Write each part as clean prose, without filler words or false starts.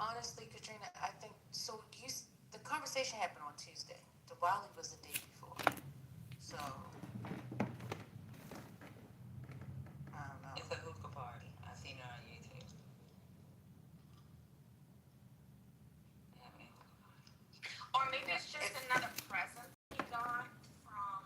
honestly, Katrina, I think so. The conversation happened on Tuesday. The Wiley was the day before, so I don't know. It's a hookah party. I seen it on YouTube. Or maybe it's just another present he got from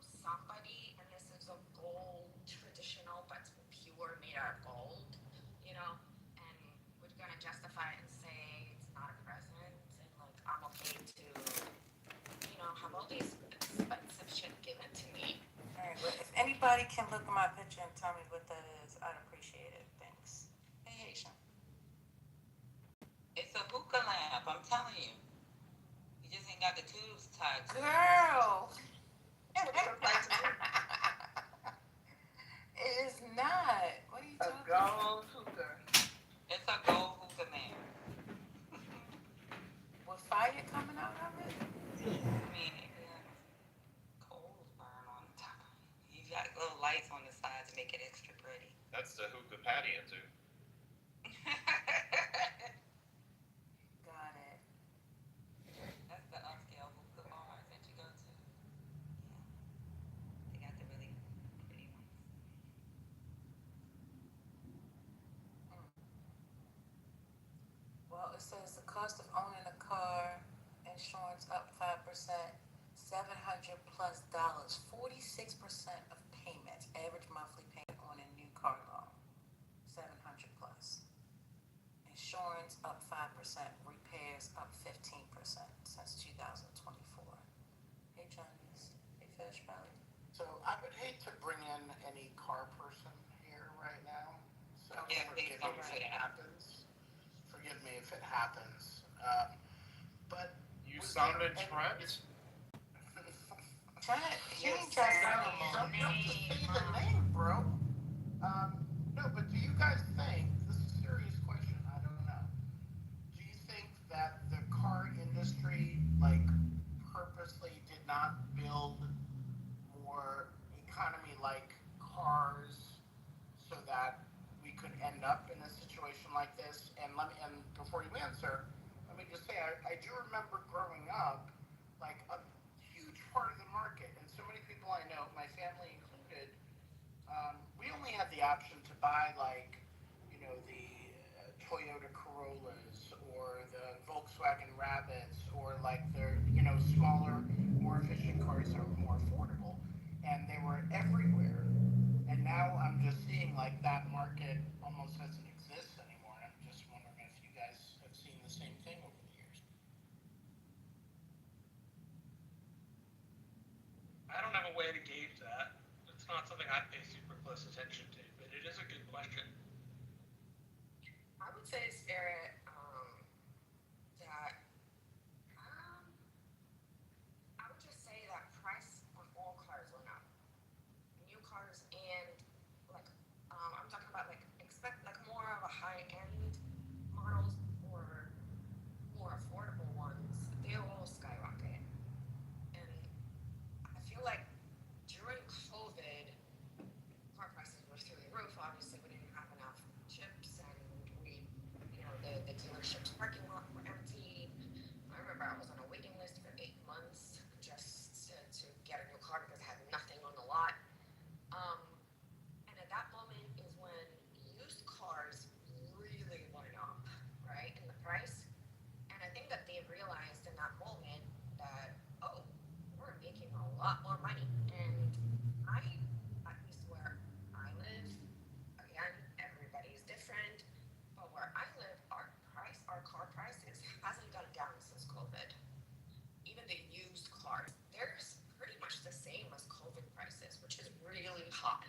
somebody, and this is a gold traditional, but it's pure, made out of gold, you know. And we're gonna justify it and say it's not a present, and like I'm okay to, have all these expensive shit given to me. All right, well, if anybody can look at my picture and tell me what that is, I'd appreciate it. Thanks. Hey, Haitian. It's a hookah lamp. I'm telling you. You just ain't got the tubes tied to it. Girl. It looks like It is not. What are you a talking gold hookah. It's a gold hookah lamp. With fire coming out of it? I mean, it has coals burn on the top. You got little lights on the side to make it extra pretty. That's the hookah patty into. Got it. That's the upscale hookah bars that you go to. Yeah. They got the really pretty ones. Well, it says the cost of owning a car, insurance up 5%, $700+ 46% of payments, average monthly payment on a new car loan, 700 plus. Insurance up 5%, repairs up 15% since 2024. Hey, Johnny's. Hey, Fish Valley. So I would hate to bring in any car person here right now. So Yeah, please don't if say it that. happens. Forgive me if it happens. But You sounded Trent? Trent, you Yes, ain't just sir. Don't have to say the name, bro. No, but do you guys think, this is a serious question, I don't know. Do you think that the car industry, like, purposely did not build more economy-like cars so that we could end up in a situation like this? And before you answer, let me just say, I do remember growing up, like, a huge part of the market, and so many people I know, my family included, we only had the option to buy, like, the Toyota Corollas or the Volkswagen Rabbits or like their, smaller, more efficient cars that were more affordable. And they were everywhere. And now I'm just seeing like that market almost doesn't exist anymore. And I'm just wondering if you guys have seen the same thing over the years. I don't have a way to gauge that. It's not something I pay super close attention to, but it is a good question. I would say it's fair that I would just say that price on all cars went up. New cars and like I'm talking about like expect like more of a high end models or more affordable ones. They all skyrocket, and I feel like during COVID, car prices were through the roof. Obviously, we didn't have enough chips, and the dealership's parking lot were empty. I remember I was on a waiting list for 8 months just to get a new car because I had nothing on the lot. And at that moment is when used cars really went up, right, in the price. And I think that they realized in that moment that, oh, we're making a lot more money. And at least where I live, again, everybody's different. But where I live, our car prices hasn't gone down since COVID. Even the used cars, they're pretty much the same as COVID prices, which is really hot.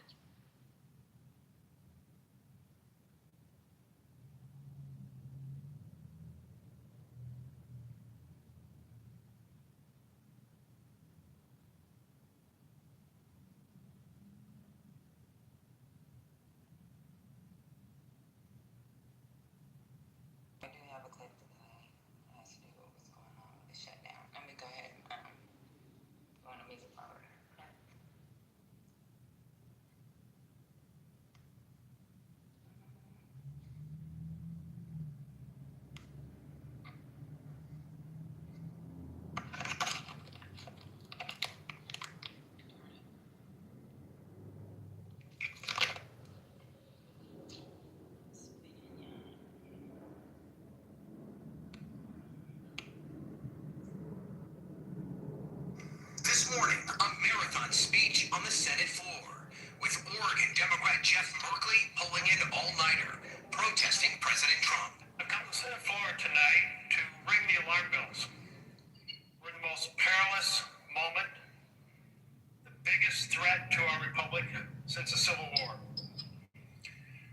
I do have a clip to play. Has to do with what's going on with the shutdown. Let me go ahead and go on the music forward. marathon speech on the Senate floor, with Oregon Democrat Jeff Merkley pulling an all-nighter, protesting President Trump. I've come to the Senate floor tonight to ring the alarm bells. We're in the most perilous moment, the biggest threat to our republic since the Civil War.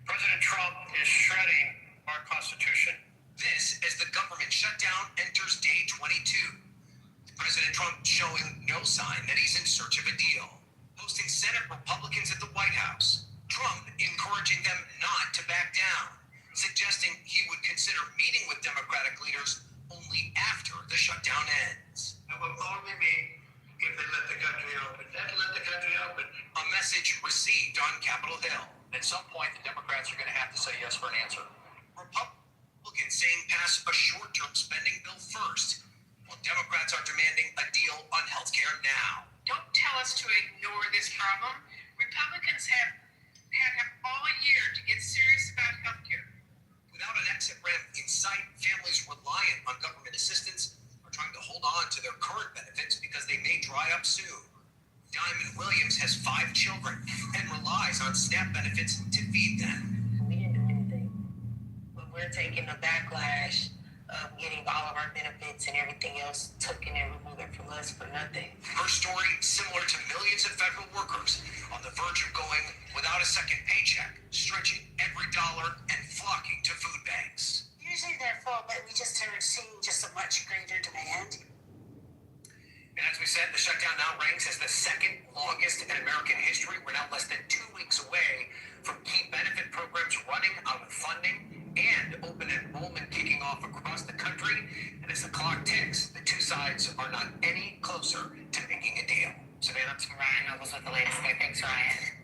President Trump is shredding our Constitution. This as the government shutdown enters day 22. President Trump showing no sign that he's in search of a deal. Hosting Senate Republicans at the White House. Trump encouraging them not to back down, suggesting he would consider meeting with Democratic leaders only after the shutdown ends. It will only be if they let the country open. Then let the country open. A message received on Capitol Hill. At some point, the Democrats are going to have to say yes for an answer. Republicans saying pass a short-term spending bill first, while Democrats are demanding a deal on health care now. Don't tell us to ignore this problem. Republicans have had all year to get serious about health care. Without an exit ramp in sight, families reliant on government assistance are trying to hold on to their current benefits because they may dry up soon. Diamond Williams has 5 children and relies on SNAP benefits to feed them. We didn't do anything, but we're taking the backlash of getting all of our benefits and everything else taken and removed from us for nothing. Her story similar to millions of federal workers on the verge of going without a second paycheck, stretching every dollar and flocking to food banks. Usually they're full, but we just started seeing just a much greater demand. And as we said, the shutdown now ranks as the second longest in American history. We're now less than 2 weeks away from key benefit programs running out of funding and open enrollment kicking off across the country. And as the clock ticks, the two sides are not any closer to making a deal. Savannah? Ryan Nobles with the latest there. Thanks, Ryan.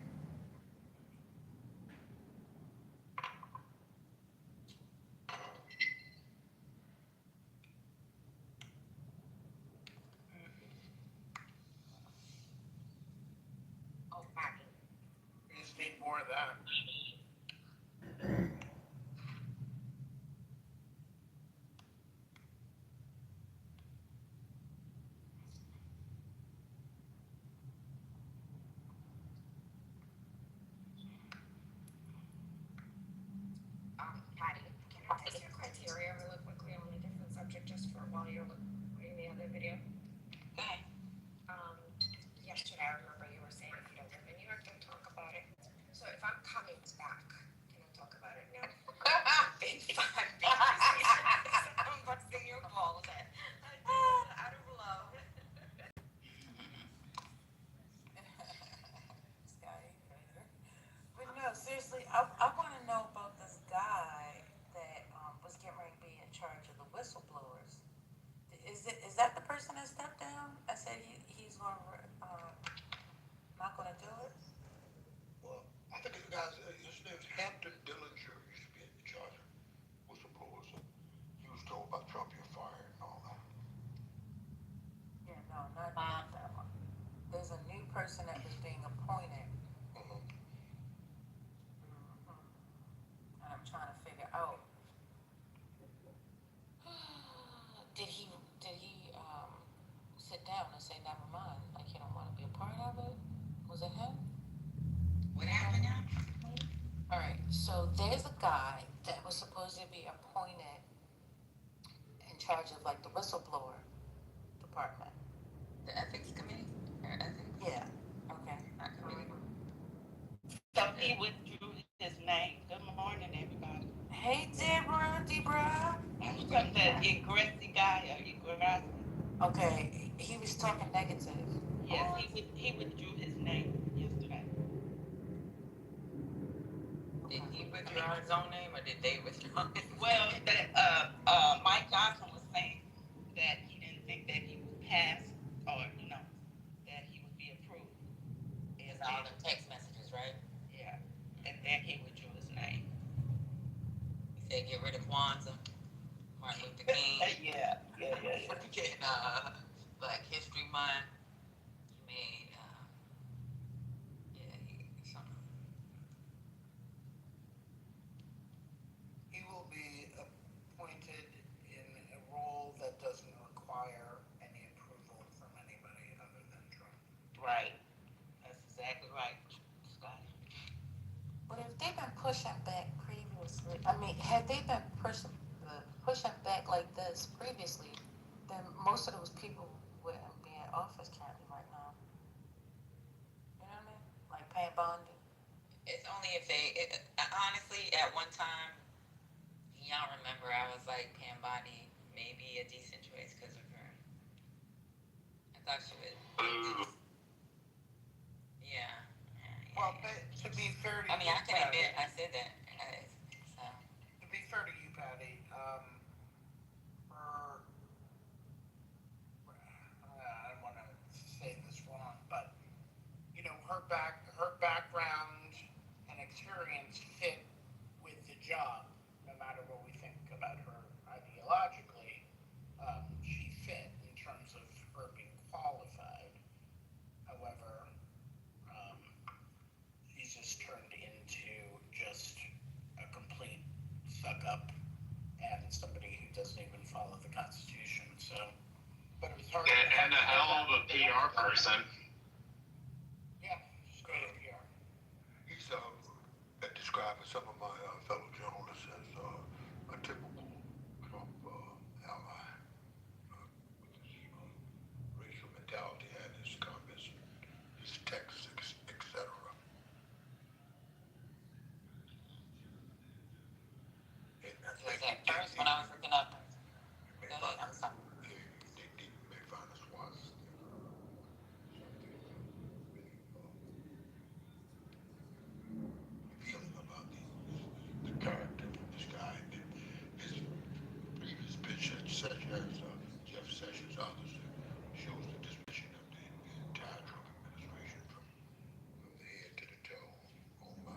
We just need more of that. Patty, can I take your criteria really quickly on a different subject just for while you're reading the other video? Okay. Yesterday I remember you were saying if you don't live in New York, don't talk about it. So if I'm coming back, can I talk about it now? Big fun, big I'm busting your balls. Out of love. But no, seriously, I want to know about this guy that was getting ready to be in charge of the whistleblowers. Is that the person that stepped down? I said he's going to not going to do it. Well, I think the guy's, his name's Hampton Dillinger, used to be in charge of whistleblowers. He was told about Trump, you're fired and all that. Yeah, no, not that one. There's a new person that was being appointed. Mhm. And I'm trying to figure out. Did he sit down and say never mind, like he don't want to be a part of it? Was it him? What happened now? All right, so there's a guy that was supposed to be appointed in charge of like the whistleblower department. The ethics committee? Or ethics? Yeah. Okay. Not committee. So he withdrew his name. Good morning, everybody. Hey, Deborah. I'm from the Igressi guy or Igressi. Okay, he was talking negative. Yes, he withdrew his name yesterday. Did he withdraw his own name or did they withdraw his name? Well, Mike Johnson was saying that he didn't think that he would pass or, that he would be approved. It's all the text messages, right? Yeah, and then he withdrew his name. He said get rid of Kwanzaa, Martin Luther King. Yeah. Getting Black History Month. He made something. He will be appointed in a role that doesn't require any approval from anybody other than Trump. Right. they been pushing back previously? I mean, had they been pushing back like this previously, then most of those people wouldn't be in office currently right now. You know what I mean? Like Pam Bondi. It's only if honestly, at one time, y'all remember, I was like, Pam Bondi may be a decent choice because of her. I thought she would. Yeah. Well, but to be fair to I mean, you, I can admit Patty, I said that. So. to be fair to you, Patty, her, I don't want to say this wrong, but you know, her background and experience fit with the job. No matter what we think about her ideologically, she fit in terms of her being qualified. However, she's just turned into just a complete suck up and somebody who doesn't even follow the Constitution. So, but it was hard. And a hell of a PR person. Yeah, she's great at PR. He's describing some of my fellow journalists as a typical Trump ally with his racial mentality and his comments, his texts, etc. At first, when I was looking up, go ahead, I'm sorry. They may find us once. Feeling about the character of this guy and his previous pitch, such as Jeff Sessions, others, shows the dismission of the entire Trump administration from the head to the toe. Oh my.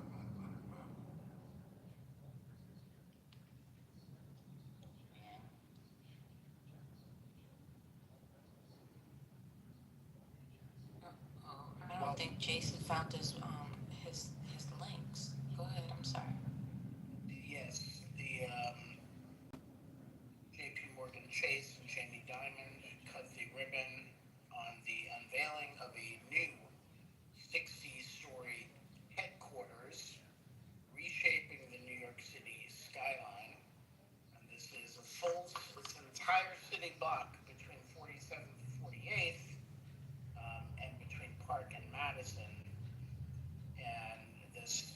I don't think Jason found his links. Go ahead. I'm sorry. Yes, the J.P. Morgan Chase and Jamie Dimon cut the ribbon on the unveiling of a new 60-story headquarters, reshaping the New York City skyline. And this is this entire city block between 47th and 48th, and between Park and Madison. And this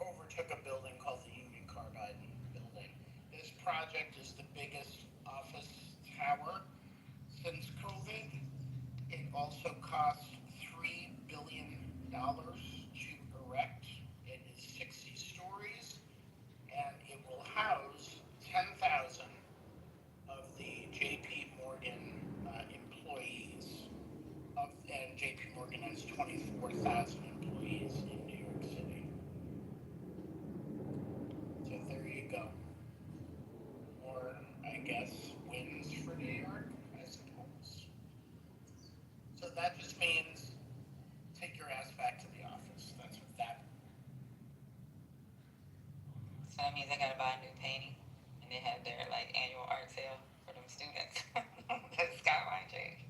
overtook a building called the Union Carbide building. This project is the biggest office tower since COVID. It also cost $3 billion to erect. It is 60 stories, and it will house 10,000 of the J.P. Morgan employees. And J.P. Morgan has 24,000 employees in New York City. So there you go. Or, I guess, wins for New York, I suppose. So that just means take your ass back to the office. That's what that. So that means I gotta buy a new painting, and they have their like annual art sale for them students. The skyline change.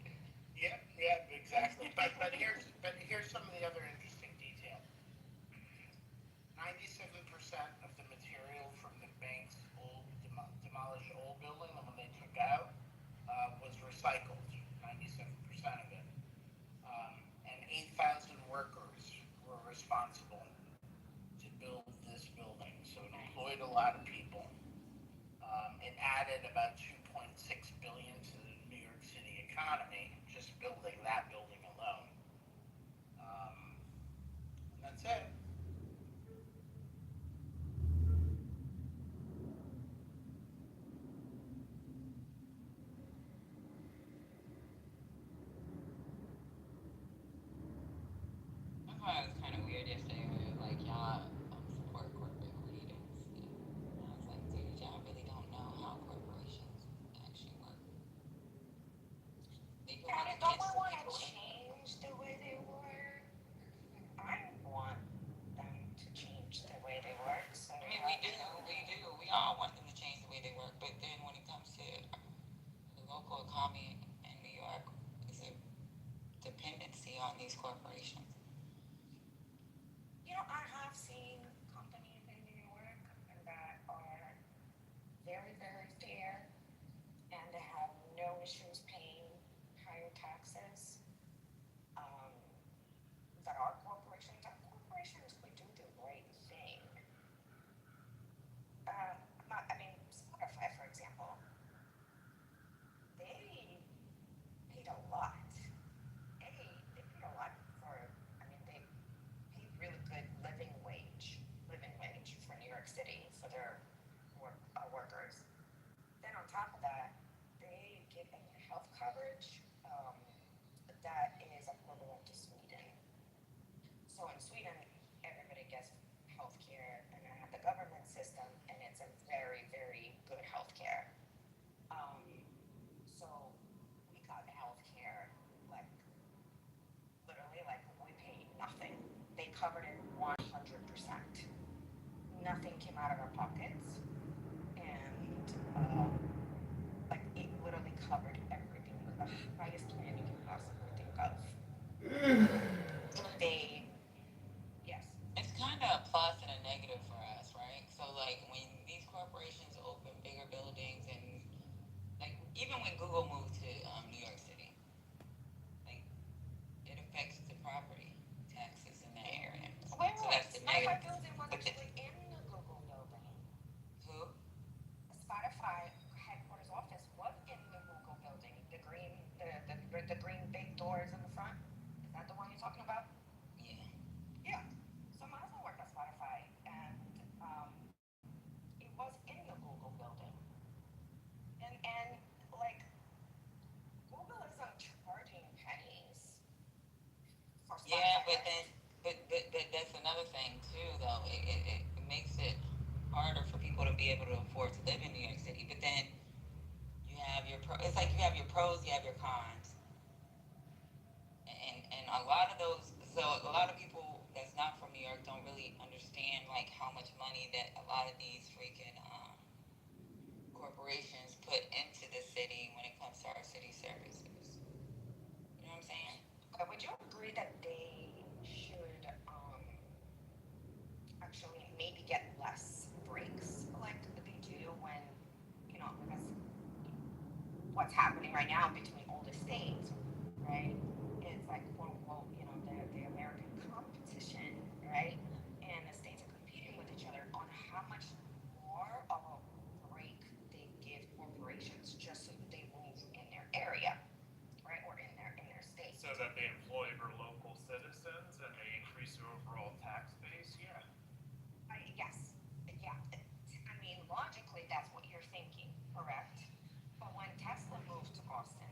Yeah, exactly. But here's some of the other interesting detail. 97% of the material from the bank's demolished old building, the one they took out, was recycled. 97% of it. And 8,000 workers were responsible to build this building. So it employed a lot of people. It added about $2.6 billion to the New York City economy, just building that building alone. And that's it. I thought it was kind of weird yesterday when it was like, y'all support corporate leaders. And I was like, dude, y'all really don't know how corporations actually work. They go Yeah, against don't we the want to people. change the way they work? I want them to change the way they work. So I mean, we do. We all want them to change the way they work, but then when it comes to the local economy in New York, it's a dependency on these corporations. You know, I have seen So in Sweden, everybody gets healthcare, and I have the government system, and it's a very, very good healthcare. So we got healthcare, like literally, like we paid nothing. They covered it 100%. Nothing came out of our pockets, and like it literally covered everything. It was the highest plan you can possibly think of. They, yes. It's kind of a plus and a negative for us, right? So like when these corporations open bigger buildings and like even when Google moved to New York City, like it affects the property taxes in that area. Wait, So that's the Spotify negative. building was But the, actually in the Google building. who? The Spotify headquarters office was in the Google building. The green big doors in the front. Is that the one you're talking about? Yeah. Yeah. So my husband worked at Spotify, and it was in the Google building. And like Google isn't charging pennies for Spotify. Yeah, but then, but that's another thing too, though. It makes it harder for people to be able to afford to live in New York City. But then you have your it's like you have your pros, you have your cons, and a lot of those. So a lot of people that's not from New York don't really understand like how much money that a lot of these freaking corporations put into the city when it comes to our city services. You know what I'm saying? But would you agree that they should actually maybe get less breaks like they do when, because what's happening right now between all the states, right? It's like quote unquote, the American competition, right? And the states are competing with each other on how much more of a break they give corporations just so they move in their area, right? Or in their state. So that they employ their local citizens and they increase their overall tax base, yeah. Yes, yeah. I mean, logically, that's what you're thinking, correct? But when Tesla moved to Austin,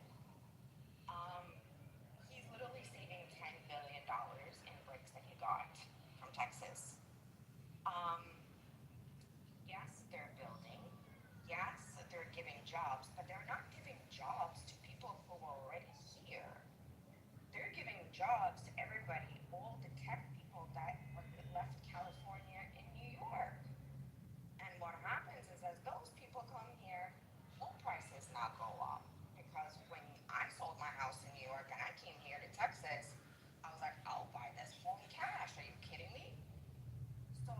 he's literally saving $10 billion in bricks that he got from Texas. Um, yes, they're building. Yes, they're giving jobs, but they're not giving jobs to people who are already here. They're giving jobs to everybody, all the tech people that left California in New York. And what happens is as those people come here, home prices now go up. Because when I sold my house in New York and I came here to Texas, I was like, I'll buy this home cash. Are you kidding me? So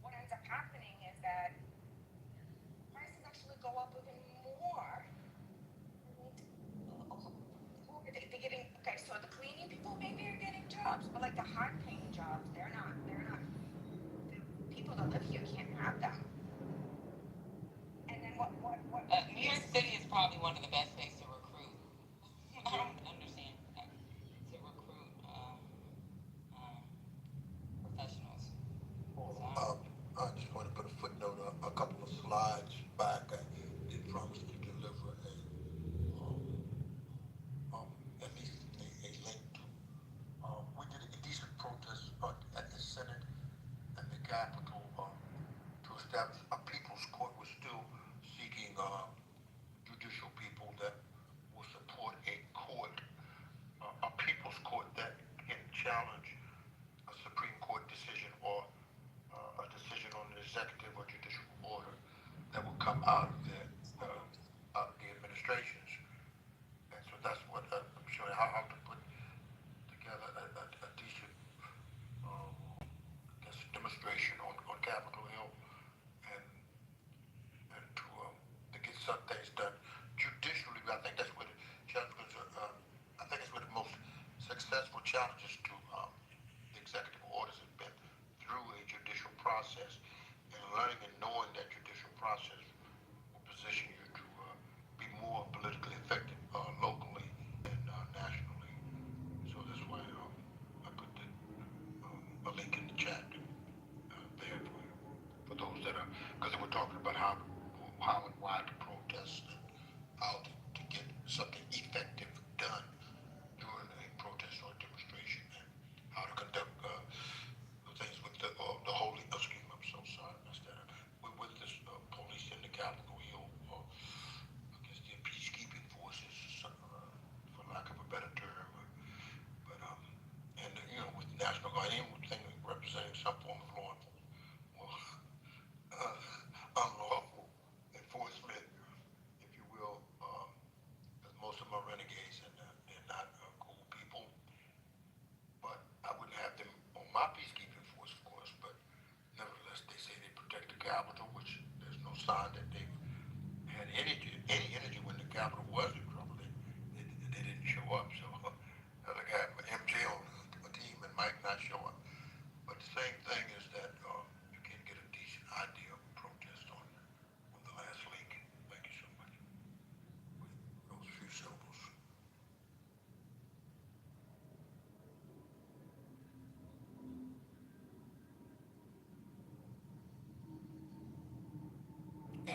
what ends up happening is that prices actually go up even more. They're getting, okay, so the cleaning people maybe are getting jobs, but like the high paying jobs, they're not, the people that live here can't have them. And then what New York City is probably one of the best places to recruit. I don't understand that. To recruit professionals. I just want to put a footnote, a couple of slides back. I did promise to deliver at least a link to. We did a decent protest at the Senate and the Capitol to establish a people's court. We're still seeking judicial people that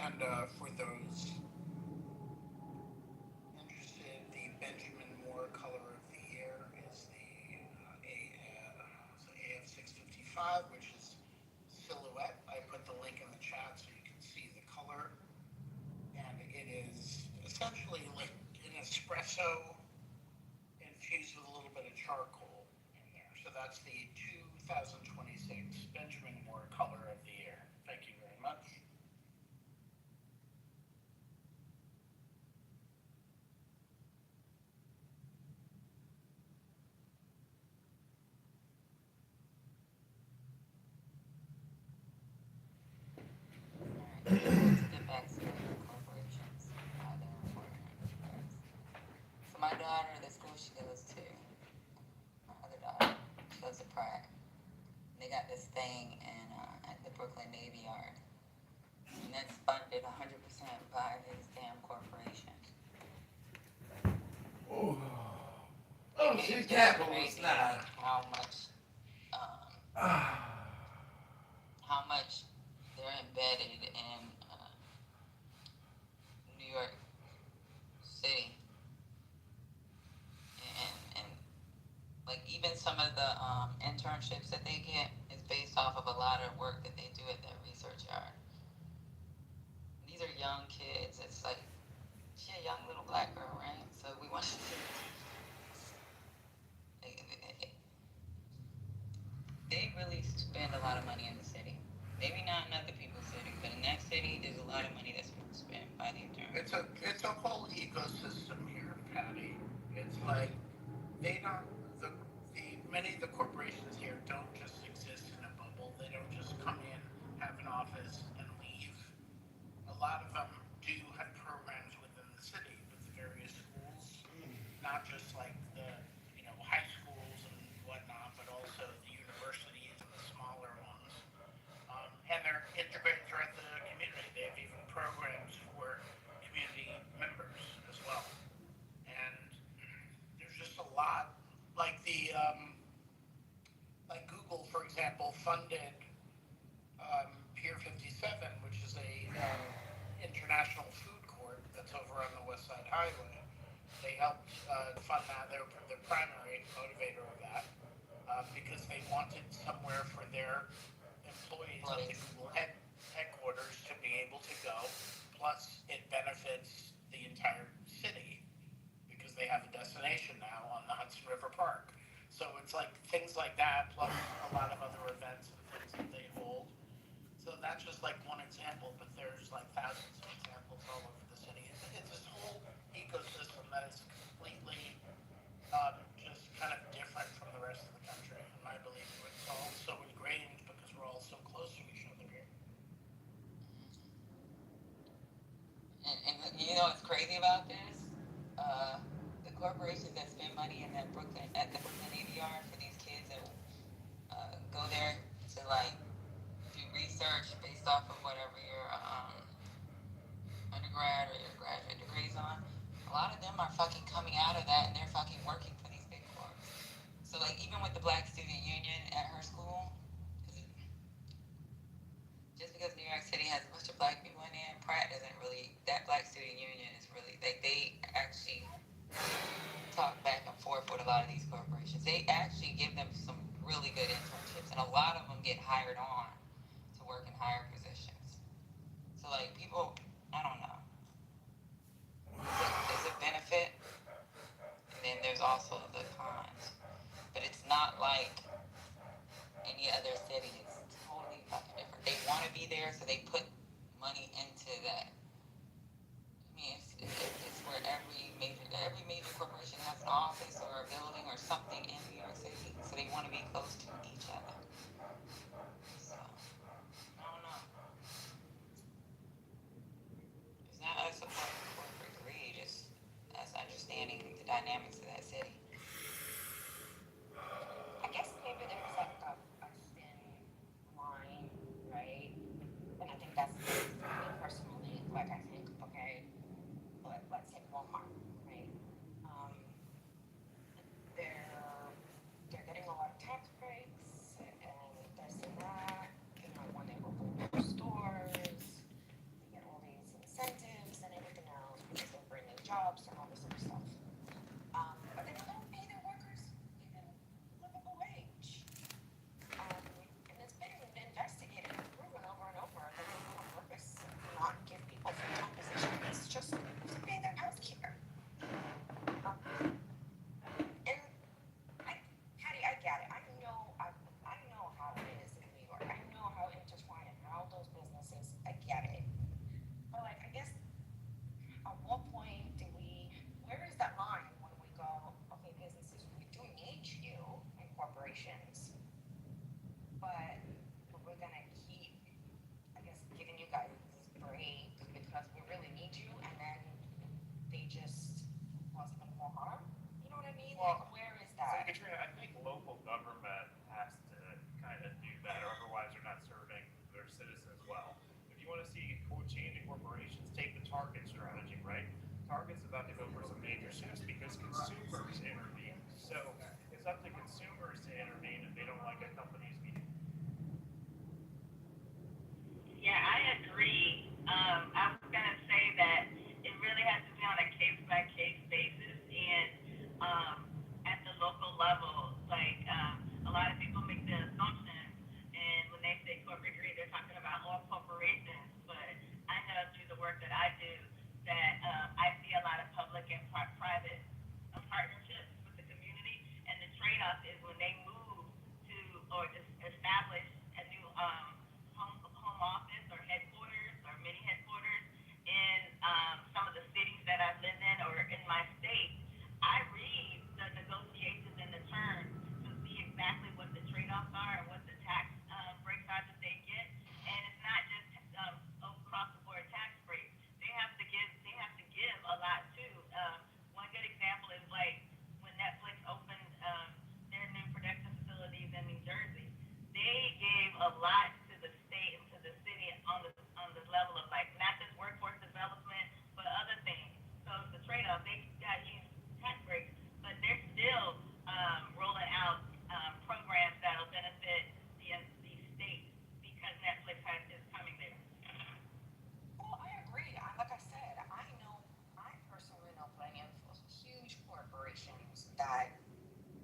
And for those interested, the Benjamin Moore color of the year is the AF655, which is silhouette. I put the link in the chat so you can see the color. And it is essentially like an espresso infused with a little bit of charcoal in there. So that's the 2026 Benjamin Moore color of the year. Thank you very much. Alright, let's get back to the corporations. They're important. So my daughter, the school she goes to, my other daughter, she goes to Pratt. They got this thing in at the Brooklyn Navy Yard, and that's funded 100% by this damn corporation. Oh, she's capitalist now. How much they're embedded in New York City, and like even some of the internships that they get is based off of a lot of work that they do at that research yard. These are young kids. It's like she a young little black girl, right? So we want to. They really spend a lot of money in the city. Maybe not in other people's cities, but in that city, there's a lot of money that's been spent by the interns. It's a whole ecosystem here, Patty. It's like they don't many of the corporations here don't just exist in a bubble. They don't just come in, have an office, and leave. A lot of them do have programs within the city with the various schools, not just like the high schools and whatnot, but also the universities and the smaller ones. And they're integrated throughout the community. They have even programs for community members as well. And there's just a lot. Like like Google, for example, funded Pier 57, which is a international food court that's over on the West Side Highway. They helped fund that. They're the primary motivator of that because they wanted somewhere for their employees at the Google headquarters to be able to go. Plus, it benefits the entire city because they have a destination now on the Hudson River Park. So it's like things like that, plus a lot of other events and things that they hold. So that's just like one example, but there's like thousands of examples all over the city. It's this whole ecosystem that is completely just kind of different from the rest of the country. In my belief, it's all so ingrained because we're all so close to each other here. And you know what's crazy about this? The corporations that spend money in at the Brooklyn Navy Yard for these kids that go there to like do research based off of whatever your undergrad or your graduate degrees on. A lot of them are fucking coming out of that and they're fucking working for these big corps. So like even with the Black Student Union at her school, just because New York City has a bunch of black people in there, Pratt doesn't really, that Black Student Union is really, they actually talk back and forth with a lot of these corporations. They actually give them some really good internships, and a lot of them get hired on to work in higher positions. So like people, I don't know. There's a benefit, and then there's also the cons. But it's not like any other city. It's totally fucking different. They want to be there, so they put money into that. I mean, it's where every major corporation has an office or a building or something in New York City, so they want to be close to each other. So, I don't know. It's not us supporting corporate greed, it's us understanding the dynamics of that city. I guess maybe there's like a thin line, right? And I think that's me personally. Like I think, okay, let's take Walmart, right? They're getting a lot of tax corporations, but we're gonna keep, I guess, giving you guys this break because we really need you, and then they just cause even more harm. You know what I mean? Well, like, where is So that? Katrina, I think local government has to kind of do that, or otherwise they're not serving their citizens well. If you want to see change in corporations, take the Target strategy, right? Target's about to go for some major shifts because consumers intervene. So it's up to consumers to intervene if they don't like a company's behavior. Yeah, I agree. I was gonna say that it really has to be on a case by case basis, and at the local level, like a lot of people make the assumption, and when they say corporate greed, they're talking about all corporations. But I know through the work that I do that I see a lot of public and private partnerships with the community, and the trade-off is when they move to or just establish a new home office or headquarters or mini headquarters in some of the cities that I've lived in or in my state. I read the negotiations and the terms to see exactly what the trade-offs are and what the tax breaks are that they get. And it's not just across the board tax breaks. They have to give a lot too. One good example is like when Netflix opened their new production facilities in New Jersey. They gave a lot to the state and to the city on the level of like not just workforce development but other things. So it's a trade-off. They got huge tax breaks, but they're still rolling out programs that'll benefit the state because Netflix is coming there. Well, I agree. Like I said, I personally know plenty of huge corporations that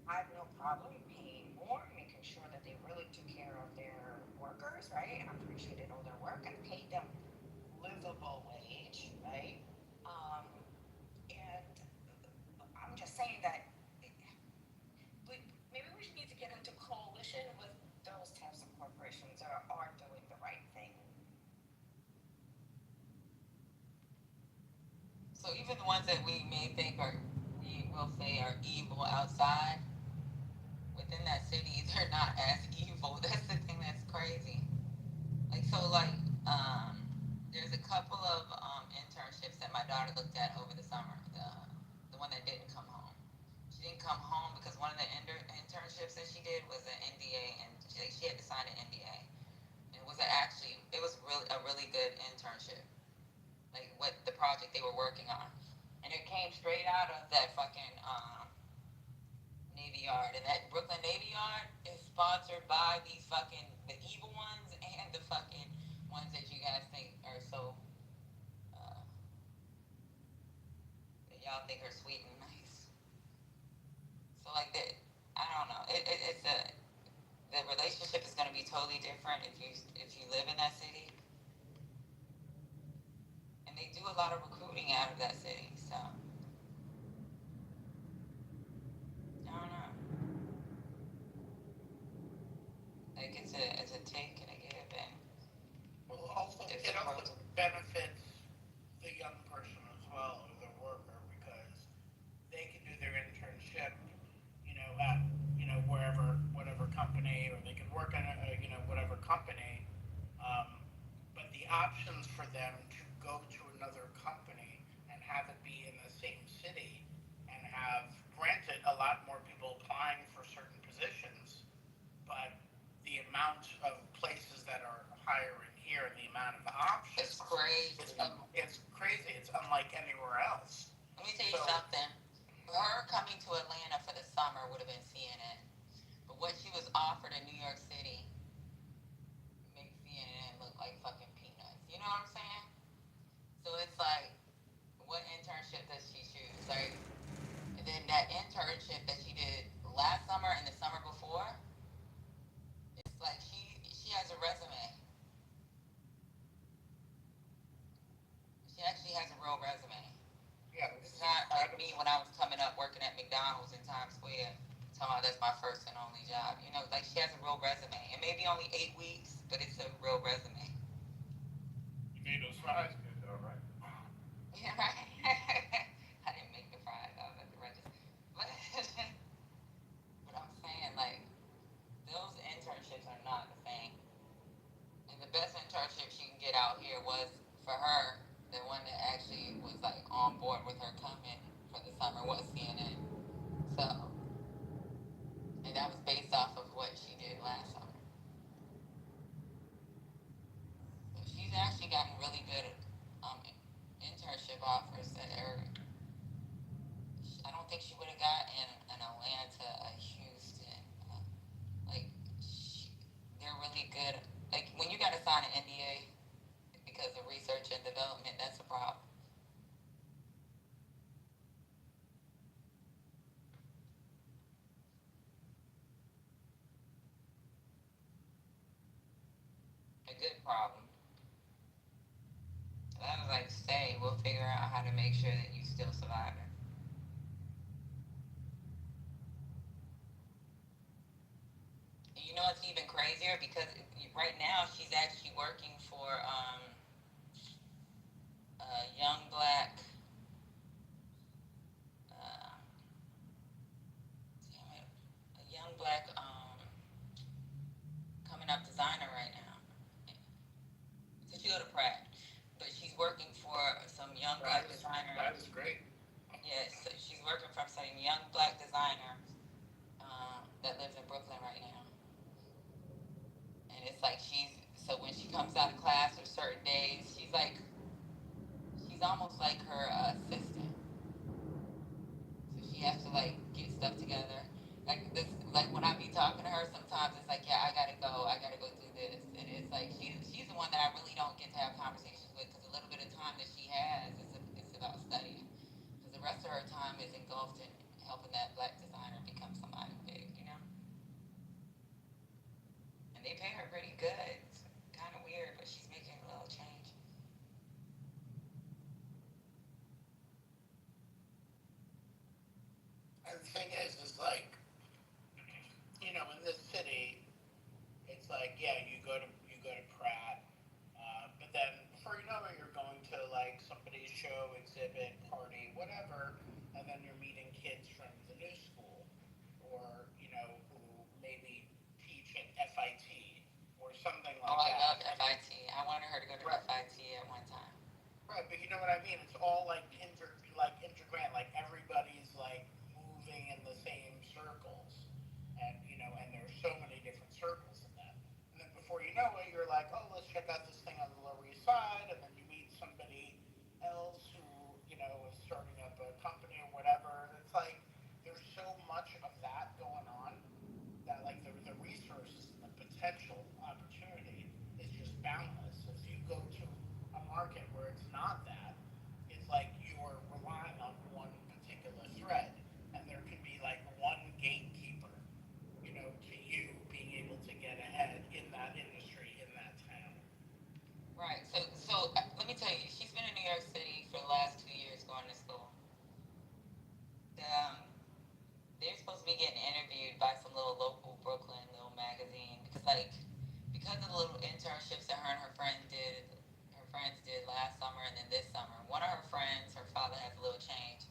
I have no problem paying more, making sure that they really took care of their workers, right, and appreciated all their work and paid them livable wage, right? And I'm just saying that maybe we should need to get into coalition with those types of corporations that are doing the right thing. So even the ones that we may think we will say are evil outside, within that city, they're not as evil. That's the thing that's crazy. There's a couple of internships that my daughter looked at over the summer. The one that didn't come home. She didn't come home because one of the internships that she did was an NDA, and she had to sign an NDA. And it was really a really good internship, like what the project they were working on, and it came straight out of that fucking Navy Yard, and that Brooklyn Navy Yard is sponsored by the evil ones and the fucking ones that you guys think are so that y'all think are sweet and nice. So like that, I don't know. The relationship is going to be totally different if you live in that city, and they do a lot of recruiting out of that city. So I don't know. Like it's a take and a give, and Well, also, it's it a also benefits the young person as well, or the worker, because they can do their internship, at, whatever company, or they can work in whatever company. But the options for them to go to another company and have it be in the same city and have, granted, a lot more people applying for certain positions, but the amount of places that are hiring here and the amount of options. It's crazy. It's crazy. It's unlike anywhere else. Let me tell you something. Her coming to Atlanta for the summer would have been CNN. But what she was offered in New York City makes CNN look like fucking peanuts. You know what I'm saying? So it's like, what internship does she choose? Like, and then that internship that she did last summer and the summer before, it's like she has a resume. She actually has a real resume. Yeah, It's not like me when I was coming up working at McDonald's in Times Square, talking about that's my first and only job. Like she has a real resume. It may be only 8 weeks, but it's a real resume. You made those fries good though, right? Yeah, right. I didn't make the fries. I was at the register. But I'm saying, like, board with her coming for the summer was CNN. So, and that was based off of what she did last summer. So she's actually gotten really good internship offers that are. I don't think she would have got in an Atlanta, a Houston. Like, they're really good. Like, when you got to sign an NDA because of research and development, that's a problem. A good problem. So I was like, stay. We'll figure out how to make sure that you still surviving. You know, it's even crazier because right now she's actually working for a young black, a young black coming up designer right now. So she go to Pratt, but she's working for some young black designer. That is great. Yes, so she's working for some young black designer that lives in Brooklyn right now. And it's like so when she comes out of class or certain days, she's almost like her assistant. So she has to like get stuff together. Like when I be talking to her, sometimes it's like, yeah, I gotta go do this, and it's like she's the one that I really don't get to have conversations with because the little bit of time that she has is about studying. Because the rest of her time is engulfed in helping that black designer become somebody big, you know. And they pay her pretty good. It's kind of weird, but she's making a little change. And the thing is like, you know, in this city, it's like, yeah, you go to Pratt, but then before you know it, you're going to like somebody's show, exhibit, party, whatever, and then you're meeting kids from the new school, or you know, who maybe teach at FIT or something like that. Oh, I loved FIT. I wanted her to go to FIT at one time. Right, but you know what I mean? It's all like intergrand, like everybody's like moving in the same circles. And you know, and there's so many different circles in that. And then before you know it, you're like, oh, let's check out this thing on the Lower East Side, and then you meet somebody else who, you know, is starting up a company or whatever. It's like there's so much of that going on that like the resources and the potential opportunity is just boundless. If you go to a market where it's not that, it's like you're relying on one particular thread, and there can be like one gatekeeper, you know, to you being able to get ahead in that industry in that town. Right. So let me tell you, she's been in New York City for the last 2 years going to school. They're supposed to be getting interviewed by some little local Brooklyn little magazine because of the little internships that her and her friends did last summer and then this summer. One of her friends, her father has a little change.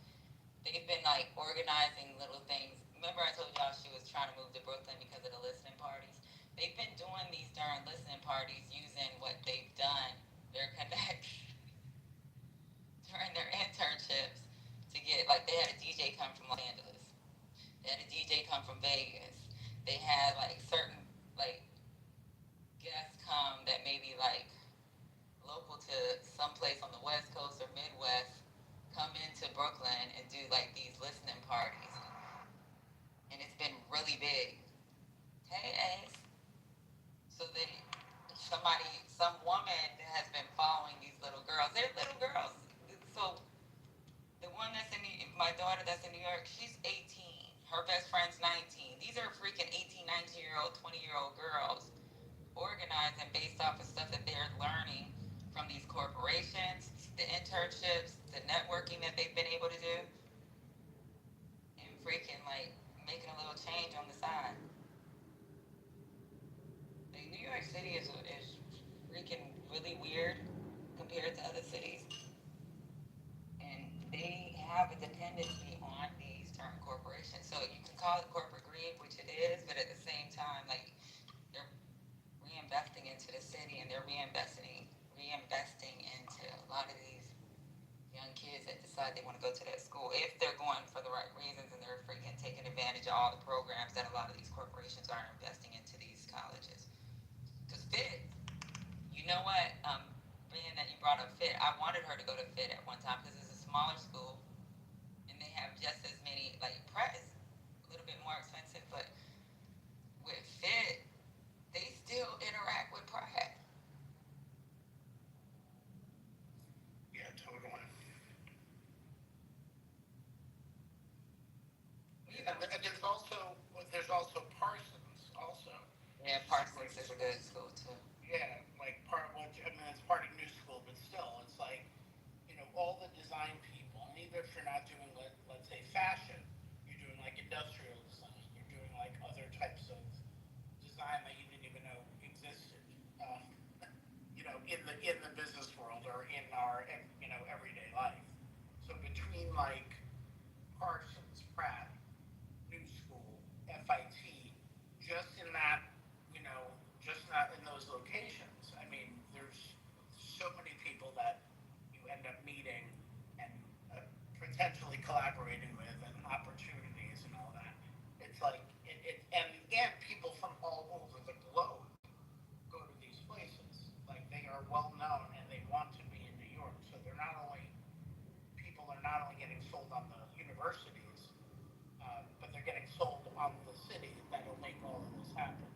They've been like organizing little things. Remember I told y'all she was trying to move to Brooklyn because of the listening parties? They've been doing these darn listening parties using what they've done, their connects during their internships to get, like, they had a DJ come from Los Angeles. They had a DJ come from Vegas. They had like certain like guests come that may be like local to someplace on the West Coast or Midwest come into Brooklyn and do like these listening parties. And it's been really big. Hey, Ace. So some woman has been following these little girls. They're little girls. So the one my daughter that's in New York, she's 18. Her best friend's 19. These are freaking 18, 19-year-old, 20-year-old girls organizing based off of stuff that they're learning from these corporations, the internships, the networking that they've been able to do, and freaking like making a little change on the side. Like, New York City is freaking really weird compared to other cities, and they have a dependency on these certain corporations. So you can call it corporate greed, which it is, but at the same time, like, they're reinvesting into the city, and they're reinvesting into a lot of these young kids that decide decide they want to go to that school, if they're going for the right reasons and they're freaking taking advantage of all the programs that a lot of these corporations are investing into these colleges. Because Fit, you know what? Being that you brought up Fit, I wanted her to go to Fit at one time because it's a smaller school and they have just as many, like, Pratt is a little bit more expensive, but with Fit, they still interact with Pratt. Yeah, totally. And there's also Parsons also. Yeah, Parsons is a good school too. Yeah, like it's part of New School, but still, it's like, all the design people, and even if you're not doing, let's say, fashion, you're doing like industrial design, you're doing like other types of design that you didn't even know existed, in the business world or in our, everyday life. So between like Parsons, Pratt, New School, FIT, just in that, just not in those locations. I mean, there's so many people that you end up meeting and potentially collaborating with, and opportunities and all that. It's like and people from all over the globe go to these places. Like, they are well known and they want to be in New York. So people are not only getting sold on the universities, but they're getting sold on the city that'll make all of this happen.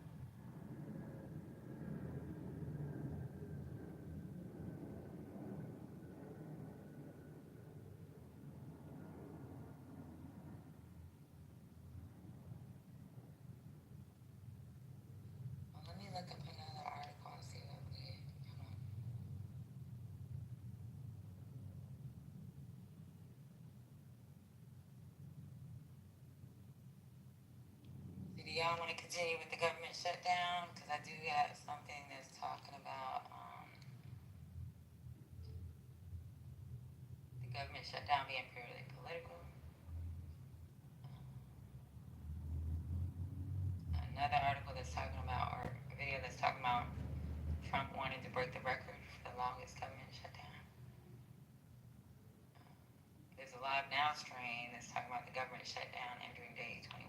Well, let me look up another article and see what we. Hold on. Do y'all want to continue with the government shutdown? Because I do have something that's talking about the government shutdown being purely political. Another article that's talking about, or a video that's talking about Trump wanting to break the record for the longest government shutdown. There's a live now stream that's talking about the government shutdown entering day 21.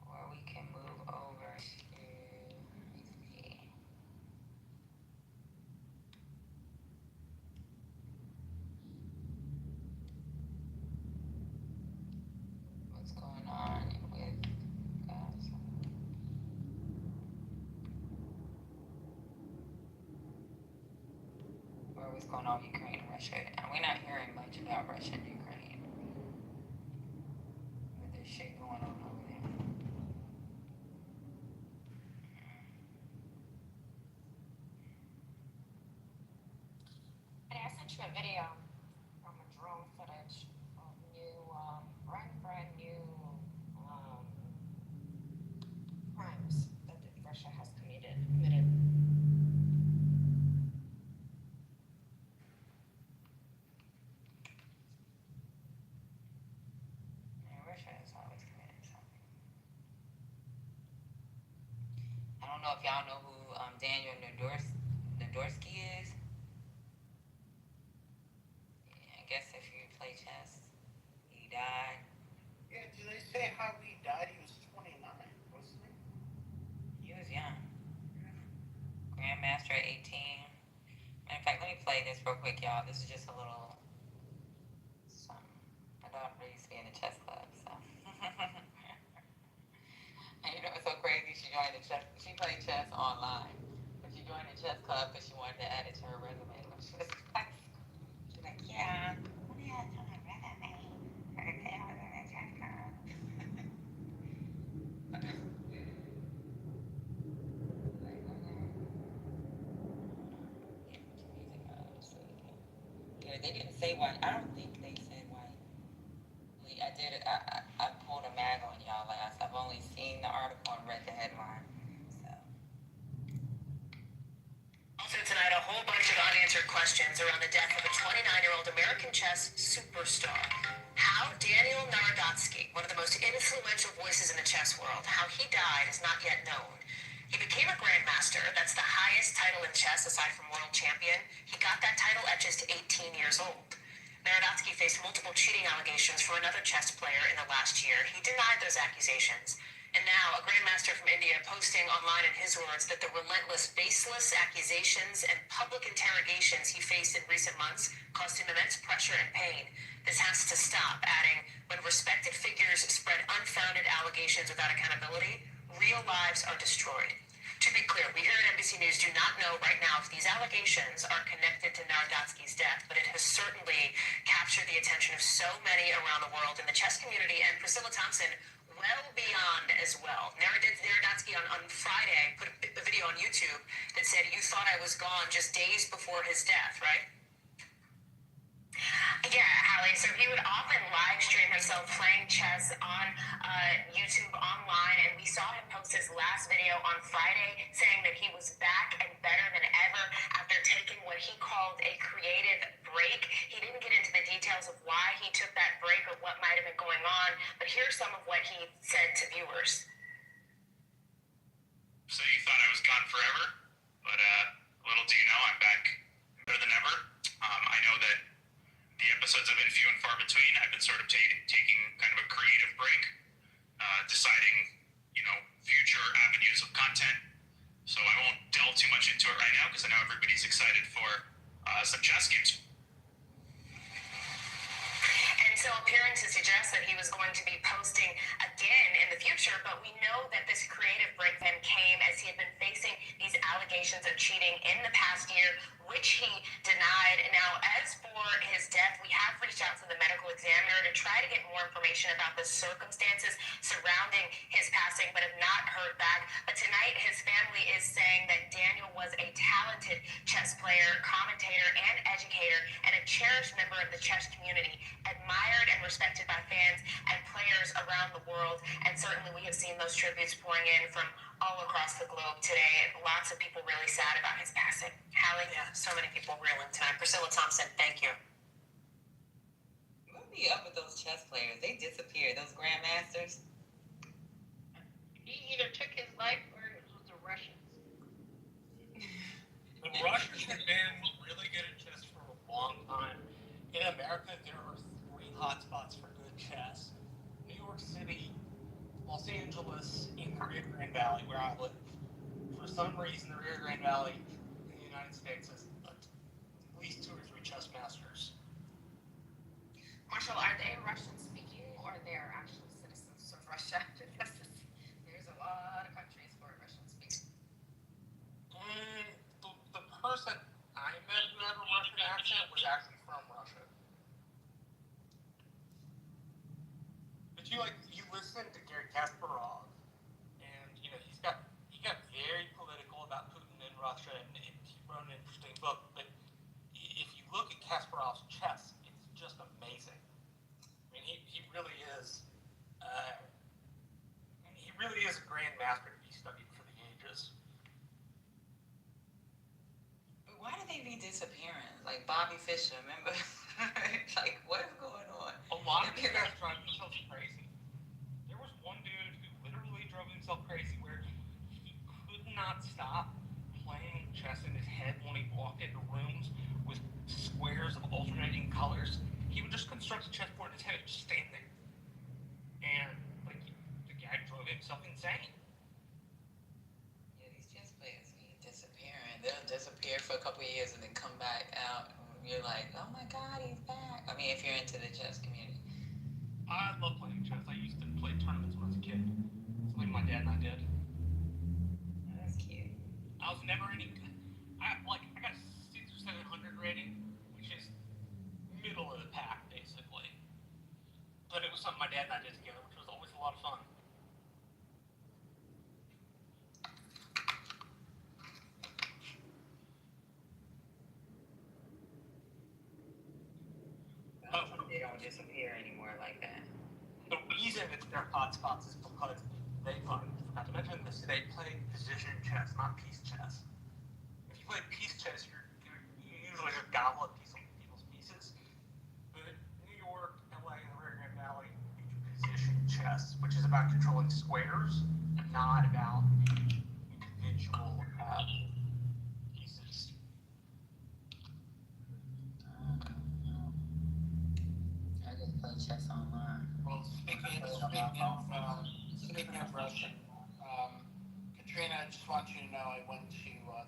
Or we can move over to, let me see. What's going on with Gaza? Or what's going on with Ukraine and Russia? And we're not hearing much about Russia and Ukraine. But there's shit going on over there. And I sent you a video from a drone footage of brand new crimes that Russia has committed. Yeah, Russia has always committed something. I don't know if y'all know who Daniel Nadorsky is. Yeah, I guess if you play chess, he died. Yeah, do they say how he died? He was 29, wasn't he? He was young. Grandmaster at 18. Matter of fact, let me play this real quick, y'all. This is just a little something. My daughter used to be in the chess club, so. And you know what's so crazy? She joined the chess. She played chess online, but she joined the chess club because she wanted to add it to her resume when she was like, she's like, yeah, let me add it to my resume. Okay, I was in the chess club. Yeah, they didn't say why. I don't think they said why. I did it. I pulled a mag on y'all last. I've only seen the article and read the headline. So. Also tonight, a whole bunch of unanswered questions around the death of a 29-year-old American chess superstar. How How Daniel Narodotsky, one of the most influential voices in the chess world, how he died is not yet known. He became a grandmaster. That's the highest title in chess aside from world champion. He got that title at just 18 years old. Narodotsky faced multiple cheating allegations from another chess player in the last year. He denied those accusations. And now, a grandmaster from India posting online in his words that the relentless, baseless accusations and public interrogations he faced in recent months caused him immense pressure and pain. This has to stop, adding, when respected figures spread unfounded allegations without accountability, real lives are destroyed. To be clear, we here at NBC News do not know right now if these allegations are connected to Narodotsky's death, but it has certainly captured the attention of so many around the world in the chess community, and Priscilla Thompson well beyond as well. Narodotsky on Friday put a video on YouTube that said, "You thought I was gone just days before his death," right? Yeah, Hallie. So he would often live stream himself playing chess on YouTube online, and we saw him post his last video on Friday saying that he was back and better than ever after taking what he called a creative break. He didn't get into the details of why he took that break or what might have been going on, but here's some of what he said to viewers. So you thought I was gone forever, but little do you know, I'm back better than ever. I know that the episodes have been few and far between. I've been sort of taking kind of a creative break, deciding, future avenues of content. So I won't delve too much into it right now because I know everybody's excited for some chess games. And so appearances suggest that he was going to be posting again in the future, but we know that this creative break then came as he had been facing these allegations of cheating in the past year, which he denied. Now, as for his death, we have reached out to the medical examiner to try to get more information about the circumstances surrounding his passing, but have not heard back. But tonight, his family is saying that Daniel was a talented chess player, commentator, and educator, and a cherished member of the chess community, admired and respected by fans and players around the world. And certainly we have seen those tributes pouring in from all across the globe today, and lots of people really sad about his passing. Hallie? Yeah. So many people reeling tonight. Priscilla Thompson, thank you. What be up with those chess players? They disappear. Those grandmasters. He either took his life or it was the Russians. The Russians have been really good at chess for a long time. In America, there are 3 hotspots for good chess: New York City, Los Angeles, and the Rio Grande Valley, where I live. For some reason, the Rio Grande Valley in the United States has at least 2 or 3 chess masters. Marshall, are they Russian speaking or they're actual citizens of Russia? Because there's a lot of countries for Russian speaking. The person I met who had a Russian accent was actually from Russia. But you listen to Gary Kasparov, and he got very political about Putin and Russia, and he wrote an interesting book. But if you look at Kasparov's chess, it's just amazing. I mean, he really is. He really is a grandmaster to be studied for the ages. But why do they be disappearing? Like Bobby Fischer, remember? Like, what is going on? A lot of these guys drive themselves crazy. There was one dude who literally drove himself crazy where he could not stop playing chess in his head when he walked into rooms with squares of alternating colors. He would just construct a chessboard in his head and just stand there. And the guy drove himself insane. Yeah, these chess players be disappearing. They'll disappear for a couple of years and then come back out. You're like, oh my God, he's back. I mean, if you're into the chess community. I love playing chess. I used to play tournaments when I was a kid. Something my dad and I did. That's cute. I was never any good. I got 600 or 700 rating, which is middle of the pack, basically. But it was something my dad and I did together, which was always a lot of fun. They don't disappear anymore like that. The reason it's their hotspots is because they forgot to mention this, they play position chess, not piece chess. If you play piece chess, you're usually a gobble of people's pieces. But New York, LA, and the Rio Grande in squares, not about individual pieces. I just play chess online. Well, speaking of Russian, Katrina, I just want you to know I went to,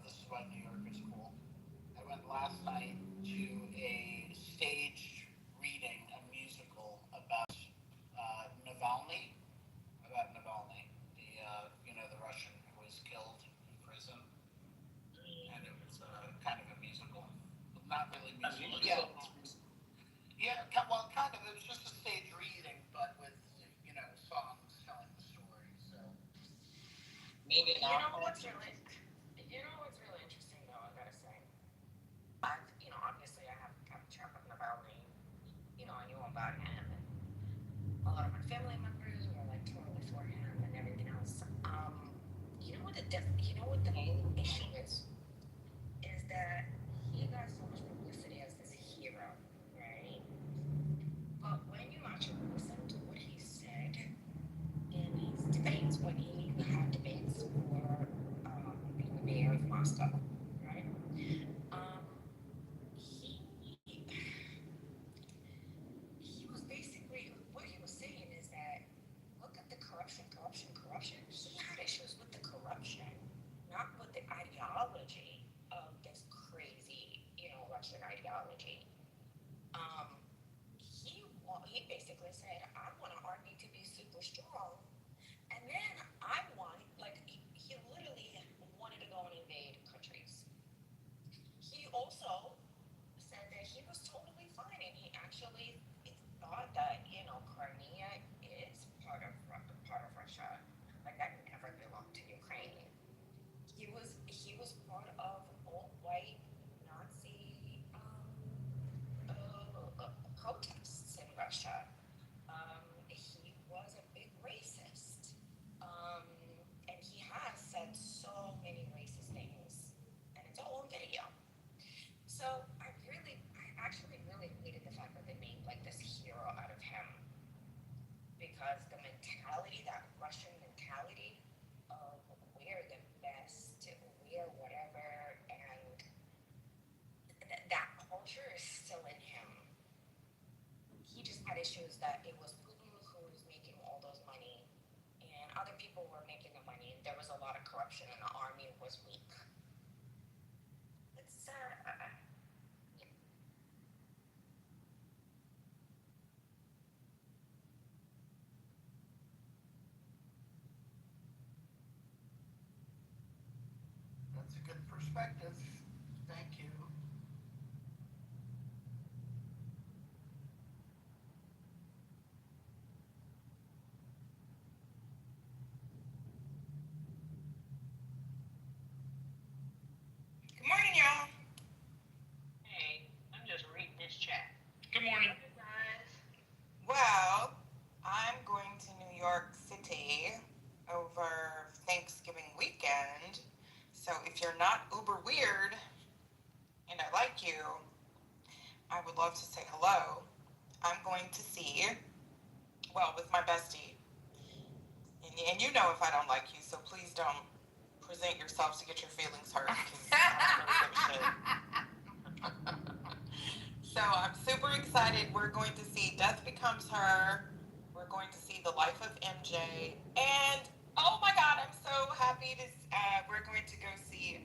this is why New York is cool. I went last night to a staged reading, a musical about Navalny, the Russian who was killed in prison. And it was kind of a musical. Not really musical. Yeah, well, kind of. It was just a stage reading, but with, songs telling the story. So Maybe You not. know what's really interesting though, I gotta say. Obviously I have a chat with Navalny. I knew about him, and a lot of my family members were like totally for him and everything else. You know what the main issue is that he got so much publicity as this hero, right? But when you actually listen to what he said in his debates, when he had debates for being the mayor of Moscow, right? He was basically, what he was saying is that look at the corruption. He had issues with the corruption, not with the ideology of this crazy, Russian ideology. He basically said, I want an army to be super strong, and then I want, like, he literally wanted to go and invade countries. He also said that he was totally fine, and he actually thought that Crimea is part of Russia, like that never belonged to Ukraine. He was part of alt-white Nazi protests in Russia. He was a big racist, and he has said so many racist things, and it's all on video. So I actually really hated the fact that they made like this hero out of him, because the mentality, that Russian mentality of we're the best, we're whatever, and that culture is still in him. He just had issues that it was Putin who was making all those money, and other people were making the money, and there was a lot of corruption, and the army was weak. It's that's a good perspective. Thank you. Good morning, y'all. Hey, I'm just reading this chat. Good morning. Okay, guys. Well, I'm going to New York City over Thanksgiving weekend. So if you're not uber weird and I like you, I would love to say hello. I'm going to see, with my bestie. And you know if I don't like you, so please don't present yourselves to get your feelings hurt, because I don't really give a shit. So I'm super excited. We're going to see Death Becomes Her. We're going to see The Life of MJ. And oh my God, I'm so happy to. We're going to go see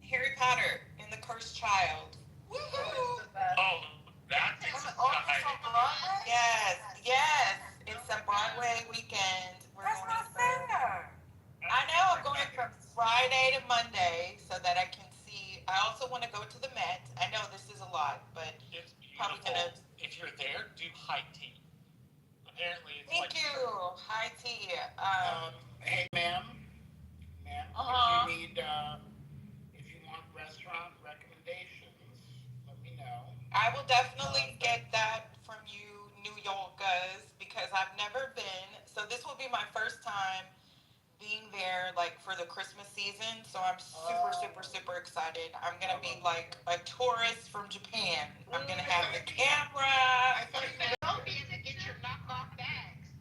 Harry Potter and the Cursed Child. Woohoo! Oh, that's exciting. Yes. It's a Broadway weekend. That's not fair. I know. I'm going from Friday to Monday so that I can see. I also want to go to the Met. I know this is a lot, but It's probably beautiful. gonna. If you're there, do high tea. Apparently, it's Thank like you. High tea. Hey, ma'am. Uh-huh. If you want restaurant recommendations, let me know. I will definitely get that from you, New Yorkers, because I've never been. So this will be my first time being there, like, for the Christmas season. So I'm super excited. I'm gonna be like a tourist from Japan. I'm gonna have the camera. I thought you Don't be to get your knockoff bags.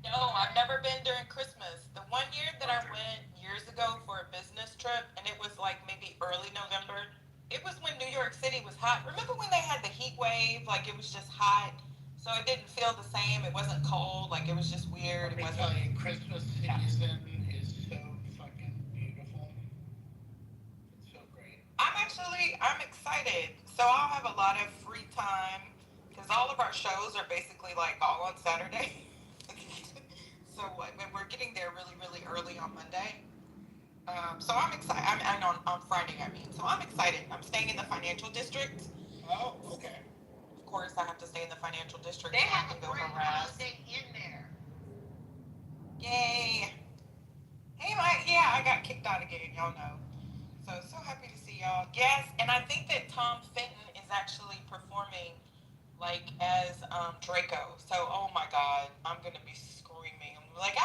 No, No, I've never been during Christmas. The one year that I went years ago for a business trip, and it was like maybe early November. It was when New York City was hot. Remember when they had the heat wave? Like it was just hot, so it didn't feel the same. It wasn't cold. Like it was just weird. Let It me wasn't. tell you, Christmas season is so fucking beautiful. It's so great. I'm excited. So I'll have a lot of free time because all of our shows are basically like all on Saturday. So when we're getting there really early on Monday. So I'm excited. I'm on Friday, I mean. So I'm excited. I'm staying in the financial district. Oh, okay. Of course, I have to stay in the financial district. They so I have can a go great harass. holiday in there. Yay. Hey, yeah, I got kicked out again. Y'all know. So happy to see y'all. Yes, and I think that Tom Fenton is actually performing like as Draco. So oh my God, I'm gonna be screaming. I'm like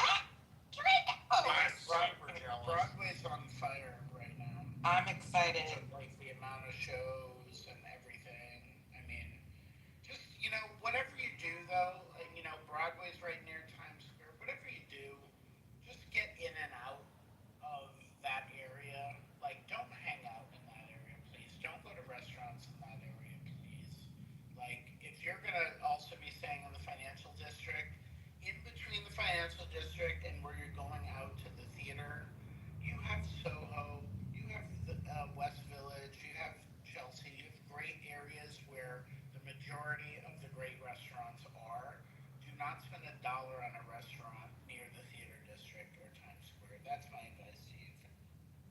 Draco. I'm super jealous. Broadway's on fire right now. I'm excited. Like the amount of shows and everything. I mean, just whatever you do though, Broadway's right near Times Square. Whatever you do, just get in and out of that area. Like, don't hang out in that area, please. Don't go to restaurants in that area, please. Like, if you're gonna also be staying in the financial district, in between the financial district and where you're going out to the theater, you have Soho, you have the West Village, you have Chelsea, you have great areas where the majority of the great restaurants are. Do not spend $1 on a restaurant near the theater district or Times Square. That's my advice to you.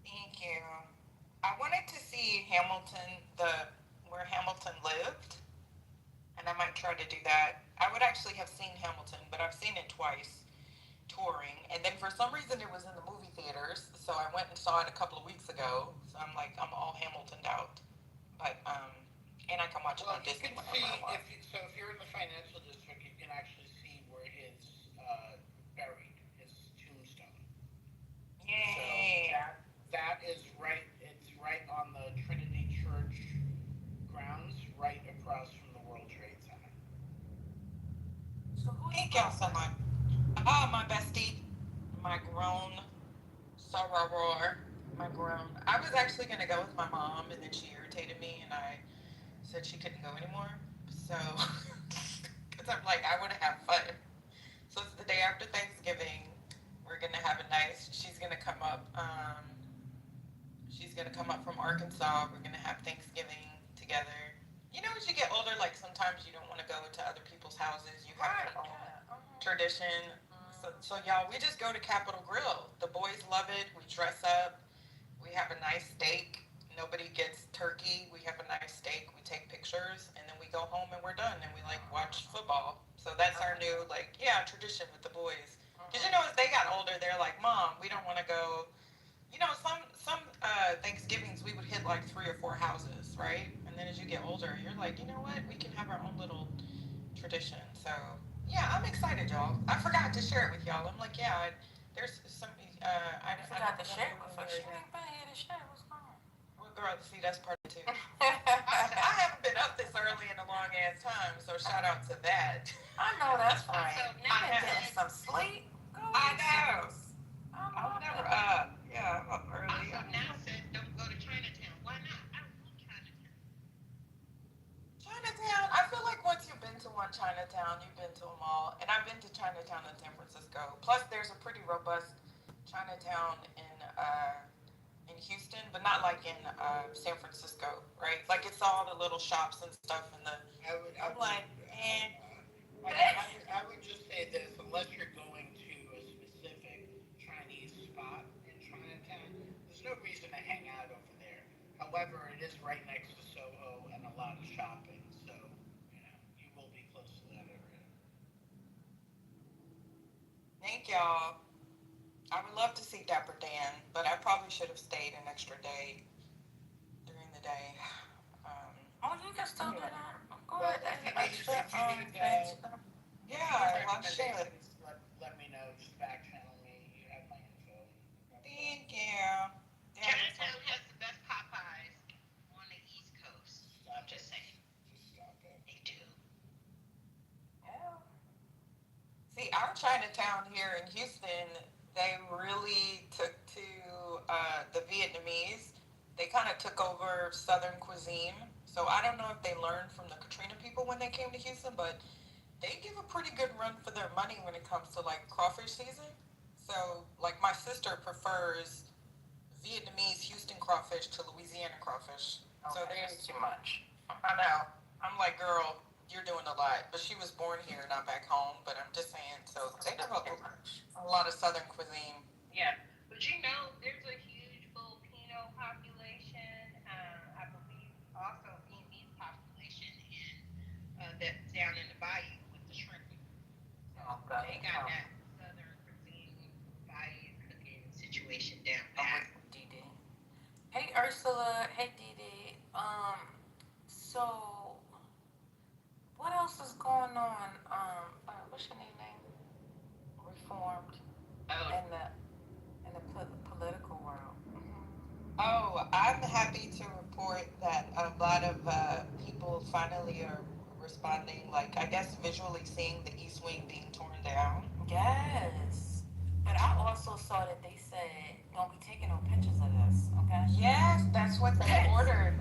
Thank you. I wanted to see Hamilton, where Hamilton lived, and I might try to do that. I would actually have seen Hamilton, but I've seen it twice touring, and then for some reason it was in the movie theaters, so I went and saw it a couple of weeks ago. So I'm like, I'm all Hamiltoned out, but and I can watch it on Disney whenever I want. If you're in the financial district, you can actually see where his buried, his tombstone. Yay! So that is right. It's right on the Trinity Church grounds, right across from the World Trade Center. So thank y'all so much. My bestie, my grown soror, my grown. I was actually gonna go with my mom, and then she irritated me, and I said she couldn't go anymore. So, because I'm like, I want to have fun. So it's the day after Thanksgiving. We're gonna have a nice. She's gonna come up. She's gonna come up from Arkansas. We're gonna have Thanksgiving together. You know, as you get older, like sometimes you don't want to go to other people's houses. You have your own tradition. So y'all, we just go to Capitol Grill. The boys love it. We dress up. We have a nice steak. Nobody gets turkey. We have a nice steak. We take pictures, and then we go home and we're done. And we like watch football. So that's our new tradition with the boys. Because as they got older, they're like, Mom, we don't want to go. Some Thanksgivings we would hit like 3 or 4 houses, right? And then as you get older, you're like, you know what? We can have our own little tradition. So yeah, I'm excited, y'all. I forgot to share it with y'all. I'm like, there's some. I forgot to share it with us. She ain't been here to share. What's going on? Well, girl, see, that's part of it too. I haven't been up this early in a long ass time, so shout out to that. I know that's right. So You've now been getting some sleep. I know. I'm never up. Yeah, I'm up early. Also, now says don't go to Chinatown. Why not? I love Chinatown. Chinatown, I feel like once you've been to one Chinatown, you've been to them all. And I've been to Chinatown in San Francisco. Plus, there's a pretty robust Chinatown in Houston, but not like in San Francisco, right? Like it's all the little shops and stuff. And I would just say this: unless you're going to a specific Chinese spot in Chinatown, there's no reason to hang out over there. However, it is right next to Soho and a lot of shopping, so you will be close to that area. Thank y'all. I would love to see Dapper Dan, but I probably should have stayed an extra day during the day. You can still do that. Go Well, ahead. if Extra you need to go, Yeah, I should. let me know. Just back channel me. You have my info. Thank you. Chinatown has the best Popeyes on the East Coast. I'm just saying. Just stop it. They do. Yeah. See, our Chinatown here in Houston, they really took to the Vietnamese. They kind of took over Southern cuisine. So I don't know if they learned from the Katrina people when they came to Houston, but they give a pretty good run for their money when it comes to like crawfish season. So like my sister prefers Vietnamese Houston crawfish to Louisiana crawfish. So there's too much. I know. I'm like, girl, you're doing a lot. But she was born here, not back home. But I'm just saying, so they have a lot of Southern cuisine. Yeah, but you know, there's a huge Filipino population. I believe also Vietnamese population in that down in the bayou with the shrimping. So they got that southern cuisine bayou cooking situation down pat. Dee Dee. Hey Ursula. Hey Dee Dee. So what else is going on? What's your name? Reformed in the political world. Oh, I'm happy to report that a lot of people finally are responding, like, I guess visually seeing the East Wing being torn down. Yes. But I also saw that they said don't be taking no pictures of this, okay? Yes, that's what they ordered.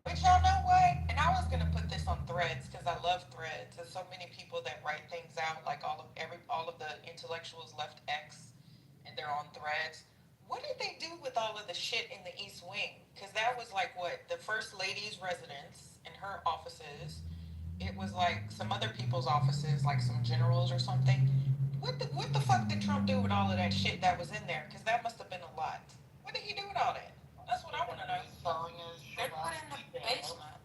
But y'all know what? And I was gonna put this on Threads because I love Threads. There's so many people that write things out. Like all of the intellectuals left X, and they're on Threads. What did they do with all of the shit in the East Wing? Because that was like what the first lady's residence and her offices. It was like some other people's offices, like some generals or something. What the fuck did Trump do with all of that shit that was in there? Because that must have been a lot. What did he do with all that? That's what I want to know. Selling his They shit put on it in the eBay. basement.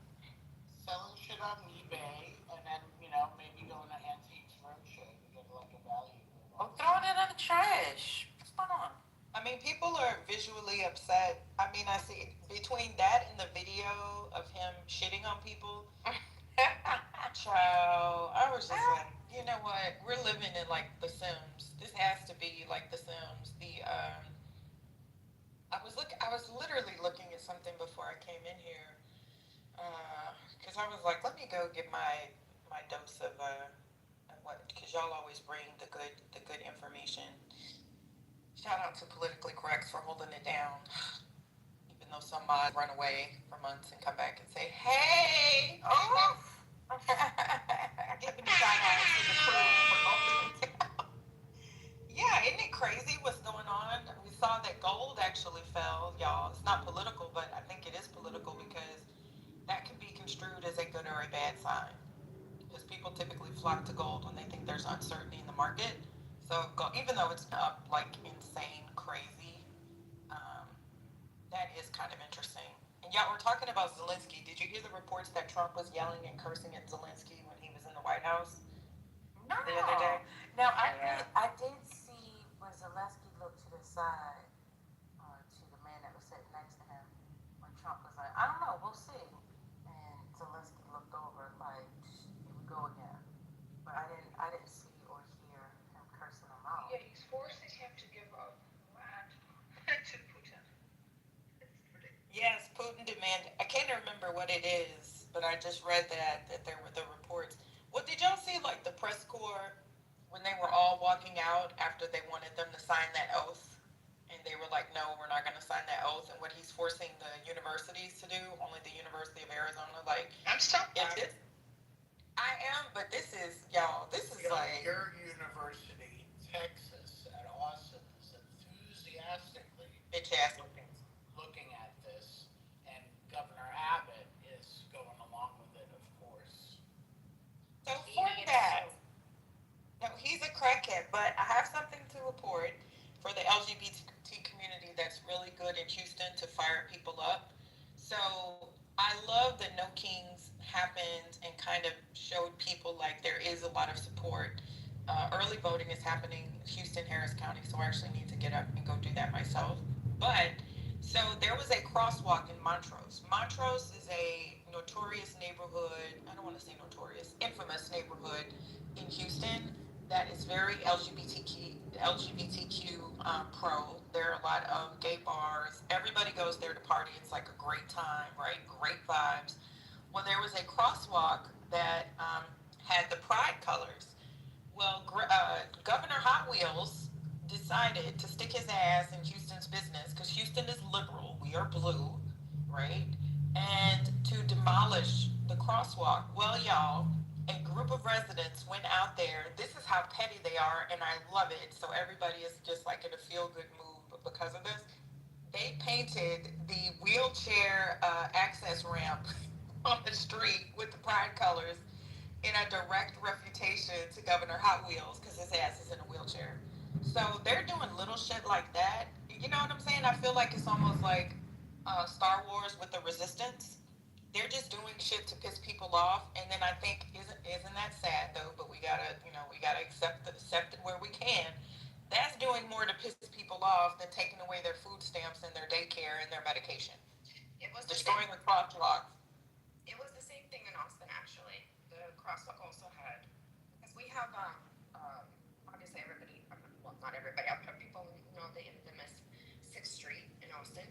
Selling shit on eBay, and then, you know, maybe going to Antiques Roadshow to get like a value. Or throwing it in the trash. What's going on? I mean, people are visually upset. I mean, I see between that and the video of him shitting on people. Child, I was just like, you know what? We're living in like The Sims. This has to be like The Sims. I was literally looking at something before I came in here, because I was like, let me go get my dose of what? Because y'all always bring the good information. Shout out to Politically Correct for holding it down. Even though some mods run away for months and come back and say, hey, oh, giving shout outs to the crew for holding it down. Yeah, isn't it crazy what's going on? We saw that gold actually fell, y'all. It's not political, but I think it is political because that can be construed as a good or a bad sign. Because people typically flock to gold when they think there's uncertainty in the market. So even though it's up like insane, crazy, that is kind of interesting. And y'all were talking about Zelensky. Did you hear the reports that Trump was yelling and cursing at Zelensky when he was in the White House No. the other day? Now I did see when Zelensky looked to the side to the man that was sitting next to him when Trump was like, I don't know, we'll see. And Zelensky looked over like, here we go again. But I didn't see or hear him cursing him out. Yeah, he's forcing him to give up land to Putin. Yes, Putin demanded. I can't remember what it is, but I just read that there were the reports. Well, did y'all see like the press corps when they were all walking out after they wanted them to sign that oath, and they were like, "No, we're not going to sign that oath." And what he's forcing the universities to do, only the University of Arizona, like, I'm stuck. I am, but this is y'all. This is like Your university, Texas, at Austin, is enthusiastically looking at this, and Governor Abbott is going along with it, of course. So for that, no, he's a crackhead, but I have something to report for the LGBT community that's really good in Houston to fire people up. So I love that No Kings happened and kind of showed people like there is a lot of support. Early voting is happening in Houston, Harris County, so I actually need to get up and go do that myself. But so there was a crosswalk in Montrose. Montrose is a notorious neighborhood. I don't want to say notorious, infamous neighborhood in Houston that is very LGBTQ pro. There are a lot of gay bars. Everybody goes there to party. It's like a great time, right? Great vibes. Well, there was a crosswalk that had the pride colors. Well, Governor Hot Wheels decided to stick his ass in Houston's business because Houston is liberal. We are blue, right? And to demolish the crosswalk. Well, y'all, a group of residents went out there. This is how petty they are, and I love it. So everybody is just like in a feel-good mood because of this. They painted the wheelchair access ramp on the street with the pride colors in a direct refutation to Governor Hot Wheels because his ass is in a wheelchair. So they're doing little shit like that. You know what I'm saying? I feel like it's almost like Star Wars with the Resistance. They're just doing shit to piss people off, and then I think isn't that sad though? But we gotta accept it where we can. That's doing more to piss people off than taking away their food stamps and their daycare and their medication. It was destroying the crosswalk. It was the same thing in Austin, actually. The crosswalk also had, because we have, obviously everybody, well, not everybody, people know the infamous 6th Street in Austin,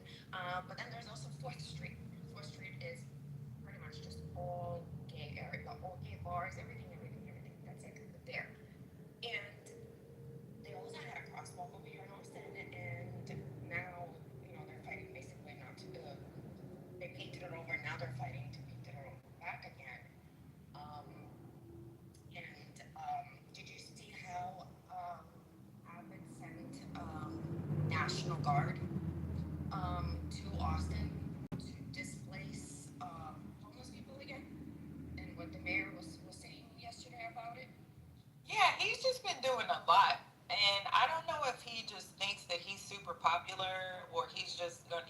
but then there's also 4th Street. 4th Street is pretty much just all gay area, all gay bars, everything. That's it, there. And they also had a crosswalk over here in Austin, and now, they're fighting basically not to, they painted it over, and now they're fighting to paint it all back again. Did you see how Abbott sent National Guard to Austin to displace homeless people again? And what the mayor was saying yesterday about it? Yeah, he's just been doing a lot. And I don't know if he just thinks that he's super popular or he's just, but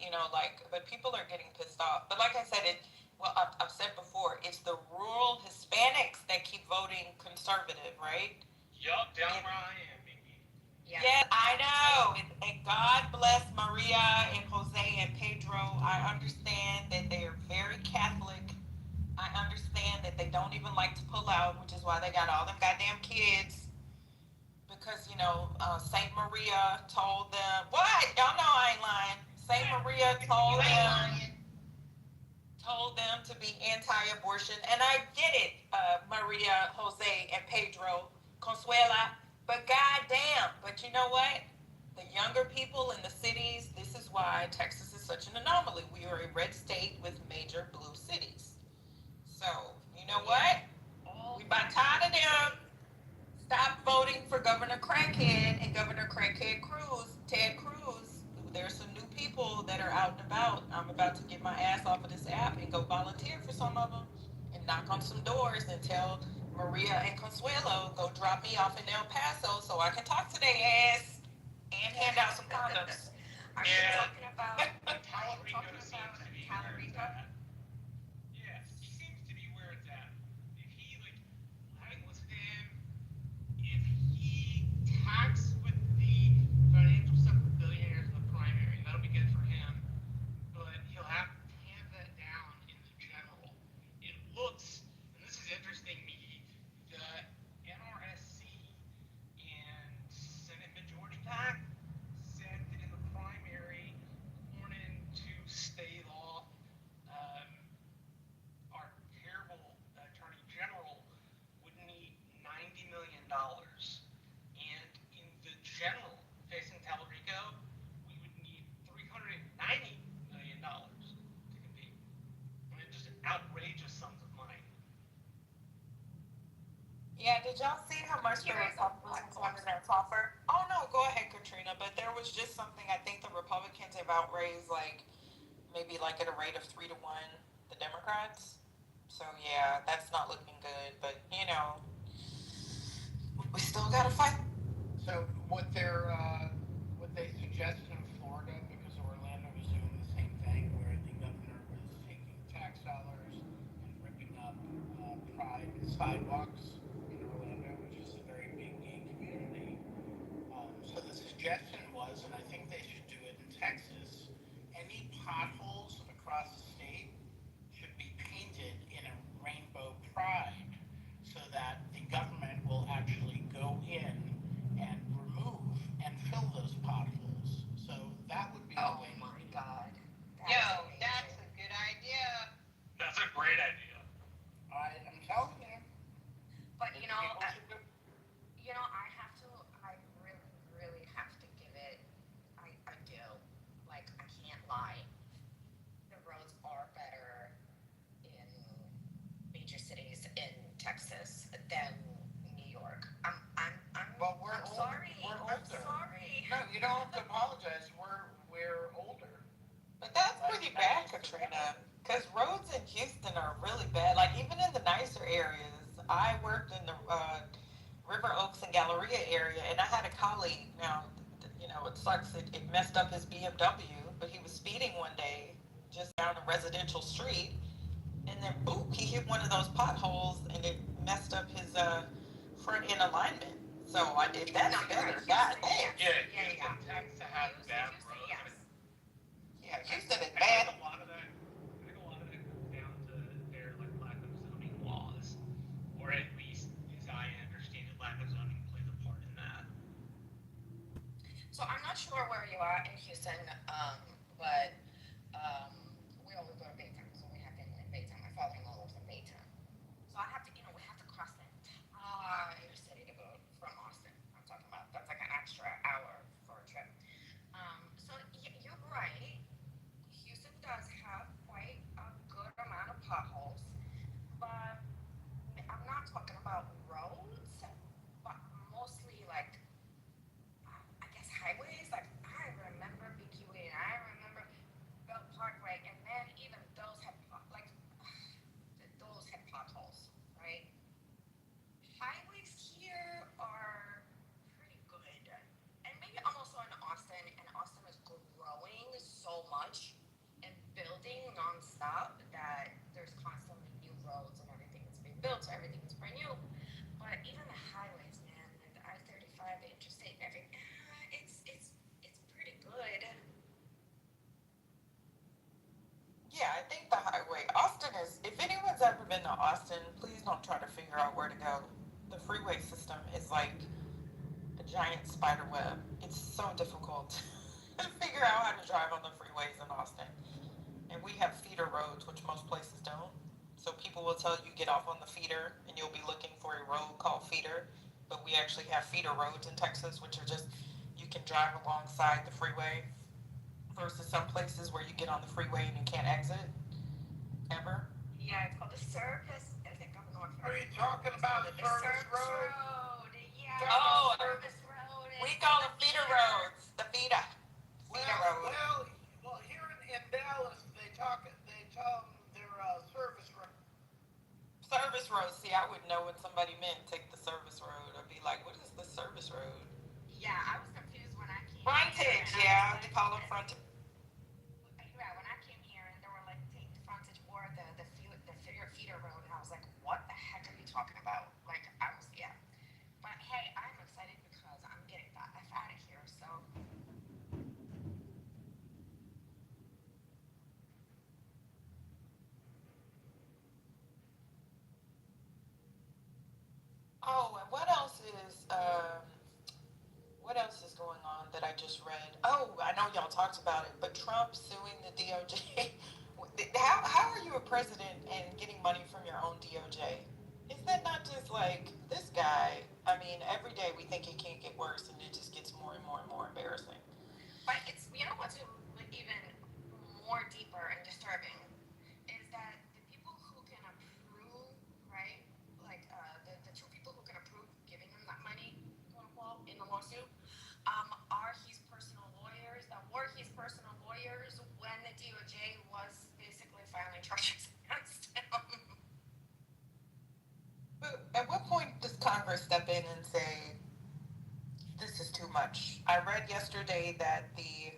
people are getting pissed off. But like I said, I've said before, it's the rural Hispanics that keep voting conservative, right? Yup, down where I am, baby. Yeah, I know. And God bless Maria and Jose and Pedro. I understand that they are very Catholic. I understand that they don't even like to pull out, which is why they got all them goddamn kids. Because, Saint Maria told them, what? Y'all know I ain't lying. Saint Maria told them to be anti-abortion. And I get it, Maria, Jose, and Pedro, Consuela. But goddamn, but you know what? The younger people in the cities, this is why Texas is such an anomaly. We are a red state with major blue cities. So, you know what? We about tired of them. Stop voting for Governor Crackhead and Governor Crackhead Cruz, Ted Cruz. There's some new people that are out and about. I'm about to get my ass off of this app and go volunteer for some of them and knock on some doors and tell Maria and Consuelo, go drop me off in El Paso so I can talk to their ass and hand out some condoms. Are you talking about Calorica? Yeah, he seems to be where it's at. If he, I haven't listened to him, if he tags with the financial stuff with billionaires in the primary, that'll be good for him. But he'll have to tamp that down in the general. It looks, and this is interesting, me, the NRSC and Senate Majority PAC said that in the primary, Cornyn to stave off our terrible Attorney General would need $90 million. And in the general facing Talarico, we would need $390 million to compete. I mean, just outrageous sums of money. Yeah, did y'all see how much the Republicans wanted to offer? Oh no, go ahead, Katrina. But there was just something I think the Republicans have outraised, maybe at a rate of 3-1 the Democrats. So yeah, that's not looking good. But we still gotta fight. So what they suggested in Florida, because Orlando was doing the same thing, where the governor was taking tax dollars and ripping up pride sidewalks in Orlando, which is a very big gay community. So the suggestion was, and I think they should do it in Texas, any potholes across the state should be painted in a rainbow pride so that the government will actually go in and remove and fill those potholes. So that would be the way. Oh my God. That's a good idea. That's a great idea. I'm telling you. But lie. The roads are better in major cities in Texas than New York. Well, we're I'm old- sorry. we're I'm older. sorry. No, you don't have to apologize. We're older. But that's pretty bad, Katrina. Because roads in Houston are really bad. Like, even in the nicer areas. I worked in the River Oaks and Galleria area, and I had a colleague. Now, it sucks. It messed up his BMW, but he was speeding one day just down a residential street, and then boop, he hit one of those potholes, and it messed up his front end alignment. So if that's better, God damn. Yeah, Houston tends to have bad roads. Yes. Yeah, Houston is I bad. think a lot of that comes down to their lack of zoning laws, or at least, as I understand it, lack of zoning plays a part in that. So I'm not sure where you are in Houston, but we always go to Baytown, so we have family in Baytown. My father-in-law lives in Baytown. So I have to, we have to cross the entire city to go from Austin. I'm talking about that's like an extra hour for a trip. So you're right. Houston does have quite a good amount of potholes, but I'm not talking about roads, but mostly like I guess highways. Like I remember BQE and I remember Belt Parkway, and then even those had those had potholes, right? Highways here are pretty good, and maybe I'm also in Austin, and Austin is growing so much and building nonstop that there's constantly new roads and everything that's being built, so everything is brand new. But even the highways, man, like the I-35, the interstate, it's pretty good. Yeah, I think the highway. Austin is, if anyone's ever been to Austin, please don't try to figure out where to go. The freeway system is like a giant spider web. It's so difficult to figure out how to drive on the freeways in Austin. And we have feeder roads, which most places don't. So people will tell you get off on the feeder and you'll be looking for a road called feeder. But we actually have feeder roads in Texas, which are just, you can drive alongside the freeway versus some places where you get on the freeway and you can't exit ever. Yeah, it's called the Service. I think I'm north. Are you talking about the Service Road? Yeah. Oh, Service Road. We call them feeder roads. The feeder. Feeder road. Well, here in Dallas, they tell them they're service road. Service road. See, I would know when somebody meant take the service road. I'd be like, what is the service road? Yeah, I was confused when I came. Frontage, yeah, they call them frontage. Yeah, when I came here and they were like, take the frontage or the feeder road, and I was like, what the heck are you talking about? Like, yeah. But hey, I'm excited because I'm getting the F out of here, so. Oh, and what else is going on that I just read? Oh, I know y'all talked about it, but Trump suing the DOJ. How are you a president and getting money from your own DOJ? Is that not just like this guy? I mean, every day we think it can't get worse, and it just gets more and more and more embarrassing. But it's, what's even more deeper and disturbing is that the people who can approve, right? Like the two people who can approve giving him that money, quote unquote, in the lawsuit, are his personal lawyers that were his personal lawyers when the DOJ was basically filing charges against him. But at what point does Congress step in and say, this is too much? I read yesterday that the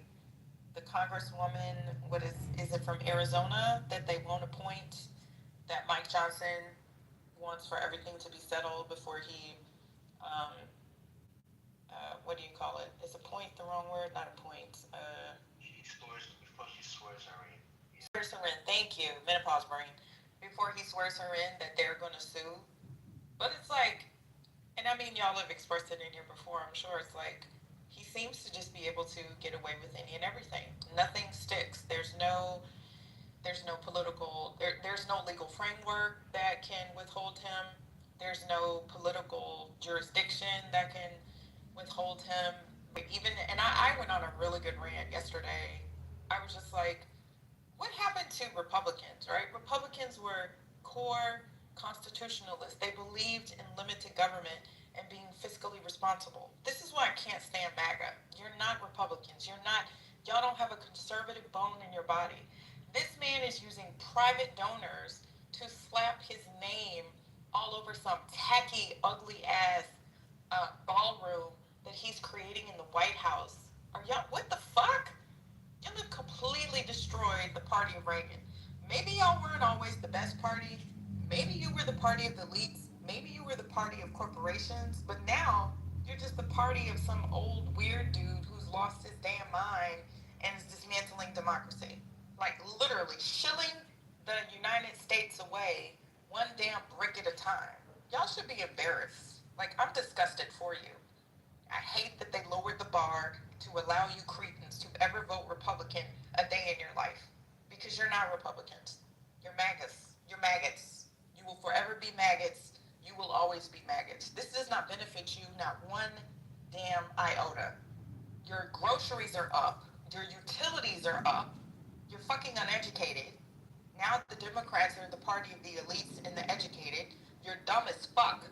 congresswoman, is it from Arizona, that they won't appoint, that Mike Johnson wants for everything to be settled before he, what do you call it? Is appoint the wrong word? Not appoint. Before he swears her in. Swears her in. Thank you. Menopause brain. Before he swears her in that they're going to sue. But it's like, and I mean, y'all have expressed it in here before, I'm sure. It's like, he seems to just be able to get away with any and everything. Nothing sticks. There's no political, there's no legal framework that can withhold him. There's no political jurisdiction that can withhold him. And I went on a really good rant yesterday. I was just like, what happened to Republicans, right? Republicans were core constitutionalists. They believed in limited government and being fiscally responsible. This is why I can't stand MAGA. You're not Republicans. Y'all don't have a conservative bone in your body. This man is using private donors to slap his name all over some tacky, ugly ass ballroom that he's creating in the White House. What the fuck? Y'all have completely destroyed the party of Reagan. Maybe y'all weren't always the best party. Maybe you were the party of the elites. Maybe you were the party of corporations. But now you're just the party of some old weird dude who's lost his damn mind and is dismantling democracy. Like literally shilling the United States away one damn brick at a time. Y'all should be embarrassed. Like, I'm disgusted for you. I hate that they lowered the bar to allow you cretins to ever vote Republican a day in your life. Because you're not Republicans. You're MAGAs. You're maggots. You will forever be maggots. You will always be maggots. This does not benefit you, not one damn iota. Your groceries are up. Your utilities are up. You're fucking uneducated. Now the Democrats are the party of the elites and the educated. You're dumb as fuck.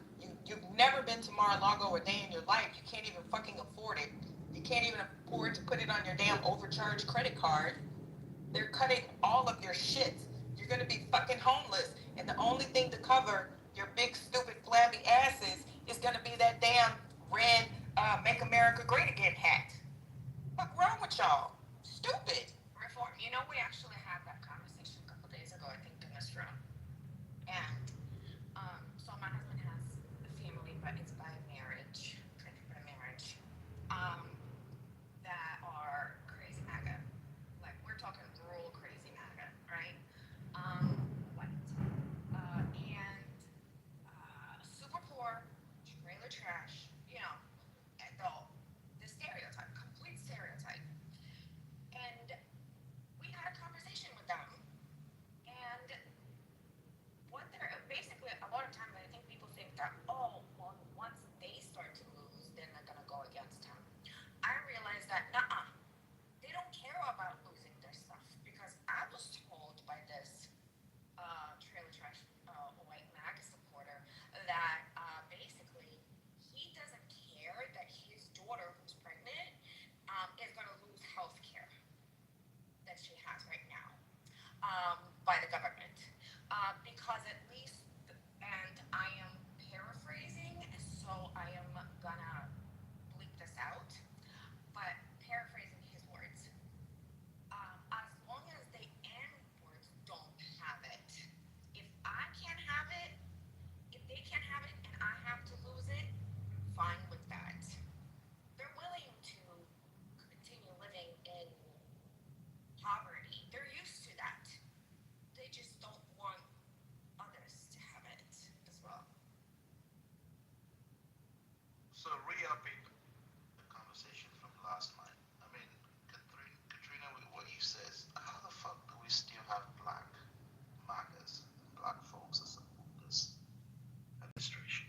You've never been to Mar-a-Lago a day in your life. You can't even fucking afford it. You can't even afford to put it on your damn overcharged credit card. They're cutting all of your shit. You're gonna be fucking homeless. And the only thing to cover your big, stupid, flabby asses is gonna be that damn red Make America Great Again hat. What's wrong with y'all? Stupid. Reform. You know, we actually had that conversation a couple days ago, I think, in this room. And so my husband has a family, but it's by marriage, by marriage, that are crazy MAGA. Like, we're talking rural crazy MAGA, right? White. And super poor, trailer trash, you know, the stereotype, complete stereotype. And we had a conversation with them, and what they're basically, a lot of times I think people think that, oh, well, once they start to lose, then they're gonna go against him. I realized that they don't care about losing their stuff, because I was told by this trailer trash white MAGA supporter that basically he doesn't care that his daughter who's pregnant is gonna lose health care that she has right now by the government. Because at least, and I am paraphrasing, so I am gonna bleep this out, but paraphrasing his words, as long as the N-words don't have it, if I can't have it, if they can't have it and I have to lose it, fine with that. They're willing to continue living in poverty. They're used to that. They just don't want others to have it as well. So re-upping the conversation from last night. I mean, Katrina, with what you says, how the fuck do we still have black MAGAs, black folks that support this administration?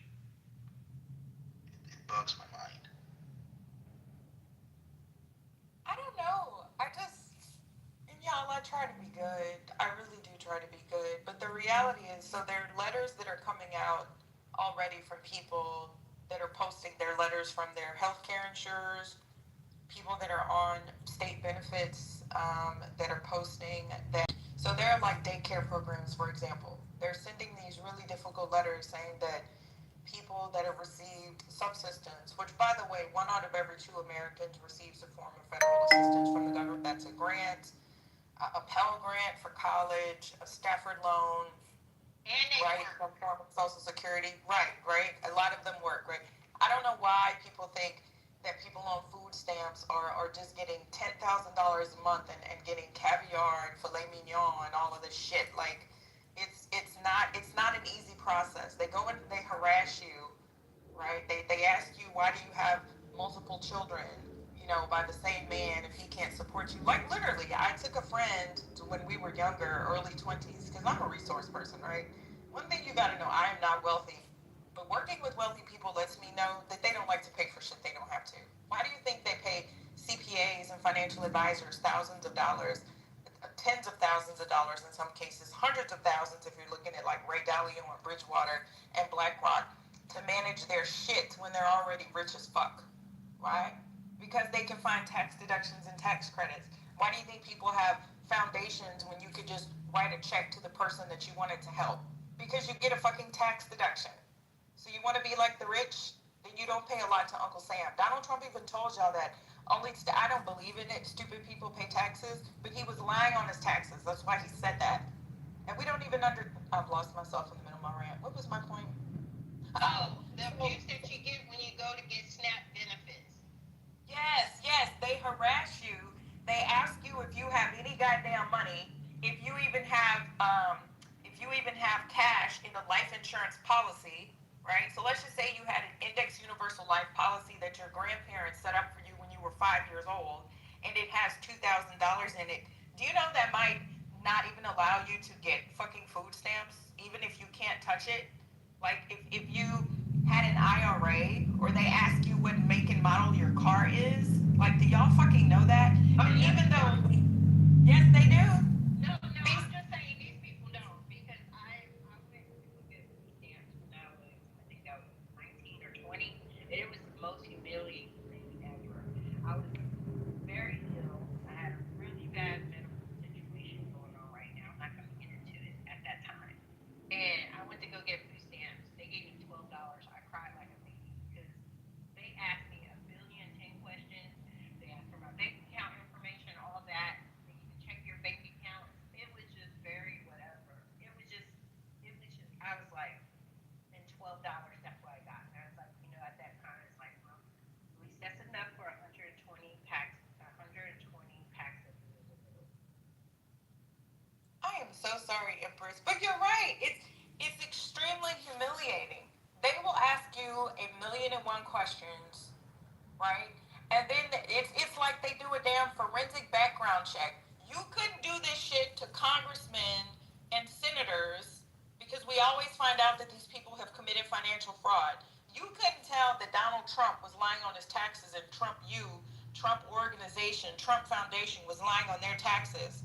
It bugs my mind. I don't know. And y'all, I try to be good. I really do try to be good. But the reality is, so there are letters that are coming out already from people that are posting their letters from their healthcare insurers, people that are on state benefits that are posting that. So there are like daycare programs, for example. They're sending these really difficult letters saying that people that have received subsistence, which by the way, 1 out of every 2 Americans receives a form of federal assistance from the government. That's a grant, a Pell Grant for college, a Stafford loan, right? Some form of Social Security. Right. A lot of them work, right? I don't know why people think that people on food stamps are just getting $10,000 a month and getting caviar and filet mignon and all of this shit. Like, it's not an easy process. They go and they harass you, right? They ask you, why do you have multiple children, by the same man if he can't support you? Like, literally, I took a friend when we were younger, early 20s, because I'm a resource person, right? One thing you gotta know, I am not wealthy, but working with wealthy people lets me know that they don't like to pay for shit they don't have to. Why do you think they pay CPAs and financial advisors thousands of dollars, tens of thousands of dollars in some cases, hundreds of thousands if you're looking at like Ray Dalio and Bridgewater and BlackRock, to manage their shit when they're already rich as fuck. Why? Because they can find tax deductions and tax credits. Why do you think people have foundations when you could just write a check to the person that you wanted to help? Because you get a fucking tax deduction. So you want to be like the rich? Then you don't pay a lot to Uncle Sam. Donald Trump even told y'all that I don't believe in it, stupid people pay taxes, but he was lying on his taxes. That's why he said that. And we don't even I've lost myself in the middle of my rant. What was my point? Oh, the abuse that you get when you go to get SNAP benefits. Yes, they harass you. They ask you if you have any goddamn money, if you even have cash in a life insurance policy, right? So let's just say you had an index universal life policy that your grandparents set up for you when you were 5 years old, and it has $2,000 in it. Do you know that might not even allow you to get fucking food stamps, even if you can't touch it? Like if you had an IRA, or they ask you what make and model your car is, like, do y'all fucking know that? And even though, yes, they do. No, I'm just saying these people don't, because I went to get food stamps when I think I was 19 or 20, and it was the most humiliating thing ever. I was very ill. I had a really bad medical situation going on right now. I'm not going to get into it at that time. And I went to go get food stamps. They gave me $12. I cried like a baby because they asked me a billion 10 questions. They asked for my bank account information, all that. They even check your bank account. It was just very whatever. I was like, and $12, that's what I got. And I was like, at that time, it's like, well, at least that's enough for 120 packs of food. I am so sorry, Empress, but you're right. It's extremely humiliating. They will ask you 1,000,001 questions, right? And then it's like they do a damn forensic background check. You couldn't do this shit to congressmen and senators, because we always find out that these people have committed financial fraud. You couldn't tell that Donald Trump was lying on his taxes, and Trump Organization, Trump Foundation was lying on their taxes.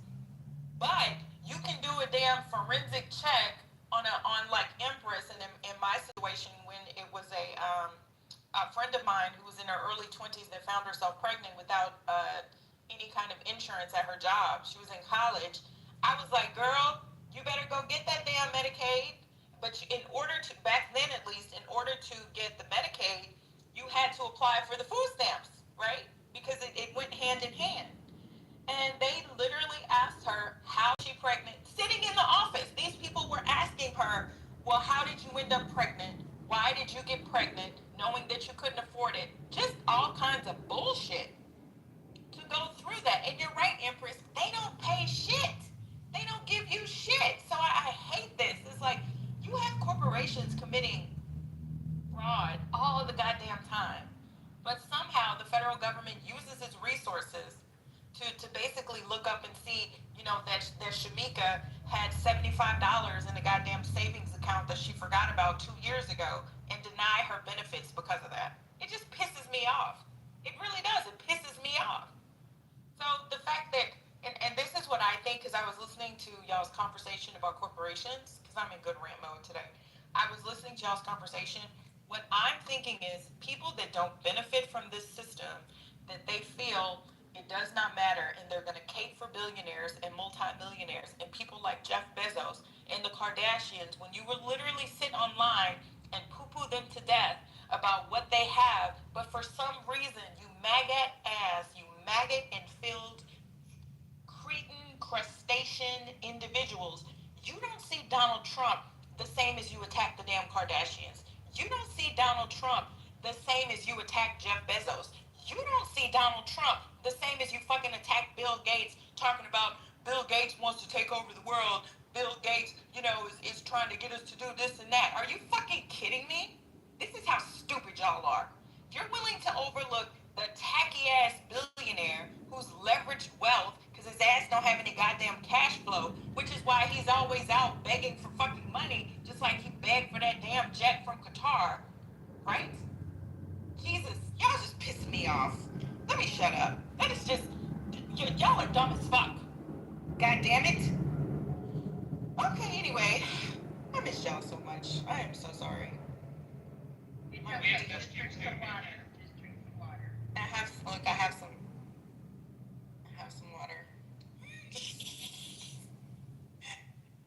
But you can do a damn forensic check on like Empress, and in my situation, when it was a friend of mine who was in her early 20s that found herself pregnant without any kind of insurance at her job. She was in college. I was like, girl, you better go get that damn Medicaid. But back then at least, in order to get the Medicaid, you had to apply for the food stamps, right? Because it went hand in hand. And they literally asked her how she pregnant, sitting in the office. These people were asking her, well, how did you end up pregnant? Why did you get pregnant, knowing that you couldn't afford it? Just all kinds of bullshit to go through that. And you're right, Empress, they don't pay shit. They don't give you shit. So I hate this. It's like, you have corporations committing fraud all the goddamn time. But somehow the federal government uses its resources to basically look up and see, that Shamika had $75 in a goddamn savings account that she forgot about 2 years ago, and deny her benefits because of that. It just pisses me off. It really does. It pisses me off. So the fact that, and this is what I think, because I was listening to y'all's conversation about corporations, because I'm in good rant mode today. I was listening to y'all's conversation. What I'm thinking is people that don't benefit from this system, that they feel it does not matter, and they're going to cape for billionaires and multimillionaires and people like Jeff Bezos and the Kardashians, when you will literally sit online and poo-poo them to death about what they have, but for some reason, you maggot and filled cretin crustacean individuals, you don't see Donald Trump the same as you attack the damn Kardashians. You don't see Donald Trump the same as you attack Jeff Bezos. You don't see Donald Trump the same as you fucking attack Bill Gates, talking about Bill Gates wants to take over the world. Bill Gates, is trying to get us to do this and that. Are you fucking kidding me? This is how stupid y'all are. You're willing to overlook the tacky ass billionaire who's leveraged wealth because his ass don't have any goddamn cash flow, which is why he's always out begging for fucking money, just like he begged for that damn jet from Qatar, right? Jesus, y'all just pissing me off. Let me shut up. Y'all are dumb as fuck. God damn it. Okay, anyway. I miss y'all so much. I am so sorry. It's okay, just drink some water. Just drink some water. I have some water.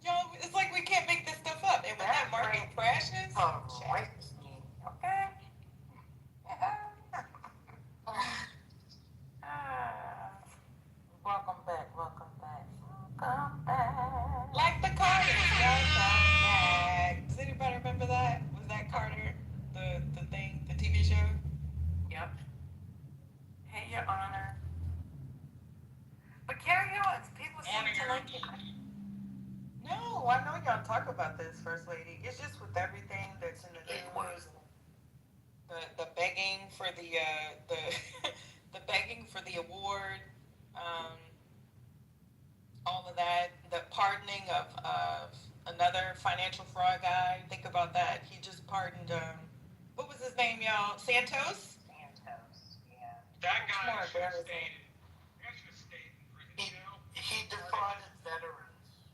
Y'all, it's like we can't make this stuff up. And when that market crashes, Okay. Welcome back. like the Carters, welcome back. Does anybody remember that? Was that Carter? The thing, the TV show? Yep. Hey, Your Honor. But carry on. People seem to like it. No, I know y'all talk about this, First Lady. It's just with everything that's in the news, the begging for the the begging for the award, all of that, the pardoning of another financial fraud guy. Think about that. He just pardoned what was his name, y'all? Santos? Yeah. That Much guy more should have embarrassing. stayed in prison jail. He defrauded veterans.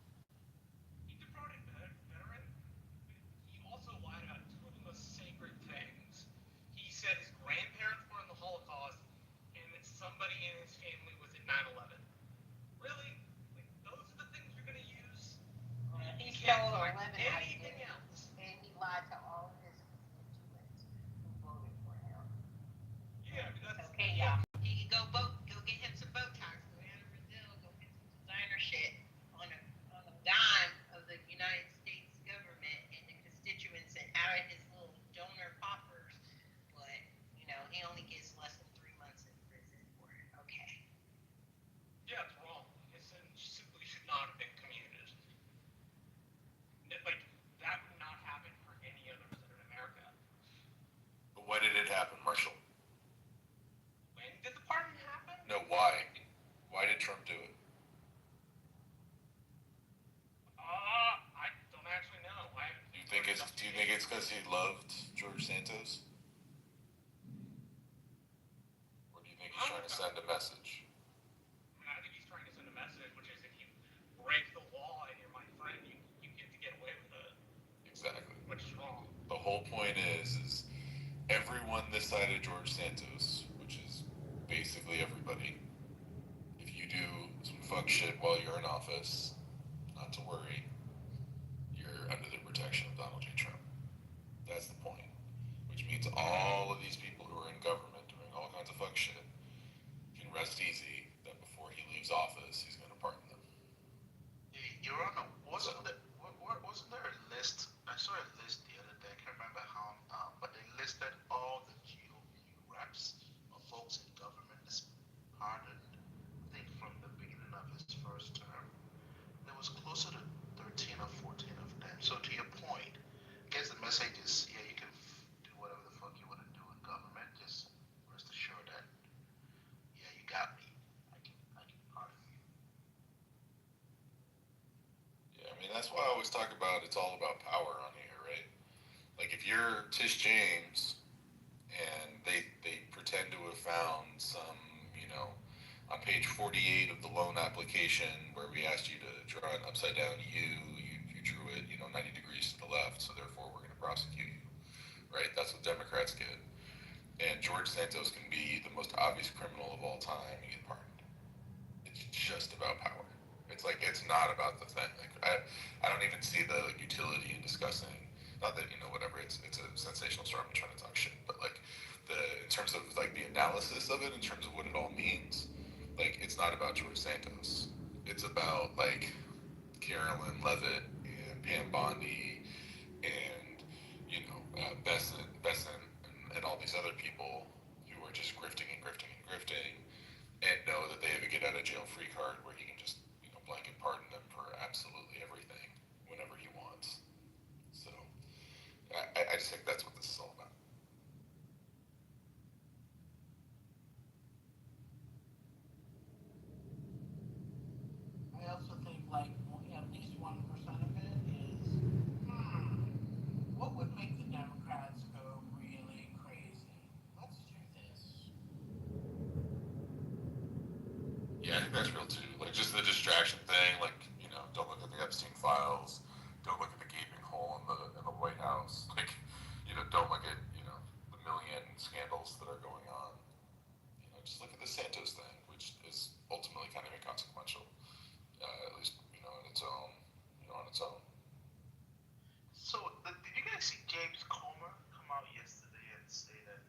He defrauded veterans. He also lied about two of the most sacred things. He said his grandparents were in the Holocaust and that somebody in his family was in 9/11. Really? Like, those are the things you're going to use? He You can't stole find 11 anything ideas. else. And he lied to all of his constituents who voted for him. Yeah, I mean, that's... Okay, y'all. He can go vote. Go get him some Botox. Go down to Brazil. Go get some designer shit on a dime of the United States government and the constituents and out of his little donor poppers. But, he only gets less than 3 months in prison for it. Okay. Yeah, it's wrong. His sentence simply should not have been commuted. Like, that would not happen for any other president in America. But when did it happen, Marshall? When did the pardon happen? No, why? Why did Trump do it? I don't actually know. Do you think it's because he loved George Santos? Or do you think he's trying to send a message? I think he's trying to send a message, which is if you break the law and you're my friend, you get to get away with it. Exactly. Which is wrong. The whole point is everyone this side of George Santos, which is basically everybody, if you do some fuck shit while you're in office, not to worry, you're under the protection of Donald J. Trump. That's the point. Which means all of these people who are in government doing all kinds of fuck shit can rest easy that before he leaves office, he's going to pardon them. Your Honor, wasn't there a list? I saw a list the other day. I can't remember how, but they listed all the GOP reps or folks in government that's pardoned. I think from the beginning of his first term, there was closer to 13 or 14 of them. So to your point, I guess the message is, yeah, you can do whatever the fuck you want to do in government. Just rest assured that, yeah, you got me. I can pardon you. Yeah, I mean, that's why I always talk about it's all about power on here, right? Like, if you're Tish James and they pretend to have found some, on page 48 of the loan application where we asked you to draw an upside down U, you drew it, 90 degrees to the left, so therefore we're going to prosecute you, right? That's what Democrats get. And George Santos can be the most obvious criminal of all time and get pardoned. It's just about power. It's like, it's not about the thing. Like, I don't even see the utility in discussing, not that, whatever, it's a sensational story, I'm trying to talk shit, but like, in terms of like the analysis of it, in terms of what it all means, like, it's not about George Santos. It's about like Carolyn Levitt and Pam Bondi and, Besson and all these other people who are just grifting and know that they have a get out of jail free card where he can just, blanket pardon them for absolutely everything whenever he wants. So I just think that's what this is all about. I also think, like, at least 1% of it is, what would make the Democrats go really crazy? Let's do this. Yeah, I think that's real too. Like just the distraction thing. Like don't look at the Epstein files. Don't look at the gaping hole in the White House. Like don't look at the million scandals that are going on. Just look at the Santos thing, which is ultimately kind of inconsequential, at least in its own on its own. So, did you guys see James Comer come out yesterday and say that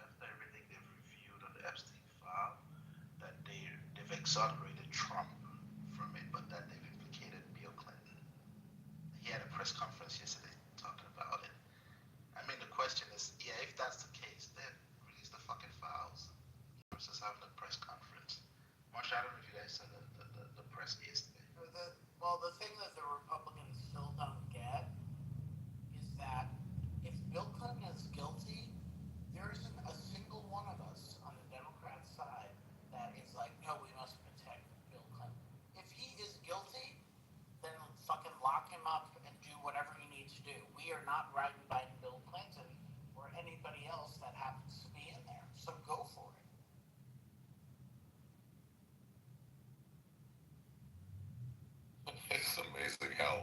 after everything they've reviewed on the Epstein file, that they've exonerated Trump from it, but that they've implicated Bill Clinton? He had a press conference yesterday talking about it. I mean, the question is, yeah, if that's the case, then release the fucking files versus having a press conference. Marsha, I don't know if you guys saw the press yesterday. Well, the thing that the Republicans still don't get is that if Bill Clinton is guilty, there isn't a single one of us on the Democrat side that is like, no, we must protect Bill Clinton. If he is guilty, then fucking lock him up and do whatever you need to do. We are not riding by Bill Clinton or anybody else that happens to be in there. So go for it. It's amazing how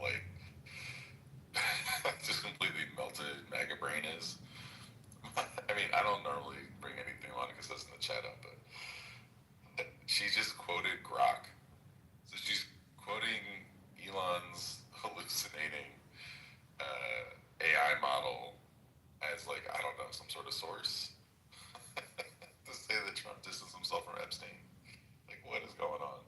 just completely melted MAGA brain is. I mean, I don't normally bring anything Monica says in the chat up, but she just quoted Grok. So she's quoting Elon's hallucinating AI model as I don't know, some sort of source to say that Trump distanced himself from Epstein. What is going on?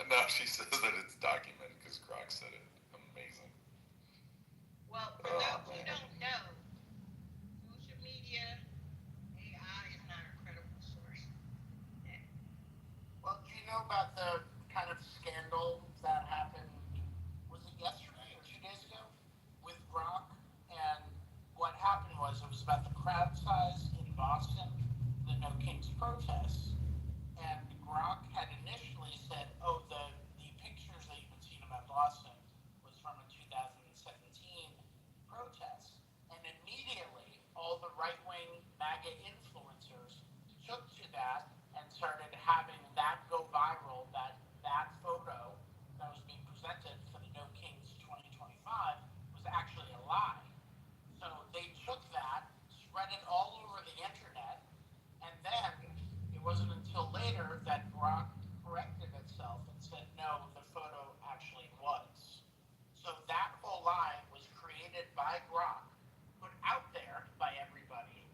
Now she says that it's documented because Grok said it. Amazing. Well, for those who don't know, social media, AI is not a credible source. Well, do you know about the kind of scandal that happened, was it yesterday or 2 days ago, with Grok? And what happened was it was about the crowd size in Boston, the No Kings protests. And Grok had initially said, oh, the pictures that you've been seeing about Boston was from a 2017 protest. And immediately, all the right-wing MAGA influencers took to that and started having that go viral, that photo that was being presented for the No Kings 2025 was actually a lie. So they took that, spread it all over the internet, and then it wasn't until later that Grok corrected itself and said, no, the photo actually was. So that whole lie was created by Grok, put out there by everybody,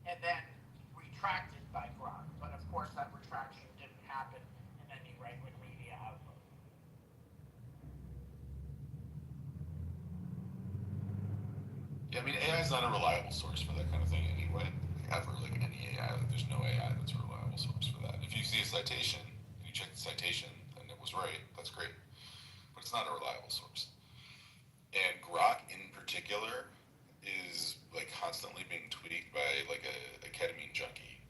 and then retracted by Grok. But of course, that retraction didn't happen in any right-wing media outlet. Yeah, I mean, AI is not a reliable source for that kind of thing anyway. Ever, any AI, there's no AI that's a reliable source for that. If you see a citation and you check the citation and it was right, that's great. But it's not a reliable source. And Grok in particular is constantly being tweaked by a ketamine junkie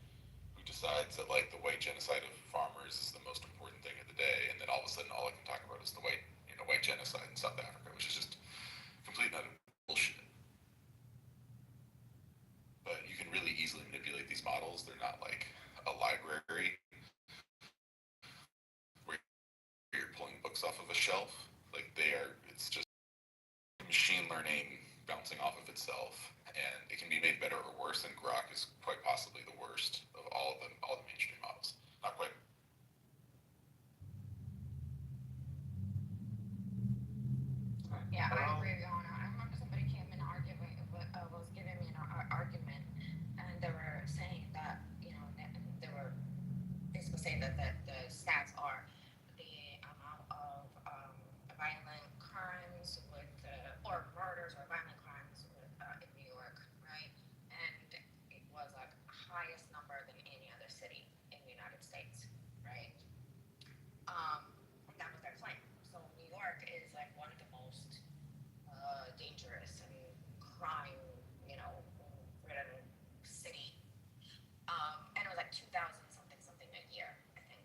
who decides that the white genocide of farmers is the most important thing of the day, and then all of a sudden all I can talk about is the white genocide in South Africa, which is just complete and utter bullshit. But you can really easily manipulate these models. They're not like a library where you're pulling books off of a shelf. It's just machine learning bouncing off of itself, and it can be made better or worse, and Grok is quite possibly the worst of all the mainstream models. Not quite. Yeah, I agree, Yana. I remember somebody came in arguing, was giving me an argument, and they were saying that, they were basically saying that the stats are the amount of violent crimes or murders or violent crimes in New York, right? And it was highest number than any other city in the United States, right? That was their claim. So New York is one of the most dangerous and crime, ridden city. And it was 2,000 something a year, I think,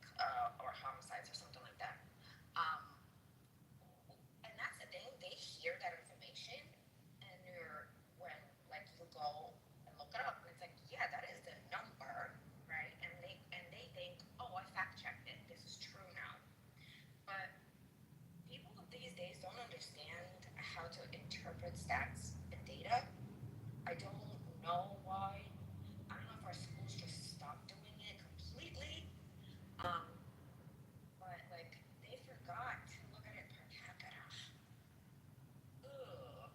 or homicides or something like that. And that's the thing, they hear that information, and when stats and data. I don't know why. I don't know if our schools just stopped doing it completely. Um, but like they forgot to look at it per capita. Ugh.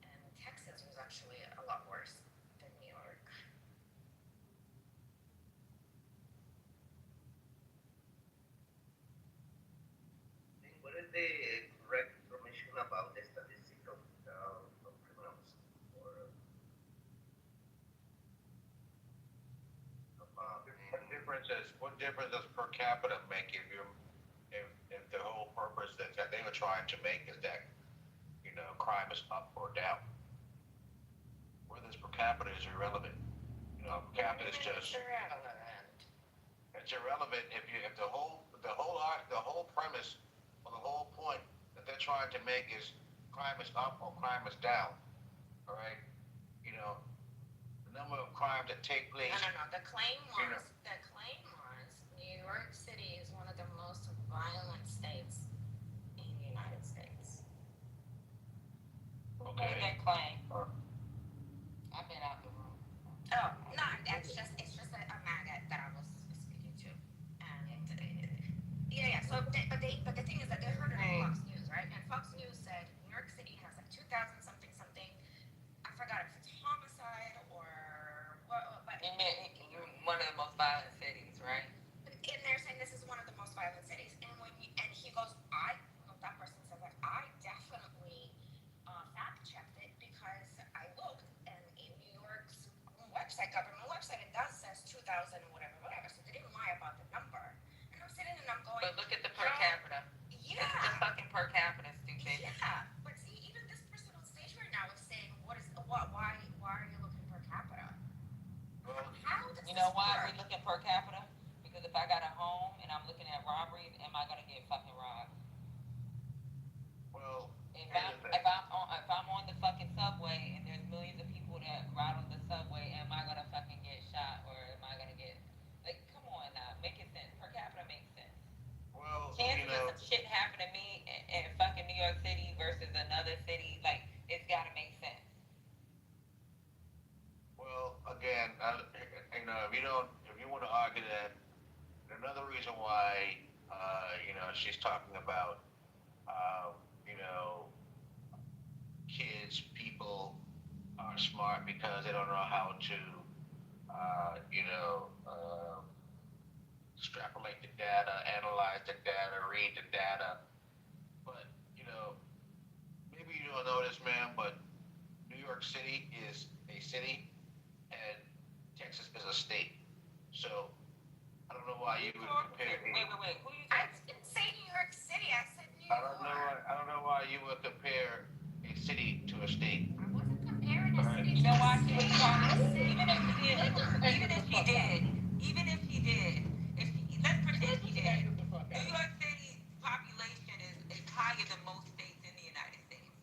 And Texas was actually a lot worse than New York. What is the correct information about the statistic of criminals? Or what difference does per capita make if the whole purpose that they were trying to make is that, crime is up or down? Whether it's per capita is irrelevant. Per capita is just it's irrelevant if the whole premise or the whole point that they're trying to make is crime is up or crime is down. All right, the number of crimes that take place. No. The claim was New York City is one of the most violent states in the United States. Okay. That claim. I've been out the room. Oh, no, it's just a maggot that I was speaking to. And so but the thing is that they heard it on Fox News, right? And Fox News said New York City has like 2,000 something. I forgot if it's homicide or what, but one of the most violent cities, right? And they're saying this is one of the most violent cities. And he goes, that person says like, I definitely fact checked it because I looked and in New York's website, government website, it does says 2,000 whatever. So they didn't lie about the number. And I'm sitting and I'm going, but look at the per capita. Yeah. This is the fucking per capita, stupid. Yeah. But see, even this person on stage right now is saying, why are you looking per capita? How does You know this why work? we're looking per capita? Because if I got a home and I'm looking at robberies, am I gonna get fucking robbed? Well, if I'm on the fucking subway and there's millions of people that ride on the subway, am I gonna fucking get shot or am I gonna get come on now, make it sense. Per capita makes sense. Well, chances of some shit happen to me in fucking New York City versus another city, it's gotta make sense. Well, again, if you want to argue that, another reason why, she's talking about, kids, people are smart because they don't know how to, extrapolate the data, analyze the data, read the data. But, maybe you don't know this, man, but New York City is a city and Texas is a state. So I don't know why you would compare. Wait. Who you I didn't say New York City. I said New York. I don't know why you would compare a city to a state. I wasn't comparing a city You to know a why she state. was talking? Even if she did, let's pretend she did. New York City's population is higher than most states in the United States.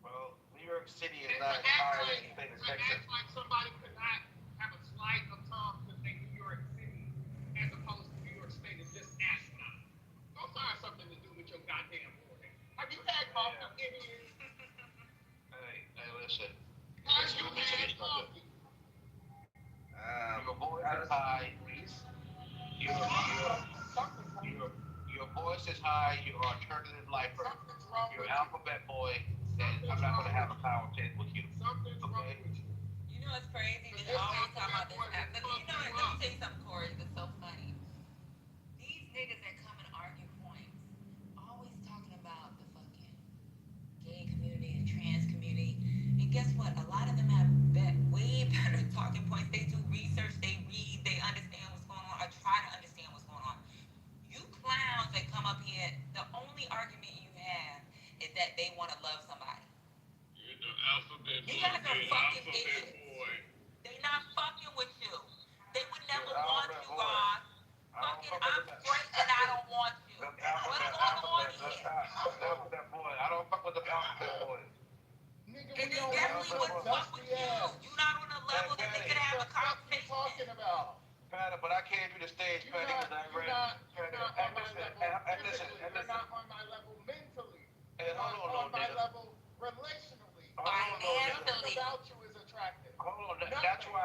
Well, New York City is not as high as the state of Texas. Act like somebody could not have a slight of tongue to say New York City as opposed to New York State is just astronaut. Go find something to do with your goddamn morning. Have you had coffee in here? Hey, listen. Have you Let me tell you had something. coffee? Your voice is high. Your voice is high. You're an alternative lifer. You're an alphabet boy. And I'm not going to have a conversation with you. Something's wrong with you. You know what's crazy? We always talk about this. Let me tell you something, Corey, that's so funny. These niggas that come and argue points, always talking about the fucking gay community, the trans community. And guess what? A lot of them have way better talking points. They do research, they read, they understand what's going on, or try to understand what's going on. You clowns that come up here, the only argument you have is that they want to love somebody. You're the alphabet boy. You guys are fucking idiots. They not fucking with you. They would never want you, Ross. Fucking, I'm straight and I don't want you. What's going on here? Alphabet boy. I don't fuck with the alphabet boys. And they definitely would fuck with you. You're not on a level that they could have a conversation. Talking about? Patty, but I can't do the stage, Patty, because I read. You're not on my level. You're not on my level mentally. Hey, hold on, on my level relationally.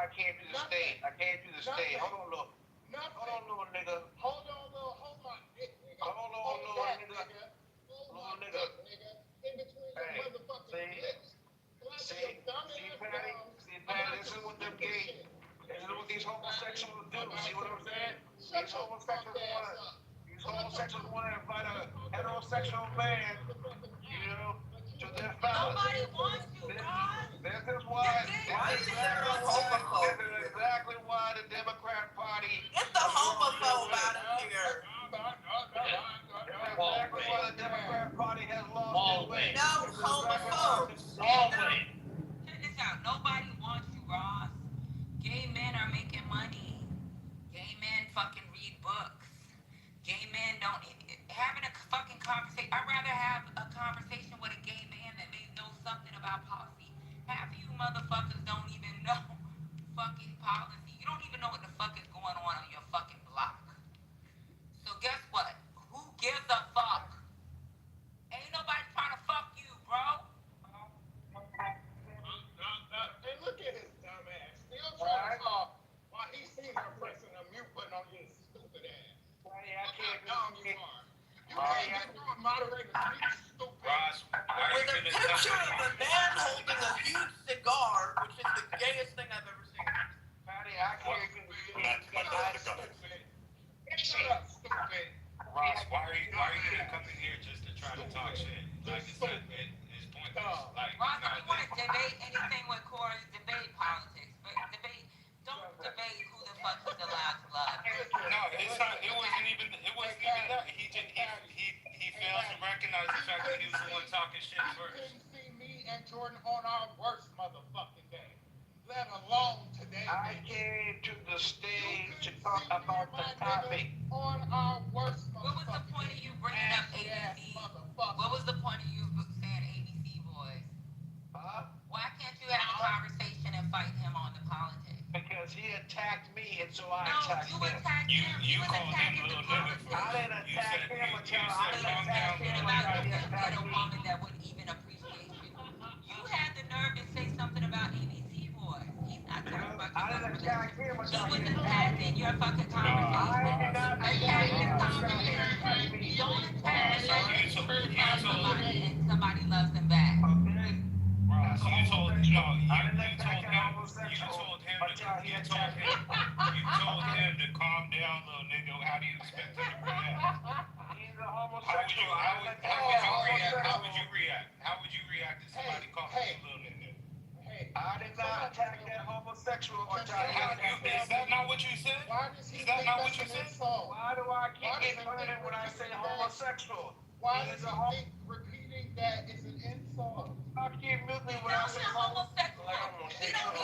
I came to the state. I came to the state. Hold on, little. Hold on, little nigga. Hold on, little, hold on, nigga. Hold on, little nigga. Little nigga. In between your Hey, motherfucking lips. see, Patty, this is what them gay, this is what these homosexuals do. See what I'm saying? These homosexuals want to invite a heterosexual man, you know, to their fellas. Nobody wants you, Ross. This is exactly why the Democrat Party. Get the homophobe out of here. Exactly why the Democrat Party has lost their way. No homophobes. Check this out. Nobody wants you, Ross. Gay men are making money. Gay men fucking read books. Gay men don't having a fucking conversation. I'd rather have a conversation with a gay man that may know something about policy. Half of you motherfuckers don't even know fucking policy. You don't even know what the fuck is going on your fucking block. So guess what? Who gives a fuck? Ain't nobody trying to fuck you, bro. Hey, look at his dumb ass. Still trying to talk while he sees her pressing a mute button on his stupid ass. Look how dumb you are. You can't get through a moderator, you stupid. Ross, With a picture of a man holding a huge cigar, which is the gayest thing I've ever seen. Patty, I can't even Shut up, stupid. Ross, why are you gonna come in here just to try to talk shit? Like it's pointless. Like Ross, if you want to debate anything with Corey, debate politics. But don't debate who the fuck is allowed to love. no, it's not. It wasn't even that. He fails to recognize the fact that he was the one talking shit You first. couldn't see me and Jordan on our worst motherfucking day, let alone today. I came to the stage to talk about the topic. On our worst What was the point of you bringing up ABC? What was the point of you saying ABC boys? Huh? Why can't you have a conversation and fight him on the politics? Because he attacked me, and so I No, attacked you him. attacked him. You was called him attacking little the nigga politics. I didn't attack him you until said I didn't calm attack down, him About until you he just attacked get a me. woman that would even appreciate you. You had the nerve to say something about ABC boys. He's not talking about I didn't attack him He until was he attacked me. attacking your fucking conversation. I did not attack Attacking him the until he attacked conversation. me. Don't attack You told somebody and somebody loves him back. Okay? Ross, you told him You told him to calm down, little nigga. How do you expect him to react? He's a homosexual. How would you react if somebody called you little nigga? I did not attack that homosexual until he Is that not what you said? Is that not what you said? Why do I keep getting murdered when I say homosexual? Why does he think repeating that is an insult? I keep muting when I say homosexual. He don't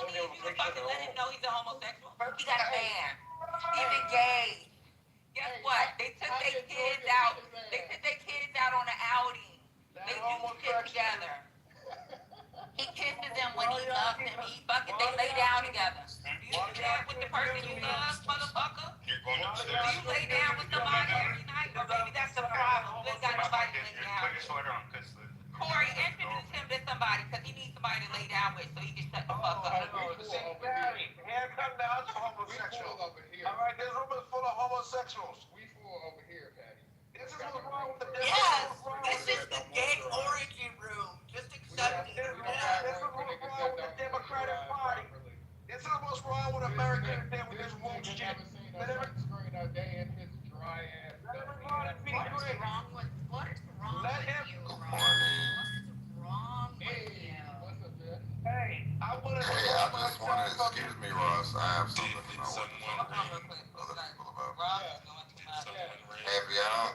need you to fucking let him know he's a homosexual. He got a man. He's engaged. Guess what? They took their kids out. They took their kids out on an outing. They do shit together. He kisses them when he loves him. They lay down together. Do you do that with the person you love, motherfucker? You're going Do upstairs. you lay down with somebody every night? Or maybe that's the problem. You ain't got nobody to lay down Put your with. sweater on, cause Corey, introduce him to somebody because he needs somebody to lay down with so he can shut the fuck up. Here come the other homosexual. Over here. All right, this room is full of homosexuals. We full over here, Patty. This is what's wrong with the Yes, this is the gay origin room. Just accept it. This is what's wrong with the Democratic Party. This is what's wrong with America today with this woke shit. Never seen a sunscreen a day in his dry ass. What is wrong with Let him. you, Hey, what's up, man? Hey, I want to. Hey, I just want to, excuse me, Ross, I have something I want to talk to other people about. Have y'all,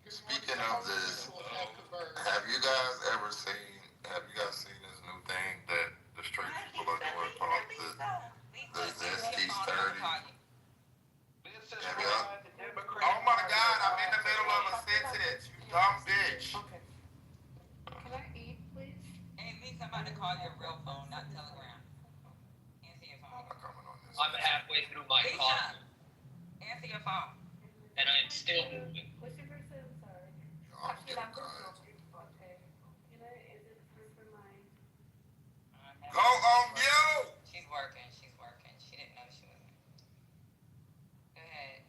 speaking of this, have you guys seen this new thing that the straight people are doing called the Zesty 30? Have y'all? Oh my God, I'm in the middle of a sentence, you dumb bitch. Can I eat, please? Hey, at least I'm about to call your real phone, not Telegram. Answer your phone. I'm not coming on this. I'm halfway through my Lisa, coffee, answer your phone. and I'm still moving. What's your first name? Sorry. I'm still I'm tired. okay. Is it first for mine? Yo! She's working. She's working. She didn't know she was. Go ahead.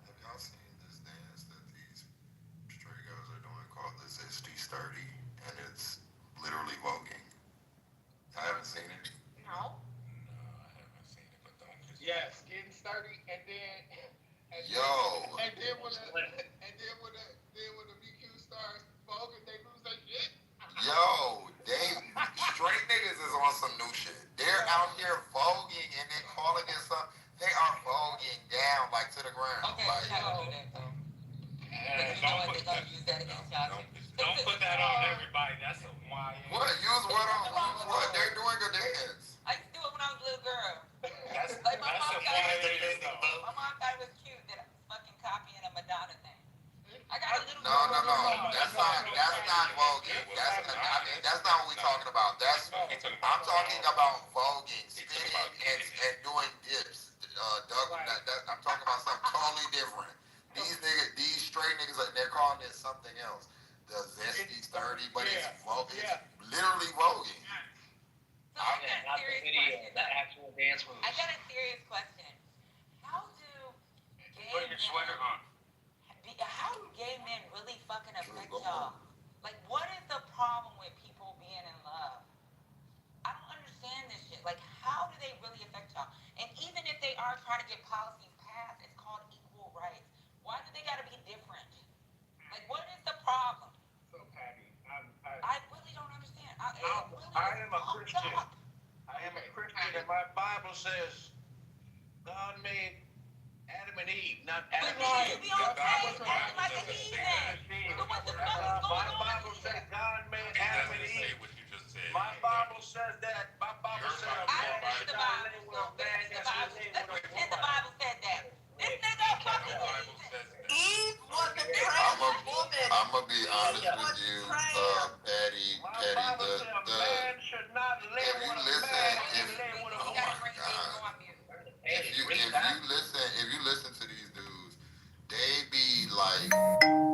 Have y'all seen this dance that these straight guys are doing called this SD30? And it's literally voguing. I haven't seen it. No. No, I haven't seen it, but don't just. Yes, getting sturdy, and then. Yo! And then when the BQ stars voguing, they lose their shit. Yo, straight niggas is on some new shit. They're out here voguing and then calling it something. They are voguing down like to the ground. Okay, like, we're not gonna do that though. Because you know what, they're gonna use that against y'all. Don't put that on everybody. That's a why. What? Use what on? Use what? They're doing a dance. I used to do it when I was a little girl. That's Like my a mom thought it was fire though. My mom thought it was cute that I was fucking copying a Madonna thing. I got a little. No. That's not voguing. That's not what we're talking about. I'm talking about voguing, spinning and doing dips. I'm talking about something totally different. These straight niggas, they're calling it something else. The Zesty 30, but it's literally voguing. So I got a serious question. The actual dance moves. I got a serious question. How do gay Put your sweater on. How do gay men really fucking affect y'all? Like, what is the problem with people being in love? I don't understand this shit. Like, how do they really affect y'all? And even if they are trying to get policies passed, it's called equal rights. Why do they gotta be different? Like, what is the problem? So Patty, I really don't understand. I am a Christian. I am a Christian, and my Bible says God made Adam and Eve, not Adam and Eve. We all acting like a heathen. So what the fuck is going My on? Bible says God made Adam and Eve. What you just said. My Bible says that. My Bible says a I man read should the not Bible. lay with a man that should lay Let's with a pretend the woman. Bible said that. This nigga a fucking heathen. Eve was a trans woman. I'm gonna be honest with you, Patty. My Bible says a man should not lay If you with a listen, man that should lay with a oh woman. my God. If you listen to these dudes, they be like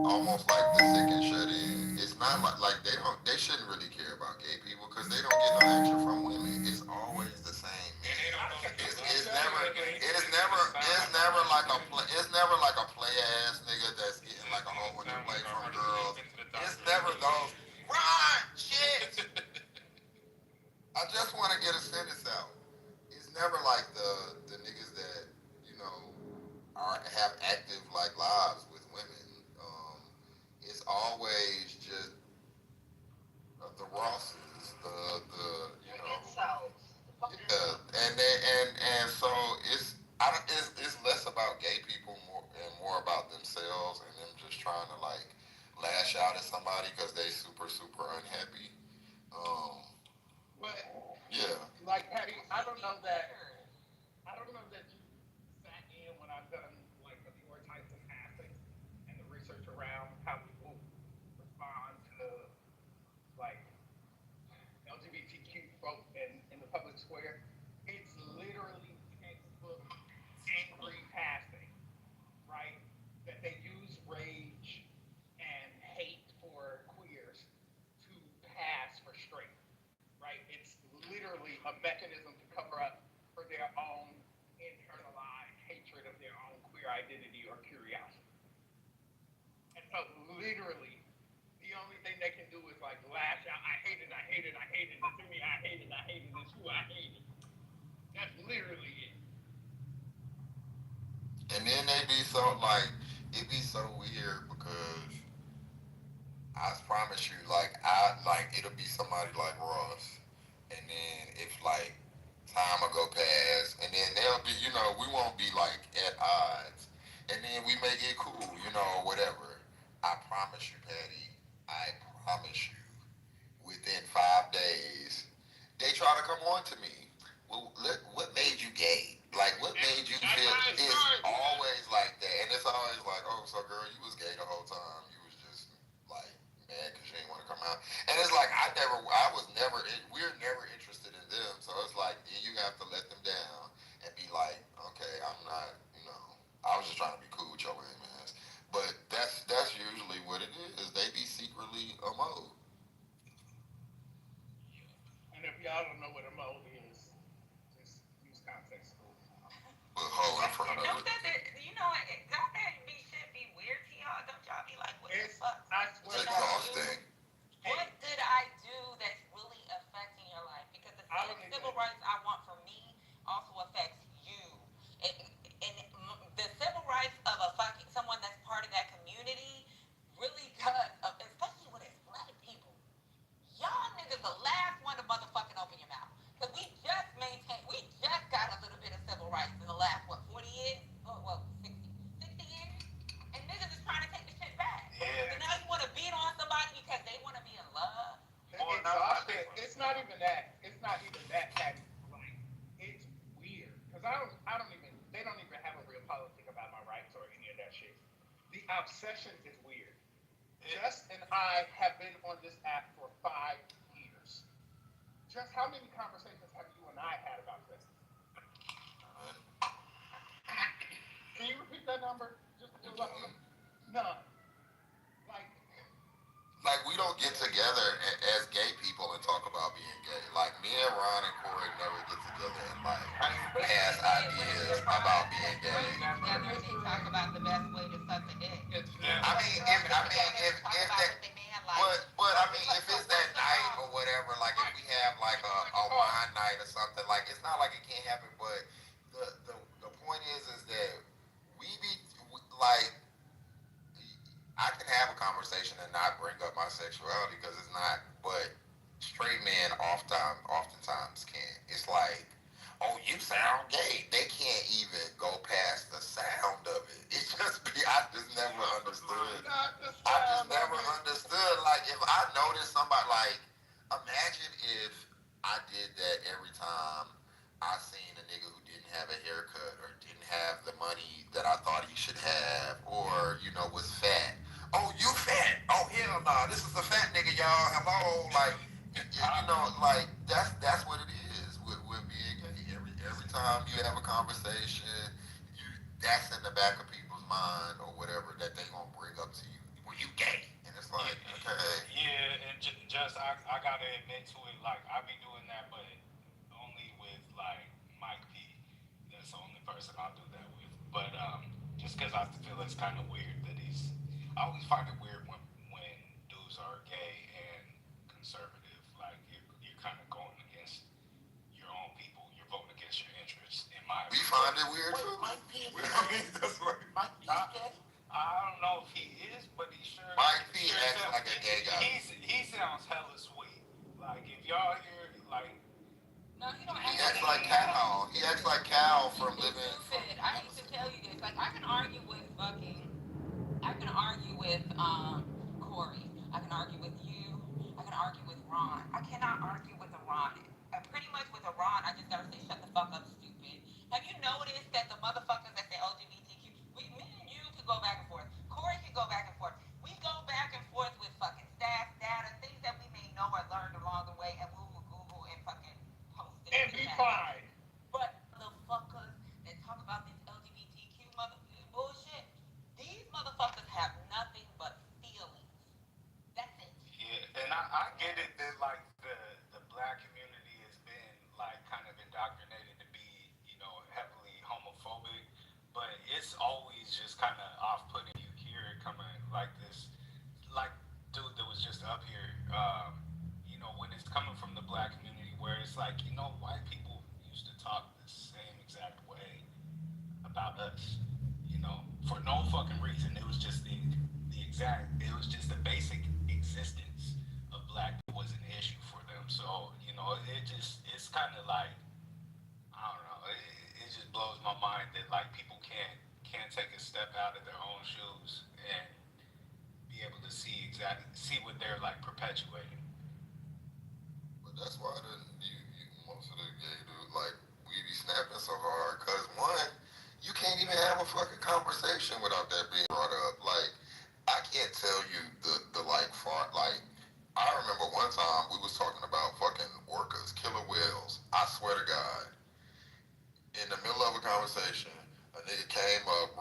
almost like the sick and shut in. It's not like they shouldn't really care about gay people because they don't get no action from women. It's always the same. It's never like a play ass nigga that's getting like a whole bunch of play from girls. It's never those. Run, shit. I just want to get a sentence out. It's never like the niggas that have active like lives with women. It's always just the Rosses, and so it's less about gay people more about themselves and them just trying to like lash out at somebody because they super unhappy. But Yeah. like Patty, I don't know that you sat in when I've done like the pure types of passing and the research around how people respond to like LGBTQ folk in the public square. It's literally textbook angry passing, right? That they use rage and hate for queers to pass for straight, right? It's literally a mechanism to cover up for their own internalized hatred of their own queer identity or curiosity. And so literally, the only thing they can do is like lash out, I hate it, it's me, I hate it, it's you, I hate it. That's literally it. And then they be so like, it be so weird because I promise you, it'll be somebody like Ross, and then if like time will go past, and then they'll be, we won't be like at odds, and then we may get cool, whatever. I promise you, Patty, I promise you, within 5 days, they try to come on to me. Well, what made you gay? Like, what made you feel? It's always like that, and it's always like, oh, so girl, you was gay the whole time. You was just like mad because you didn't want to come out. And it's like we're never interested in them. So it's like then you have to let them down and be like, okay, I'm not, I was just trying to be cool with your lame ass. But that's usually what it is. They be secretly a mode. And if y'all don't know what a mole is, just use context clues. With hole in front of Don't it. don't that shit be weird to y'all? Don't y'all be like, what the fuck? I It's swear to God. exhausting. What did I do that's really affecting your life? Because the I same don't civil even- rights I want for me also affects you. And the civil rights of someone that's part of that community really does, especially when it's black people. Y'all niggas the last one to motherfucking open your mouth. Because we just got a little bit of civil rights in the last, 40 years? Well, 60 years? And niggas is trying to take the shit back. Yeah. So now you want to beat on somebody because they want to be in love? Exhausted. It's not even that. It's not even that. Like, it's weird. Because they don't even have a real politic about my rights or any of that shit. The obsession is weird. Jess and I have been on this app for 5 years. Jess, how many conversations have you and I had about this? Can you repeat that number? None. Like, we don't get together as gay people and talk about being gay. Like, me and Ron and Corey never get together and, like, pass ideas about being gay. Together and they talk about the best way to suck the dick. If it's that night or whatever, like if we have like a wine night or something, like it's not like it can't happen. But the point is that like I can have a conversation and not bring up my sexuality because it's not. But straight men oftentimes can. It's like, oh, you sound gay. They can't even go past the sound of it. It's just I just never understood. Like, if I noticed somebody, like, imagine if I did that every time I seen a nigga who didn't have a haircut or didn't have the money that I thought he should have, or, was fat. Oh, you fat. Oh, hell nah. This is a fat nigga, y'all. Hello. Like, like, that's what it is with being gay. Every time you have a conversation, that's in the back of people's mind or whatever that they gonna bring up to you. Well, you gay. And it's like, okay. Yeah, and just I gotta admit to it, like I be doing that, but only with like Mike P. That's the only person I'll do that with. But just because I feel it's kind of weird that I always find it weird when dudes are gay and conservative. Like you're kind of going against your own people. You're voting against your interests. In my We find it weird too. That's right. I don't know if he is, but he sure. Mike P acts like a gay guy. He sounds hella sweet. Like if y'all hear like. No, he don't He acts like Cal. He acts like Cal from Living. Stupid. I need to tell you this. Like I can argue with Corey. I can argue with you. I can argue with Ron. I cannot argue with a Ron. Pretty much with a Ron, I just gotta say, shut the fuck up, stupid. Have you noticed that the motherfuckers that say LGBTQ, me and you could go back and forth. Corey could go back and forth. We go back and forth with fucking stats, data, things that we may know or learned along the way, and we will Google and fucking post it. And be fine. But the fuckers that talk about this LGBTQ bullshit, these motherfuckers have nothing but feelings. That's it. Yeah, and I get it that like the black community has been like kind of indoctrinated to be, heavily homophobic, but it's always just kind of off-putting. You hear it coming like this, like dude that was just up here, when it's coming from the black community where it's like, white people used to talk the same exact way about us, for no fucking reason. It was just the basic existence of black people was an issue for them. So, it's kind of like, I don't know, it just blows my mind that like people can't take a step out of their own shoes and be able to see what they're like perpetuating. But that's why most of the gay dudes, like, we be snapping so hard, because one, you can't even have a fucking conversation without that being brought up. Like, I can't tell you the like far, like, I remember one time we was talking about fucking orcas, killer whales. I swear to God, in the middle of a conversation, a nigga came up,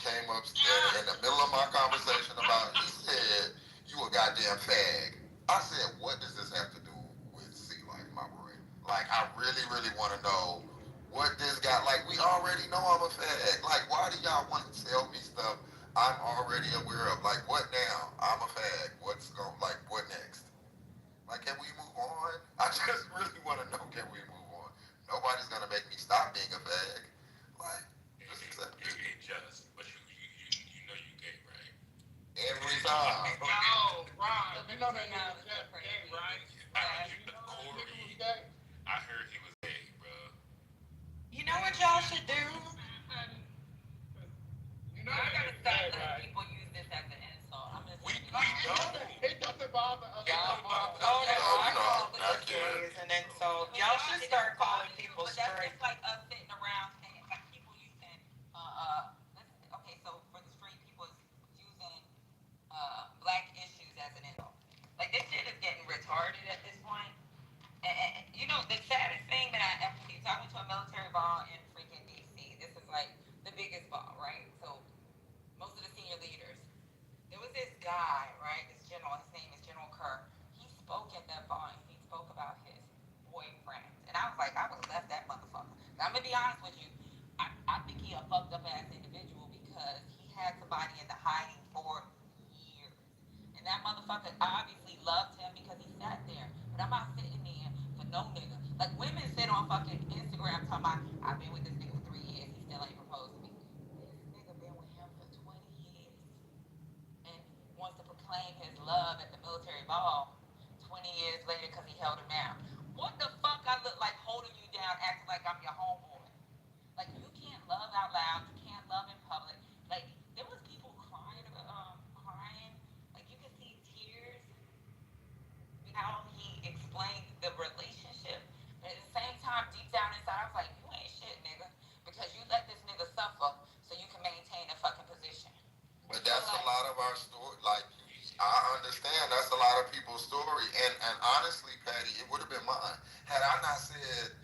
came upstairs in the middle of my conversation he said, you a goddamn fag. I said, what does this have to do I'm a fag. What's going, like, what next? Like, can we move on? I just really want to know, can we move on? Nobody's gonna make me stop being a fag. Like, just accept it. You just, but you know you gay, right? Every time. Oh, Ron, So you let know me that tell nigga y'all was what's so gay, crazy. right? Corey, I heard he was gay, bro. You know what y'all should do? You know I that gotta nigga stop gay, letting right? people use this as an insult. I'm just We saying. don't. It doesn't bother us. Oh no, I call these gays an insult. Y'all should start calling people But that's straight. just like us sitting around saying, like people using, okay, so for the straight people using, black issues as an insult. Like this shit is getting retarded at this point. And you know, the saddest thing that I ever seen, so I went to a military ball in freaking DC. This is like the biggest ball, right? So most of the senior leaders. There was this guy, right? This general, his name is General Kerr. He spoke at that bar and he spoke about his boyfriend. And I was like, I would have left that motherfucker. Now, I'm gonna be honest with you. I think he a fucked up ass individual because he had somebody in the hiding for years. And that motherfucker obviously loved him because he sat there. But I'm not sitting there for no nigga. Like women sit on fucking Instagram talking about, I've been with this nigga for 3 years, he still ain't proposed to me. This nigga been with him for 20 years and wants to proclaim his love at the military ball 20 years later because he held him down. What the fuck I look like holding you down, acting like I'm your homeboy? Like you can't love out loud, you can't love in public. Like there was people crying. Like you could see tears. How he explained the relationship, but at the same time, deep down inside, I was like, you ain't shit, nigga, because you let this nigga suffer so you can maintain a fucking position. But that's a lot of our story. Like, I understand that's a lot of people's story. And honestly, Patty, it would have been mine. Had I not said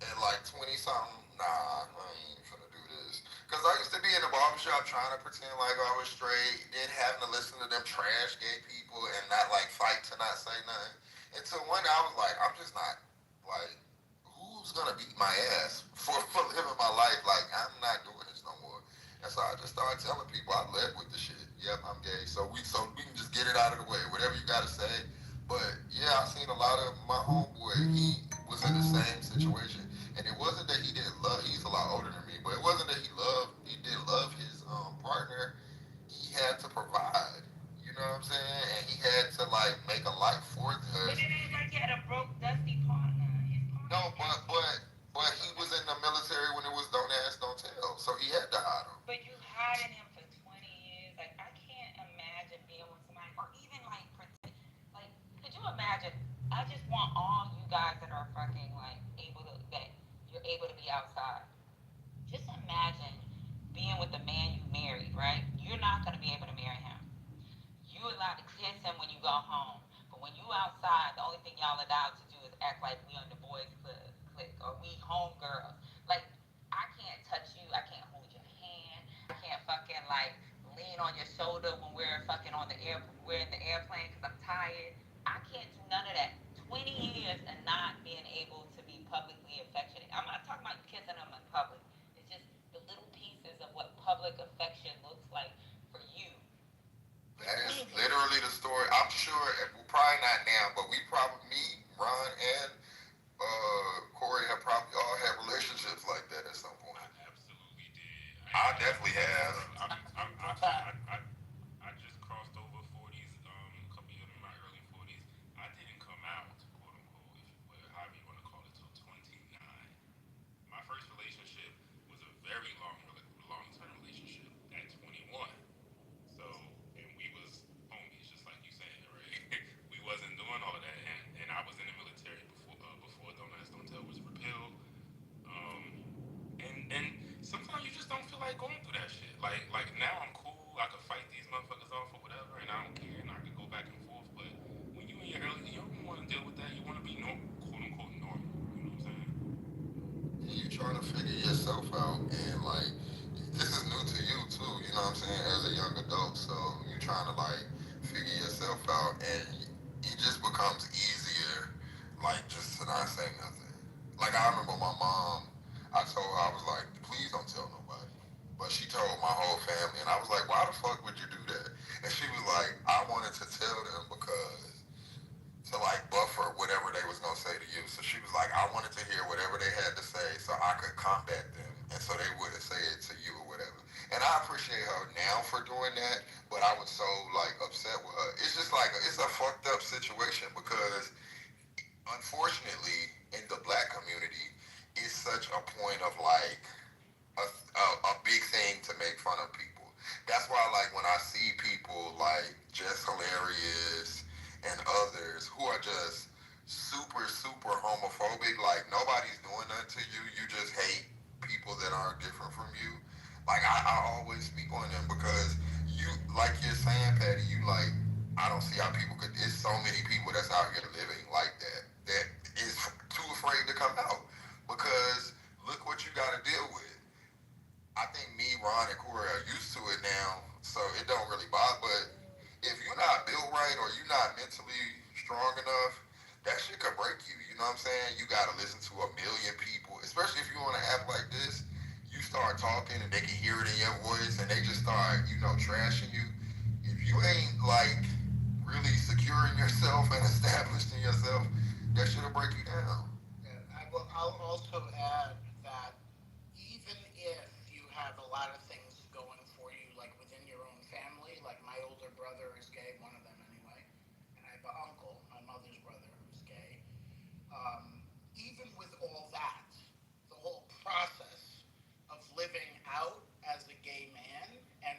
at like 20 something, nah, I ain't finna do this. Because I used to be in the barbershop trying to pretend like I was straight, then having to listen to them trash gay people and not like fight to not say nothing. Until one day I was like, I'm just not, like, who's gonna beat my ass for living my life? Like, I'm not doing this no more. And so I just started telling people I led with the shit. Yep, I'm gay. So we can just get it out of the way. Whatever you gotta say. But yeah, I've seen a lot of my homeboy. He was in the same situation, and it wasn't that he didn't love. He's a lot older than me, but it wasn't that he didn't love his partner. He had to provide. You know what I'm saying? And he had to like make a life for her. But it ain't like he had a broke, dusty partner. No, but he was in the military when it was don't ask, don't tell. So he had to hide him. But you hiding him for 20 years. Like I can't imagine being with somebody, or even like pretend. Like, could you imagine? I just want all you guys that are fucking like that you're able to be outside. Just imagine being with the man you married, right? You're not gonna be able to marry him. You allowed to kiss him when you go home, but when you outside, the only thing y'all allowed to do is act like we on the boys' clique or we homegirls. Like I can't touch you, I can't hold your hand, I can't fucking like lean on your shoulder when we're fucking we're in the airplane because I'm tired. I can't do none of that. 20 years and not being able to be publicly affectionate. I'm not talking about kissing them in public. It's just the little pieces of what public affection looks like for you. That is literally the story. I'm sure, probably not now, but me, Ron, and Corey have probably all had relationships like that at some point. I absolutely did. I definitely have. I just crossed over 40s, a couple years in my early 40s. I didn't come out, quote unquote, however you want to call it, till 29. My first relationship was a very long-term relationship at 21. So, and we was homies, just like you saying, right? We wasn't doing all that, and I was in the military before Don't Ask, Don't Tell was repealed. And sometimes you just don't feel like going through that shit. Like now I'm cool. I could fight these motherfuckers off or whatever, and I don't care, and I could go back and forth. But when you in your early, you don't want to deal with that. You want to be quote unquote normal. You know what I'm saying? You trying to figure yourself out, and like this is new to you too. You know what I'm saying? As a young adult, so you trying to like figure yourself out, and it just becomes easier, like just to not say nothing. Like I remember my mom. I told her, I was like, please don't tell nobody. But she told my whole family, and I was like, why the fuck would you do that? And she was like, I wanted to are just super, super homophobic. Like nobody's doing nothing to you. You just hate people that are different from you. Like I always speak on them because you, like you're saying, Patty, you like, I don't see how people could, it's so many people that's out here living like that, that is too afraid to come out because look what you got to deal with. I think me, Ron, and Corey are used to it now, so it don't really bother. But if you're not built right or you're not mentally strong enough, that shit could break you. You know what I'm saying? You got to listen to a million people, especially if you want to act like this. You start talking and they can hear it in your voice, and they just start, trashing you. If you ain't like really secure in yourself and established in yourself, that shit'll break you down. Yeah, I'll also add that even if you have a lot of things going for you, like within your own family, like my older brother is gay, one of them anyway, and I have an uncle, my mother's brother, who's gay. Even with all that, the whole process of living out as a gay man and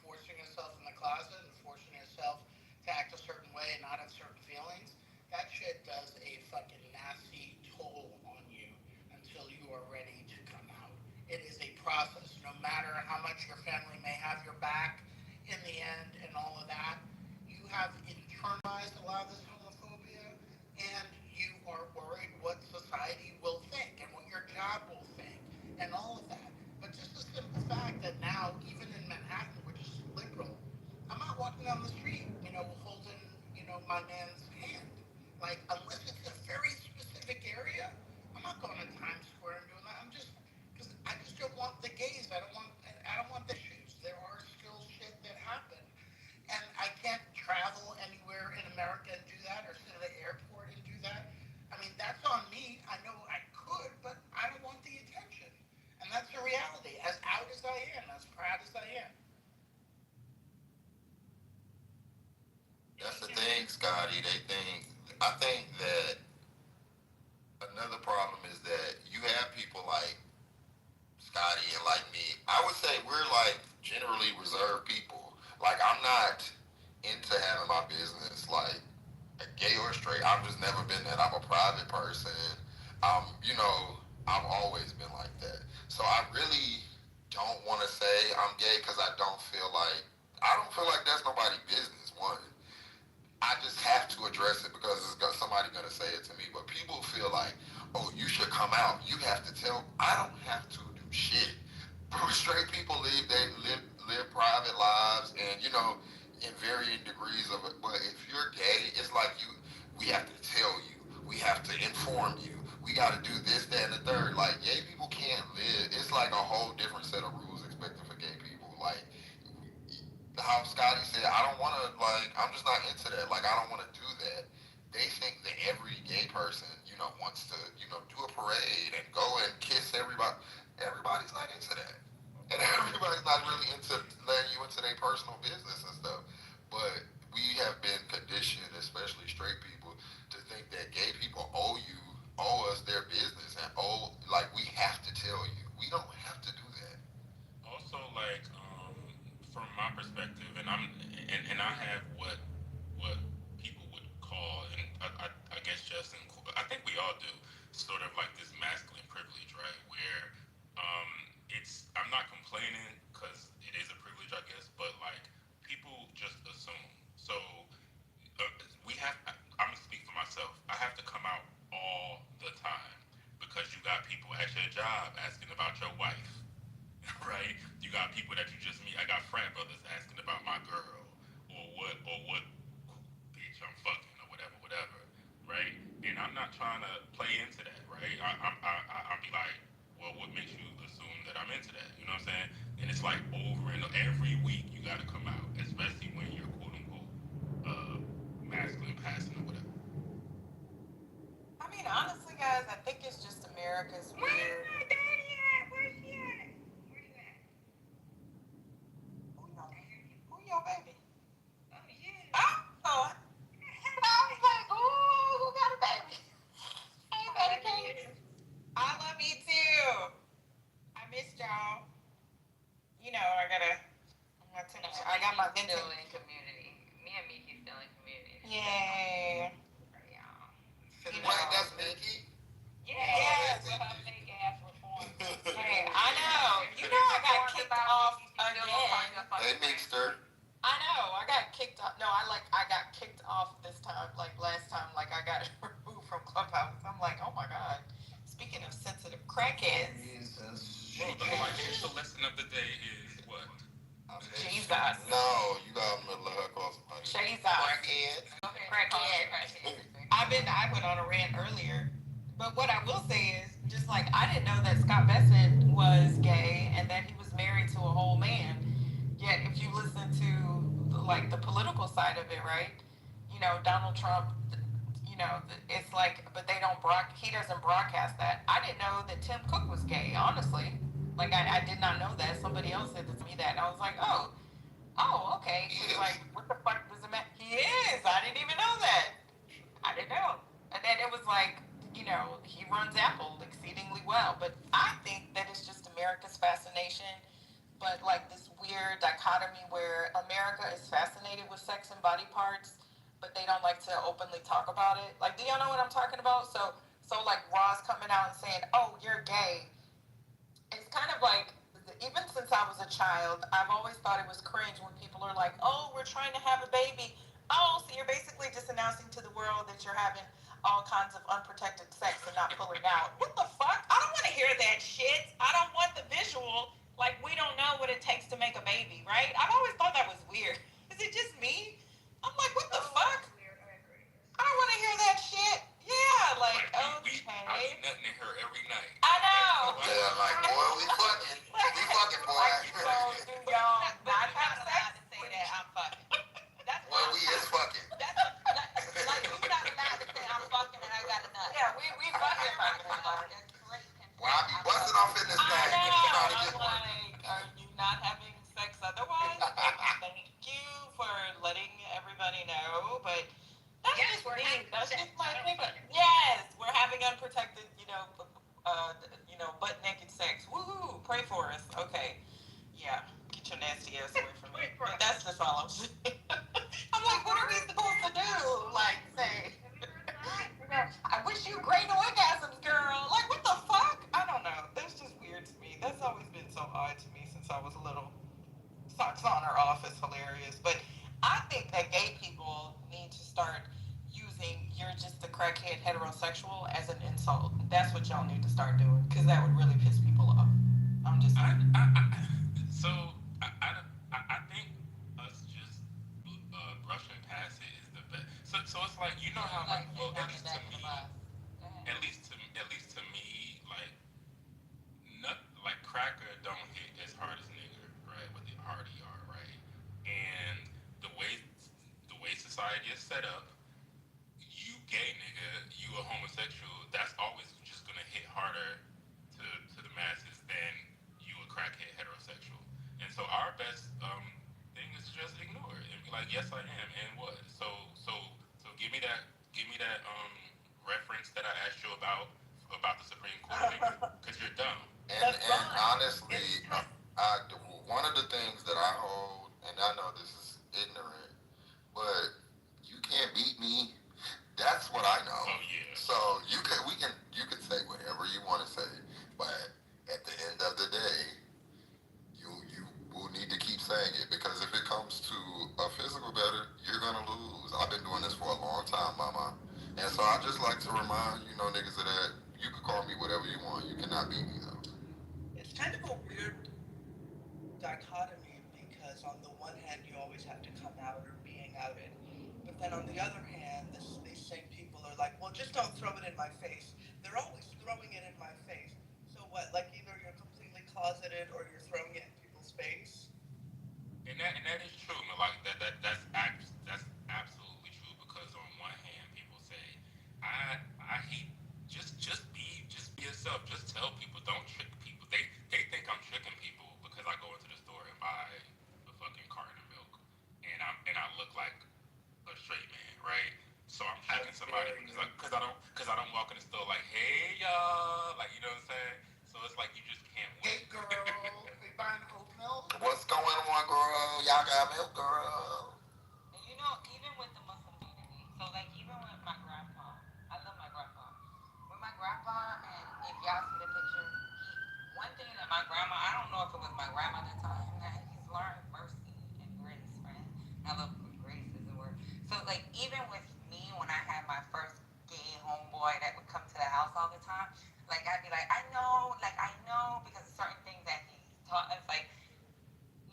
forcing yourself in the closet and forcing yourself to act a certain way and not have certain feelings, that shit does a fucking nasty toll on you until you are ready to come out. It is a process. No matter how much your family may have your back in the end and all of that, you have internalized a lot of this homophobia and you are worried what society will think and what your job will think and all of that. But just the simple fact that now, even in Manhattan, which is liberal, I'm not walking down the street, holding, my man's hand. Like, unless it's a very specific area, I'm not going to Times Square and doing that. Because I just don't want the gays. I don't want the issues. There are still shit that happen. And I can't travel anywhere in America and do that or sit at the airport and do that. I mean, that's on me. I know I could, but I don't want the attention. And that's the reality. As out as I am, as proud as I am. That's the thing, Scotty. I think that another problem is that you have people like Scotty and like me. I would say we're like generally reserved people. Like I'm not into having my business like gay or straight. I've just never been that. I'm a private person. I've always been like that. So I really don't want to say I'm gay because I don't feel like that's nobody's business. One, I just have to address it because somebody gonna say it to me. But people feel like, oh, you should come out. You have to tell. I don't have to do shit. Straight people live private lives, and in varying degrees of it. But if you're gay, it's like we have to tell you. We have to inform you. We got to do this, that, and the third. Like gay people can't live. It's like a whole different set of rules expected for gay people. Like how Scotty said, I don't want to, I'm just not into that. Like, I don't want to do that. They think that every gay person, wants to, do a parade and go and kiss everybody. Everybody's not into that. And everybody's not really into letting you into their personal business and stuff. But we have been conditioned, especially straight people, to think that gay people owe us their business and we have to tell you. We don't have to do that. Also, from my perspective, and I have what people would call, and I guess Justin, I think we all do, sort of like this masculine privilege, right? Where I'm not complaining because it is a privilege, I guess, but people just assume. So I'm gonna speak for myself. I have to come out all the time because you got people at your job asking about your wife. Right? You got people that you just meet. I got frat brothers asking about my girl or what bitch I'm fucking or whatever, right? And I'm not trying to play into that, right? I'll be like, well, what makes you assume that I'm into that? You know what I'm saying? And it's like over and every week you got to come out, especially when you're quote unquote masculine passing or whatever. I mean, honestly, guys, I think it's just America's weird. Where's my daddy at? Where's she at? Where you at? Who your baby? Oh, yeah. Oh, I was like, ooh, who got a baby? Hey, baby. I love you too. I missed y'all. I got my still in community. Me and Miki's still in community. Yay. No, I got kicked off this time. Like last time, like I got removed from Clubhouse. I'm like, oh my god. Speaking of sensitive crackheads. Jesus. Well, the lesson of the day is what? Jesus. No, you gotta let her call somebody. Jesus. Crackhead. Crackhead. I went on a rant earlier. But what I will say is, just like I didn't know that Scott Besson was gay and that he was married to a whole man. Yet if you listen to like the political side of it, right? You know, Donald Trump, you know, it's like, but they don't he doesn't broadcast that. I didn't know that Tim Cook was gay, honestly. Like I did not know that. Somebody else said to me that, and I was like, oh, okay. She's like, what the fuck does it matter? He is. I didn't even know that. I didn't know. And then it was like, you know, he runs Apple exceedingly well. But I think that it's just America's fascination, but like this weird dichotomy where America is fascinated with sex and body parts, but they don't like to openly talk about it. Like, do y'all know what I'm talking about? So like Ross coming out and saying, oh, you're gay. It's kind of like, even since I was a child, I've always thought it was cringe when people are like, oh, we're trying to have a baby. Oh, so you're basically just announcing to the world that you're having all kinds of unprotected sex and not pulling out. What the fuck? I don't want to hear that shit. I don't want the visual. Like, we don't know what it takes to make a baby, right? I've always thought that was weird. Is it just me? I'm like, what the fuck? I don't want to hear that shit. Yeah, like, okay. I be nutting in her every night. I know. Yeah, like, boy, we fucking, boy. Like, so do y'all not have sex? To say that I'm fucking. That's Boy, we is fucking. like you're not allowed to say I'm fucking and I got a nut. Yeah, we fucking. Well, I be busting off in this thing. I know. Trying to I'm get one. like, are you not having sex otherwise? Thank you for letting everybody know, but that's Yes, just we're me. having That's sex. just my thing. Yes, we're having unprotected, butt naked sex. Woohoo! Pray for us. Okay. Yeah. Get your nasty ass away from me. But that's just all I'm saying. I'm like, what are we supposed to do? Like, say, I wish you great orgasms, girl. Like, what the fuck? I don't know. That's just weird to me. That's always been so odd to me since I was little. Socks on or off is hilarious. But I think that gay people need to start using "you're just a crackhead heterosexual" as an insult. That's what y'all need to start doing, because that would really piss people off. I'm just saying. I think us just brushing past it is the best. So it's like, you know how, like, well, at least to me, like, cracker don't hit as hard as nigger, right? With the hard ER, right? And the way society is set up, you gay nigga, you a homosexual, that's always just gonna hit harder to the masses than you a crackhead heterosexual. And so our best thing is to just ignore it and be like, yes I am, and what? So give me that reference that I asked you about the Supreme Court, because you're dumb. And honestly, one of the things that I hold, and I know this is ignorant, but you can't beat me. That's what I know. Oh yeah. So you can say whatever you want to say, but at the end of the day, you will need to keep saying it, because if it comes to a physical battle, you're gonna lose. I've been doing this for a long time, mama, and so I just like to remind niggas of that. You can call me whatever you want. You cannot beat me though. It's kind of a weird dichotomy, because on the one hand you always have to come out or being outed, but then on the other hand these same people are like, well, just don't throw it in my face. They're always throwing it in my face. So what, like, either you're completely closeted or you're throwing it in people's face? And that is true. Like that's absolutely true, because on one hand people say, I hate just be yourself. Just tell people, don't trick people. They think I'm tricking people because I go into the store and buy a fucking carton of milk, and I look like a straight man, right? So I'm tricking somebody because I don't walk in the store like, hey y'all, like, you know what I'm saying? So it's like you just can't win. Hey girl, we buying oat milk? What's going on, girl? Y'all got milk, girl? And you know, even with the Muslim community, so like even with my grandpa, I love my grandpa. With my grandpa, and if y'all see the picture, one thing that my grandma, I don't know if it was my grandma at the time, that he's learned mercy and grace, right? I love grace as like even with me when I had my first gay homeboy that would come to the house all the time, like I'd be like, I know because of certain things that he taught us, like,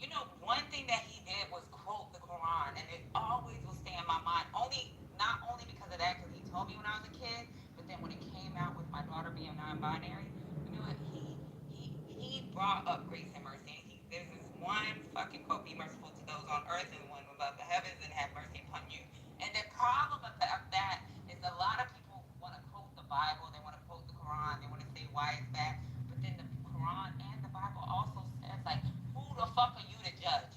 you know, one thing that he did was quote the Quran, and it always will stay in my mind. Not only because of that, because he told me when I was a kid, but then when it came out with my daughter being non-binary, you know what? He brought up grace and mercy. There's this one fucking quote: "Be merciful to those on earth and one above the heavens, and have mercy upon you." And the problem of that is a lot of people want to quote the Bible, they want to quote the Quran, they want to say why it's bad, but then the Quran and the Bible also says like, who the fuck are you to judge?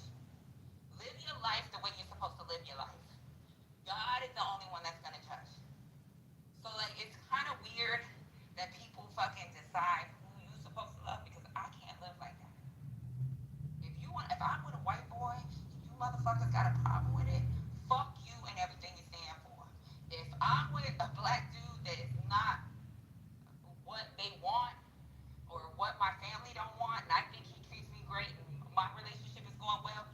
Live your life the way you're supposed to live your life. God is the only one that's gonna judge. So like it's kind of weird that people fucking decide who you're supposed to love because I can't live like that. If I'm with a white boy, you motherfuckers got a problem with it, fuck you and everything you stand for. If I'm with a black dude that is not what they want or what my family don't want, and I think he treats me great and my relationship is going well,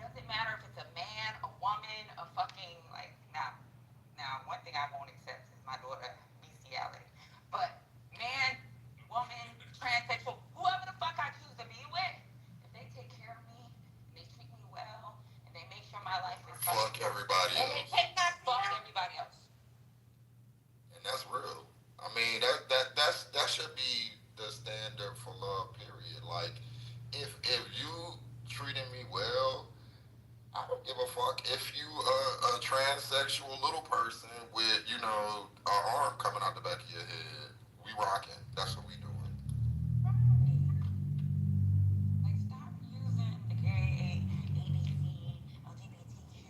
doesn't matter if it's a man, a woman, a fucking like now one thing I won't accept is my daughter bestiality. But man, woman, transsexual, whoever the fuck I choose to be with, if they take care of me, and they treat me well, and they make sure my life is Fuck everybody and they else. take that fuck everybody else. And that's real. I mean, that should be the standard for love. Period. Like, if you treating me well, I don't give a fuck if you a transsexual little person with an arm coming out the back of your head. We rocking. That's what we doing. Like, stop using the gay, ABC, LGBTQ.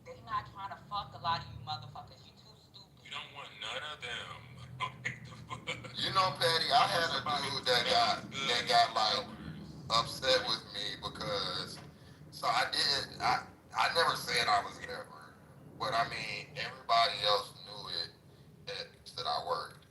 They not trying to fuck a lot of you motherfuckers. You too stupid. You don't want none of them. You know, Patty, I had a dude that got like upset with me because I never said I was never, but I mean everybody else knew it that I worked.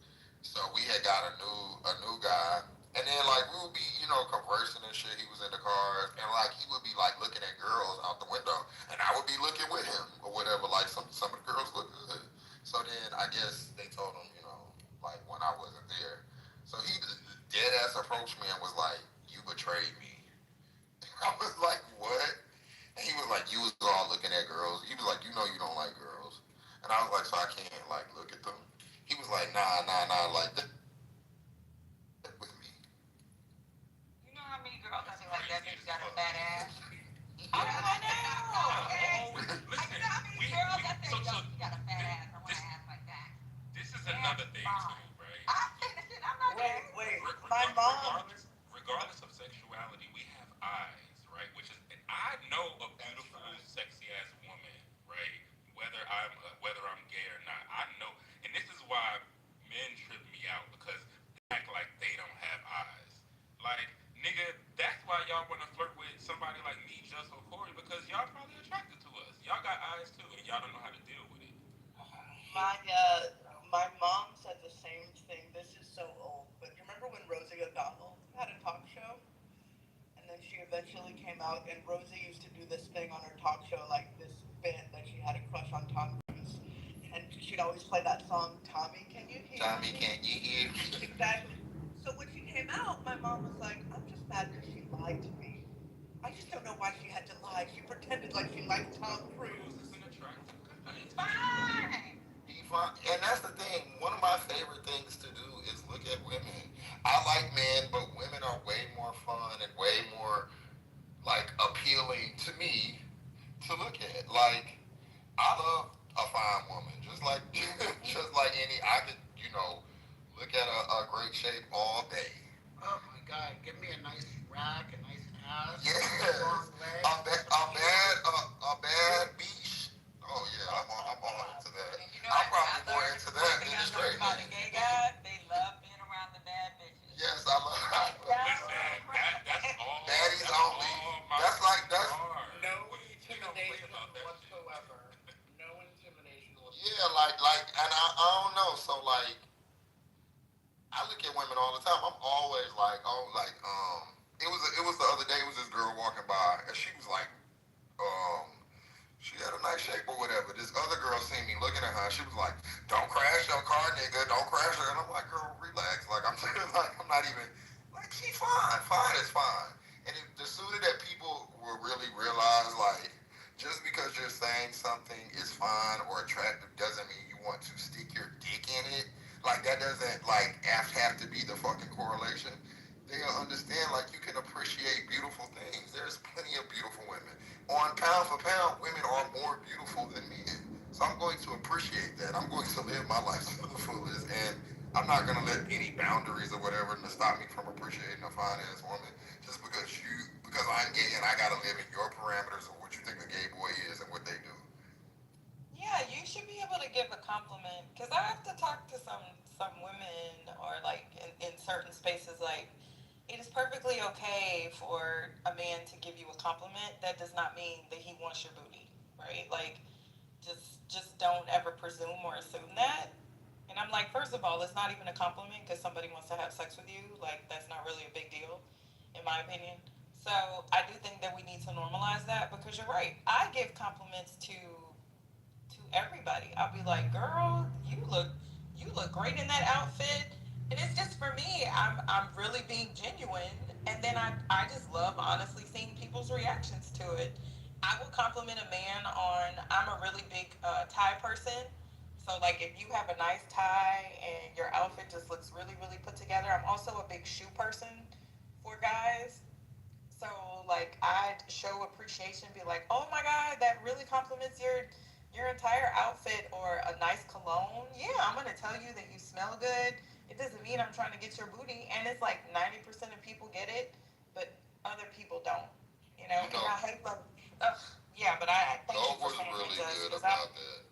So we had got a new guy, and then like we would be conversing and shit. He was in the car, and like he would be like looking at girls out the window, and I would be looking with him or whatever. Like some of the girls look good. So then I guess they told him, like when I wasn't there. So he dead ass approached me and was like, "You betrayed me." I was like, "What?" And he was like, "You was all looking at girls." He was like, "You know you don't like girls." And I was like, "So I can't like look at them?" He was like, "Nah, like that with me." You know how many girls I be like, that bitch got a fat ass? I know. Okay. Like, you know how many girls I say, yo, she got a fat ass. I want an ass like that. This is another thing too, right? I say the shit. I'm not Wait. My mom. Regardless of sexuality, we have eyes, right? Which is, I know a beautiful, sexy ass woman, right? Whether I'm gay or not, I know, and this is why men trip me out because they act like they don't have eyes. Like, nigga, that's why y'all want to flirt with somebody like me, just or Corey, because y'all probably attracted to us. Y'all got eyes too, and y'all don't know how to deal with it. My mom said the same thing. This is so old, but you remember when Rosie O'Donnell had a talk show? And then she eventually came out, and Rosie used to do this thing on her talk show, like this bit that she had a crush on Tom Cruise. And she'd always play that song, Tommy, Can You Hear Tommy, Me? can you hear me? Exactly. So when she came out, my mom was like, I'm just mad because she lied to me. I just don't know why she had to lie. She pretended like she liked Tom Cruise. He's fine. And that's the thing. One of my favorite things to do is look at women. I like men, but women are way more fun and way more like appealing to me to look at. Like I love a fine woman, just like any. I could look at a great shape all day. Oh my God, give me a nice rack, a nice ass, Yes. long legs. A bad beach. Oh yeah, I'm all into that. I'm probably more into that than the straight About the man. gay guys, they love being around the bad bitches. Yes, I love. Listen, that's all. Daddy's only. That's No intimidation whatsoever. No intimidation whatsoever. yeah, and I don't know. So like, I look at women all the time. I'm always like, it was the other day. It was this girl walking by, and she was like, she had a nice shape or whatever. This other girl me looking at her. She was like, "Don't crash your car, nigga. Don't crash her." And I'm like, "Girl, relax." Like I'm like I'm not even like she's fine. Fine is fine. And the sooner that people will really realize, like, just because you're saying something is fine or attractive doesn't mean you want to stick your dick in it. Like that doesn't like have to be the fucking correlation. They'll understand like you can appreciate beautiful things. There's plenty of beautiful women. On pound for pound, women are more beautiful than men. So I'm going to appreciate that. I'm going to live my life to the fullest, and I'm not gonna let any boundaries or whatever to stop me from appreciating a fine ass woman just because I'm gay and I gotta live in your parameters of what you think a gay boy is and what they do. Yeah, you should be able to give a compliment because I have to talk to some women or like in certain spaces like it is perfectly okay for a man to give you a compliment. That does not mean that he wants your booty, right? Like just don't ever presume or assume that. And I'm like, first of all, it's not even a compliment because somebody wants to have sex with you. Like that's not really a big deal, in my opinion. So I do think that we need to normalize that because you're right. I give compliments to everybody. I'll be like, girl, you look great in that outfit. And it's just for me, I'm really being genuine. And then I just love honestly seeing people's reactions to it. I will compliment a man on, I'm a really big tie person. So like if you have a nice tie and your outfit just looks really, really put together. I'm also a big shoe person for guys. So like I'd show appreciation, be like, oh my God, that really compliments your entire outfit or a nice cologne. Yeah, I'm gonna tell you that you smell good. It doesn't mean I'm trying to get your booty. And it's like 90% of people get it, but other people don't. You know, and I hate them. Yeah, but I thank you for was saying really it, good about that.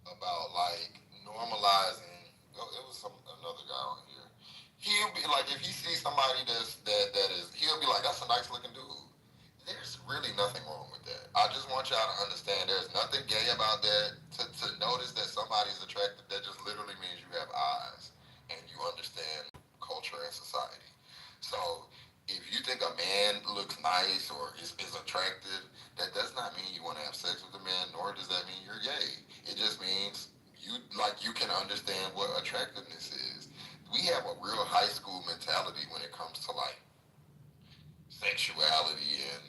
About like normalizing. It was another guy on here. He'll be like, if he sees somebody that is, he'll be like, that's a nice looking dude. There's really nothing wrong with that. I just want y'all to understand there's nothing gay about that. To notice that somebody's attractive, that just literally means you have eyes and you understand culture and society. So if you think a man looks nice or is attractive, that does not mean you want to have sex with a man, nor does that mean you're gay. It just means you can understand what attractiveness is. We have a real high school mentality when it comes to like sexuality and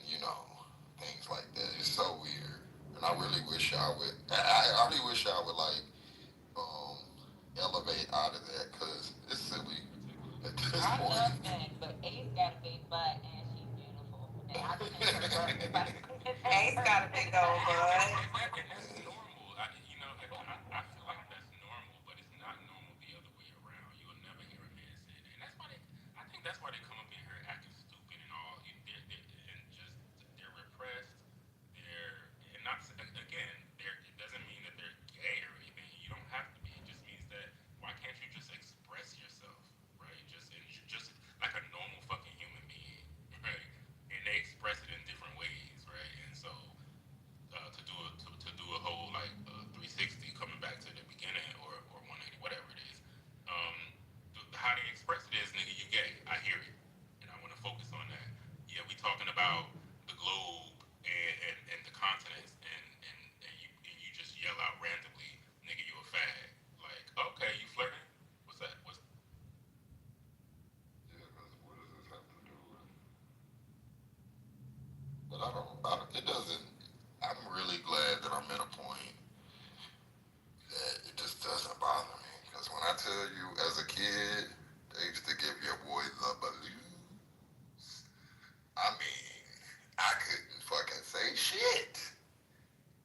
things like that. It's so weird, and I really wish y'all would. I really wish y'all would like um, elevate out of that because it's silly at this I point. love things, but Ace got a big butt and she's beautiful. And I think Ace got a big old butt. And that's normal. I feel like that's normal, but it's not normal the other way around. You will never hear a man say that, and that's why I think that's why they come up in here acting stupid and all. They're repressed. And not and again, it doesn't mean that they're gay or anything. You don't have to be. It just means that why can't you just express yourself, right? Just like a normal fucking human being, right? And they express it in different ways, right? And so to do a whole like 360 coming back to the beginning or 180 whatever it is, how they express it is nigga you gay. I hear it, and I want to focus on that. Yeah, we talking about the globe and the continents, and you just yell out randomly, nigga you a fag. Like okay, you flirting? What's that? Yeah, because what does this have to do with? But it doesn't. I'm really glad that I'm at a point that it just doesn't bother me. Because when I tell you, as a kid, they used to give your boy the blues. I mean, I couldn't fucking say shit.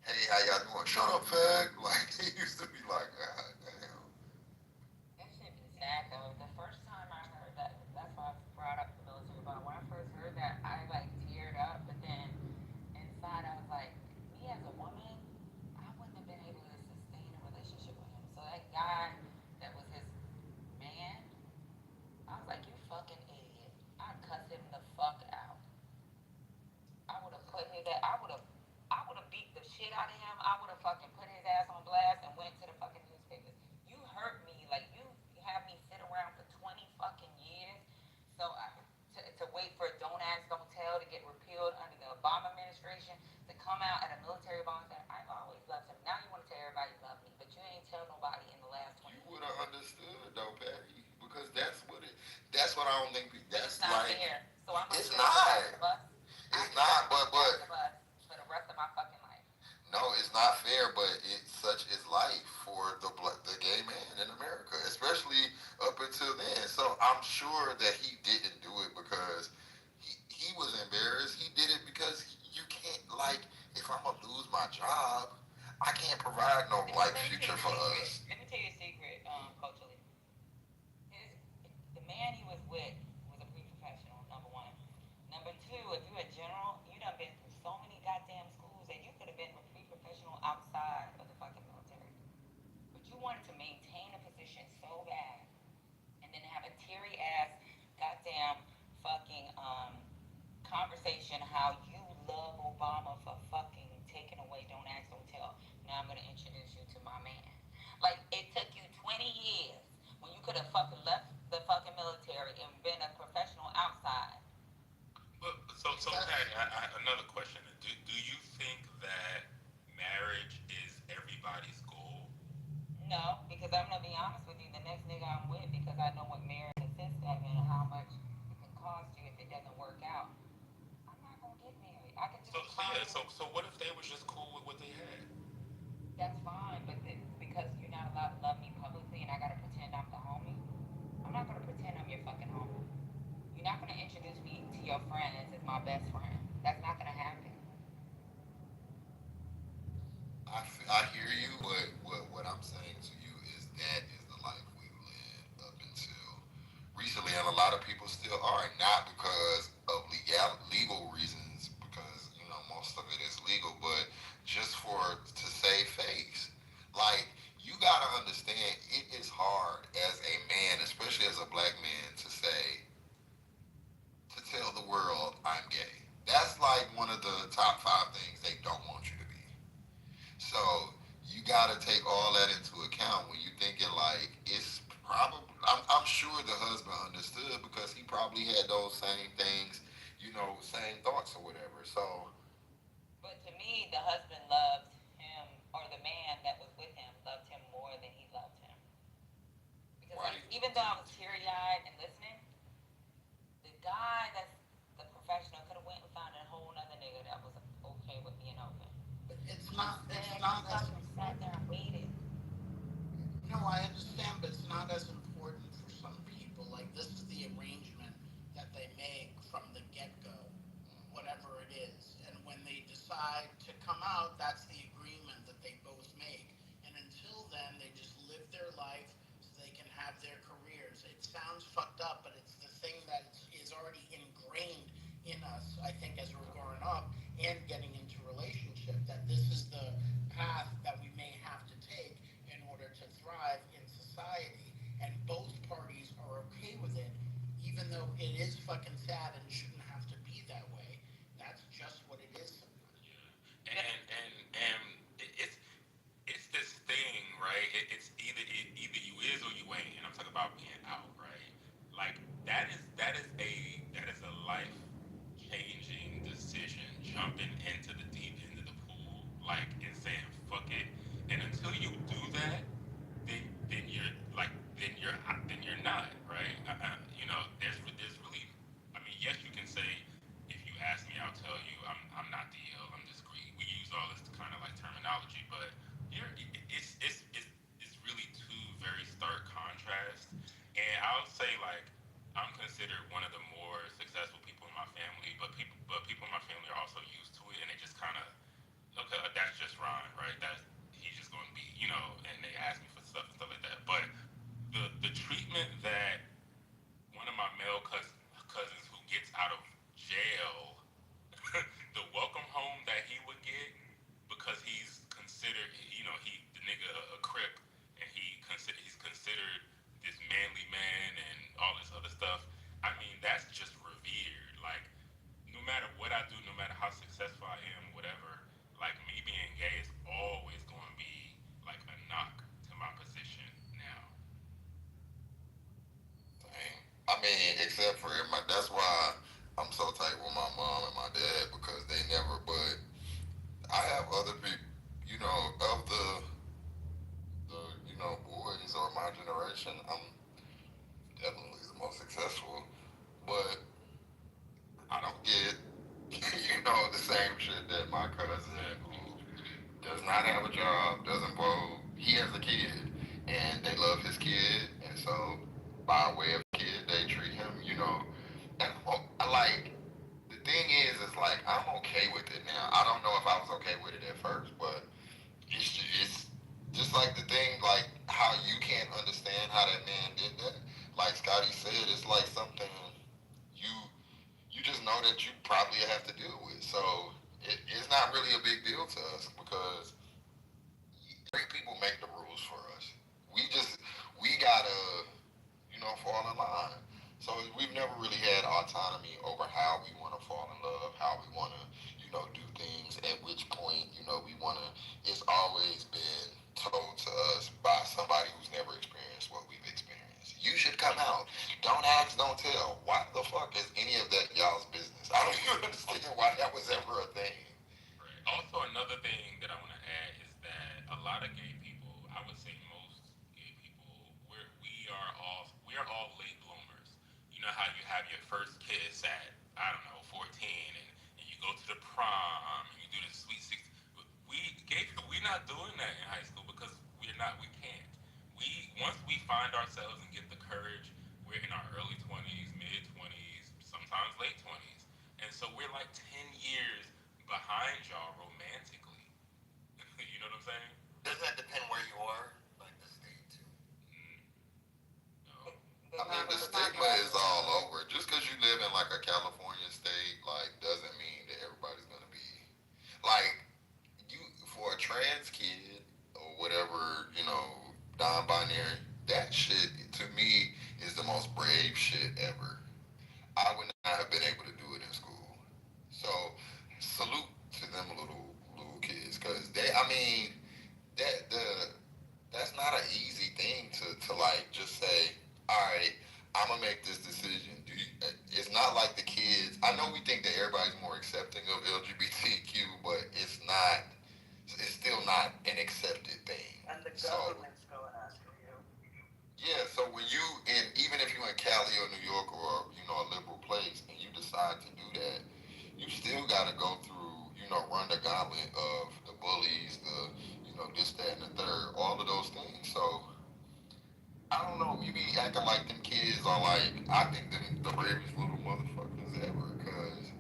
Hey, how y'all doing? Shut up, fag. Like, he used to be like, God damn. that shit be sad though. The first time I heard that, that's why I brought up the military bond. When I first heard that, I like teared up, but then inside I was like, me as a woman, I wouldn't have been able to sustain a relationship with him. So that guy that was his man, I was like, you fucking idiot. I'd cuss him the fuck out. I would have put his I would have beat the shit out of him. I would have fucking put his ass on blast and went to the fucking newspapers. don't think that's It's not like. fair. So I'm gonna It's sit on the back of the not. bus. It's not. Back of the bus for the rest of my fucking life. No, it's not fair. But it's such is life for the gay man in America, especially up until then. So I'm sure that he didn't do it because he was embarrassed. He did it because you can't like if I'm gonna lose my job, I can't provide no like future for us. Let me tell you a secret, culturally. The man he was with was a pre-professional, number one. Number two, if you're a general, you done been through so many goddamn schools that you could have been a pre-professional outside of the fucking military. But you wanted to maintain a position so bad and then have a teary ass goddamn fucking conversation how you love Obama for fucking taking away Don't Ask, Don't Tell. Now I'm gonna introduce you to my man. Like it took you 20 years when you could have fucking left the fucking military and been a professional outside. But so Patty, another question. Do you think that marriage is everybody's goal? No, because I'm gonna be honest with you, the next nigga I'm with, because I know what marriage consists of and how much it can cost you if it doesn't work out. I'm not gonna get married. I can just So what if they was just cool with what they had? That's fine, but because you're not allowed to love me publicly and I gotta pretend I'm the homie, I'm not gonna pretend I'm your fucking homie. You're not gonna introduce me to your friends as my best friend. That's not gonna happen. I hear you, but what I'm saying to you is that is the life we lived up until recently, and a lot of people still are, not because of legal reasons, because most of it is legal, but just to save face. Like you gotta understand, it is hard as a man, especially as a black man, to tell the world I'm gay. That's like one of the top 5 things they don't want you to be. So you got to take all that into account when you thinking like it's probably. I'm sure the husband understood because he probably had those same things, same thoughts or whatever. So. But to me, the husband loved him, or the man that was with him loved him more than he loved him. Because even though I was teary-eyed and listening, the guy that's the professional could have went and found a whole other nigga that was okay with being open. But it's not as sat there and waited. No, I understand, but it's not as important for some people. Like this is the arrangement that they make from the get-go, whatever it is. And when they decide to come out, that's the agreement that they both make. And until then, they just live their life so they can have their careers. It sounds fucked up, but it's the thing that is already ingrained in us, I think, as we're growing up and getting into relationship, that this is the path that we may have to take in order to thrive in society. And both parties are okay with it, even though it is fucking sad and shouldn't have to be that way. That's just what it is sometimes. Yeah. And it's this thing, right? It's either you is or you ain't. And I'm talking about being out, right? Like that is a life changing decision, jumping into the deep end of the pool, like and saying fuck it. And until you do that, then you're not, right? There's really, I mean, yes, you can say if you ask me, I'll tell you I'm not the ill, I'm discreet. We use all this kind of like terminology, but it's really two very stark contrasts. And I'll say like I'm considered one of the more successful people in my family, but people in my family are also used to it, and they just kind of okay, that's just Ron, right? He's just going to be, and they ask me for stuff and stuff like that. But the treatment that one of my male cousins who gets out of jail, the welcome home that he would get because he's considered, the nigga a crip, and he's considered this manly man and all this other stuff. I mean, that's just revered. Like, no matter what I do, no matter how successful I am, whatever, like me being gay is always going to be like a knock to my position now. Dang. I mean, except for that's why I'm so tight with my mom and my dad because they never. But I have other people, of the boys or my generation. I'm definitely the most successful. by way of kid, they treat him, and like the thing is like I'm okay with it now. I don't know if I was okay with it at first, but it's just like the thing, like how you can't understand how that man did that. Like Scotty said, it's like something you you just know that you probably have to deal with. So it's not really a big deal to us because three people make the rules for us. We gotta fall in line. So we've never really had autonomy over how we want to fall in love, how we want to, do things, at which point, we want to. It's always been told to us by somebody who's never experienced what we've experienced. You should come out. Don't ask, don't tell. Why the fuck is any of that y'all's business? I don't even understand why that was ever a thing. Right. Also, another thing that I want to add is that a lot of gay people, I would say most gay people, we are all late bloomers. You know how you have your first kiss at, I don't know, 14, and you go to the prom and you do the sweet 16. We gay people, we're not doing that in high school because we can't. Once we find ourselves and get the courage, we're in our early 20s, mid 20s, sometimes late 20s, and so we're like 10 years behind y'all romantically. You know what I'm saying? Doesn't that depend where you are? Like the state too. No. I mean, the stigma is all over. Just because you live in like a California state, like, doesn't mean that everybody's gonna be like you. For a trans kid or whatever, non-binary, that shit to me is the most brave shit ever. I would not have been able to do it in school. So salute to them little kids, cause I mean, the that's not an easy thing to like just say, all right, I'm gonna make this decision. It's not like the kids. I know we think that everybody's more accepting of LGBTQ, but it's not. It's still not an accepted thing. And the government's going after you. Yeah, so when you even if you're in Cali or New York or a liberal place and you decide to do that, you still got to go through run the gauntlet of the bullies, the this, that, and the third, all of those things. So I don't know. You be acting like them kids are like I think the bravest little motherfuckers ever. Cause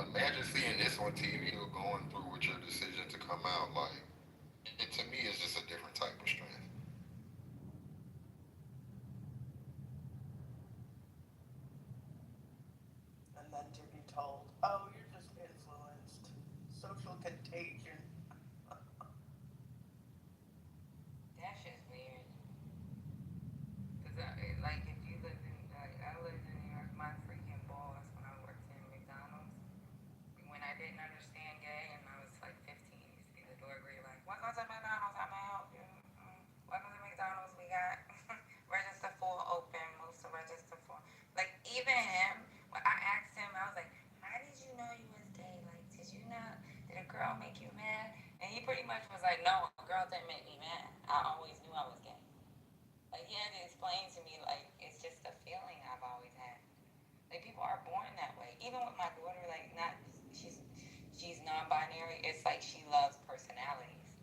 imagine seeing this on TV or going through with your decision to come out. Like it to me is just a different type of strength. And then to be told, oh, you're just influenced. Social contagion. That's just weird. Cause like if you lived in like I lived in New York, my freaking boss when I worked in McDonald's. When I didn't understand gay and I was like 15, used to be the door greeter like, welcome to McDonald's, I'm gonna help you. Welcome to McDonald's, we got register 4 open, most of register 4. Like even him, when I asked him, I was like, how did you know you was gay? Like, did a girl make you mad? And he pretty much was like, no, a girl didn't make me mad. I always knew I was gay. Like he had to explain to me like it's just a feeling I've always had. Like people are born that way. Even with my daughter, like not she's non-binary. It's like she loves personalities.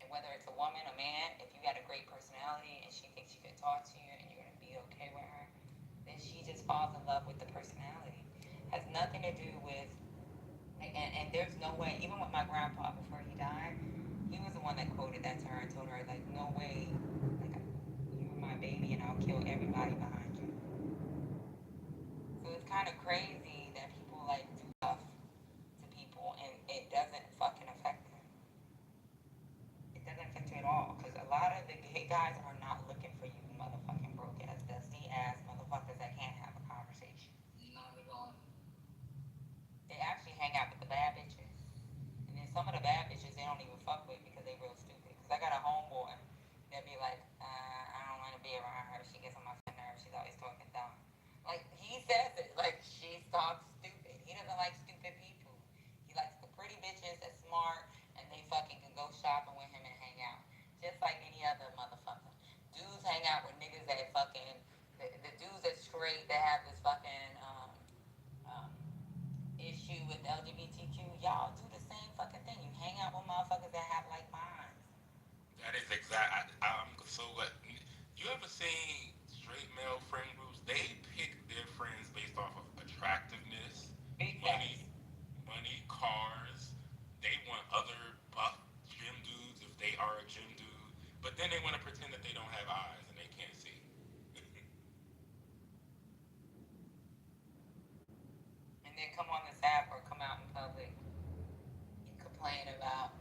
And whether it's a woman, a man, if you got a great personality and she thinks she can talk to you and you're gonna be okay with her, then she just falls in love with the personality. Has nothing to do with and there's no way. Even with my grandpa before he died, he was the one that quoted that to her and told her like, no way, like you're my baby and I'll kill everybody behind you. So it's kind of crazy that people like do stuff to people and it doesn't fucking affect them. It doesn't affect you at all because a lot of the gay guys are not looking for you motherfucking broke ass, dusty ass motherfuckers that can't have a conversation. Not at all. They actually hang out with the bad bitches. And then some of the bad bitches they don't even fuck with because they real stupid. Because I got a homeboy that be like, I don't want to be around her. She gets on my nerves. She's always talking dumb. Like, he says it. Like, she talks stupid. He doesn't like stupid people. He likes the pretty bitches that's smart and they fucking can go shopping with him and hang out. Just like any other motherfucker. Dudes hang out with niggas that fucking, the dudes that's straight that have this fucking, issue with LGBTQ, y'all do the same fucking thing. You hang out with motherfuckers that have like minds. That is exact. I'm so glad. You ever seen straight male friend groups, they pick their friends based off of attractiveness, Big money, facts. money, cars. They want other buff gym dudes if they are a gym dude, but then they want to pretend that they don't have eyes and they can't see. And then come on this app or come out in public and complain about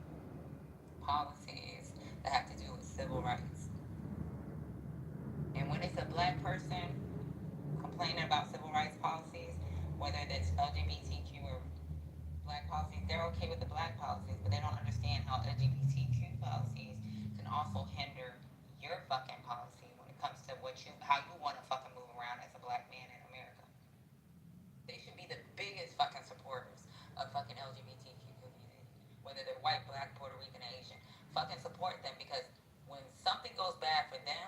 policies that have to do with civil rights. And when it's a black person complaining about civil rights policies, whether that's LGBTQ or black policies, they're okay with the black policies, but they don't understand how LGBTQ policies can also hinder your fucking policy when it comes to how you want to fucking move around as a black man in America. They should be the biggest fucking supporters of fucking LGBTQ community, whether they're white, black, Puerto Rican, Asian. Fucking support them, because when something goes bad for them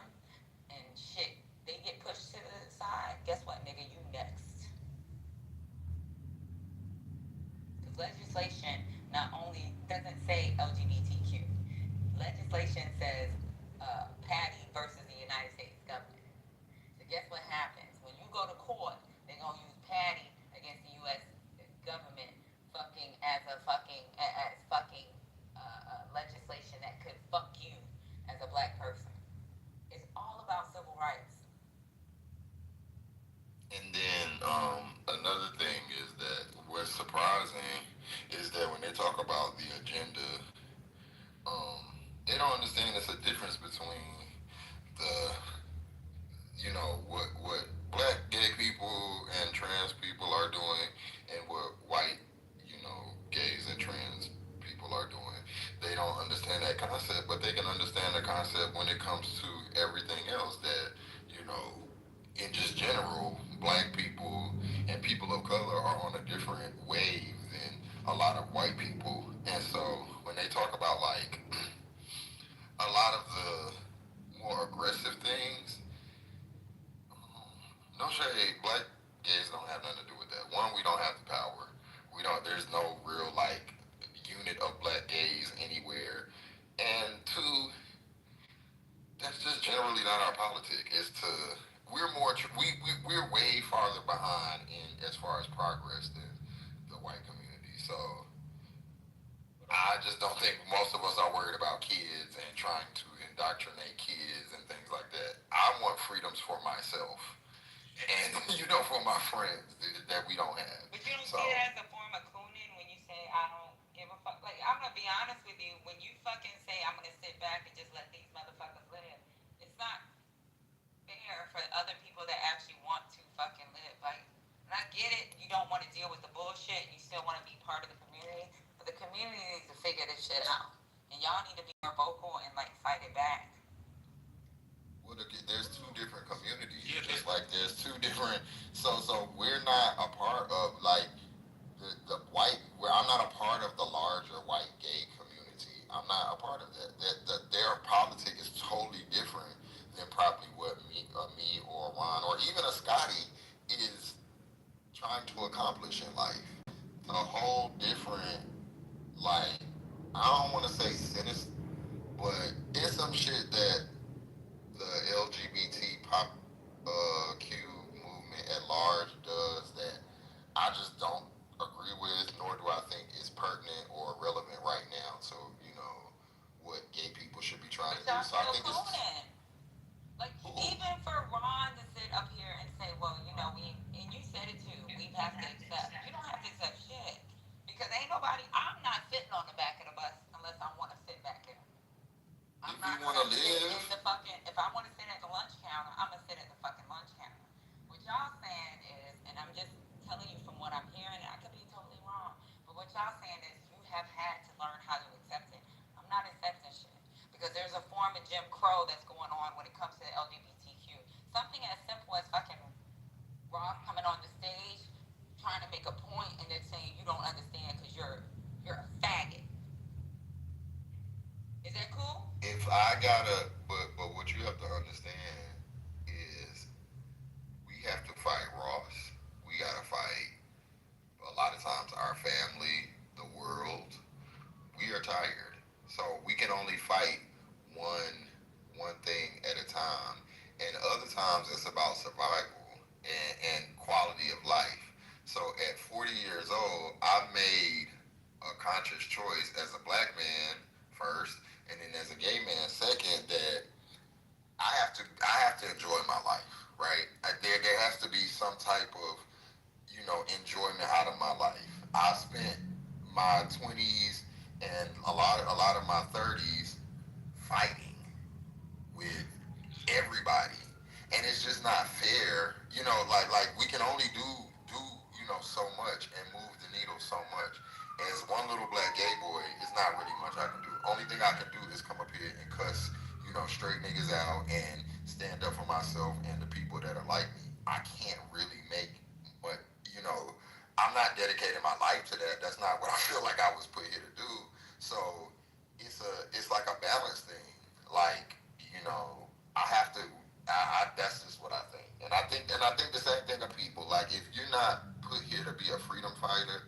and shit, they get pushed to the side. Guess what, nigga? You next. Because legislation not only doesn't say LGBTQ, legislation says Patty versus the United States government. So guess what happens? When you go to court, they're going to use Patty against the U.S. government fucking as legislation that could fuck you as a black person. It's all about civil rights. And then another thing is that what's surprising is that when they talk about the agenda, they don't understand it's a difference between the, what black gay people and trans people are doing and what white, gays and trans people are doing. They don't understand that concept, but they can understand the concept when it comes to everything else that, in just general, black people and people of color are on a different wave than a lot of white people. And so when they talk about like a lot of the more aggressive things, no shade, black gays don't have nothing to do with that. One, we don't have the power. There's no real like unit of black gays anywhere. And two, that's just generally not our politic. We're way farther behind in as far as progress than the white community. So I just don't think most of us are worried about kids and trying to indoctrinate kids and things like that. I want freedoms for myself and for my friends that we don't have. But you don't see it as a form of cooning when you say I don't give a fuck. Like, I'm gonna be honest with you, when you fucking say I'm gonna sit back and just let these motherfuckers live, it's not fair for other people that actually want to fucking live. Like, and I get it, you don't want to deal with the bullshit, you still want to be part of the community, but the community needs to figure this shit out. And y'all need to be more vocal and like fight it back. Well, there's two different communities, just like there's two different. So we're not a part of like the white. Where I'm not a part of the larger white gay community. I'm not a part of that. Their politic is totally different than probably what me or Ron or even a Scotty is trying to accomplish in life. A whole different, like, I don't want to say sinister, but it's some shit that the LGBT Q movement at large does that I just don't agree with, nor do I think is pertinent or relevant right now to, what gay people should be trying to do. So I think it's like, even for Ron to sit up here and say, well, and you said it too, we have to accept. You don't have to accept shit. Because I'm not sitting on the back of the bus unless I want to sit back there. I'm not going to sit in the fucking, if I want to sit at the lunch counter, I'm going to sit at the fucking lunch counter. What y'all saying is, and I'm just telling you from what I'm hearing, and I could be totally wrong, but what y'all saying is you have had to learn how to accept it. I'm not accepting shit. Because there's a form of Jim Crow that's going on when it comes to the LGBTQ. Something as simple as fucking Rob coming on the stage, trying to make a point, and then saying you don't understand because you're a faggot. Is that cool? If I gotta, but what you have to understand is we have to fight Ross. We gotta fight a lot of times our family, the world. We are tired, so we can only fight one thing at a time. and other times it's about survival and quality of life. So at 40 years old, I've made a conscious choice as a black man first, and then as a gay man second, that I have to enjoy my life, right? There has to be some type of enjoyment out of my life. I spent my 20s and a lot of my 30s fighting with everybody, and it's just not fair. Like we can only do so much and move the needle so much. As one little black gay boy, it's not really much I can do. Only thing I can do is come up here and cuss straight niggas out and stand up for myself and the people that are like me. I can't really make what I'm not dedicating my life to that. That's not what I feel like I was put here to do. So it's like a balance thing. Like, I have to. That's just what I think. And I think the same thing of people. Like, if you're not put here to be a freedom fighter,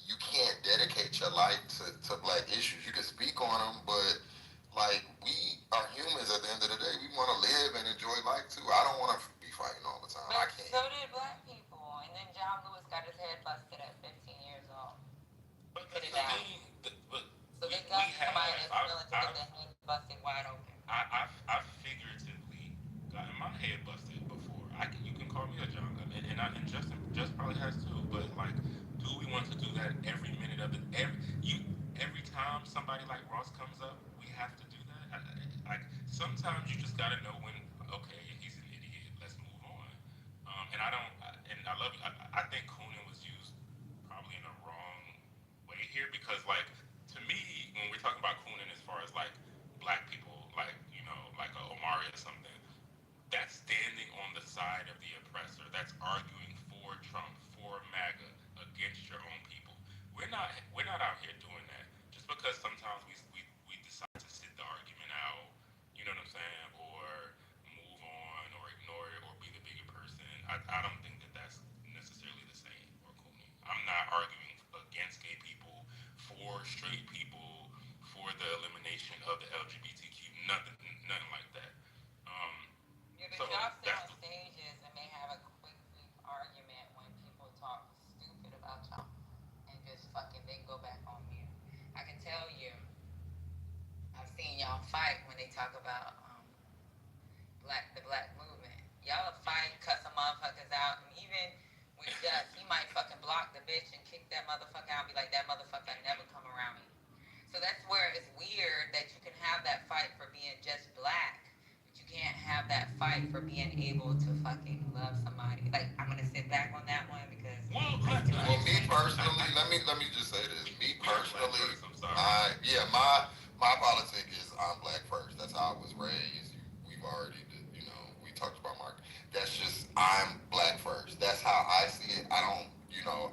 you can't dedicate your life to black issues. You can speak on them, but like, we are humans at the end of the day. We want to live and enjoy life too. I don't want to be fighting all the time. I But can't. so did black people. And then John Lewis got his head busted at 15 years old. But Put that's it the out. thing. So they got somebody that's willing to get their head busted wide open. I've figuratively gotten my head busted before. You can call me a John Gunn, and Justin probably has too. But like, do we want to do that every minute of it? Every time somebody like Ross comes up, we have to do that. Like, sometimes you just gotta know when. Okay, he's an idiot. Let's move on. And I don't. And I love. I think Coonan was used probably in the wrong way here, because like, to me, when we're talking about Coonan as far as like black people, like like a Omari or something, that's standing on the side of the oppressor. That's arguing for Trump, for MAGA, against your own people. We're not out here doing that just because sometimes we decide to sit the argument out. You know what I'm saying? Or move on, or ignore it, or be the bigger person. I don't think that that's necessarily the same or Cooney. I'm not arguing against gay people, for straight people, for the elimination of the LGBTQ. Nothing like that. Yeah, but So y'all sit that's on stages and may have a quick, brief argument when people talk stupid about y'all. And just fucking, they go back on mute. I can tell you, I've seen y'all fight when they talk about the black movement. Y'all fight, cuss some motherfuckers out, and even with Just, he might fucking block the bitch and kick that motherfucker out and be like, that motherfucker never come around me. So that's where it's weird that you can have that fight for being just black, but you can't have that fight for being able to fucking love somebody. Like, I'm gonna sit back on that one because Me personally, let me just say this. Me personally, my politic is I'm black first. That's how I was raised. We've already, we talked about Mark. That's just, I'm black first. That's how I see it. I don't,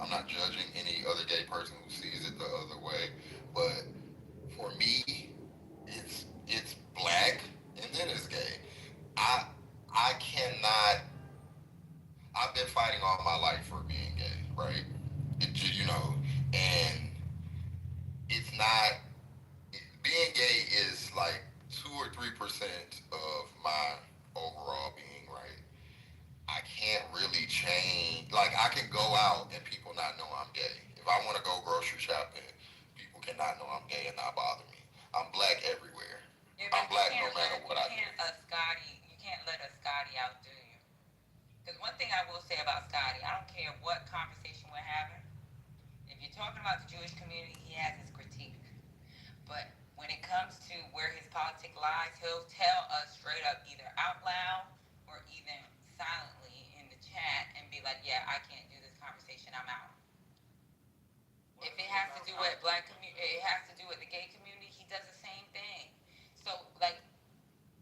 I'm not judging any other gay person who sees it the other way, but for me, it's black and then it's gay. I cannot. I've been fighting all my life for being gay, right? And it's not. Being gay is like 2 or 3% of my overall being, right? I can't really change. Like, I can go out and people not know I'm gay. If I want to go grocery shopping, people cannot know I'm gay and not bother me. I'm black everywhere. Yeah, I'm black no matter what I do. You can't let a Scotty outdo you. Because one thing I will say about Scotty, I don't care what conversation we're having. If you're talking about the Jewish community, he has his critique. But when it comes to where his politic lies, he'll tell us straight up, either out loud or even silently in the chat, and be like, yeah, I can't do this conversation, I'm out. If it has to do with it has to do with the gay community, he does the same thing. So, like,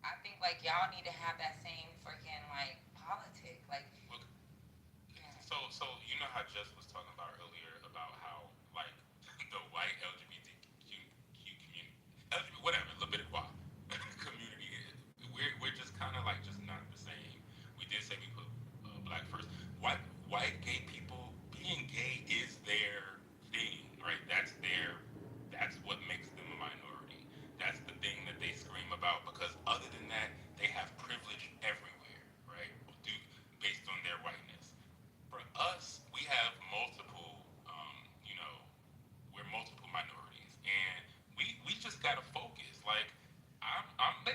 I think, like, y'all need to have that same freaking, like, politic. Like, so you know how Jess was talking about earlier about how, like, the white LGBTQ community, whatever, Leviticus community, we're just kind of like just not the same. We did say we put black first. White gay people, being gay is their thing, right? That's what makes them a minority. That's the thing that they scream about, because other than that, they have privilege everywhere.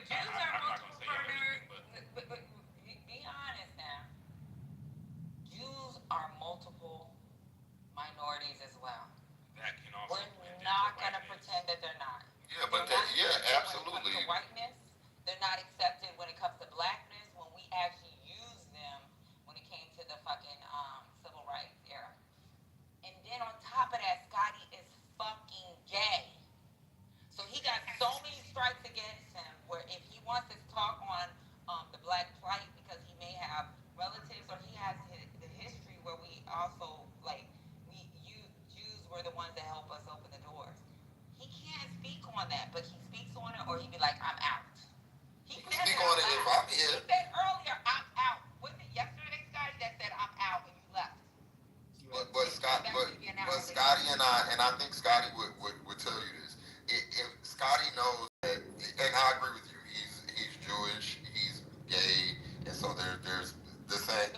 Jews are I'm not multiple gonna say murder. everything, But be honest now. Jews are multiple minorities as well. that can also We're not gonna pretend that they're not. Yeah, but They're not that, yeah, accepted absolutely. When it comes to whiteness, they're not accepted when it comes to blackness. When we actually use them, when it came to the fucking civil rights era. And then on top of that, Scotty is fucking gay. So he got so many strikes against him where if he wants to talk on the black plight because he may have relatives or he has the history where we also like you Jews were the ones that help us open the doors. He can't speak on that, but he speaks on it or he'd be like, I'm out. He can speak on it if I'm here. He said earlier, I'm out. Was it yesterday, Scotty, that said I'm out and you left? But Scotty and I think Scotty would tell you this. If Scotty knows that, and I agree with you, he's Jewish, he's gay, and so there's the same.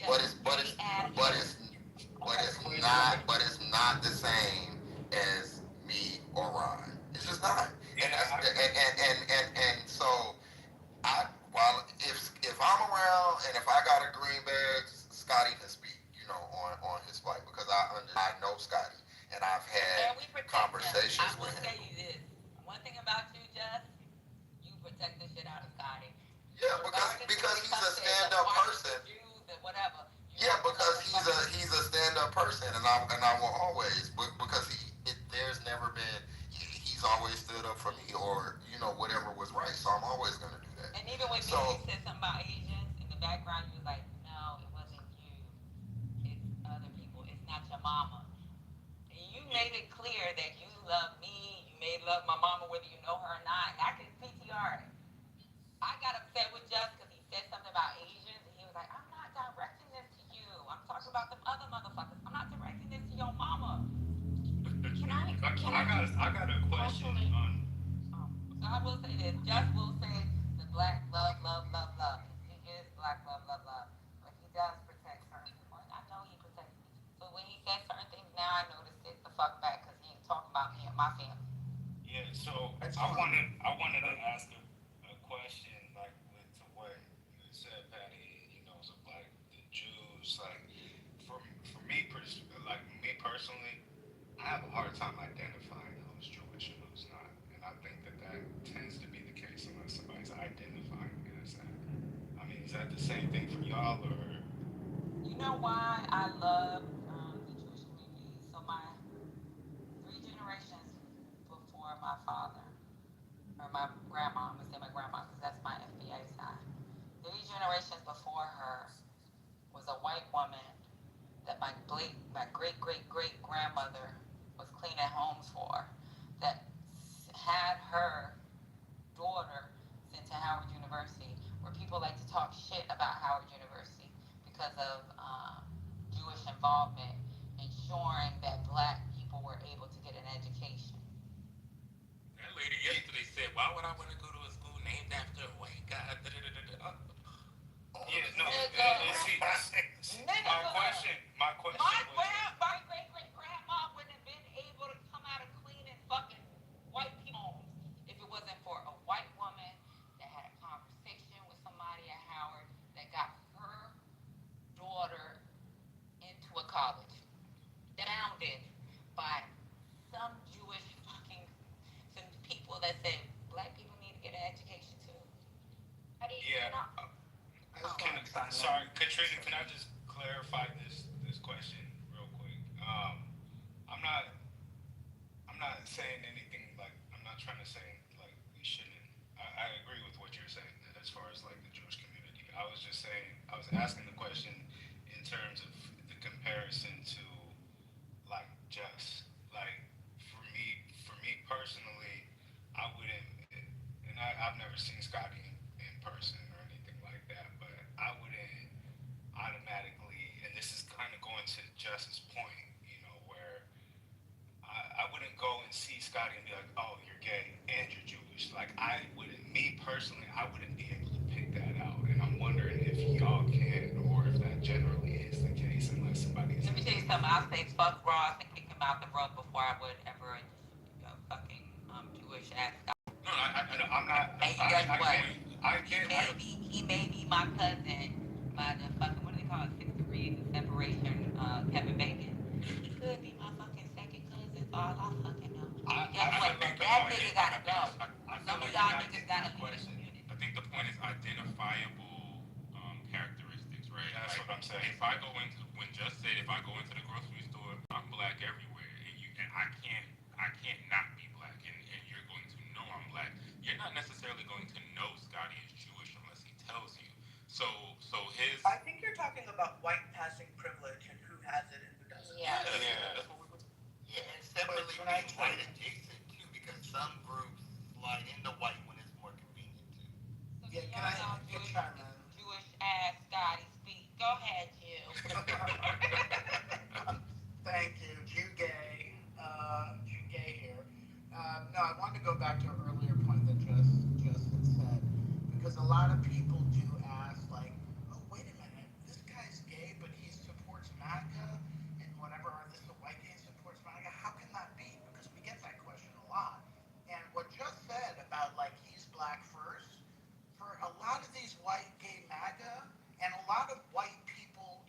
But it's not the same as me or Ron. It's just not. And so if I'm around and if I got a green bag, Scotty can speak, on his plight because I know Scotty and I've had conversations with him. I will tell you this. One thing about you, Jess, you protect the shit out of Scotty. Yeah, because he's a stand-up person. Whatever. Yeah, because he's a stand-up person, and I will always, because there's never been, he's always stood up for me or whatever was right. So I'm always gonna do that. And even when you said something about Asians in the background, you was like, no, it wasn't you. It's other people. It's not your mama. And you made it clear that you love me. You may love my mama whether you know her or not. And I can PTR it. I got upset with Just because he said something about Asians, and he was like, I'm not directing this to you. I'm talking about them other motherfuckers. I'm not directing this to your mama. I got a question on. So I will say this. Just will say the black love. He is black love. But he does protect certain people. I know he protects me. So when he says certain things now, I noticed it the fuck back because he ain't talking about me and my family. Yeah, so I wanted to ask a question like to what you said, Patty. So like the Jews, like for me, me personally, I have a hard time identifying who's Jewish and who's not, and I think that tends to be the case unless somebody's identifying as that. I mean, is that the same thing for y'all, or? You know why I love the Jewish community? So my 3 generations before my father, or my grandma, I'm gonna say my grandma because that's my FBA side. 3 generations before her was a white woman that my great grandmother was cleaning homes for, that had her daughter sent to Howard University, where people like to talk shit about Howard University because of Jewish involvement, ensuring that black people were able to get an education. That lady yesterday said, why would I want to go to a school named after a white guy? Yeah, no. My question. My great grandma wouldn't have been able to come out of cleaning fucking white people homes if it wasn't for a white woman that had a conversation with somebody at Howard that got her daughter into a college, founded by some Jewish some people that said black people need to get an education too. Yeah. Sorry, Katrina, can I just clarify this question real quick? I'm not saying anything like, I'm not trying to say like we shouldn't. I agree with what you're saying as far as like the Jewish community. I was just saying, I was asking the question in terms of the comparison to like just like for me personally, I wouldn't, and I've never seen Scotty in person or anything like that, but I wouldn't automatically, and this is kind of going to Jess's point, where I wouldn't go and see Scotty and be like, oh, you're gay and you're Jewish. Like me personally, I wouldn't be able to pick that out, and I'm wondering if y'all can, or if that generally is the case, unless somebody's. Let me tell you something. I'll say fuck Ross and kick him out the room before I would ever fucking Jewish ass. No, I I'm not. And guess what? I can't. He may be my cousin by the fucking, what do they call it, 6 degrees of separation, Kevin Bacon. He could be my fucking second cousin for all I fucking know. Guess what? That nigga gotta go. Some of y'all niggas gotta leave the community. I think the point is identifiable characteristics, right? That's like, what I'm saying. If I go into, when Just said, if I go into the grocery store, I'm black everywhere, and I can't not be black, and you're going to know I'm black. You're not necessarily going to know Scotty is Jewish unless he tells you. So his. I think you're talking about white passing privilege and who has it and who doesn't. Yeah. That's what we were. Yeah, and separately being white adjacent too, because some groups slide into white when it's more convenient too. So Yeah, do can y'all I know get chime in? Jewish ass Scotty speak? Go ahead, you. Thank you, Jew gay here. No, I wanted to go back to an earlier point that Justin said, because a lot of people do ask, like, oh, wait a minute, this guy's gay, but he supports MAGA and whatever, or this a white gay supports MAGA. How can that be? Because we get that question a lot. And what Just said about, like, he's black first, for a lot of these white gay MAGA and a lot of white people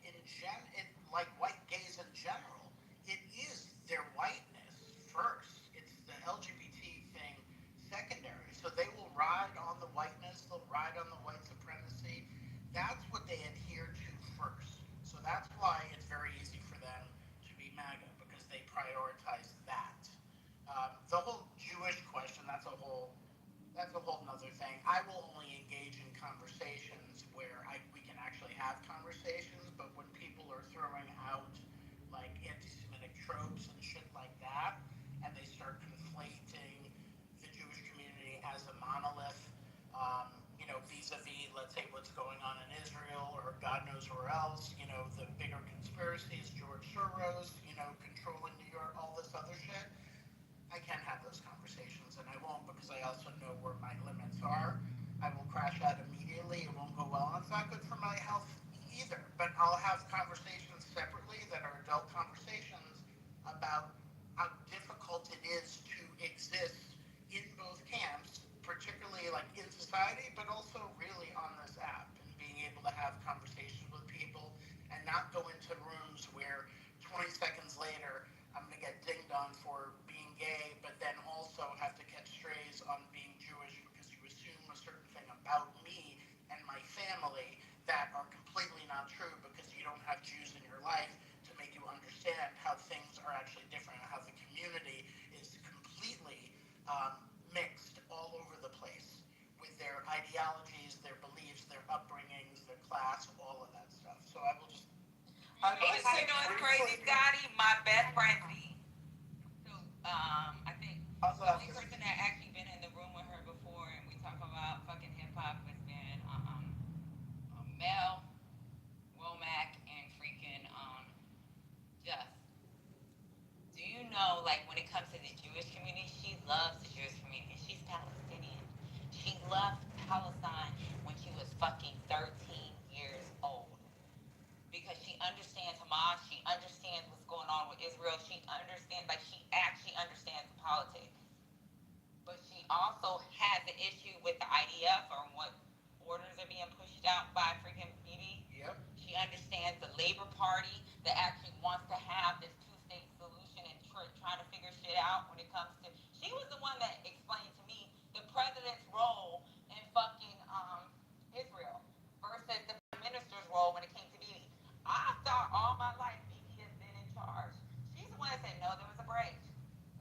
like white gays in general, it is their whiteness first. It's the LGBT thing secondary. So they will ride on the whiteness, they'll ride on the white supremacy. That's what they adhere to first. So that's why it's very easy for them to be MAGA, because they prioritize that. The whole Jewish question, that's a whole nother thing. I will only engage in conversations where we can actually have conversations, but when people are throwing out like anti-Semitic tropes and shit like that, and they start conflating the Jewish community as a monolith, vis-a-vis, let's say, what's going on in Israel or God knows where else, the bigger conspiracy is George Soros, controlling New York, all this other shit. I can't have those conversations, and I won't, because I also know where my limits are. I will crash out immediately. It won't go well, and it's not good for my health either. But I'll have conversations separately that are adult conversations about how difficult it is to exist in both camps, particularly like in society, but also really on this app, and being able to have conversations with people and not go into rooms where 20 seconds later I'm going to get dinged on for being gay, but then also have to catch strays on being Jewish because you assume a certain thing about me and my family that are completely not true, because you don't have Jews in your life to make you understand how things are actually different, and how the community is completely mixed all over the place with their ideologies, their beliefs, their upbringings, their class, all of that stuff. So I will just... You know what's crazy, Scotty? My best friend Z. So, I think the only person that actually been in the room with her before, and we talk about fucking hip hop, has been Mel, Womack, and freaking Just. Do you know, like, when it comes to the Jewish community, she loves the Jewish community. She's Palestinian. She left Palestine when she was fucking 13 years old, because she understands Hamas, she understands what's going on with Israel, she actually understands the politics. But she also has an issue with the IDF, or what orders are being pushed out by freaking Bibi. Yep. She understands the Labor Party that actually wants to have this two-state solution and trying to figure shit out when it comes to... She was the one that explained to me the president's role in fucking Israel versus the prime minister's role when it came to Bibi. I thought all my life Bibi has been in charge. She's the one that said, no, there was a break.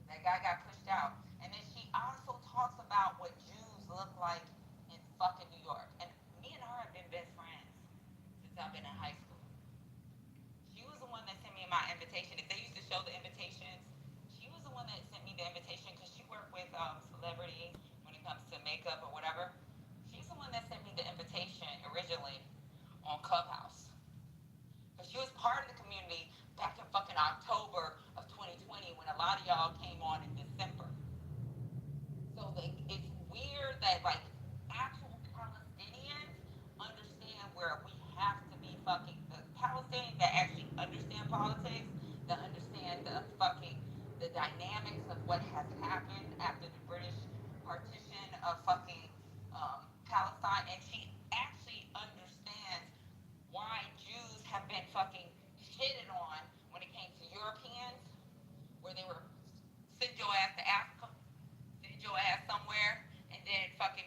That guy got pushed out. And then she also talks about what Jews look like in fucking New York. And me and her have been best friends since I've been in high school. She was the one that sent me my invitation. If they used to show the invitations, she was the one that sent me the invitation, because she worked with celebrity when it comes to makeup or whatever. She's the one that sent me the invitation originally on Clubhouse. But she was part of the community back in fucking October of 2020 when a lot of y'all came on in December. So like, it's weird that like actual Palestinians understand where we have to be fucking... The Palestinians that actually understand politics, that understand the dynamics of what has happened after the British partition of fucking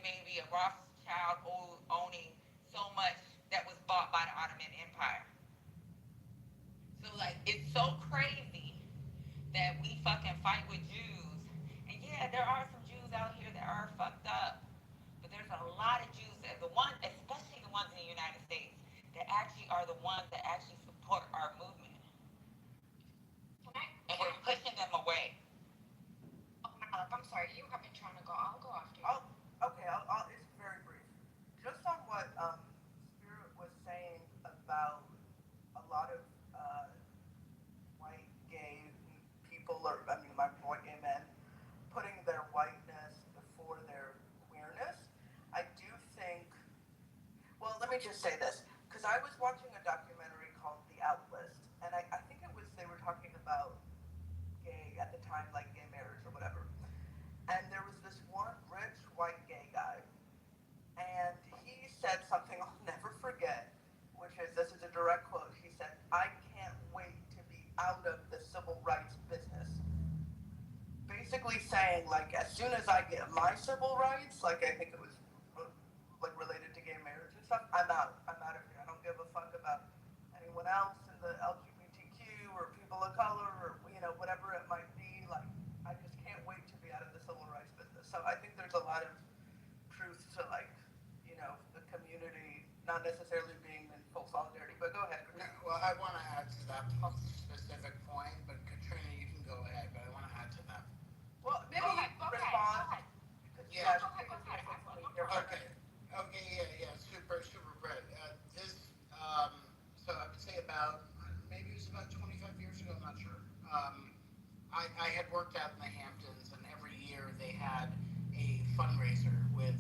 maybe a Rothschild owning so much that was bought by the Ottoman Empire. So like, it's so crazy that we fucking fight with Jews. And yeah, there are some Jews out here that are fucked up. But there's a lot of Jews that especially the ones in the United States, that actually are the ones that actually support our movement. And we're pushing them away. Oh, Malak, I'm sorry, you have been trying to go. I'll go after you. It's very brief. Just on what Spirit was saying about a lot of white gay people, or I mean, white gay men, putting their whiteness before their queerness. I do think. Well, let me just say this, because I was watching a documentary called The Outlist, and I think they were talking about gay at the time, like gay marriage or whatever. And there was this one rich white gay guy, and he said something I'll never forget, which is, this is a direct quote. He said, "I can't wait to be out of the civil rights business." Basically saying, like, as soon as I get my civil rights, like, I think it was like related to gay marriage and stuff, I'm out of here. I don't give a fuck about anyone else in the LGBTQ or people of color or, whatever it might be. Like, I just can't wait to be out of the civil rights business. So I think there's a lot of truth to, like, the community not necessarily being in full solidarity. But go ahead, No, well, I want to add to that specific point, but Katrina, you can go ahead, but I want to add to that. Well, maybe Go ahead. respond. Yeah. Okay. Yeah, super great. So I would say maybe it was about 25 years ago, I'm not sure. I had worked out in the Hamptons, and every year they had a fundraiser with,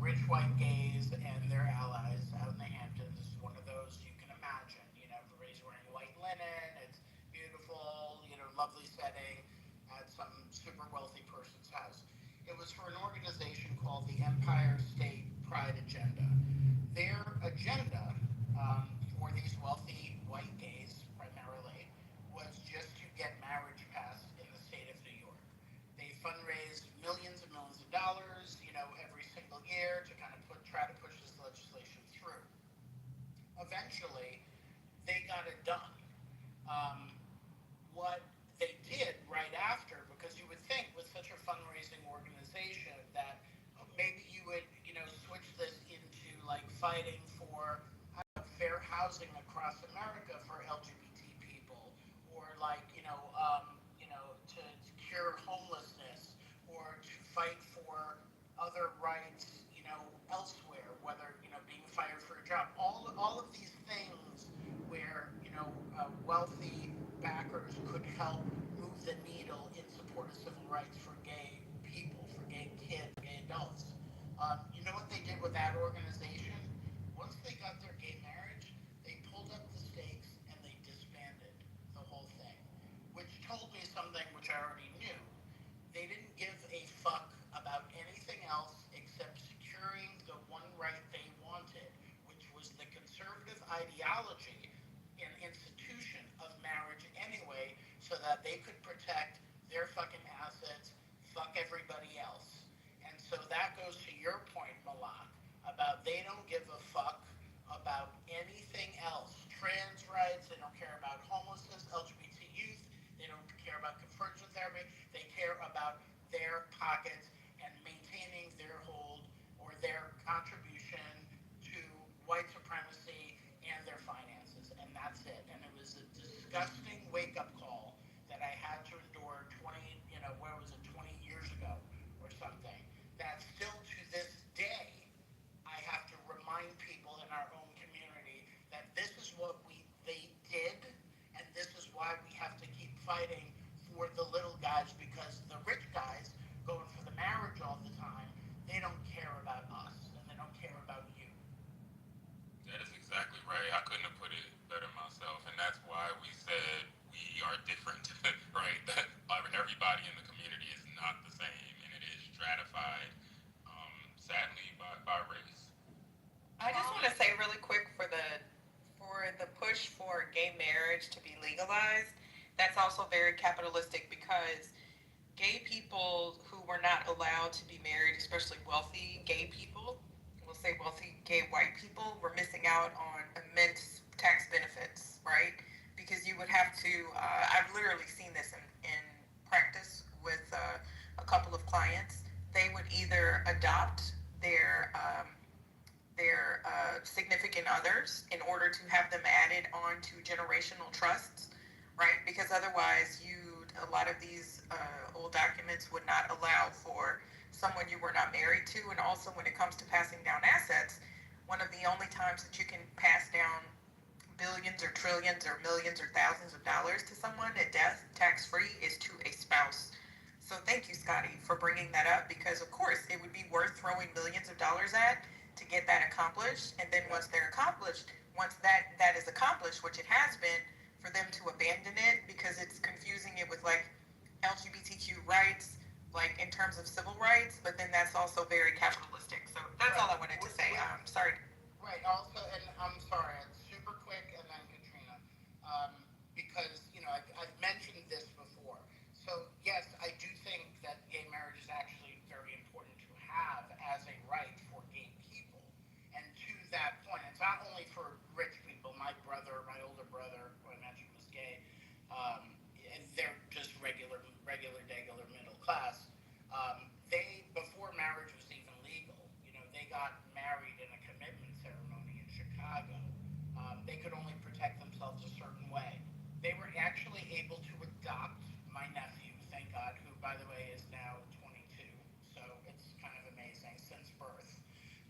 rich white gays and their allies out in the Hamptons. It's one of those you can imagine, everybody's wearing white linen, it's beautiful, lovely setting at some super wealthy person's house. It was for an organization called the Empire State Pride Agenda. Their agenda for these wealthy white gays primarily was just to get marriage passed in the state of New York. They fundraised millions and millions of dollars, every single year to kind of try to push this legislation through. Eventually, they got it done. What they did right after, because you would think with such a fundraising organization that maybe you would, switch this into like fighting for fair housing across America for LGBT people, or like, to cure homelessness, or to fight for other rights, elsewhere, whether, being fired for a job. All of these things where, wealthy backers could help move the needle in support of civil rights for gay people, for gay kids, gay adults. You know what they did with that organization? Once they got their gay marriage, they pulled up the stakes and they disbanded the whole thing, which told me something which I already knew. They didn't give a fuck about anything else except securing the one right they wanted, which was the conservative ideology and institution of marriage anyway, so that they could protect their fucking assets, fuck everybody else. And so that goes to your point, Malak, about they don't give a fuck about anything else. Trans rights, they don't care about homelessness, LGBT youth, they don't care about conversion therapy, they care about their pockets and maintaining their hold or their contribution to white supremacy and their finances, and that's it. And it was a disgusting wake-up call that I had to endure 20 years ago or something, that still to this day I have to remind people in our own community that this is what they did, and this is why we have to keep fighting for the little guys, because the rich guys going for the marriage all the time, they don't care about us, and they don't care about you. That is exactly right. I couldn't have put it better myself, and that's why we said we are different, right? That everybody in the community is not the same, and it is stratified, sadly, by race. I just want to say really quick, for the push for gay marriage to be legalized, that's also very capitalistic, because gay people who were not allowed to be married, especially wealthy gay people, say wealthy gay white people were missing out on immense tax benefits, right? Because you would have to, I've literally seen this in practice with a couple of clients. They would either adopt their significant others in order to have them added on to generational trusts, right? Because otherwise, a lot of these old documents would not allow for someone you were not married to. And also, when it comes to passing down assets, one of the only times that you can pass down billions or trillions or millions or thousands of dollars to someone at death, tax-free, is to a spouse. So thank you, Scotty, for bringing that up, because of course it would be worth throwing millions of dollars at to get that accomplished. And then once they're accomplished, once that is accomplished, which it has been, for them to abandon it because it's confusing it with like LGBTQ rights, like in terms of civil rights, but then that's also very capitalistic. So that's all I wanted to say. I'm sorry. Right. Also, and I'm sorry, super quick, and then Katrina, because I've mentioned this before. So yes, I do think that gay marriage is actually very important to have as a right for gay people. And to that point, it's not only for rich people. My older brother, who I mentioned was gay, and they're just regular, middle class. They, before marriage was even legal, they got married in a commitment ceremony in Chicago. They could only protect themselves a certain way. They were actually able to adopt my nephew, thank God, who, by the way, is now 22. So it's kind of amazing, since birth.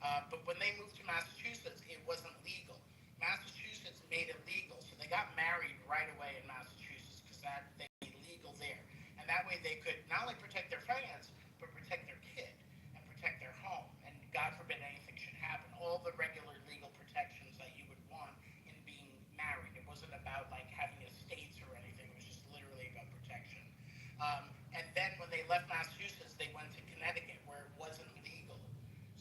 But when they moved to Massachusetts, it wasn't legal. Massachusetts made it legal, so they got married right away in Massachusetts because they made it legal there. And that way they could not only protect their finance, but protect their kid and protect their home. And God forbid anything should happen. All the regular legal protections that you would want in being married. It wasn't about like having estates or anything. It was just literally about protection. And then when they left Massachusetts, they went to Connecticut where it wasn't legal.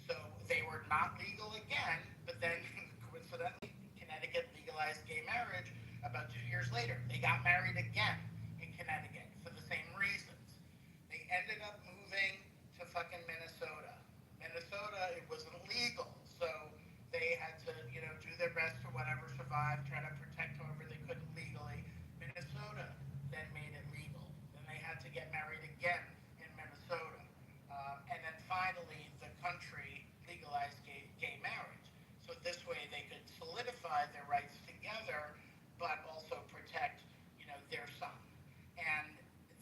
So they were not legal again, but then coincidentally, Connecticut legalized gay marriage about 2 years later. They got married again in Connecticut for the same reasons. They ended up moving to fucking Minnesota. Minnesota, it wasn't legal, so they had to, do their best to whatever survive, try to protect whoever they could legally. Minnesota then made it legal. Then they had to get married again in Minnesota. And then finally, the country legalized gay marriage. So this way they could solidify their rights together, but also protect, their son. And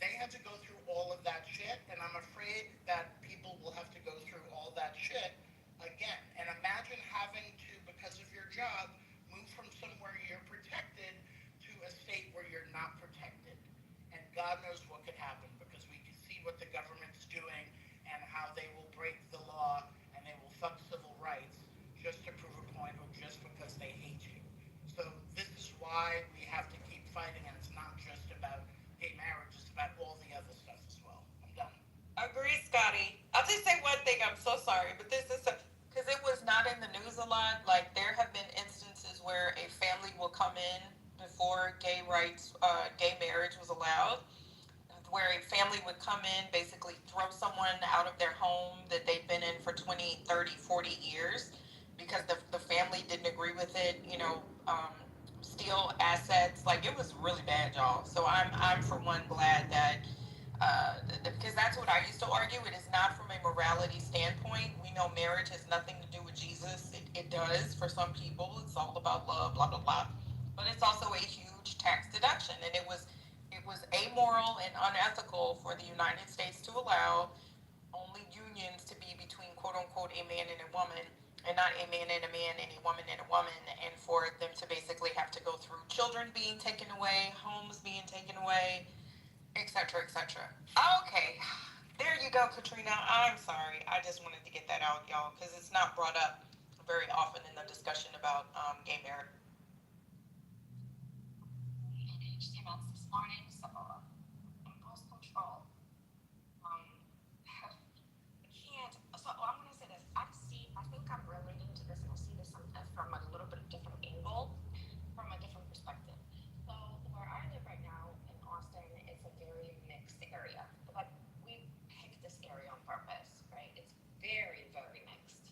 they had to go through all of that shit, and I'm afraid that people will have to go through all that shit again. And imagine having to, because of your job, move from somewhere you're protected to a state where you're not protected. And God knows what could happen, because we can see what the government's doing and how they will break the law and they will fuck civil rights just to prove a point or just because they hate you. So this is why we have to keep fighting, and it's not just about gay marriage, it's about all the other stuff as well. I'm done. Agree, Scotty. I'll just say one thing. I'm so sorry, but this is because it was not in the news a lot. Like, there have been instances where a family will come in before gay marriage was allowed, where a family would come in, basically throw someone out of their home that they've been in for 20, 30, 40 years because the family didn't agree with it, steal assets. Like, it was really bad, y'all. So I'm for one glad that because that's what I used to argue. It is not from a morality standpoint. We know marriage has nothing to do with Jesus. It does for some people. It's all about love, blah, blah, blah. But it's also a huge tax deduction. And it was amoral and unethical for the United States to allow only unions to be between quote unquote a man and a woman, and not a man and a man and a woman and a woman, and for them to basically have to go through children being taken away, homes being taken away, etc., etc. Okay, there you go, Katrina. I'm sorry. I just wanted to get that out, y'all, because it's not brought up very often in the discussion about gay marriage. This morning, so impulse control. Can't. So I'm gonna say this. I think I'm relating to this, and I see this from a little bit of different angle, from a different perspective. So where I live right now in Austin, it's a very mixed area. Like, we picked this area on purpose, right? It's very, very mixed.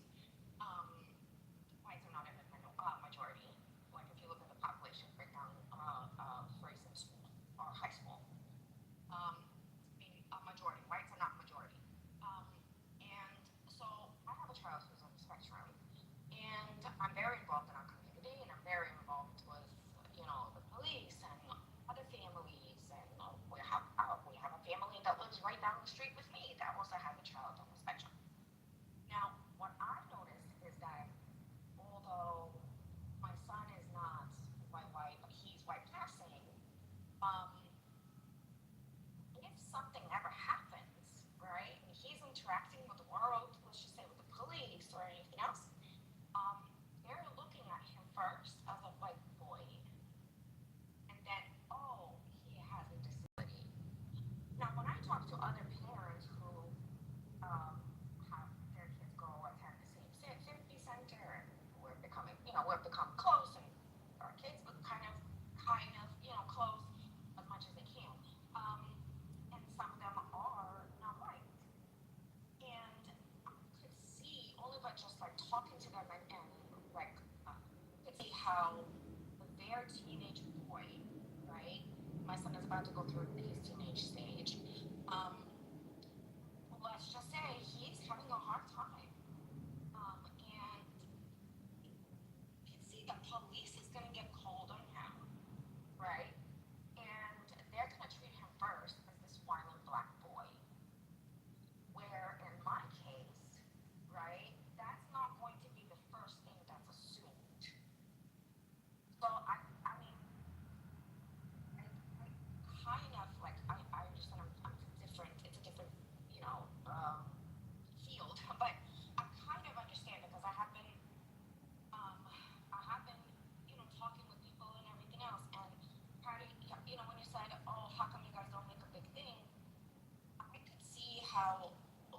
how their teenage boy, right? My son is about to go through his teenage stage. Let's just say he's having a hard time. And you can see the police is gonna get called on him, right? And they're gonna treat him first as this violent black boy. Where in my case, right, that's not going to be the first thing that's assumed. So I mean, I kind of like I understand I'm different. It's a different, you know, field, but I kind of understand because I have been, you know, talking with people and everything else, and part of, you know, when you said, oh, how come you guys don't make a big thing? I could see how,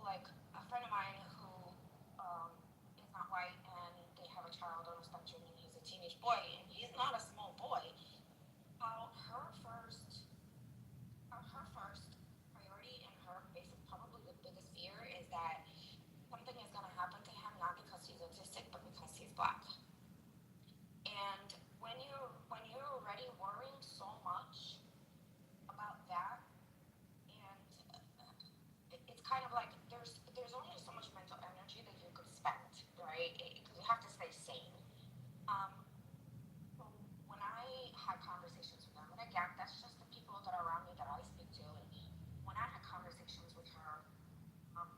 like, a friend of mine who is not white and they have a child on the spectrum and he's a teenage boy and he's not a small boy. How her first priority and her basic, probably the biggest fear is that something is gonna happen to him not because he's autistic but because he's black. And when you're already worrying so much about that, and it's kind of like there's only so much mental energy that you could spend, right? Because you have to stay sane. Um, so when I had conversations with them, and again, that's just the people that are around me that I speak to. And when I had conversations with her, um,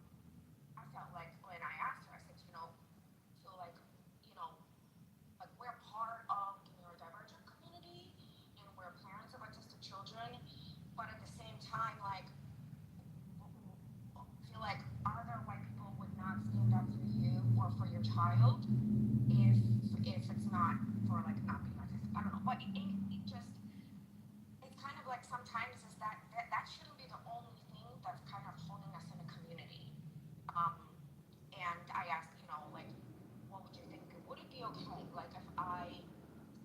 I felt like when I asked her, I said, so like, you know, like we're part of the neurodivergent community and we're parents of autistic children, but at the same time, like, feel like other white people would not stand up for you or for your child if it's not for like not being autistic. I don't know, but it just it's kind of like sometimes is that shouldn't be the only thing that's kind of holding us in a community. Um, and I asked, like, what would you think? Would it be okay, like, if I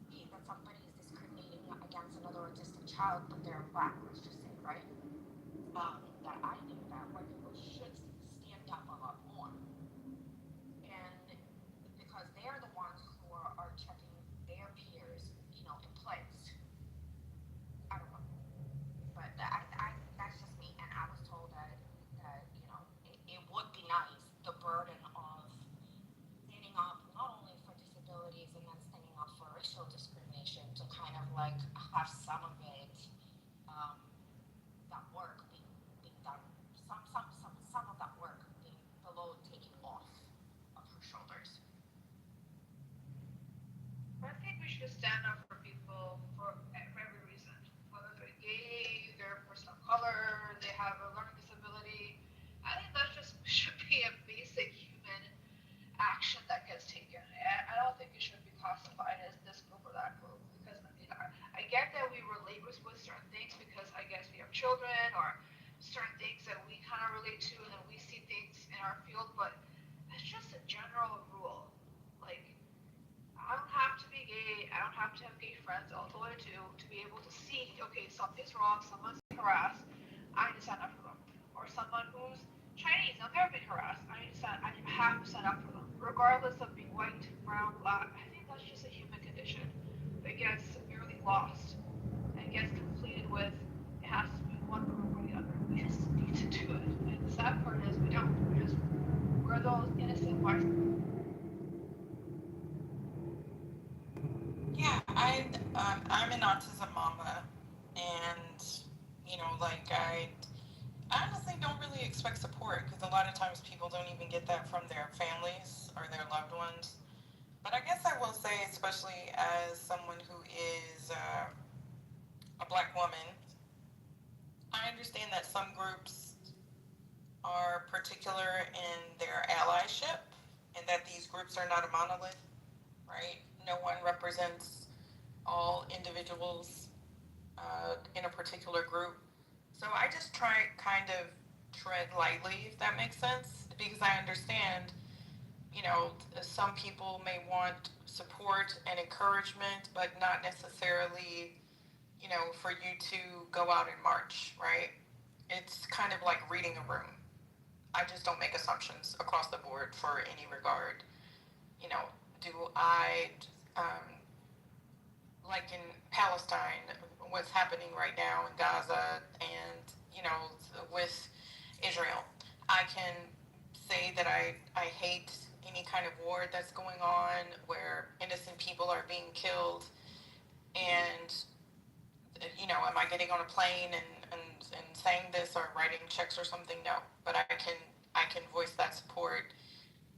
see that somebody is discriminating against another autistic child, but they're black, let's just say, right? That I think that white people should stand up a lot more, and because they're the ones who are checking their peers, in place. I don't know, but that's just me. And I was told that it would be nice the burden of standing up not only for disabilities and then standing up for racial discrimination to kind of like have some of it, that work being done, some of that work being the load taken off of her shoulders. I think we should stand up for people for every reason, whether they're gay, they're a person of color, they have a learning disability. I think that just should be a basic human action that gets taken. I don't think it should be classified as this group or that group because I get that we relate with certain things because I guess we have children or certain things that we kind of relate to and then we see things in our field, but it's just a general rule. Like, I don't have to be gay, I don't have to have gay friends, although I do, to be able to see, okay, something's wrong, someone's being harassed, I need to stand up for them. Or someone who's Chinese, and they're being harassed, I have to stand up for them. Regardless of being white, brown, black, I think that's just a human condition that gets severely lost and gets conflated with it has to be one group or the other. We just need to do it. And the sad part is we don't. We're those innocent white. Yeah, I'm an autism mama, and like I honestly don't really expect support because a lot of times people don't even get that from their families or their loved ones. But I guess I will say, especially as someone who is a black woman, I understand that some groups are particular in their allyship and that these groups are not a monolith, right? No one represents all individuals in a particular group. So I just try kind of tread lightly, if that makes sense, because I understand, some people may want support and encouragement, but not necessarily, for you to go out and march, right? It's kind of like reading a room. I just don't make assumptions across the board for any regard. Do I like in Palestine, what's happening right now in Gaza, and with Israel. I can say that I hate any kind of war that's going on where innocent people are being killed. And am I getting on a plane and saying this or writing checks or something? No, but I can voice that support,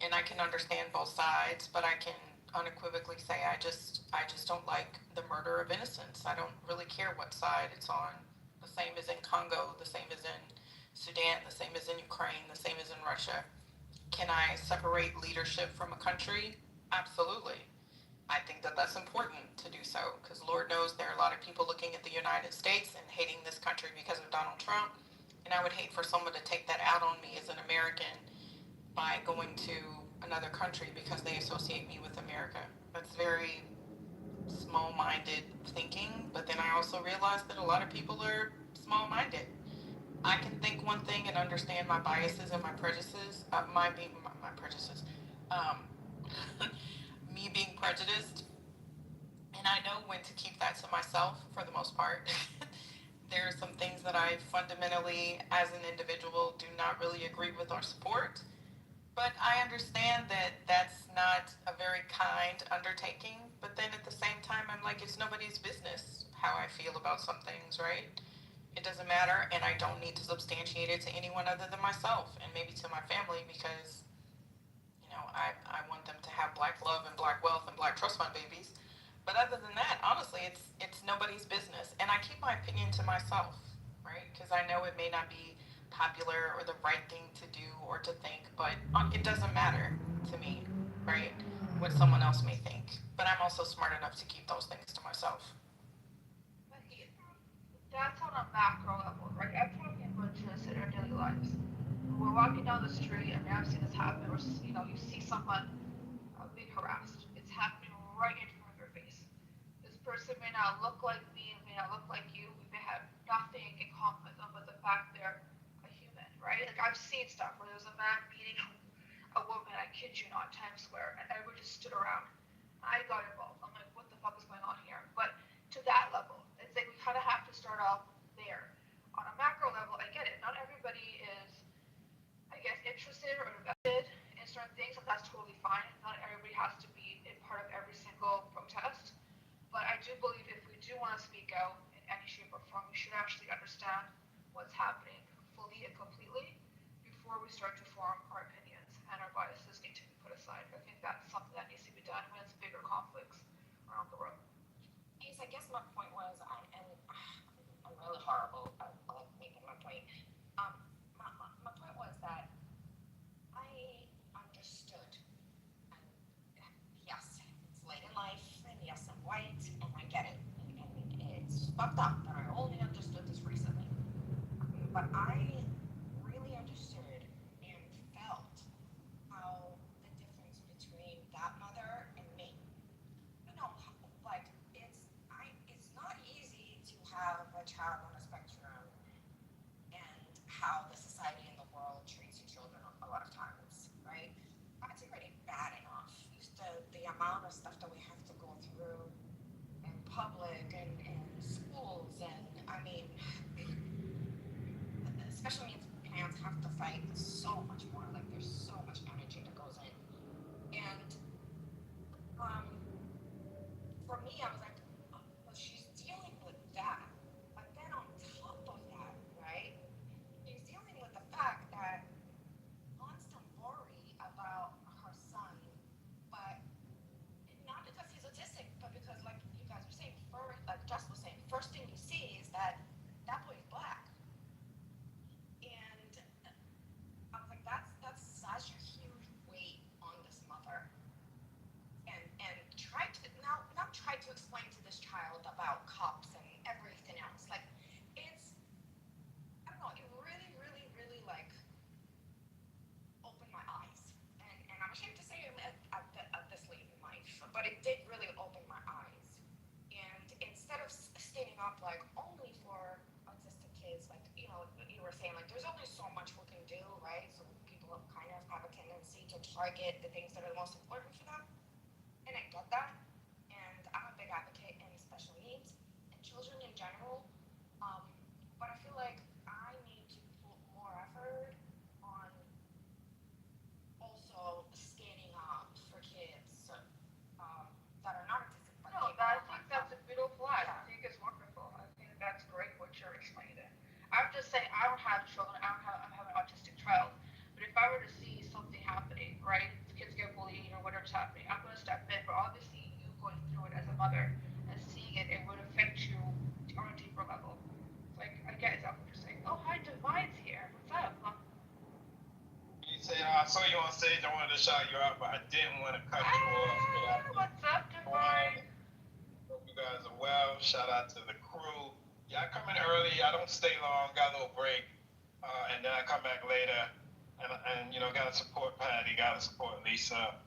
and I can understand both sides, but I can unequivocally say I just don't like the murder of innocents. I don't really care what side it's on. The same as in Congo, the same as in Sudan, the same as in Ukraine, the same as in Russia. Can I separate leadership from a country? Absolutely. I think that that's important to do so, because Lord knows there are a lot of people looking at the United States and hating this country because of Donald Trump. And I would hate for someone to take that out on me as an American by going to another country because they associate me with America. That's very small-minded thinking, but then I also realize that a lot of people are small-minded. I can think one thing and understand my biases and my prejudices, my prejudices, um, me being prejudiced, and I know when to keep that to myself for the most part. There are some things that I fundamentally, as an individual, do not really agree with or support. But I understand that that's not a very kind undertaking. But then at the same time, I'm like, it's nobody's business how I feel about some things, right? It doesn't matter, and I don't need to substantiate it to anyone other than myself and maybe to my family, because I want them to have black love and black wealth and black trust fund babies. But other than that, honestly, it's nobody's business, and I keep my opinion to myself, right? Because I know it may not be popular or the right thing to do or to think, but it doesn't matter to me, right? What someone else may think. But I'm also smart enough to keep those things to myself. That's on a macro level, right? I'm talking about just in our daily lives. We're walking down the street, and I've seen this happen, or you see someone being harassed. It's happening right in front of your face. This person may not look like me, may not look like you. We may have nothing in common with them, but the fact they're a human, right? Like I've seen stuff where there's a man beating a woman, I kid you not, Times Square, and everyone just stood around. I got involved. I'm like, what the fuck is going on here? But to that level, it's like we kind of have to start off there. On a macro level, I get it. Not everybody is, I guess, interested or invested in certain things, and that's totally fine. Not everybody has to be a part of every single protest. But I do believe if we do want to speak out in any shape or form, we should actually understand what's happening fully and completely before we start to form our opinions, and our biases need to be put aside. I think that's something that needs to be done when it's bigger conflicts around the world. Ace, I guess my point was, I'm really horrible at making my point. My point was that I understood, and yes, it's late in life, and yes, I'm white, and I get it, and it's fucked up that I only understood this recently. But I really understood and felt how the difference between that mother and me. Like it's not easy to have a child on a spectrum, and how the society and the world treats your children a lot of times, right? It's already bad enough. The amount of stuff that we have to go through in public and in schools, and I mean, especially if parents have to fight so much more. Like there's so much energy that goes in, and um, for me, I was like, oh, well, she's dealing with that. But then on top of that, right, she's dealing with the fact that constant worry about her son, but not because he's autistic, but because, like you guys were saying, first, like Jess was saying, first thing you see is that boy's black. And I was like, that's such a huge weight on this mother. And try to explain to this child about cops and everything else. Like it's, I don't know, it really, really, really like opened my eyes. And I'm ashamed to say it at this late in life, but it did really open my eyes. And instead of standing up like only for autistic kids, like you were saying, like there's only so much we can do, right? So people kind of have a tendency to target the things that are the most important for them. And I get that. And I'm a big advocate, and especially saw you on stage. I wanted to shout you out, but I didn't want to cut you off. What's up, Divine? Hope you guys are well. Shout out to the crew. Yeah, I come in early. I don't stay long. Got a little break, and then I come back later, and you know, gotta support Patty, gotta support Lisa,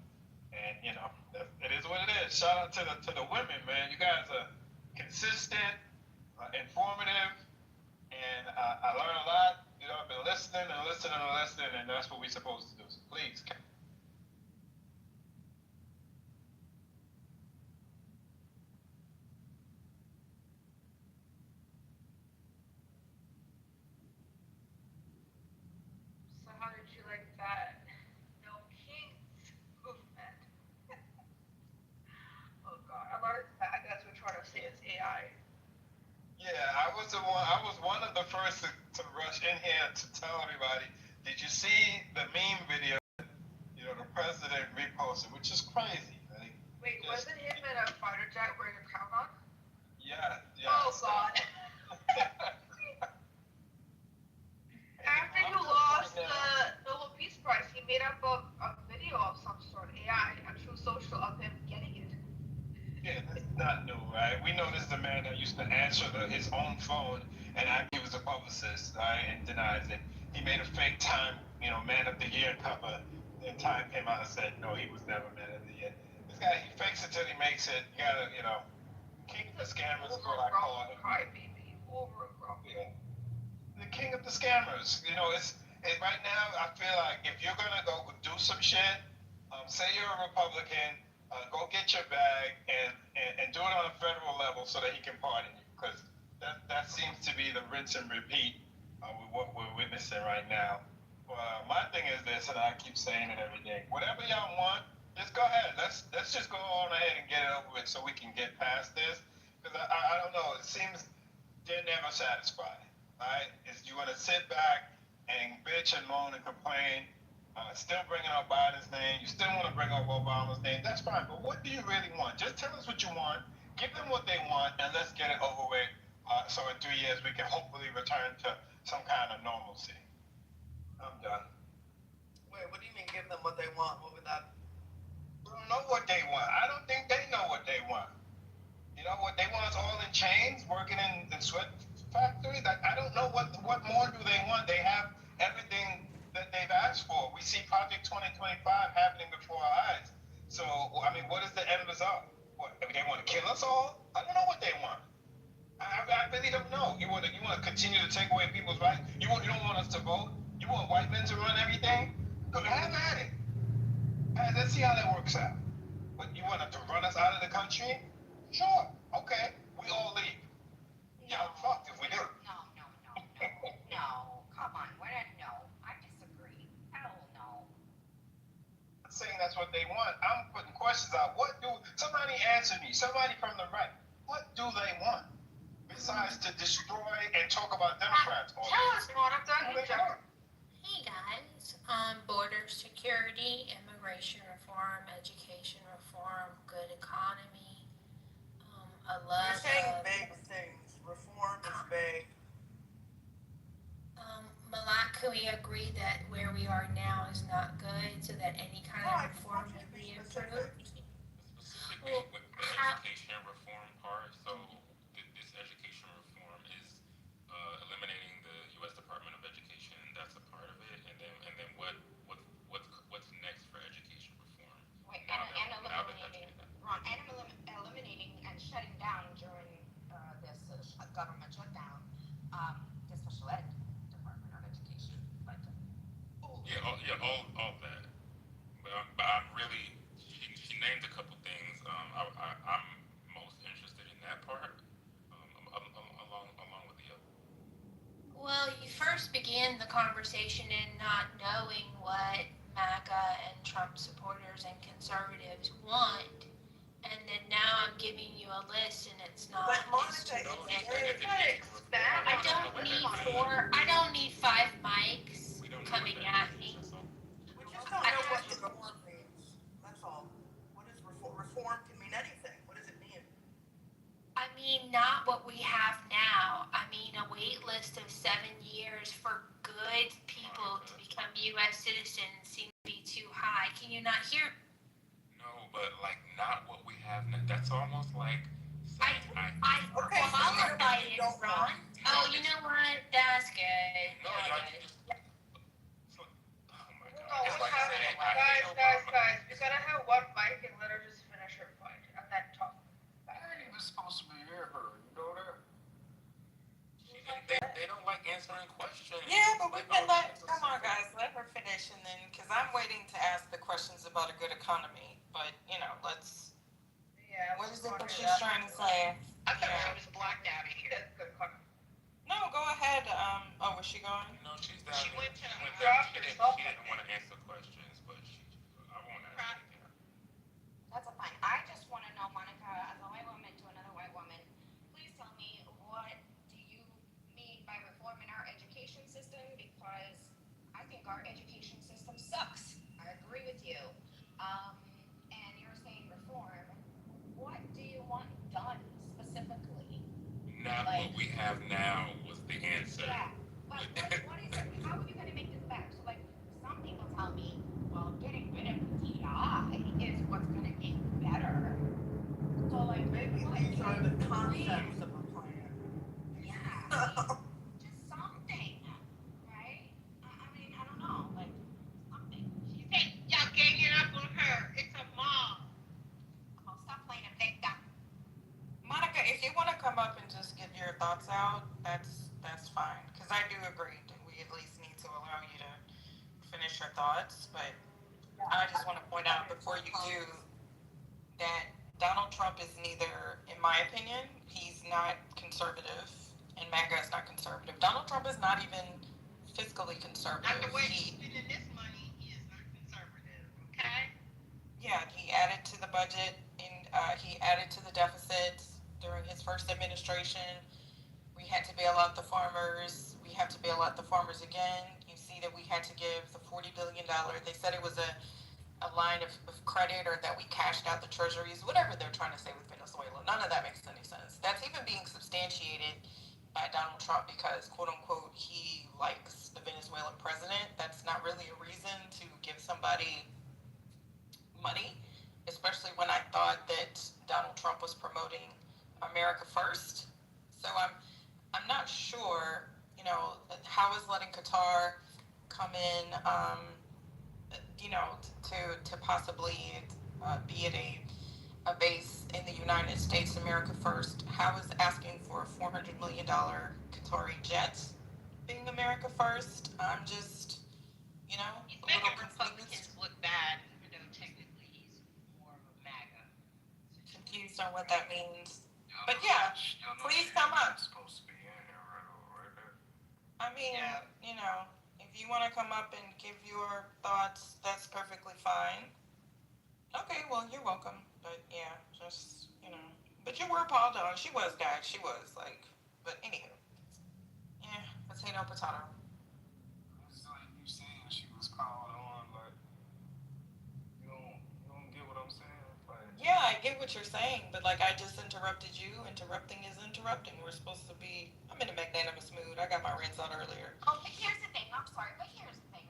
and you know, it is what it is. Shout out to the women, man. You guys are consistent, informative, and I learn a lot. You know, I've been listening and listening and listening, and that's what we're supposed to do. So please. So how did you like that No Kings movement? Oh God, a lot of I guess we're trying to say it's AI. Yeah, I was one of the first to rush in here to tell everybody. Did you see the meme video? You know, the president reposted, which is crazy. Like, Wait, wasn't him in a fighter jet wearing a crown on? Yeah. Oh God. After you lost the Nobel Peace Prize, he made up a video of some sort, AI, a true social of him getting it. Yeah, that's not new, right? We know this is a man that used to answer his own phone and act he was a publicist, right? And denies it. He made a fake Time, you know, Man of the Year cover. Then Time came out and said, no, he was never Man of the Year. This guy, he fakes it till he makes it. You gotta, you know, king of the scammers is what I call him. Crybaby, overgrown. Yeah. The king of the scammers. You know, right now, I feel like if you're gonna go do some shit, say you're a Republican, go get your bag and do it on a federal level so that he can pardon you. Because that seems to be the rinse and repeat with what we're witnessing right now. My thing is this, and I keep saying it every day. Whatever y'all want, just go ahead. Let's just go on ahead and get it over with so we can get past this. Because I don't know, it seems they're never satisfied. Right? Is you want to sit back and bitch and moan and complain, still bringing up Biden's name, you still want to bring up Obama's name, that's fine, but what do you really want? Just tell us what you want, give them what they want, and let's get it over with, so in 3 years we can hopefully return to some kind of normalcy. I'm done. Wait, what do you mean give them what they want? What would that? We don't know what they want. I don't think they know what they want. You know what, they want us all in chains, working in sweat factories. I don't know what more do they want. They have everything that they've asked for. We see Project 2025 happening before our eyes. So, I mean, what is the end result? What, they want to kill us all? I don't know what they want. I really don't know. You want to continue to take away people's rights? You don't want us to vote? You want white men to run everything? Go have at it. Let's see how that works out. But you want to run us out of the country? Sure. Okay. We all leave. Yeah, fuck if we do. No. Come on, no. I disagree. Hell no. I'm saying that's what they want. I'm putting questions out. Somebody answer me. Somebody from the right. What do they want? Besides to destroy and talk about Democrats. Tell us, Monica. Hey guys, border security, immigration reform, education reform, good economy, a lot You're saying big things. Reform is big. Malak, can we agree that where we are now is not good, so that any kind of reform would be improved? Well, with the education reform part, so this education reform is eliminating the U.S. Department of Education. That's a part of it, and then what's next for education reform? Wait, eliminating and shutting down during this government shutdown the special ed Department of Education. All that. But I'm really, she named a couple things. I'm most interested in that part, along with the other. Well, you first began the conversation in not knowing what MAGA and Trump supporters and conservatives want, and then now I'm giving you a list, and it's not. But Monica, I don't need 5 mics coming at me. We just don't know what reform means. That's all. What is reform? Reform can mean anything. What does it mean? I mean, not what we have now. I mean, a wait list of 7 years for good people to become U.S. citizens seems to be you not hear? No, but like not what we have now. That's almost like saying I qualified it wrong. Oh, you know what? That's good. No, Oh, y'all good. just. Oh my God. No, It's what's like happening? saying I hate Guys, you gotta have one mic and let her just finish her point and then talk. I ain't even supposed to be hear her. You know that? They don't like answering questions. Yeah, but we can come on, guys, let her finish, and then, because I'm waiting to ask the questions about a good economy, but, let's, Yeah. what is it that she's trying to say? I thought she was blacked out of here. That's good economy. No, go ahead, was she going? No, she's down. She went to She didn't want to answer questions, but I won't ask anything. That's fine. I just want to know, Monica, as a white woman to another white woman, please tell me, what do you mean by reforming our education system? Because I think our education system sucks. I agree with you. And you're saying reform. What do you want done specifically? Not what we have now was the answer. Yeah. But what is it? How are you going to make this better? So, some people tell me, well, getting rid of DI is what's going to make it better. So, Maybe these are the concepts of a plan. yeah, just something, right? I mean, I don't know, something. She said, y'all ganging up on her. It's a mom. Oh, stop playing a victim. Monica, if you want to come up and just get your thoughts out, that's fine, because I do agree that we at least need to allow you to finish your thoughts, but I just want to point out before you do that Donald Trump is neither, in my opinion, he's not conservative, and MAGA is not conservative. Donald Trump is not even fiscally conservative. Not the way he's spending this money, he is not conservative, okay? Yeah, he added to the budget, and he added to the deficits during his first administration. We had to bail out the farmers. We have to bail out the farmers again. You see that we had to give the $40 billion. They said it was a line of credit, or that we cashed out the treasuries, whatever they're trying to say with Venezuela. None of that makes any sense. That's even being substantiated by Donald Trump because, quote unquote, he likes the Venezuelan president. That's not really a reason to give somebody money, especially when I thought that Donald Trump was promoting America first. So I'm not sure, how is letting Qatar come in, to possibly be at a base in the United States, America first. How is asking for a $400 million Qatari jet being America first? I'm just, He's a making little Republicans look bad, even though technically he's more of a MAGA. confused on what that means. But yeah, please come up. Supposed to be in here right there. I mean, if you want to come up and give your thoughts, that's perfectly fine. Okay, well, you're welcome. But yeah, just, But you were called on. She was, guys. She was, but anywho. Yeah, potato, potato. It's like you saying she was called on, you don't get what I'm saying? Yeah, I get what you're saying, but I just interrupted you. Interrupting is interrupting. We're supposed to be, I'm in a magnanimous mood. I got my rants out earlier. Oh, but here's the thing. I'm sorry, but here's the thing.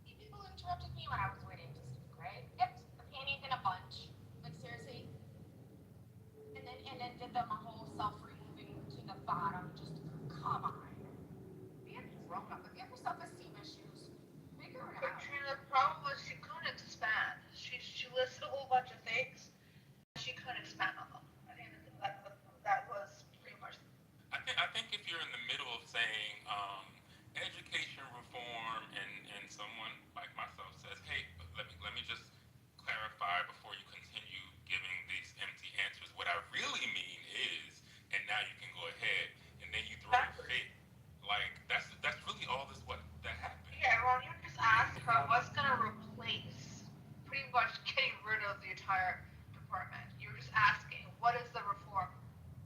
You people interrupted me when I was waiting to speak, right? Yep, the panties in a bunch. Seriously. And then did my whole self-removing to the bottom. Just, come on. Be a grown up. If you have self-esteem issues, figure it out. Katrina, the problem was she couldn't expand. She listed a whole bunch of things. She couldn't expand on them. I think that was pretty much. I think if you're in the middle of saying education reform and someone like myself says, hey, let me just clarify before you continue giving these empty answers. What I really mean is, and now you can go ahead, and then you throw a fit. That's really all that happened. Yeah, Ron, you just asked her what's gonna replace pretty much getting rid of the entire department. You're just asking what is the reform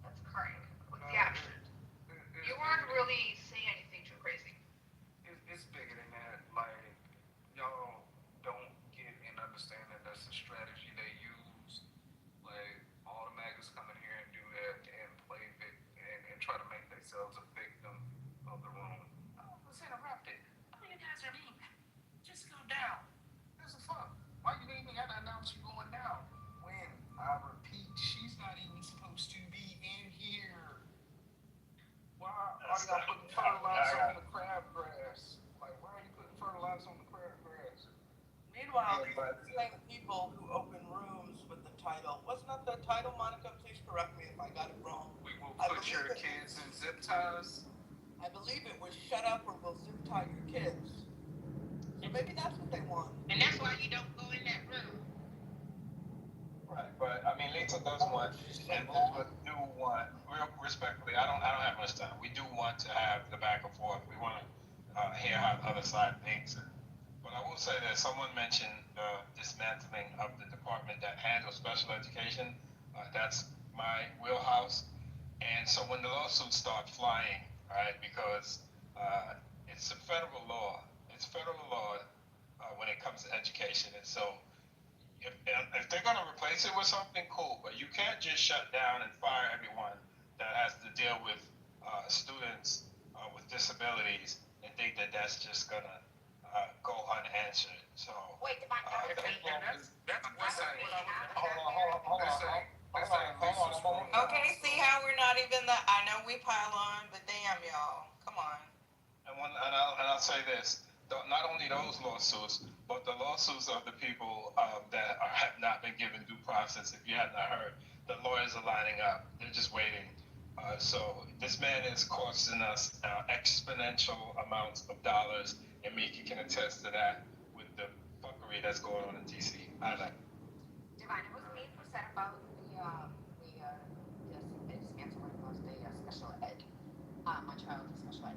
that's occurring? What's the action? You weren't really saying anything too crazy. It's bigger than that. Y'all don't get and understand that that's a strategy they use. All the MAGAs come in here and do that and play and try to make themselves a victim of the room. Oh, let's interrupt it. Oh, you guys are mean. Just go down. There's a up or we'll zip tie your kids. So maybe that's what they want. And that's why you don't go in that room. Right, but I mean, Lisa does want, and we do want, real respectfully, I don't have much time. We do want to have the back and forth. We want to hear how the other side thinks. But I will say that someone mentioned the dismantling of the department that handles special education. That's my wheelhouse. And so when the lawsuits start flying, right, because it's a federal law. It's federal law when it comes to education. And so if they're going to replace it with something, cool. But you can't just shut down and fire everyone that has to deal with students with disabilities and think that that's just going to go unanswered. So Wait, that's one thing. Okay, see how we're not even the, I know we pile on, but damn y'all, come on. And I'll say this, not only those lawsuits, but the lawsuits of the people that have not been given due process. If you have not heard, the lawyers are lining up. They're just waiting. So this man is costing us exponential amounts of dollars, and Miki can attest to that with the fuckery that's going on in DC. I like. Divine, it was 8% about the dismantling of the special ed. My child is special ed.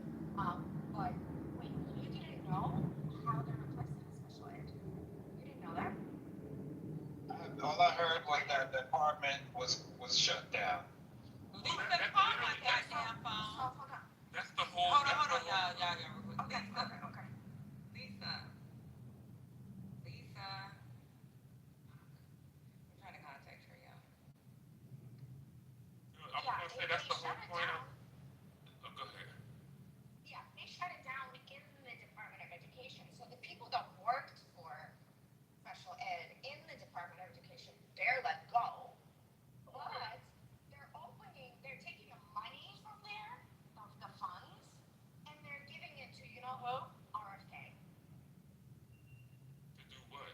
But wait, you didn't know how they're replacing the special ed? You didn't know that? All I heard was that the department was shut down. Lisa, call my goddamn phone. Hold on. That's the whole. Hold on, y'all. Okay. Lisa. I'm trying to contact her, y'all. I was gonna say that's the whole point of. Oh, go ahead. Yeah, they shut it down in the Department of Education. So the people that worked for special ed in the Department of Education, they're let go. But they're taking the money from there, of the funds, and they're giving it to, you know who? RFK. To do what?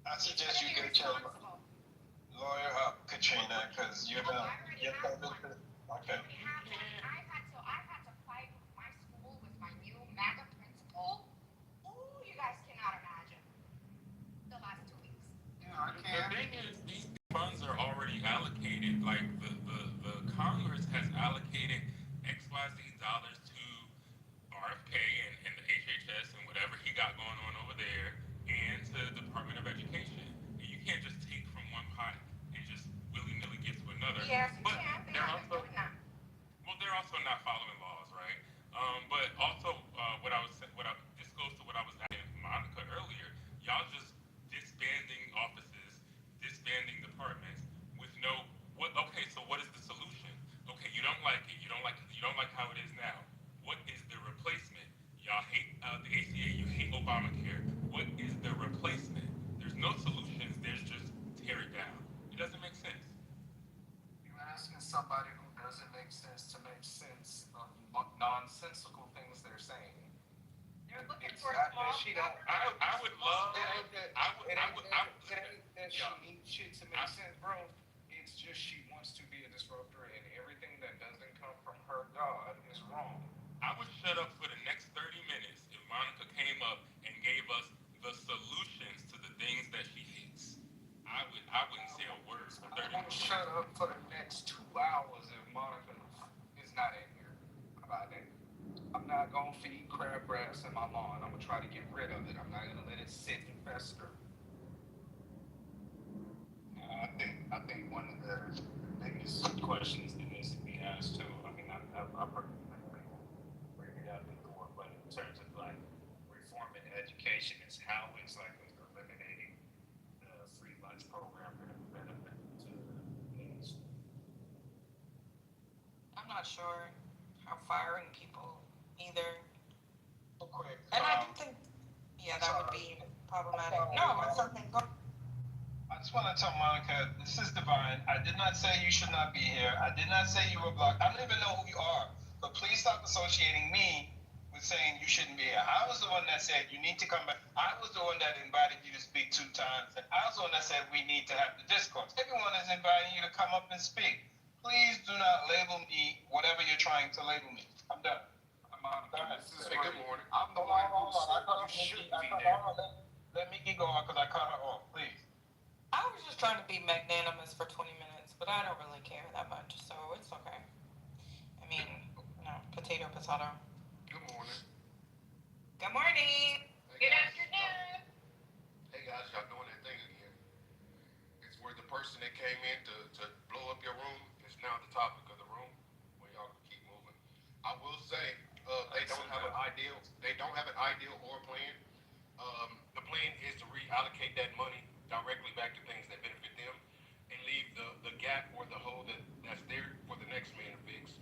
I suggest you get your lawyer up, Katrina, because you're gonna get that. Okay. I've had to fight my school with my new MAGA principal. Ooh, you guys cannot imagine. The last 2 weeks. Yeah, I The can. thing is, these funds are already allocated. Like the Congress has allocated XYZ dollars to RFK and the HHS and whatever he got going on over there, and to the Department of Education. And you can't just take from one pot and just willy-nilly give to another. Yes, you But can. They they're have been also doing that. well, they're also not following laws, right? But also, this goes to what I was asking Monica earlier. Y'all just disbanding offices, disbanding departments with no what? Okay, so what is the solution? Okay, you don't like it. You don't like how it is now. What is the replacement? Y'all hate the ACA. You hate Obamacare. What is the replacement? There's no solutions. There's just tear it down. It doesn't make sense. You're asking somebody who doesn't make sense to make sense of nonsensical things they're saying. They're looking It's for not small. that she don't. I would love. It ain't that she needs shit to make sense, bro. It's just she wants to be a disruptor, and everything that doesn't come from her God is wrong. I would shut up for the next 30 minutes if Monica came up and gave us the solutions to the things that she hates. I wouldn't say a word for 30 I won't minutes. shut up for the next 2 hours if Monica is not in here. How about that? I'm not gonna feed crabgrass in my lawn. I'm gonna try to get rid of it. I'm not gonna let it sit and fester. I think one of the biggest questions that needs to be asked too. I mean, I personally bring it up in court, but in terms of like reforming education, is how it's like eliminating the free lunch program and the benefit to kids. I'm not sure how firing people either. Real quick. And I do think, yeah, that would be problematic. No, it's something. I just want to tell Monica, this is divine. I did not say you should not be here. I did not say you were blocked. I don't even know who you are. But please stop associating me with saying you shouldn't be here. I was the one that said you need to come back. I was the one that invited you to speak 2 times. And I was the one that said we need to have the discourse. Everyone is inviting you to come up and speak. Please do not label me whatever you're trying to label me. I'm done. I'm Say good morning. I'm the one who said you shouldn't be there. Let Mickey go on because I cut her off, please. I was just trying to be magnanimous for 20 minutes, but I don't really care that much, so it's okay. I mean, potato. Good morning. Good morning. Good afternoon. Hey guys, y'all doing that thing again. It's where the person that came in to blow up your room is now the topic of the room. Where y'all can keep moving. I will say they don't have an ideal. They don't have an ideal or plan. The plan is to reallocate that money directly back to things that benefit them, and leave the gap or the hole that's there for the next man to fix.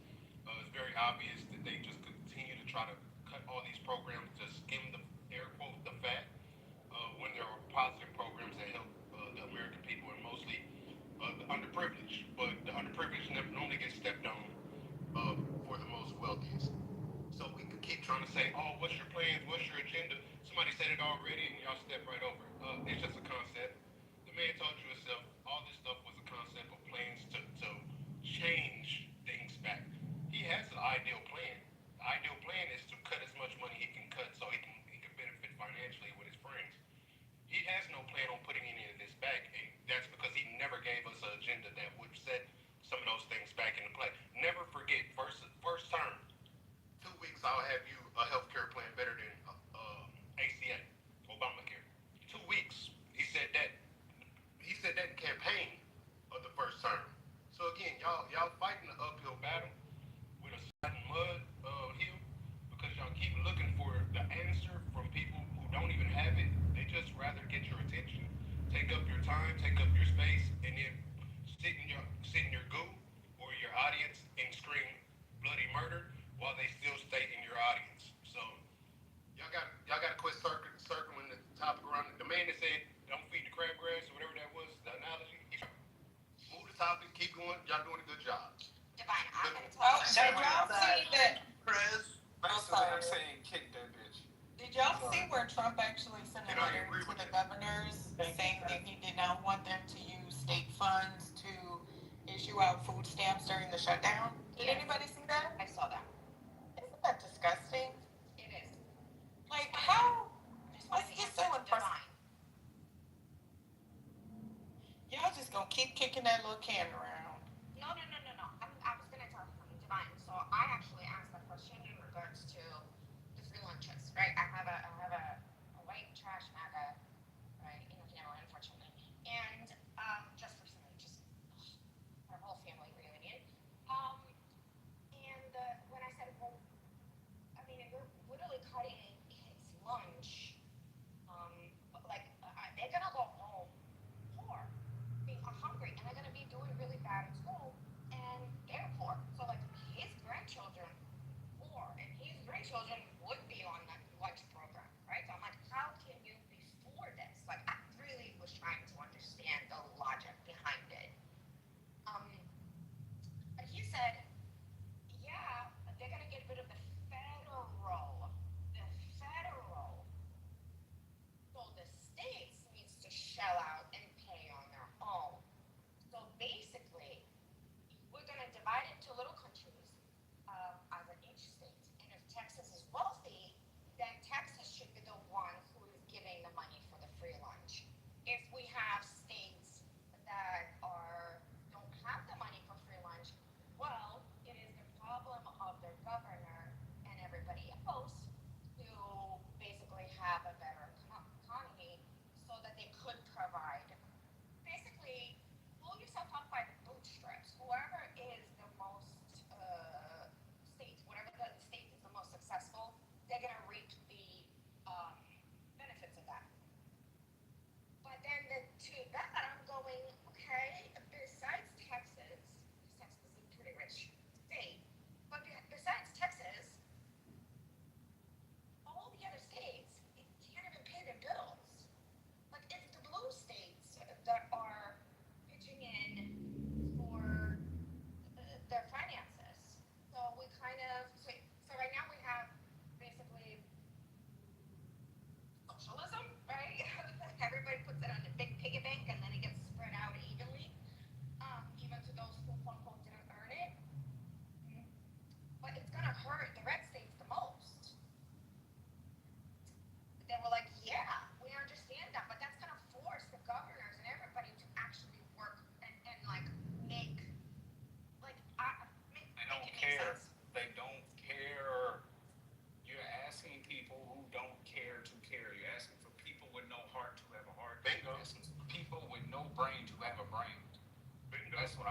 It's very obvious that they just continue to try to cut all these programs to skim the air quote the fat, when there are positive programs that help the American people, and mostly the underprivileged. But the underprivileged normally get stepped on for the most wealthiest. So we could keep trying to say, oh, what's your plans? What's your agenda? Somebody said it already, and y'all step right over it. It's just a concept. The man told you himself, all this stuff was a concept of plans to change things back. He has an ideal plan. The ideal plan is to cut as much money he can cut so he can benefit financially with his friends. He has no plan on putting any of this back, and that's because he never gave us an agenda that would set some of those things back into play. Never forget, first term, 2 weeks I'll have you a health care plan better than ACA, Obamacare. 2 weeks. He said that in campaign of the first term. So again, y'all fighting the uphill battle with a side mud hill, because y'all keep looking for the answer from people who don't even have it. They just rather get your attention, take up your time, take up your space, and then sit in your goo or your audience and scream bloody murder while they still stay in your audience. So y'all got to quit circling the topic around. The man that said don't feed the crabgrass or whatever that was, the analogy. Move the topic, keep going. Y'all doing a good job. Divine, I'm going to talk. Did y'all see that? Chris, basically I'm saying kick that bitch. Did y'all see where Trump actually sent a letter to the governors saying that he did not want them to use state funds to issue out food stamps during the shutdown? Did anybody see that? I saw that. Isn't that disgusting? It is. Like, how? It's so impressive. Y'all just gonna keep kicking that little can around. No. I was gonna tell him, Divine. So I actually asked that question in regards to the free lunches, right? I have a white trash MAGA, right? Unfortunately, and just recently, our whole family reunion. And when I said, well, I mean, you're literally cutting his lunch. They're gonna go home poor, being hungry, and they're gonna be doing really bad in school, and they're poor. So his grandchildren poor, and his grandchildren would be on that lunch program, right? So I'm like, how can you be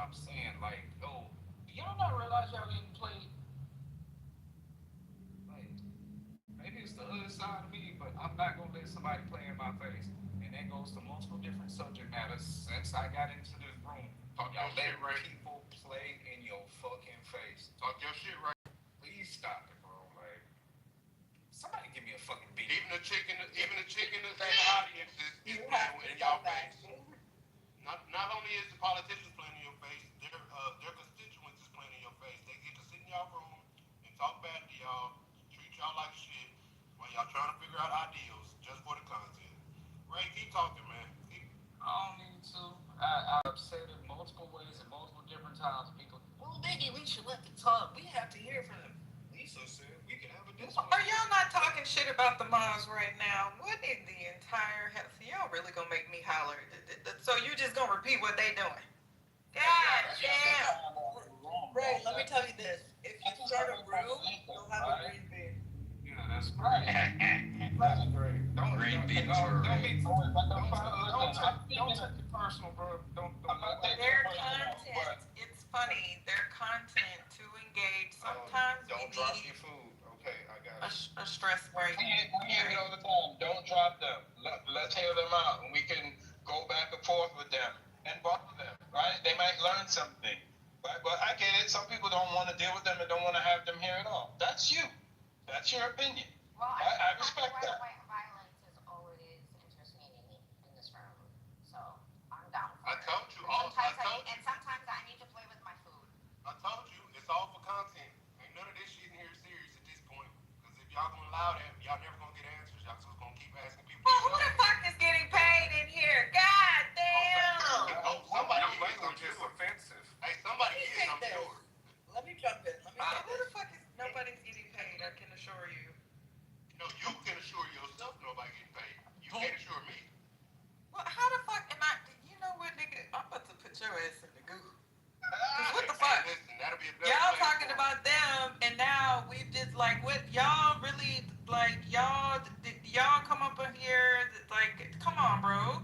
I'm saying, like, yo, do y'all not realize y'all getting played? Like, maybe it's the other side of me, but I'm not gonna let somebody play in my face. And that goes to multiple different subject matters since I got into this room. Talk Y'all your let shit, right? people play in your fucking face. Talk your shit, right? Please stop it, bro. Like, somebody give me a fucking beat. Even the chicken that's in the audience is playing in y'all face. Not only is the politicians playing in your face, their constituents is playing in your face. They get to sit in y'all room and talk bad to y'all, treat y'all like shit, while y'all trying to figure out ideals just for the content. Ray, keep talking, man. I don't need to. I've said it multiple ways and multiple different times. People, well, maybe we should let them talk. We have to hear from them. Lisa said we can have a discussion. Are y'all not talking shit about the moms right now? What in the entire hell? So y'all really gonna make me holler? So you just gonna repeat what they doing? God damn! Ray, let me tell you this. If you start a room, you'll have a green bean. Yeah, that's great. That's great. Don't Green beans don't for take it personal, bro. Don't. Their content, it's funny. Their content to engage. Sometimes Don't drop your food. Okay, I got it. a stress break. We hear it all the time. Don't drop them. Let's hear them out, and we can go back and forth with them and bother them. Right? They might learn something. Right? But I get it. Some people don't want to deal with them and don't want to have them here at all. That's you. That's your opinion. Well, I respect that. Violence is always interesting in this room, so I'm down for I it. told you. And sometimes I need to play with my food. I told you, it's all for content. Ain't none of this shit in here serious at this point. Because if y'all gonna allow that, y'all never gonna get answers. Y'all just gonna keep asking people. Well, who the fuck is getting paid in here? God damn! Oh, somebody Your is, I'm language is sure. offensive. Hey, somebody is, I'm sure. Let me jump in. Who the fuck is nobody's getting paid? I can assure you. No, you can assure yourself nobody getting paid. You can't assure me. Well, how the fuck am I? You know what, nigga? I'm about to put your ass in the goo. Cause what the fuck? Listen, that'll be a better Y'all plan talking for about them, and now we've just like, what y'all really like? Y'all come up in here like, come on, bro.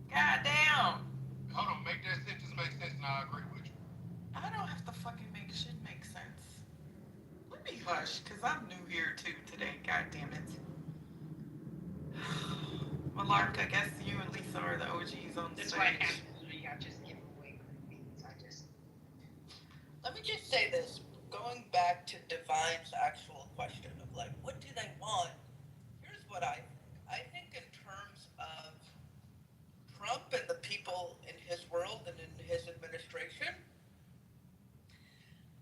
God damn. Hold on, make that sentence make sense, and I agree with you. I don't have to fucking make shit make sense. Let me hush, cause I'm new here too today. God damn it. Malark, I guess you and Lisa are the OGs on the That's stage. right. Absolutely. I just give away green beans. Let me just say this, going back to Divine's actual question of like, what do they want? Here's what I think in terms of Trump and the people in his world and in his administration,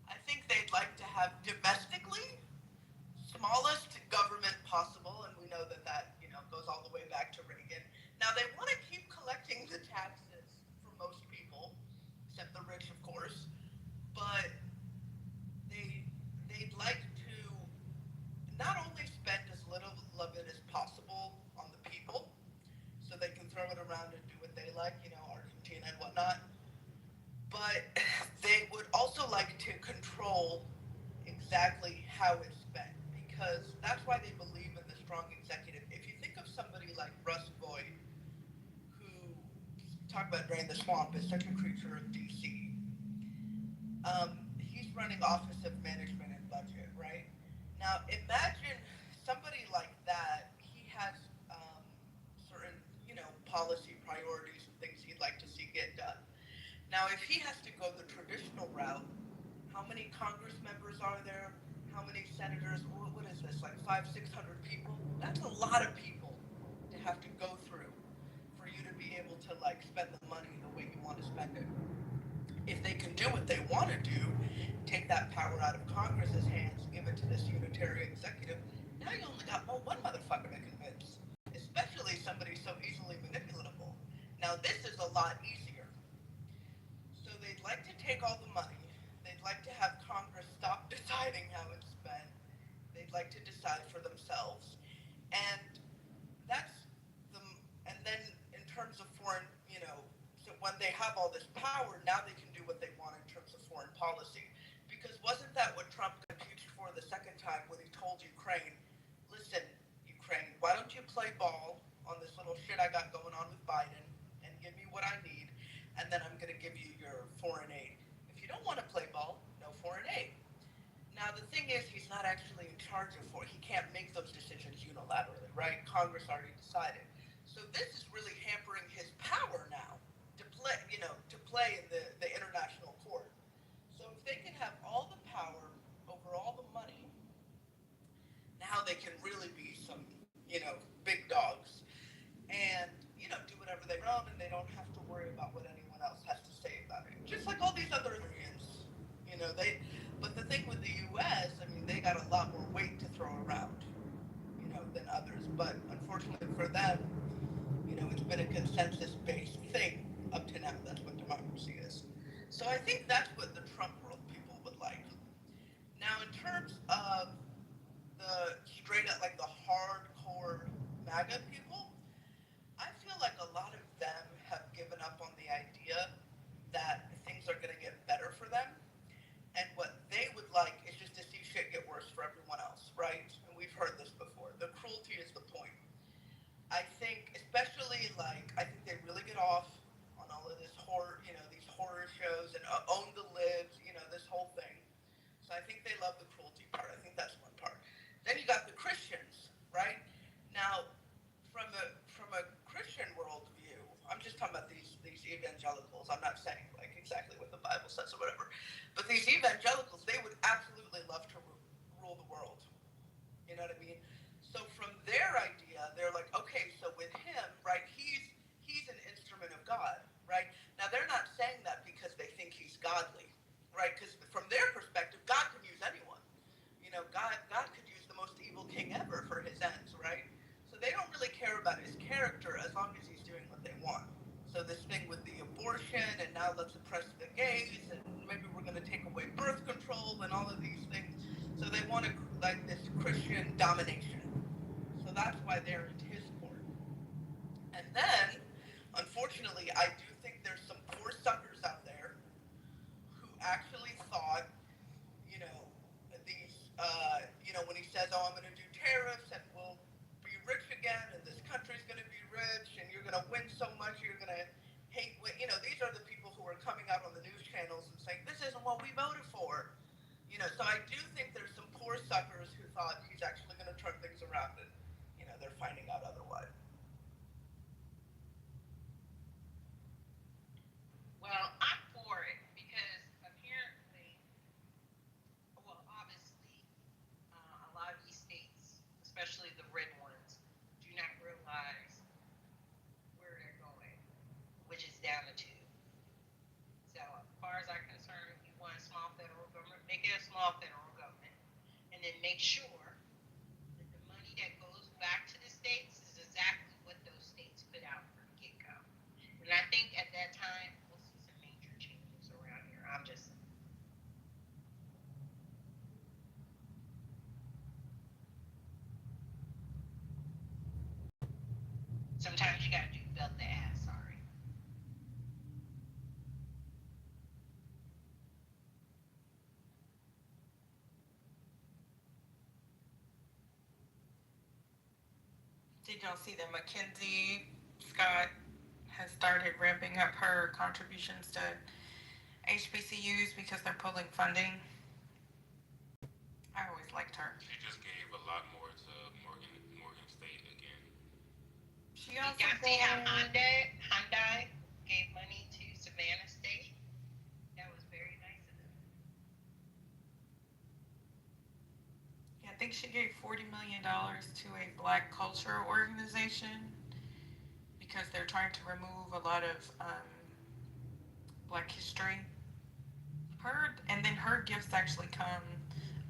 I think they'd like to have domestically smallest government possible, and we know that goes all the way back to Reagan. Now they want to keep collecting the taxes from most people, except the rich, of course, but they'd like to not only spend as little of it as possible on the people, so they can throw it around and do what they like, Argentina and whatnot, but they would also like to control exactly how it's spent, because that's why they believe in the strong executive. If you think of somebody like Russ Boyd, who talk about drain the swamp, is such a creature of DC. He's running Office of Management and Budget, right? Now imagine somebody like that. He has certain, policy priorities and things he'd like to see get done. Now, if he has to go the traditional route, how many Congress members are there? How many senators? What is this, like 500-600 people? That's a lot of people to have to go through for you to be able to spend the money the way you want to spend it. If they can do what they want to do, take that power out of Congress's hands, give it to this unitary executive, now you only got one motherfucker to convince, especially somebody so easily manipulatable. Now this is a lot easier. So they'd like to take all the money. They'd like to have Congress stop deciding how it's spent. They'd like to decide for themselves. And and then in terms of foreign, so when they have all this power, now they can do what they want in terms of foreign policy. Because wasn't that what Trump got impeached for the second time when he told Ukraine, listen, Ukraine, why don't you play ball on this little shit I got going on with Biden and give me what I need, and then I'm going to give you your foreign aid. you don't want to play ball, no foreign aid. Now, the thing is, he's not actually in charge of foreign. He can't make those decisions unilaterally, right? Congress already decided. So this is really hampering his power now to play, to play in the international court. So if they can have all the power over all the money, now they can really be some, big dogs and, do whatever they want, and they don't have to worry about what anyone else has to say about it. Just like all these other areas, but the thing with the U.S., I mean, they got a lot more weight to throw around, than others. But unfortunately for them, it's been a consensus-based thing up to now. That's what democracy is. So I think that's what the Trump world people would like. Now, in terms of the straight up, like the hardcore MAGA people, I feel like a lot of them have given up on the idea that things are going to get better for them. And what they would like is just to see shit get worse for everyone else, right? And we've heard this before. The cruelty is the point. I think, especially, I think they really get off on all of this horror, these horror shows and Own the Libs, this whole thing. So I think they love the cruelty part. I think that's one part. Then you got the Christians, right? Now, from a Christian worldview, I'm just talking about these evangelicals. I'm not saying exactly what the Bible says or whatever, but these evangelicals, they would absolutely love to rule the world. You know what I mean? So from their idea, they're like, okay, so with him, right? He's an instrument of God, right? Now they're not saying that because they think he's godly, right? Because from their perspective, God could use anyone. God could use the most evil king ever for his ends, right? So they don't really care about his character as long as he's doing what they want. So this thing with the abortion, and now let's oppress the gays, and maybe we're going to take away birth control and all of these things. So they want this Christian domination. So that's why they're in his court. And then, unfortunately, I do think there's some poor suckers out there who actually thought, when he says, oh, I'm going to do tariffs and we'll be rich again and this country's going to be rich and you're going to win so much, you're going to hate, these are the people who are coming out on the news channels and saying, this isn't what we voted for. So I do think there's some poor suckers who thought he's actually going to turn things around and, they're finding out otherwise. Well, I'm for it because apparently, well, obviously, a lot of these states, especially the red ones, do not realize where they're going, which is down the tube. So as far as I'm concerned, you want a small federal government, make it a small federal government, and then make sure that the money that goes back to the states is exactly what those states put out from the get-go. And I think at that time, we'll see some major changes around here. I'm just saying. Sometimes you gotta do belt the ass, sorry. Did y'all see that Mackenzie Scott has started ramping up her contributions to HBCUs because they're pulling funding? I always liked her. She just gave a lot more to Morgan State again. She also Y'all see how Hyundai gave money to Savannah State? That was very nice of them. Yeah, I think she gave $40 million to a Black culture organization because they're trying to remove a lot of Black history. And then her gifts actually come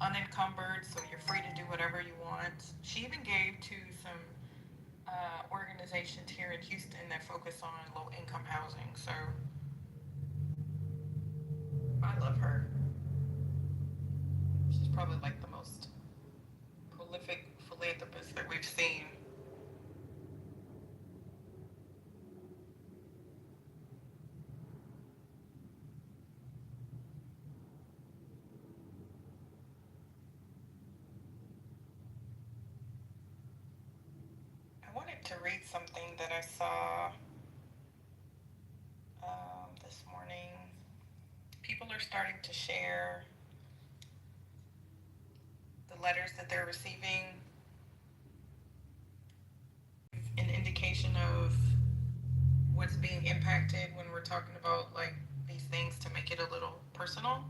unencumbered, so you're free to do whatever you want. She even gave to some organizations here in Houston that focus on low-income housing, so I love her. She's probably like the most prolific philanthropist that we've seen. I wanted to read something that I saw this morning. People are are starting to share the letters that they're receiving, an indication of what's being impacted when we're talking about like these things to make it a little personal.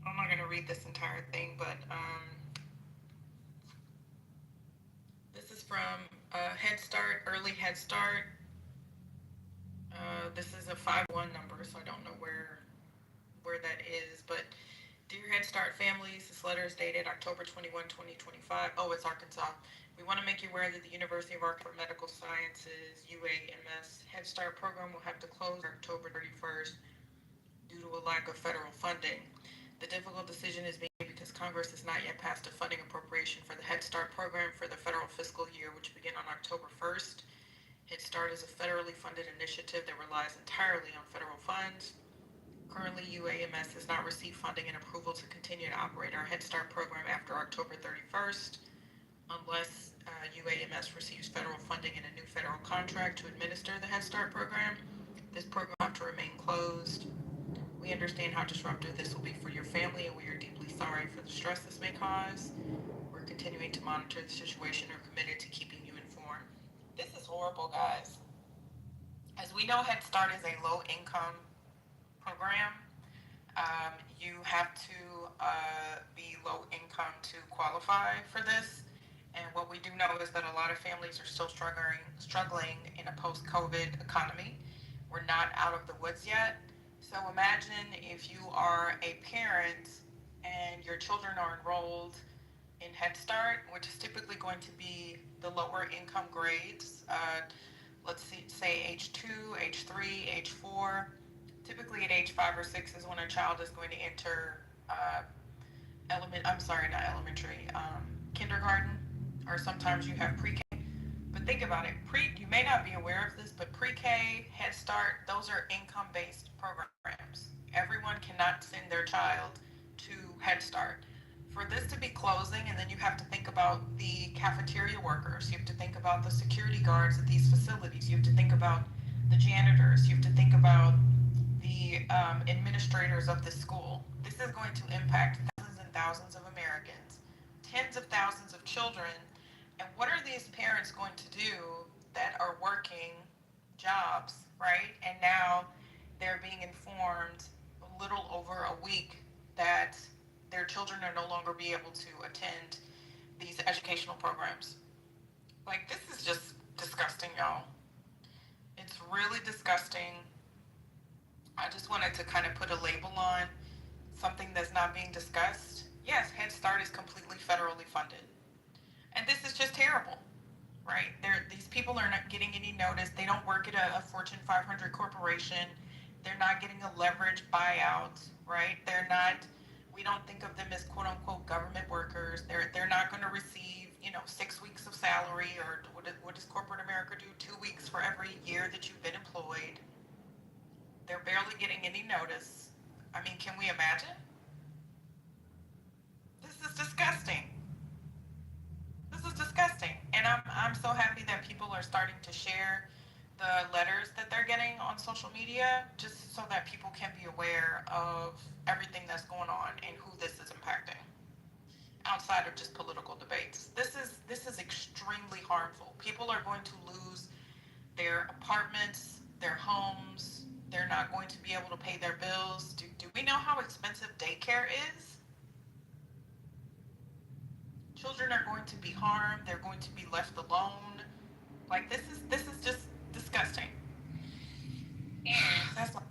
I'm not going to read this entire thing, but this is from Head Start, Early Head Start. This is a 5-1 number, so I don't know where that is, but Dear Head Start families, this letter is dated October 21, 2025. Oh, it's Arkansas. We want to make you aware that the University of Arkansas Medical Sciences, UAMS Head Start program will have to close October 31st due to a lack of federal funding. The difficult decision is being made because Congress has not yet passed a funding appropriation for the Head Start program for the federal fiscal year, which begin on October 1st. Head Start is a federally funded initiative that relies entirely on federal funds. Currently, UAMS has not received funding and approval to continue to operate our Head Start program after October 31st, unless UAMS receives federal funding and a new federal contract to administer the Head Start program. This program will have to remain closed. We understand how disruptive this will be for your family, and we are deeply sorry for the stress this may cause. We're continuing to monitor the situation and are committed to keeping you informed. This is horrible, guys. As we know, Head Start is a low-income program. You have to be low income to qualify for this. And what we do know is that a lot of families are still struggling in a post-COVID economy. We're not out of the woods yet. So imagine if you are a parent and your children are enrolled in Head Start, which is typically going to be the lower income grades. Let's say age 2, age 3, age 4. Typically at age 5 or 6 is when a child is going to enter kindergarten, or sometimes you have pre-K. But think about it, you may not be aware of this, but pre-K, Head Start, those are income-based programs. Everyone cannot send their child to Head Start. For this to be closing, and then you have to think about the cafeteria workers, you have to think about the security guards at these facilities, you have to think about the janitors, you have to think about the administrators of the school. This is going to impact thousands and thousands of Americans, tens of thousands of children. And what are these parents going to do that are working jobs, right? And now they're being informed a little over a week that their children are no longer be able to attend these educational programs. Like, this is just disgusting, y'all. It's really disgusting. I just wanted to kind of put a label on something that's not being discussed. Yes, Head Start is completely federally funded. And this is just terrible, right? These people are not getting any notice. They don't work at a Fortune 500 corporation. They're not getting a leveraged buyout, right? We don't think of them as quote unquote government workers. They're not going to receive, 6 weeks of salary, or what does corporate America do? 2 weeks for every year that you've been employed. They're barely getting any notice. I mean, can we imagine? This is disgusting. This is disgusting. And I'm so happy that people are starting to share the letters that they're getting on social media, just so that people can be aware of everything that's going on and who this is impacting, outside of just political debates. This is extremely harmful. People are going to lose their apartments, their homes. They're not going to be able to pay their bills. Do we know how expensive daycare is? Children are going to be harmed. They're going to be left alone. Like, this is just disgusting. And that's like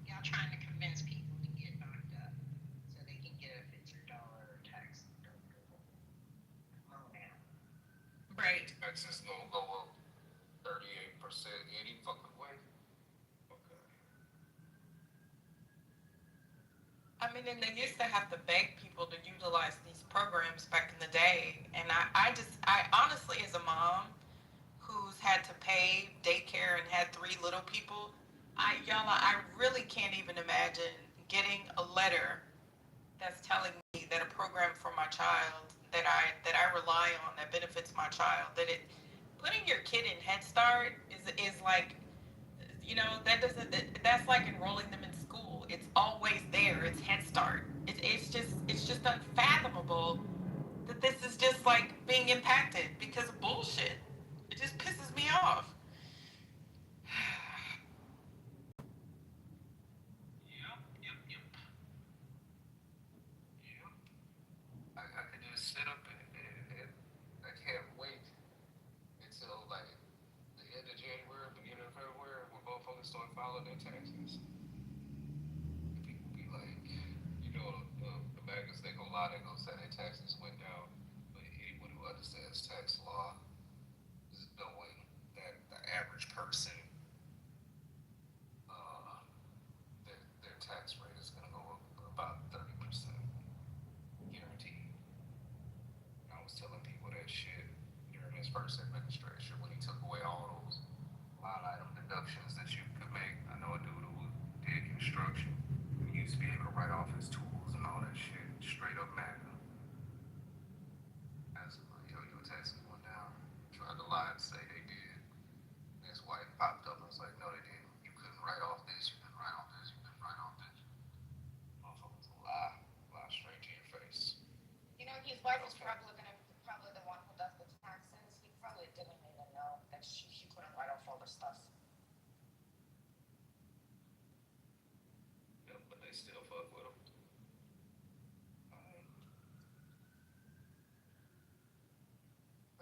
y'all trying to convince people to get knocked up so they can get a $50 tax deductible loan out. Right. Taxes no lower 38% any fucking way. Okay. I mean, and they used to have to beg people to utilize these programs back in the day. And I honestly, as a mom who's had to pay daycare and had 3 little people, I really can't even imagine getting a letter that's telling me that a program for my child that I rely on, that benefits my child, putting your kid in Head Start is like, that's like enrolling them in school. It's always impacted because of bullshit. It just pisses me off. I could just sit up and I can't wait until like the end of January, beginning of February, when motherfuckers start filing their taxes. And people be like, the maggots, they gonna lie, they gonna say their taxes went down. But anyone who understands tax law is knowing that the average person, their tax rate is gonna go up about 30%, guaranteed. I was telling people that shit during his first administration when he took away all those line item deductions that you could make. I know a dude who did construction. He used to be able to write off his tools and all that shit. Straight up MAGA. I was like, yo, your taxes went down. Tried to lie and say they did. His wife popped up and was like, no, they didn't. You couldn't write off this. You couldn't write off this. You couldn't write off this. Motherfuckers lie. Lie straight to your face. His wife is probably the one who does the taxes. He probably didn't even know that she couldn't write off all the stuff. Yep, but they still fuck with him.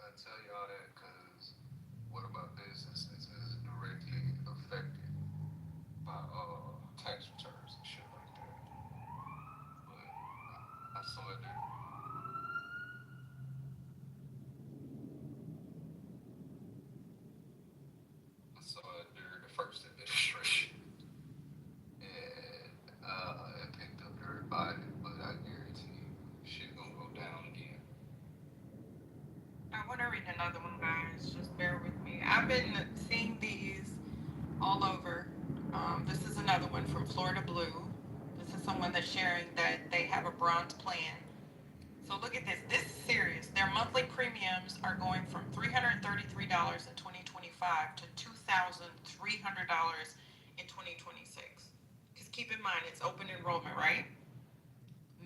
I tell y'all that because one of my businesses is directly affected by tax returns and shit like that. But I saw it there. I saw it during the first administration, and it picked up during Biden. But I guarantee you, shit gonna go down again. I want to read another one, guys. Just bear with me. I've been seeing these all over. This is another one from Florida Blue. This is someone that's sharing that they have a bronze plan. So look at this. This is serious. Their monthly premiums are going from $333 in 2025 to $2,300 in 2026. Because keep in mind, it's open enrollment, right?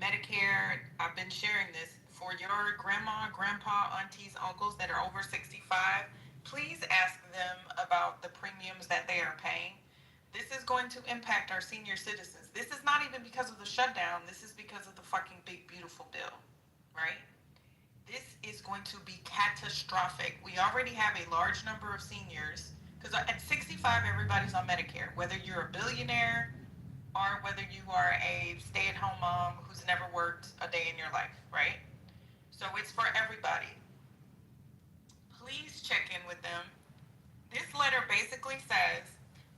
Medicare, I've been sharing this. For your grandma, grandpa, aunties, uncles that are over 65, please ask them about the premiums that they are paying. This is going to impact our senior citizens. This is not even because of the shutdown. This is because of the fucking big, beautiful bill, right? This is going to be catastrophic. We already have a large number of seniors, because at 65, everybody's on Medicare, whether you're a billionaire or whether you are a stay-at-home mom who's never worked a day in your life, right? So it's for everybody. Please check in with them. This letter basically says,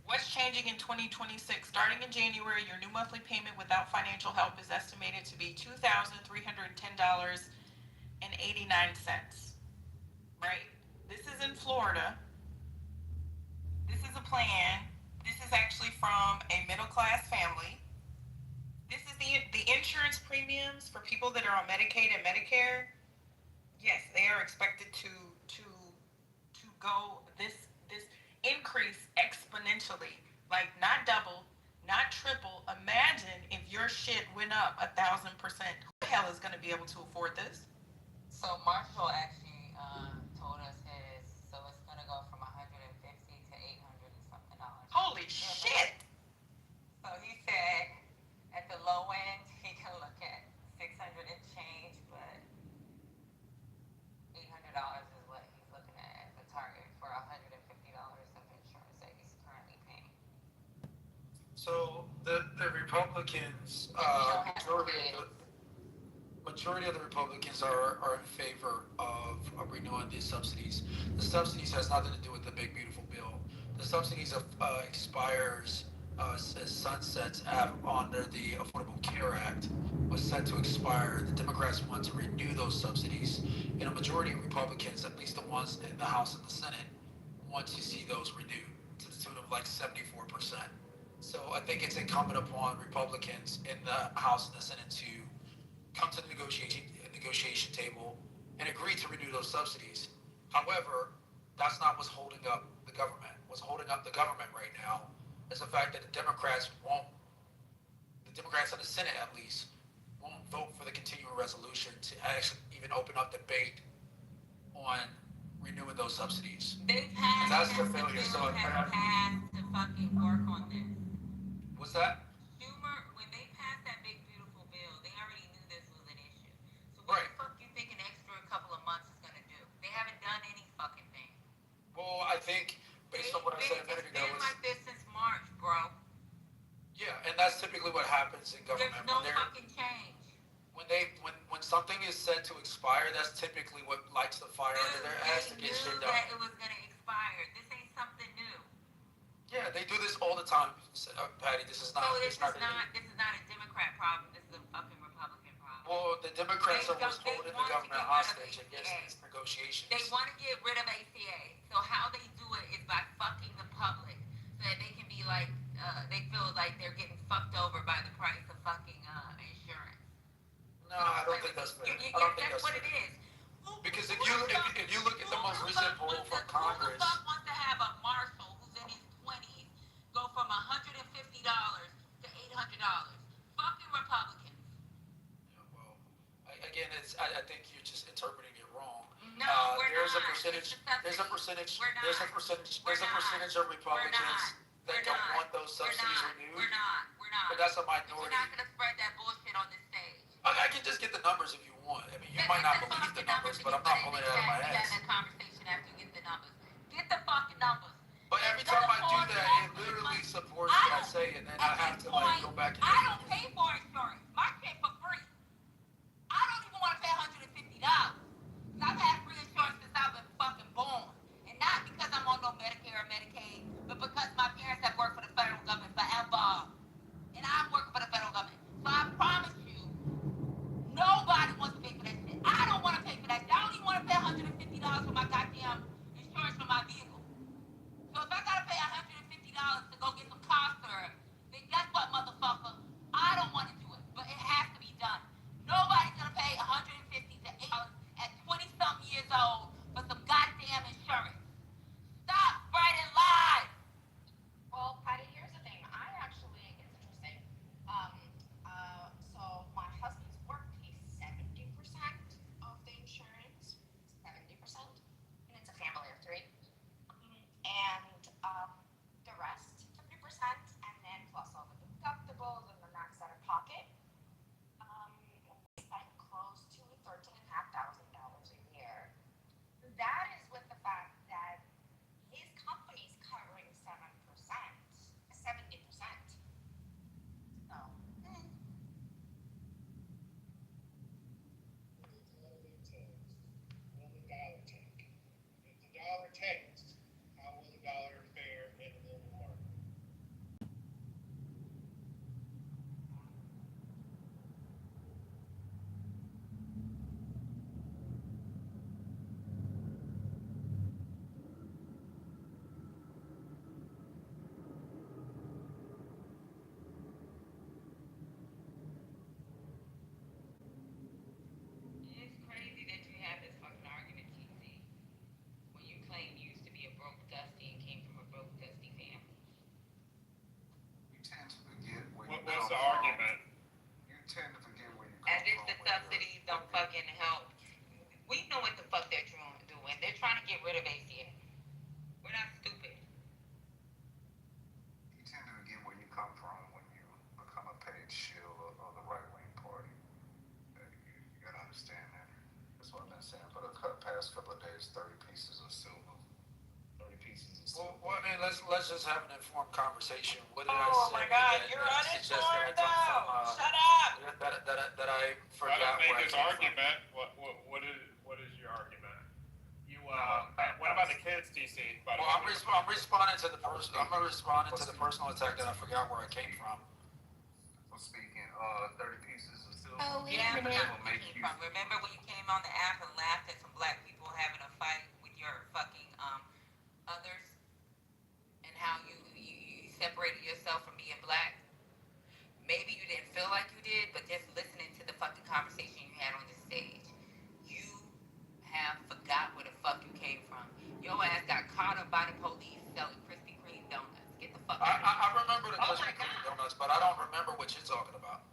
what's changing in 2026? Starting in January, your new monthly payment without financial help is estimated to be $2,310.89. Right? This is in Florida. This is a plan. This is actually from a middle-class family. This is the insurance premiums for people that are on Medicaid and Medicare. Yes, they are expected to go this increase exponentially, like not double, not triple. Imagine if your shit went up 1,000%. Who the hell is going to be able to afford this? So Marshall actually told us his, so it's gonna go from 150 to 800 and something dollars. Holy shit! So he said at the low end he can look at 600 and change, but $800 is what he's looking at as a target for $150 of insurance that he's currently paying. So the Republicans, majority of the Republicans are in favor of renewing these subsidies. The subsidies has nothing to do with the big beautiful bill. The subsidies expires sunsets under the Affordable Care Act was set to expire. The Democrats want to renew those subsidies, and a majority of Republicans, at least the ones in the House and the Senate, want to see those renewed to the tune of like 74%. So I think it's incumbent upon Republicans in the House and the Senate to come to the negotiation table and agree to renew those subsidies. However, that's not what's holding up the government. What's holding up the government right now is the fact that the Democrats in the Senate at least, won't vote for the continuing resolution to actually even open up debate on renewing those subsidies. They And passed that's the the failure. bill So has passed to fucking work on this. what's that? Schumer, when they passed that big beautiful bill, they already knew this was an issue. So what the fuck you think an extra couple of months is gonna do? They haven't done any fucking thing. Well, I think based on what I said a minute ago, It's been like this since March, bro. yeah, and that's typically what happens in government. There's no fucking change. When something is set to expire, that's typically what lights the fire under their ass to They get shit knew done. that it was gonna expire. This ain't something new. Yeah, they do this all the time, Patty. This is not. So This is not a Democrat problem. This is a fucking Republican problem. Well, the Democrats They are what's don't- they holding the want to government get rid of hostage against ACA. these negotiations. They want to get rid of ACA. So how they do it is by fucking the public, so that they can be like, they feel like they're getting fucked over by the price of fucking insurance. No, I don't think that's fair. I don't think That's that's what fair. it is. Because if you look at the most recent poll from Congress, Who the fuck wants to have a marshal who's in his 20s go from $150 to $800? Fucking Republicans. well, again, I think you're just interpreting it wrong. No, we're there's not. a percentage. There's a percentage. We're not. There's a percentage. We're There's a not. percentage of Republicans that don't want those subsidies renewed. We're not. But that's a You're minority. not gonna spread that bullshit on this stage. I can just get the numbers if you want. I mean, you might not believe the numbers, but I'm not pulling it out of my We ass. had that conversation after you get the numbers. Get the fucking numbers. But every time I do that, it literally supports what I say, and then I have to like go back and. I don't pay for insurance. My shit for free. I don't even want to pay $150. I've had free insurance since I've been fucking born. And not because I'm on no Medicare or Medicaid, but because my parents have worked for the federal government forever. And I'm working for the federal government. So I promise you, nobody wants to pay for that shit. I don't want to pay for that shit. I don't even want to pay $150 for my goddamn insurance for my vehicle. So if I gotta pay $150 to go get some car syrup, then guess what, motherfucker? I don't want to do it, but it has to be done. Nobody's gonna pay $150 to $8 at 20-something years old for some goddamn insurance. Stop spreading lies. Well, Patty, here's the thing. It's interesting. So my husband's work pays 70% of the insurance, 70%, and it's a family of 3. And the rest, 50%, and then plus all the deductibles and the max out of pocket, we spend close to $13,500 a year. That is with the fact that his company's covering 70%. So, Will the dollar tank? If the dollar tanks, how will the dollar fare in the global market? It's crazy that you have this fucking argument, TC, when you claim you used to be a broke dusty and came from a broke dusty family. You tend to forget where you What's come the from. argument? You tend to forget where you come As if from. the subsidies don't fucking help. We know what the fuck they're doing. They're trying to get rid of ACA. We're not stupid. You tend to forget where you come from when you become a paid shill of the right-wing party. You gotta understand that. That's what I've been saying for the past couple of days. 30 pieces of silver. 30 pieces of silver. Well, I mean, let's just have an informed conversation. What did I Oh say? my God, that- you're that suggests that I uninformed come though. from, Shut up. that I I forgot don't make where I this came from. argument. What is your argument? You what about the kids, TC? By the Well, way? I'm responding to the person. I'm responding to the personal attack that I forgot where I came from. I'm speaking 30 pieces of silver. Oh, yeah, I Will forgot where make you you came from. Remember when you came on the app and laughed at some black people having a fight with your fucking others, and how you separated yourself from being black? Maybe you didn't feel like you did, but just listening to the fucking conversation you had on the stage, you have forgot where the fuck you came from. Your ass got caught up by the police selling Krispy Kreme donuts. Get the fuck out of here. I remember the Krispy Kreme donuts, but I don't remember what you're talking about.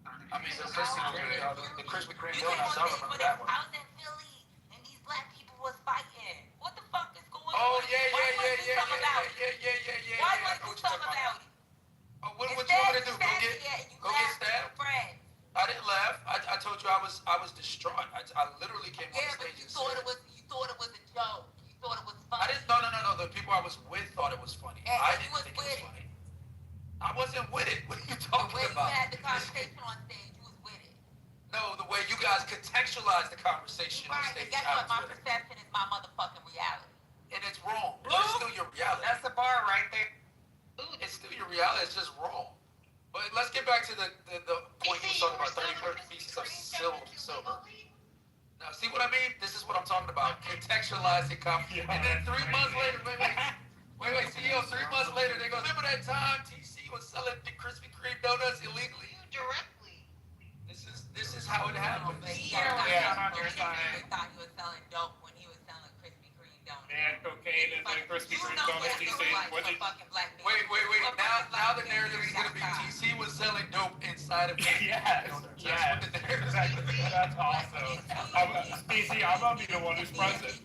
I mean, the Krispy Kreme donuts, I remember that one. I was in Philly, and these black people was fighting. What the fuck is going on? Oh, yeah. Why you wanna do something about it? Why you I wanna know do what you're something talking about it? Oh, what you want me to do? Go get stabbed? stabbed? I didn't laugh. I told you I was distraught. I literally came on the stage and said. You thought it was a joke. You thought it was funny. I didn't. No. The people I was with thought it was funny. And I you didn't was think it with was it. funny. I wasn't with it. What are you The talking way you about? had the conversation on stage, you was with it. No, the way you guys contextualized the conversation on Right, stage. and guess what? My perception is my motherfucking reality. And it's wrong. But it's still your reality. That's a bar right there. It's still your reality. It's just wrong. But let's get back to the point you were talking about. 30 pieces of silver. Now, see what I mean? This is what I'm talking about. Contextualizing conversation. And then 3 months later, wait, CEO, 3 months later, they go, remember that time TC was selling the Krispy Kreme donuts illegally? Directly. This is how it happened. On your side. They thought he was selling dope when he was selling Krispy Kreme donuts. And cocaine and the Krispy Kreme donuts, TC. What did Wait. Now the narrative is going to be TC was selling dope inside of Yes. That's what the narrative is. That's awesome. TC, I'm gonna be the one who's present.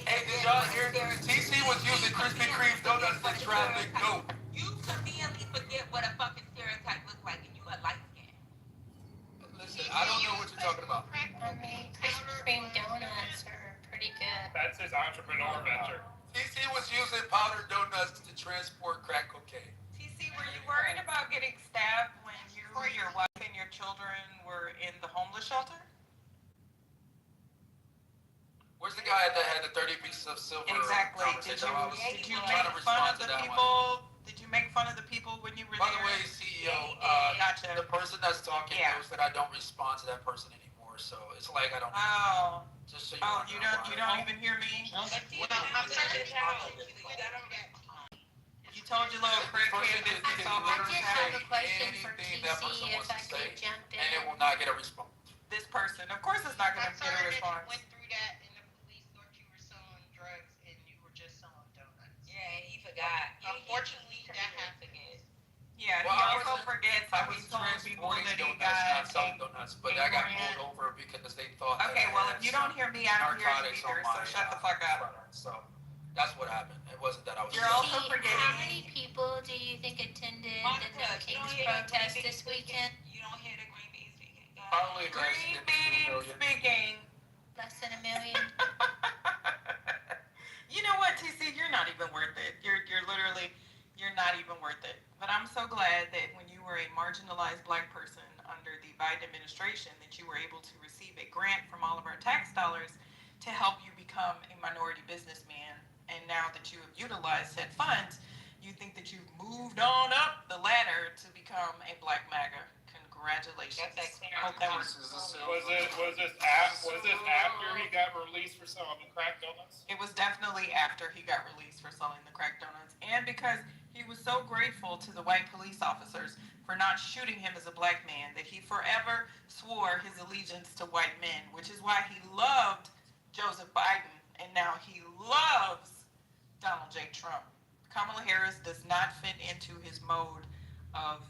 Hey, did y'all hear? TC was using Krispy Kreme donuts to traffic dope. You conveniently forget what a fucking stereotype looks like, and you a light skin. Listen, I don't know what you're talking about. I mean, Krispy Kreme donuts are pretty good. That's his entrepreneur venture. TC was using powdered donuts to transport crack cocaine. TC, were you worried about getting stabbed when you, your wife, and your children were in the homeless shelter? Where's the guy that had the 30 pieces of silver? Exactly. Did you make fun of the people? Did you make fun of the people when you were By there? the way, CEO, Gotcha. the person that's talking knows that I don't respond to that person anymore, so it's like I don't. Oh. Just so you don't even hear me? I'm sorry. You told your little crackhead that I just have a question for TC if I could jump in. And it will not get a response. This person, of course, it's not going to get a response. Went through that and the police thought you were selling drugs and you were just selling donuts. Yeah, and he forgot. Unfortunately, that happened. Yeah, Well, he also forgets I that was he told people transporting that he donuts, not got selling donuts, but I got pulled over because they thought. Okay, that well, I if you had don't hear me, I don't hear you narcotics either, on so my, shut the fuck up. So that's what happened. It wasn't that I was. You're also How forgetting. many people do you think attended Monica, the No you don't Kings hear the protest Green this Beans weekend? You don't hear the Green Beans speaking. Probably Green bean speaking. Less than a million? You know what, TC? You're not even worth it. You're literally, you're not even worth it. But I'm so glad that when you were a marginalized black person under the Biden administration, that you were able to receive a grant from all of our tax dollars to help you become a minority businessman. And now that you have utilized said funds, you think that you've moved on up the ladder to become a black MAGA. Congratulations. Hope that works. Was this after he got released for selling the crack donuts? It was definitely after he got released for selling the crack donuts, and because he was so grateful to the white police officers for not shooting him as a black man that he forever swore his allegiance to white men, which is why he loved Joseph Biden, and now he loves Donald J. Trump. Kamala Harris does not fit into his mode of,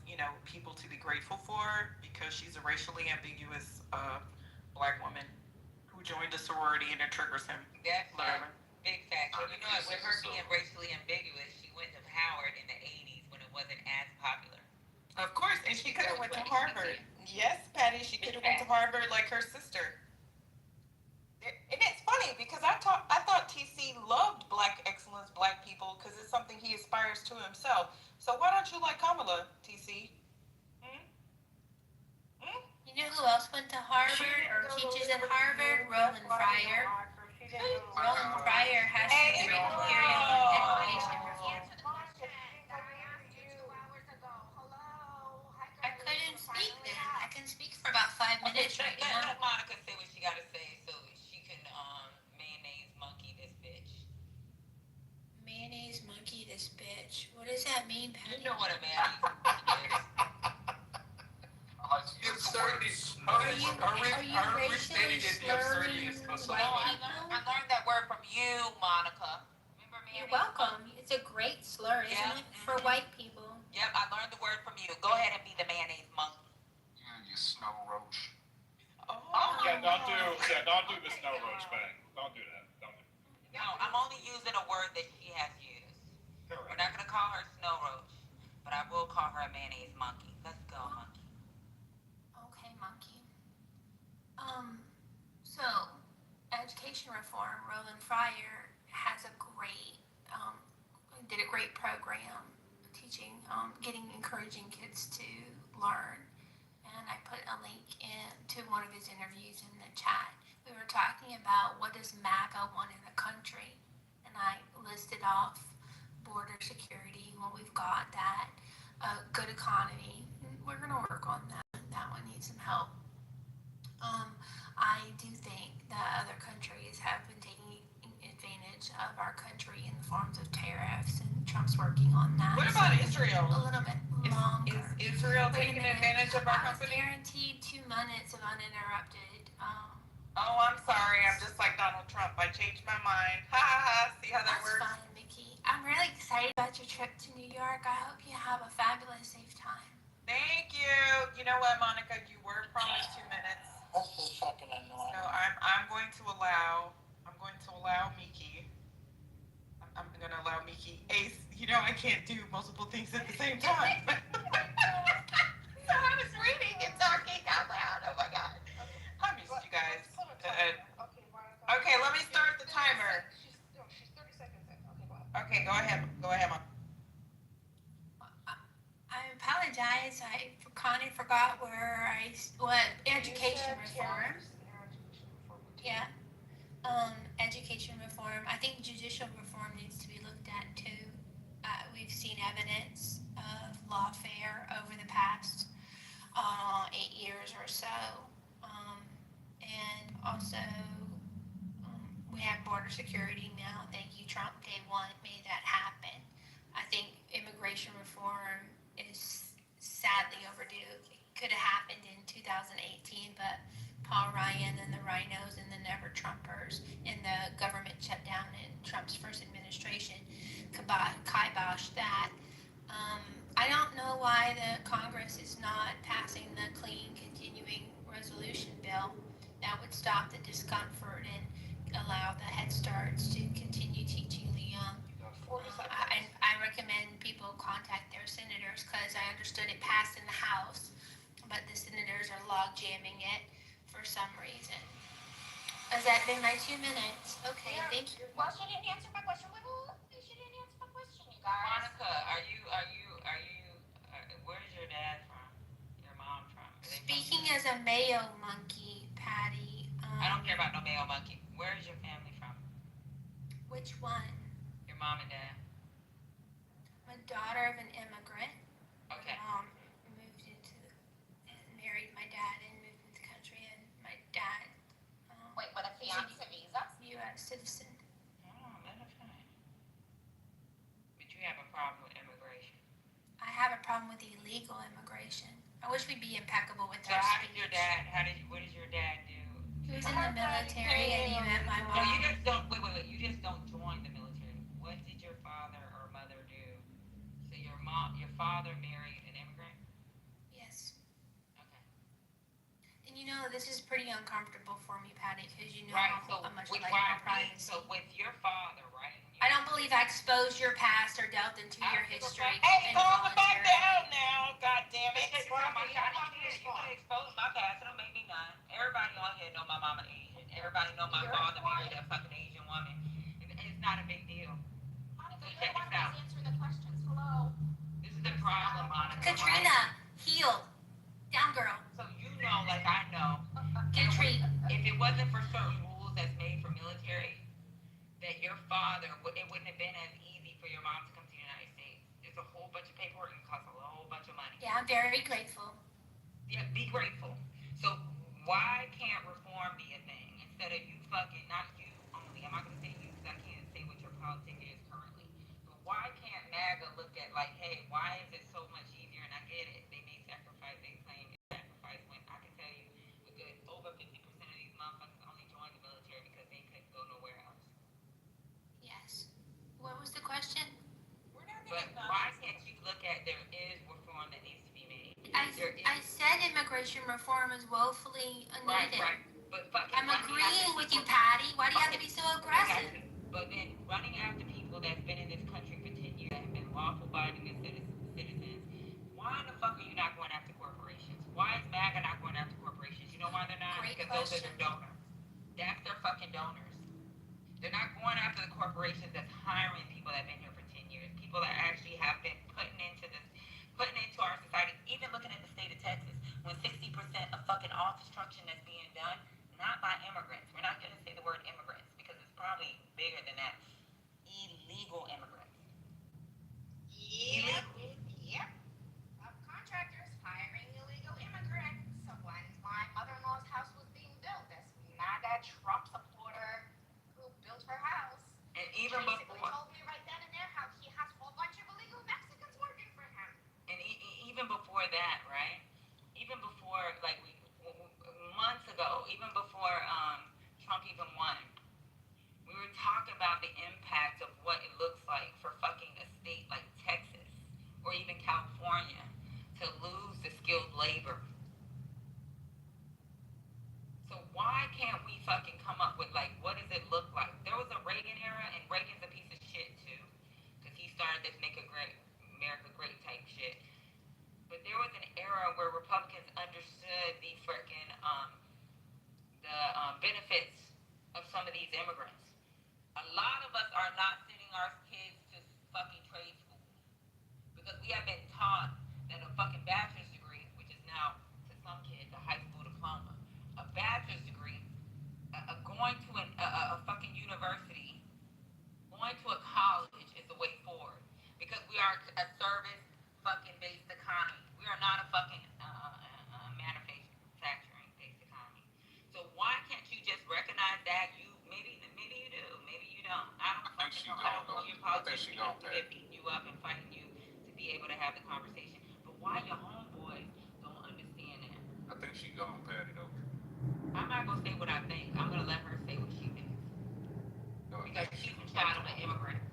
people to be grateful for, because she's a racially ambiguous black woman who joined a sorority and it triggers him. That's big fact. You know what? With her being racially ambiguous, she went to Howard in the 80s when it wasn't as popular. Of course, and she could have went to Harvard. Yes, Patty, she could have went to Harvard like her sister. And it's funny because I thought TC loved black excellence, black people, because it's something he aspires to himself. So why don't you like Kamala, TC? You know who else went to Harvard or teaches at Harvard? Roland Fryer. Roland Fryer has to be period on education reform. I couldn't speak then. I can speak for about 5 minutes right now. Let Monica say what she got to say so she can mayonnaise monkey this bitch. Mayonnaise monkey this bitch. What does that mean, Patty? You know what a mayonnaise monkey is. Are you racially slurring white people? I learned that word from you, Monica. Remember mayonnaise? You're welcome. It's a great slur, isn't it? For white people. Yep, I learned the word from you. Go ahead and be the mayonnaise monkey. You snow roach. Yeah, don't do the snow roach thing. Don't do that. Don't do that. No, I'm only using a word that she has used. Correct. We're not gonna call her snow roach, but I will call her a mayonnaise monkey. Let's go, monkey. Okay, monkey. So, education reform, Roland Fryer has did a great program teaching, encouraging kids to learn. And I put a link to one of his interviews in the chat. We were talking about what does MAGA want in the country. And I listed off border security. Well, we've got that. Good economy. We're going to work on that. That one needs some help. I do think that other countries have been taking advantage of our country in the forms of tariffs, and Trump's working on that. What about Israel? A little bit longer. Is Israel taking advantage of our company? Guaranteed 2 minutes of uninterrupted. Oh, I'm sorry. I'm just like Donald Trump. I changed my mind. Ha ha ha. See how that works? That's fine, Mickey. I'm really excited about your trip to New York. I hope you have a fabulous, safe time. Thank you. You know what, Monica? You were promised 2 minutes. This is fucking annoying. So I'm going to allow Miki. I'm going to allow Miki. Ace, you know I can't do multiple things at the same time. So I was reading and talking out loud. Oh my god. I missed you guys. Okay, let me start the timer. She's 30 seconds in. Okay, go ahead. Go ahead, Mom. I apologize. I kind of forgot what education reform. Yeah. Education reform. I think judicial reform needs to be looked at too. We've seen evidence of lawfare over the past 8 years or so. And also, we have border security now. Thank you, Trump. Day one made that happen. I think immigration reform is sadly overdue. It could have happened in 2018, but Paul Ryan and the rhinos and the never Trumpers and the government shutdown in Trump's first administration kiboshed that. I don't know why the Congress is not passing the clean continuing resolution bill that would stop the discomfort and allow the Head Starts to continue teaching the young. I recommend people contact their senators because I understood it passed in the House, but the senators are log jamming it for some reason. Has that been my 2 minutes? Okay, yeah. Thank you. Well, she didn't answer my question. She didn't answer my question, you guys. Monica, where's your dad from? Your mom from? Speaking as a Mayo monkey, Patty. I don't care about no Mayo monkey. Where's your family from? Which one? Your mom and dad. I'm a daughter of an immigrant. Okay. My mom married my dad and moved into the country, and my dad. Wait, with a fiance visa? U.S. citizen. Oh, that's fine. But you have a problem with immigration. I have a problem with illegal immigration. I wish we'd be impeccable with our speech. What did your dad do? He was in the military and he met my mom. No, you just don't, wait, you just don't join the military. What did your father or mother do? So your father married an immigrant? Yes. Okay. And you know, this is pretty uncomfortable for me, Patty, because you know right, how much I like my privacy. So with your father, right? I don't believe I exposed your past or delved into your history. Hey, calm the fuck down now, god damn it. You can expose my past, it'll make me none. Everybody on here know my mama Asian. Everybody know my father married a fucking Asian woman. It's not a big deal. Monica, you're the one who's answering the questions. Hello. This is the problem, Monica. Katrina, heal. Down, girl. So you know, like I know, if it wasn't for certain rules that's made for military, that your father, it wouldn't have been as easy for your mom to come to the United States. It's a whole bunch of paperwork and costs a whole bunch of money. Yeah, I'm very grateful. Yeah, be grateful. So why can't reform be a thing instead of you fucking, not you only, I'm not going to say you because I can't say what your politics is currently, but why can't MAGA look at like, hey, why is it so much easier, and I get it, they may sacrifice, they claim sacrifice, when I can tell you a good over 50% of these motherfuckers only joined the military because they couldn't go nowhere else. Yes. What was the question? But why can't you look at there is reform that needs to be made? I said immigration reform is woefully needed. Right. But fucking I'm agreeing with you, Patty. Why do you have to be so aggressive? But then running after people that's been in this country for 10 years, that have been lawful-abiding citizens, why in the fuck are you not going after corporations? Why is MAGA not going after corporations? You know why they're not? Great Because those are question. their donors. That's their fucking donors. They're not going after the corporations that's hiring people that have been here for 10 years. People that actually have been putting into our society. Even looking at the state of Texas, when 60% of fucking all construction that's being done, not by immigrants. We're not going to say the word immigrants because it's probably bigger than that. Illegal immigrants. Yep. Contractors hiring illegal immigrants. So when my mother-in-law's house was being built, this MAGA Trump supporter who built her house. And even basically before, told me right then and there how he has a whole bunch of illegal Mexicans working for him. and even before that, right? Even before, like months ago, even before Trump even won, we were talking about the impact of what it looks like for fucking a state like Texas or even California to lose the skilled labor. So why can't we fucking come up with, like, what does it look like? There was a Reagan era, and Reagan's a piece of shit too, because he started this Make America Great type shit. But there was an era where Republicans understood the freaking benefits of some of these immigrants. A lot of us are not sending our kids to fucking trade school because we have been taught that a fucking bachelor's degree, which is now to some kids a high school diploma, a bachelor's degree, going to a fucking university, going to a college is the way forward because we are a service fucking based economy. We are not a fucking manufacturing based economy. So why can't you just recognize that? Maybe you do, maybe you don't. I don't know your politics. They're beating you up and fighting you to be able to have the conversation. But why your homeboys don't understand that? I think she gone, Patty, though. I'm not gonna say what I think. I'm gonna let her say what she thinks. No, Because she's a child of an immigrant.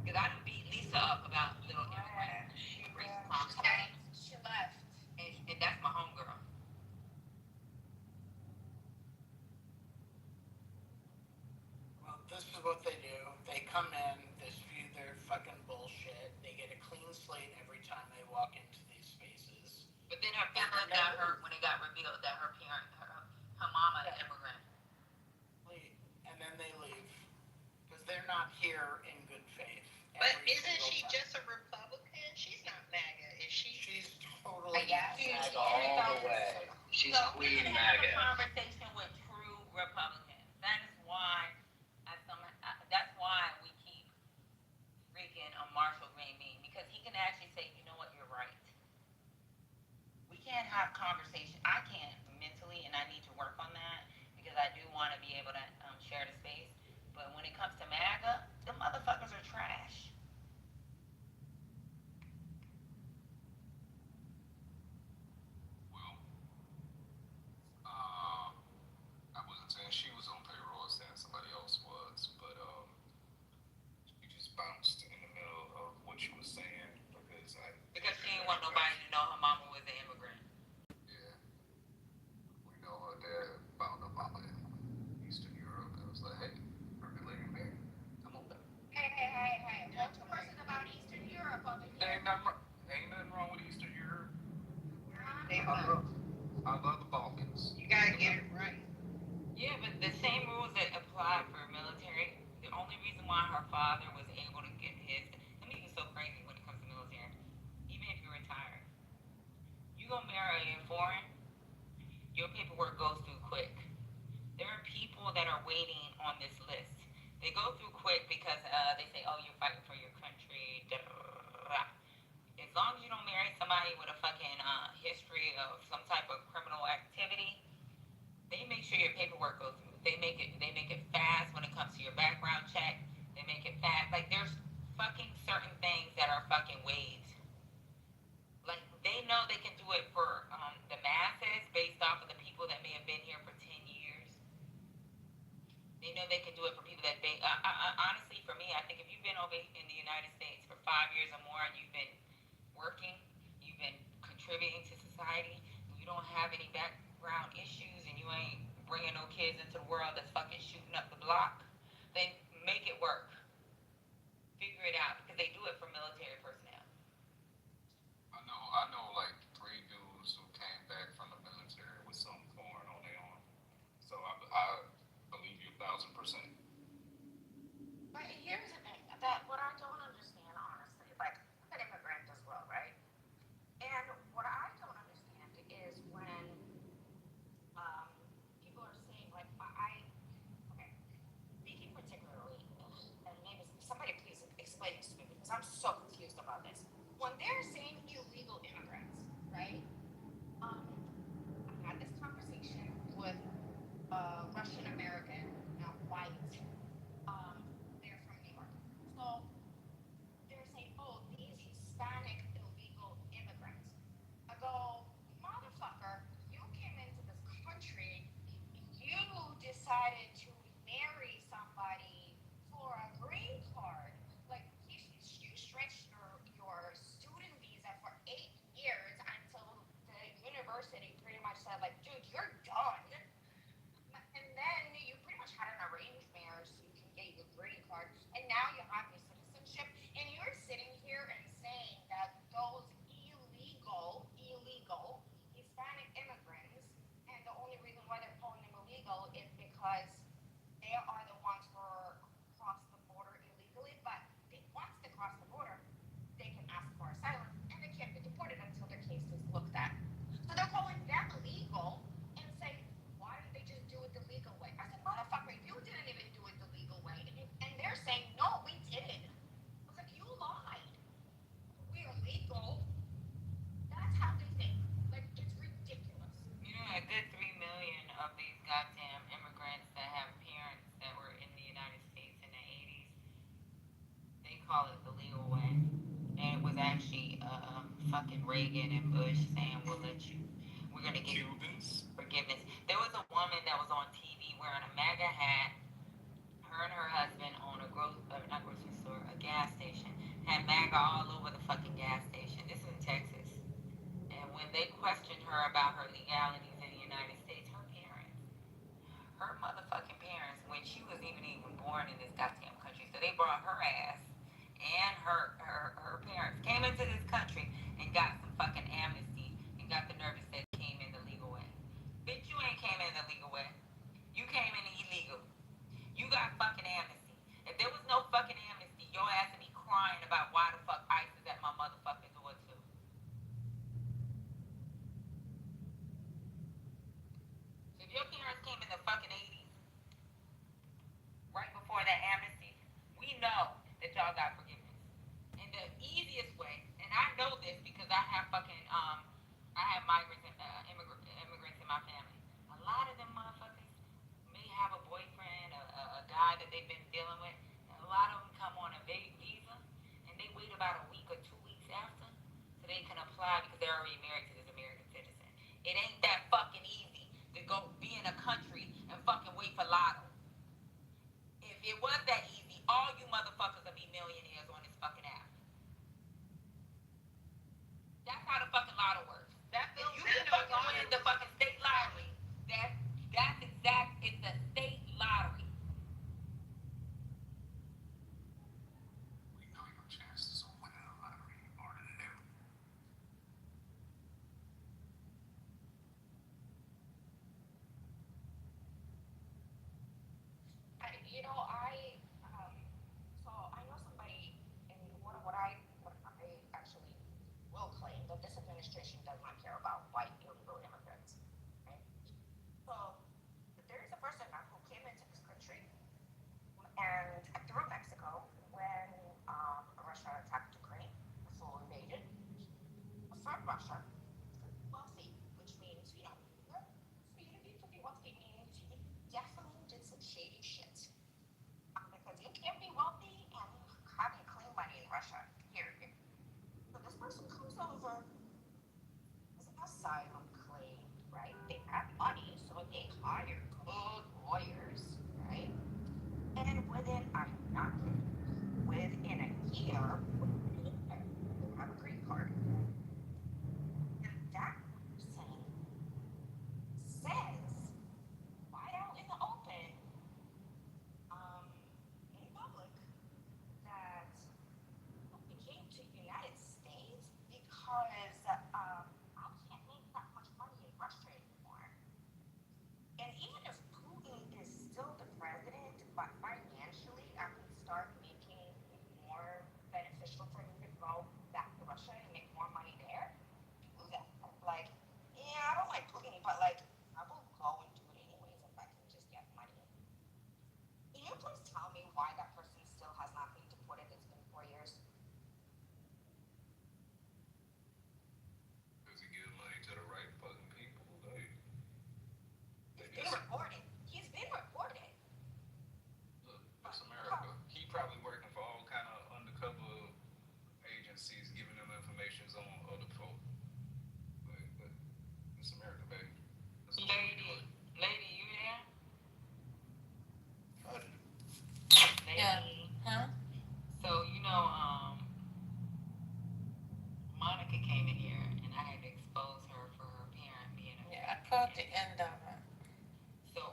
Because I done beat Lisa up about little immigrant racist comments. She left. And that's my homegirl. Well, this is what they do. They come in, they spew their fucking bullshit. They get a clean slate every time they walk into these spaces. But then her feelings got hurt when it got revealed that her mama is immigrant. And then they leave. Because they're not here in good faith. But isn't she just a Republican? She's not MAGA, is she? She's totally MAGA all the way. She's Queen MAGA. A conversation with true Republicans. That's why we keep freaking Marshall Green being, because he can actually say, you know what, you're right. We can't have conversation. I can't mentally, and I need to work on that because I do want to be able to share the space. But when it comes to MAGA, the motherfuckers are trash. Well, I wasn't saying she was on payroll, I was saying somebody else was, but you just bounced in the middle of what you were saying Because she didn't want nobody to know her mama was an immigrant. Yeah. We know her dad found her mama in Eastern Europe and was like, hey, percolating there. Come on back. Hey. What's the person about Eastern Europe over here? Ain't nothing wrong with Eastern Europe. I love the Balkans. You gotta get it right. Yeah, but the same rules that apply for military, the only reason why her father was able to get his, let me be so crazy when it comes to military, even if you're retired, you gonna marry a foreign, your paperwork goes through quick. There are people that are waiting on this list. They go through quick because they say, oh, you're fighting for your country. As long as you don't marry somebody with a fucking history of some type of criminal activity, they make sure your paperwork goes through. They make it fast when it comes to your background check. They make it fast. Like there's fucking certain things that are fucking waived. Like they know they can do it for the masses based off of the people that may have been here for 10 years. They know they can do it for people that honestly, for me, I think if you've been over in the United States for 5 years or more and you've been working, you've been contributing to society, and you don't have any background issues, and you ain't bringing no kids into the world that's fucking shooting up the block, then make it work. Figure it out, because they do it for military personnel. I know like 3 dudes who came back from the military with some foreign on their arm. So I believe you 1,000%. But here's the thing that what I don't understand, honestly, like I'm an immigrant as well, right? And what I don't understand is when people are saying like okay, speaking particularly, and maybe somebody please explain this to me because I'm so confused about this. When they're saying illegal immigrants, right? I had this conversation with a Russian American, now white. They're from New York. So they're saying, oh, these Hispanic illegal immigrants. I go, motherfucker, you came into this country, you decided to marry somebody for a green card. Like, you stretched your student visa for 8 years until the university pretty much said, like, dude, you're done. And then you pretty much had an arranged marriage so you can get your green card. And now you have your citizenship. And you're sitting here and saying that those illegal Hispanic immigrants, and the only reason why they're calling them illegal is because they are the ones who cross the border illegally. But once they cross the border, they can ask for asylum and they can't be deported until their case is looked at. So they're calling them illegal and saying, why didn't they just do it the legal way? I said, motherfucker, you didn't even do it the legal way. And they're saying, no, we did. I was like, you lied. We are legal. That's how they think. Like, it's ridiculous. You know, a good 3 million of these goddamn immigrants that have parents that were in the United States in the 80s, they call it the legal way. And it was actually fucking Reagan and Bush saying, we're gonna give you forgiveness. There was a woman that was on TV wearing a MAGA hat. Her and her husband own not grocery store, a gas station. Had MAGA all over the fucking gas station. This is in Texas. And when they questioned her about her legalities in the United States, her motherfucking parents, when she was even born in this goddamn country, so they brought her ass and her parents came into this country and got some fucking amnesty and got the nerve to say they came in the legal way. Bitch, you ain't came in the legal way. You came in illegal. You got fucking amnesty. If there was no fucking amnesty, your ass would be crying about why the fuck ICE is at my motherfucking door too. If your parents came in the fucking 80s, right before that amnesty, we know that y'all got forgiveness. And the easiest way, and I know this because I have fucking I have migrants and immigrants in my family. A lot of them motherfuckers may have a boyfriend, a guy that they've been dealing with. And a lot of them come on a visa, and they wait about a week or 2 weeks after, so they can apply because they're already married to this American citizen. It ain't that fucking easy to go be in a country and fucking wait for lotto. If it was that easy, all you motherfuckers would be millionaires on this fucking app. That's how the fucking lotto works. If you can fucking win the fucking state lottery, that's exact. It's a state lottery. We know your chances of winning a lottery are nil. So I know somebody, and what I actually will claim that this administration does not care about white illegal immigrants. Right? So there is a person now who came into this country and through Mexico when Russia attacked Ukraine, so invaded from Russia, wealthy, which means to be wealthy means you definitely did some shady shit. Because you can't be wealthy and having clean money in Russia. Period. So this person comes over as an asylum claim, right? They have money, so they hire good lawyers, right? And within a year, they have a green card. And that person says, why caught the end of it. So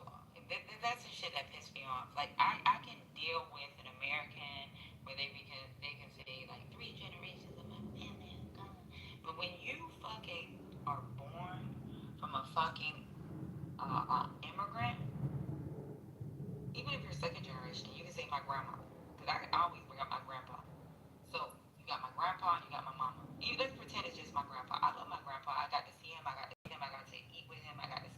that's the shit that pissed me off. Like I can deal with an American where they can say like 3 generations of my family is gone. But when you fucking are born from a fucking immigrant, even if you're second generation, you can say my grandma. Because I always bring up my grandpa. So you got my grandpa and you got my mama. Let's pretend it's just my grandpa. I love my grandpa. I got to see him. I got to see him. I got to eat with him. I got to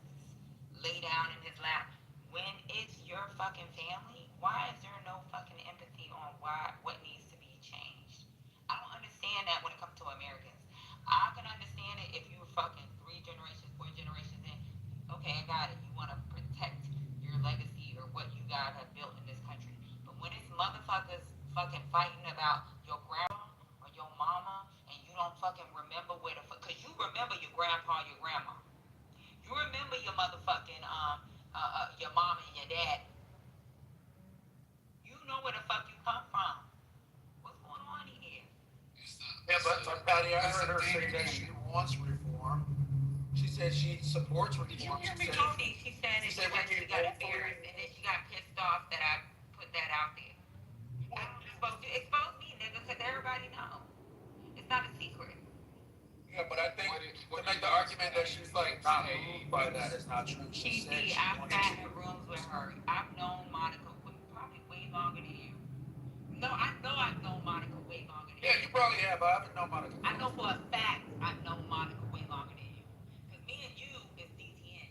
lay down in his lap. When it's your fucking family, why is there no fucking empathy on what needs to be changed? I don't understand that when it comes to Americans. I can understand it if you were fucking 3 generations, 4 generations in. Okay, I got it. You want to protect your legacy or what you guys have built in this country. But when it's motherfuckers fucking fighting about your grandma or your mama and you don't fucking remember where the fuck, because you remember your grandpa, your grandma. You remember your motherfucking your mom and your dad. You know where the fuck you come from. What's going on here? Yeah, but Patty, I heard her say that she wants reform. She said she supports reform. Did you hear me talking? She said she got embarrassed and then she got pissed off that I put that out there. I don't expose me, nigga, because everybody knows. It's not a secret. Yeah, but I think to make the argument that she's like not moved by that is not true. She said she I've wanted sat to. in rooms with her. I've known Monica probably way longer than you. No, I know I've known Monica way longer than you. Yeah, you probably have, but I haven't known Monica. I know for a fact I've known Monica way longer than you. Because me and you is DTN.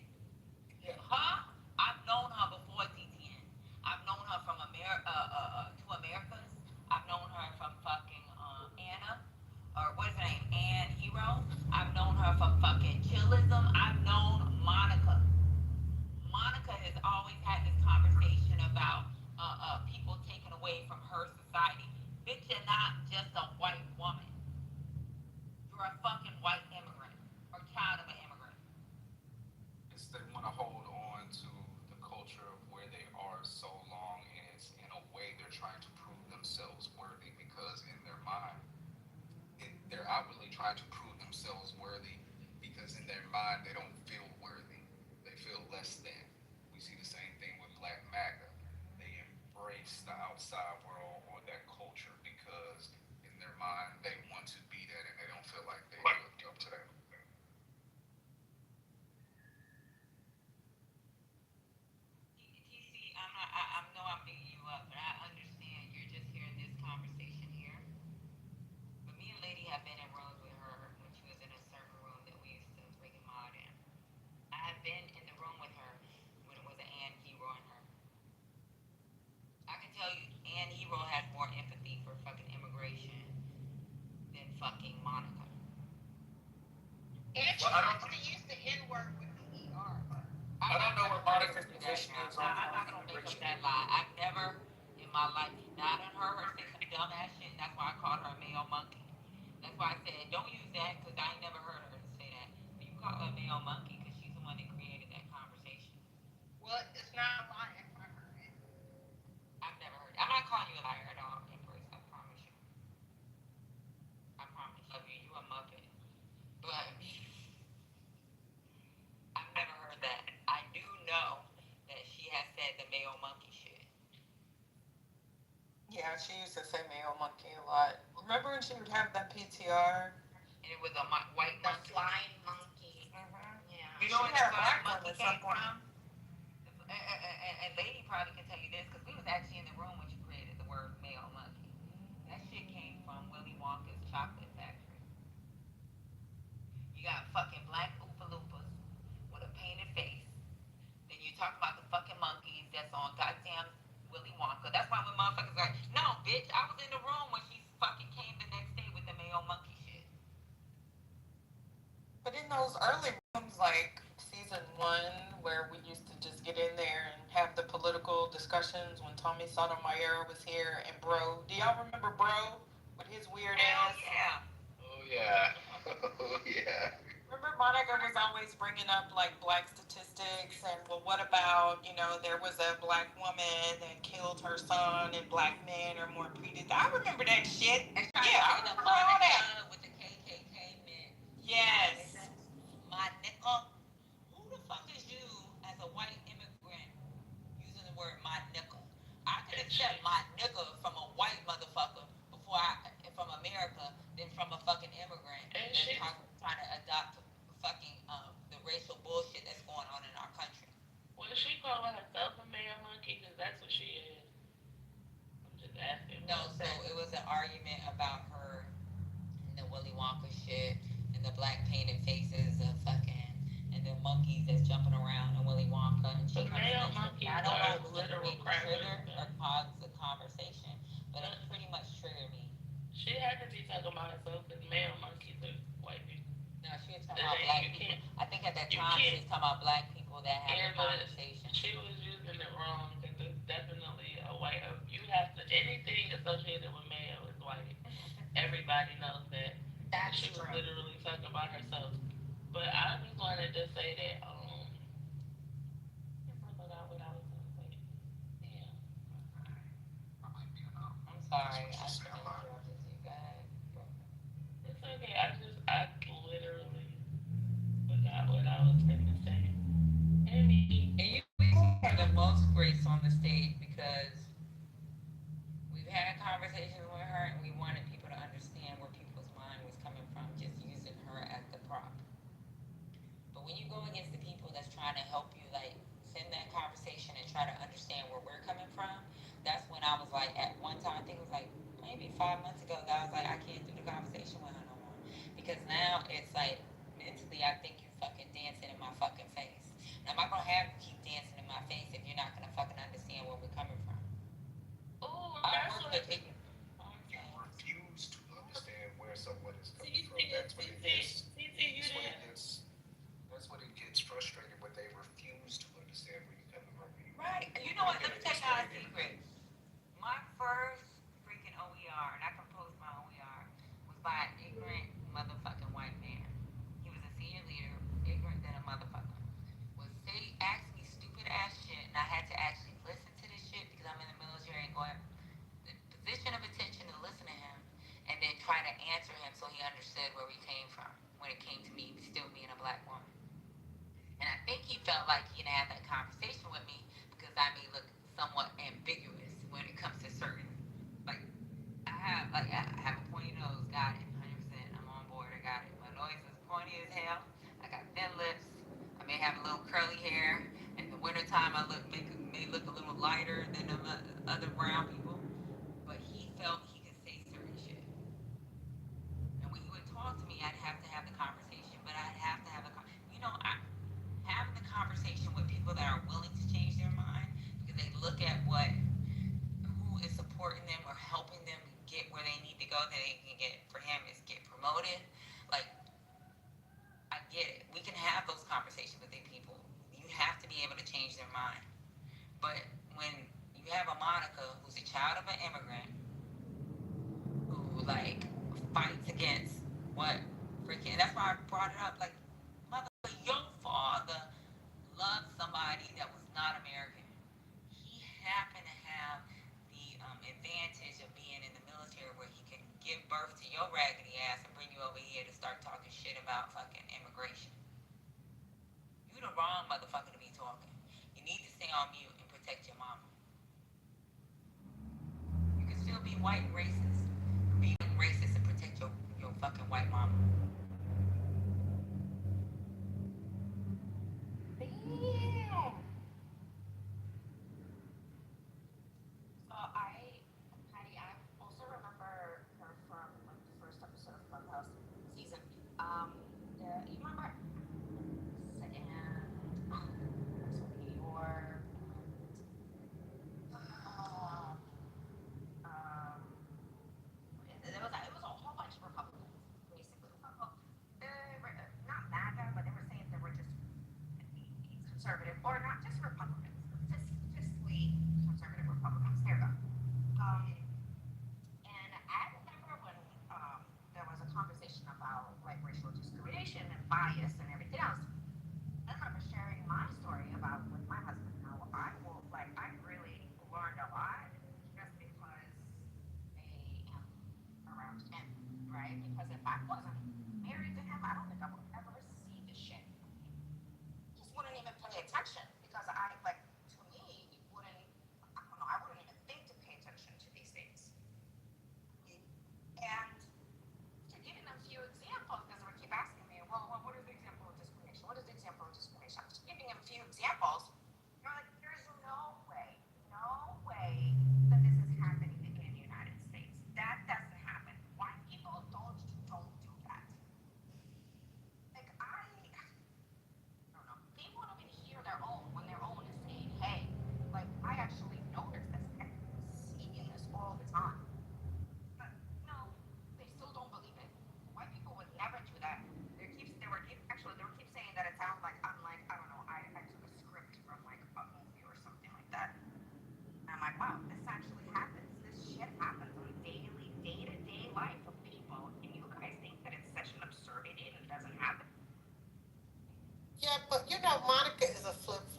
Yeah. Her, I've known her before DTN. I've known her from Two Americas. I've known her from fucking Anna. Or what is her name? Ann Hero. I've known her from fucking Chillism. I've known Monica. Monica has always had this conversation about people taken away from her society. Bitch, you're not just a white woman. You're a fucking white immigrant or child of an immigrant. It's they want to hold on to the culture of where they are so long, and it's in a way they're trying to prove themselves worthy because in their mind, they're outwardly trying to prove themselves worthy because in their mind they don't feel worthy. They feel less than. We see the same thing with Black MAGA. They embrace the outside world or that culture because in their mind they want to be that and they don't feel like they lived up to that. TC, I know I'm beating you up, but I understand you're just hearing this conversation here. But me and Lady have been in rooms with her when she was in a certain room that we used to bring him out in. I have been in the room with her when it was an Ann Hero and her. I can tell you, Ann Hero has more empathy for fucking immigration than fucking Monica. And she likes to use the N-word with the ER. I don't know what Monica's position is on I'm not gonna make up that lie. I've never in my life not heard her say some dumbass shit. That's why I called her a male monkey. That's why I said don't use that because I ain't never heard her say that. But you call her a male monkey because she's the one that created that conversation. Well, it's not a lie if I heard it. I've never heard it. I'm not calling you a liar at all, Empress. I promise you. I promise. Love you. You a muppet. But I've never heard that. I do know that she has said the male monkey shit. Yeah, she used to say male monkey a lot. Remember when she would have that PTR? And it was a white The monkey. flying monkey. Mm-hmm. Yeah. You know She where had the a black flying one monkey at some came point. from? And Lady probably can tell you this because we was actually in the room when she created the word male monkey. That shit came from Willy Wonka's chocolate factory. You got fucking black Oompa Loompas with a painted face. Then you talk about the fucking monkeys that's on goddamn Willy Wonka. That's why when motherfuckers like, no, bitch, I was in the room when she fucking came the next day with the male monkey shit. But in those early rooms, like season 1, where we used to just get in there and have the political discussions when Tommy Sotomayor was here and Bro. Do y'all remember Bro with his weird ass? Yeah. Oh yeah. Oh yeah. Remember Monica was always bringing up like black statistics and well, what about, there was a black woman that killed her son and black men are more predisposed. I remember that shit. Yeah, I remember all that. With the KKK men. Yes. My nickel. Who the trying to adopt fucking the racial bullshit that's going on in our country. Was she calling herself a male monkey? Because that's what she is. I'm just asking. No, so it was an argument about her and the Willy Wonka shit and the black painted faces of fucking and the monkeys that's jumping around in Willy Wonka. And she male monkeys I don't know if it's literal a trigger or cause the conversation, but it pretty much triggered me. She had to be talking about herself because male monkeys are white people. No, she was talking about black people. I think at that time she was talking about black people that had a conversation. She was using it wrong because it's definitely a white. You have to anything associated with male is white. Everybody knows that. She was literally talking about herself. But I just wanted to say that. I forgot what I was gonna say. Damn. I'm sorry. I interrupted you. Go ahead. It's okay. I literally forgot what I was gonna say. And you have the most grace on the stage because we've had conversations with her and we wanted people to understand where people's mind was coming from, just using her as the prop. But when you go against the people that's trying to help you, like, send that conversation and try to understand where we're coming from, that's when I was like, at one time, I think it was like maybe 5 months ago, that I was like, I can't do the conversation with her no more. Because now it's like, mentally, I think you're fucking dancing in my fucking face. And I'm not gonna have you keep dancing in my face if you're not gonna fucking understand where we're coming from. Oh, I that's work what. with people. You refuse to understand where someone is coming from. That's what it gets. That's what it gets frustrated when they refuse to understand where you're coming from. Right. And you know what? Let me tell y'all a secret. My first freaking OER, and I composed my OER, was by an ignorant motherfucking white man. He was a senior leader, ignorant than a motherfucker. Was say ask me stupid ass shit, and I had to actually listen to this shit because I'm in the military and going the position of attention to listen to him, and then try to answer him so he understood where we came from when it came to me still being a black woman. And I think he felt like he can have that conversation with me because I may look somewhat ambiguous when it comes to certain, like, I have a pointy nose, got it, 100%, I'm on board, I got it. My nose is pointy as hell, I got thin lips, I may have a little curly hair, in the wintertime I may look a little lighter than other brown people, but he felt he could say certain shit. And when he would talk to me, I'd have to have the conversation, but I'd have to have having the conversation with people that are willing to change their mind because they look at who is supporting them or helping them get where they need to go that they can get. For him is get promoted. Like, I get it. We can have those conversations with the people. You have to be able to change their mind. But when you have a Monica who's a child of an immigrant who like fights against what freaking, and that's why I brought it up, like, your father loved somebody that was not American. He happened to have the advantage of being in the military where he can give birth to your raggedy ass and bring you over here to start talking shit about fucking immigration. You the wrong motherfucker to be talking. You need to stay on mute and protect your mama. You can still be white and racist. Be racist and protect your fucking white mama. Damn. So Patty, I also remember her from like the first episode of Clubhouse season. You remember? And Peoria and it was a whole bunch of Republicans, basically. Not MAGA, but they were saying they were just conservative, or not just Republicans, fiscally conservative Republicans. There you go. And I remember when there was a conversation about like racial discrimination and bias and everything else. I remember sharing my story about with my husband how I really learned a lot just because I am around him, right? Because if I wasn't married to him, I don't think I would ever see this shit. Just wouldn't even pay attention because to me, it wouldn't, I don't know, I wouldn't even think to pay attention to these things. And to give him a few examples, because they keep asking me,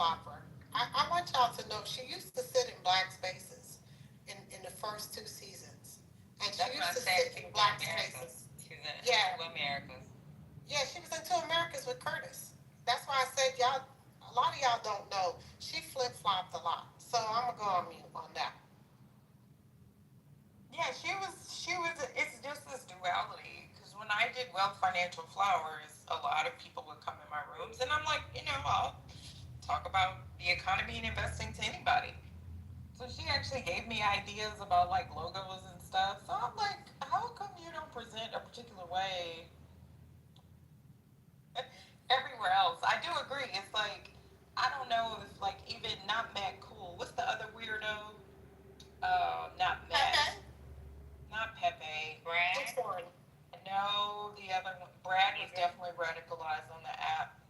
flopper. I want y'all to know she used to sit in black spaces in the first 2 seasons. And she That's used what to I said. sit in black spaces. She's in Yeah. Two Americas. Yeah, she was in Two Americas with Curtis. That's why I said y'all, a lot of y'all don't know. She flip-flopped a lot. So I'm gonna go on mute on that. Yeah, it's just this duality. Because when I did Wealth Financial Flowers, a lot of people would come in my rooms, and I'm like, I'll talk about the economy and investing to anybody. So she actually gave me ideas about like logos and stuff. So I'm like, how come you don't present a particular way everywhere else? I do agree. It's like, I don't know if like even not Matt Cool. What's the other weirdo? Not Matt. Pepe? Not Pepe. Brad? Which one? No, the other one. Brad was definitely radicalized on the app.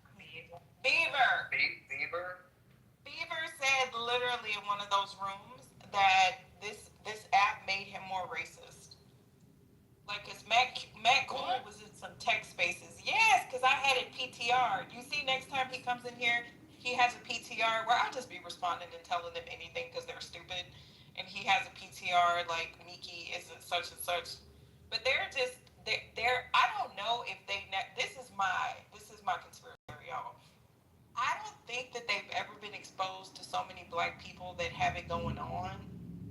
Beaver. Beaver said literally in one of those rooms that this app made him more racist. Like, cause Matt Cool was in some tech spaces. Yes, cause I had it PTR. You see, next time he comes in here, he has a PTR where I'll just be responding and telling them anything because they're stupid. And he has a PTR like Miki isn't such and such. But they're I don't know if this is my conspiracy theory, y'all. I don't think that they've ever been exposed to so many black people that have it going on,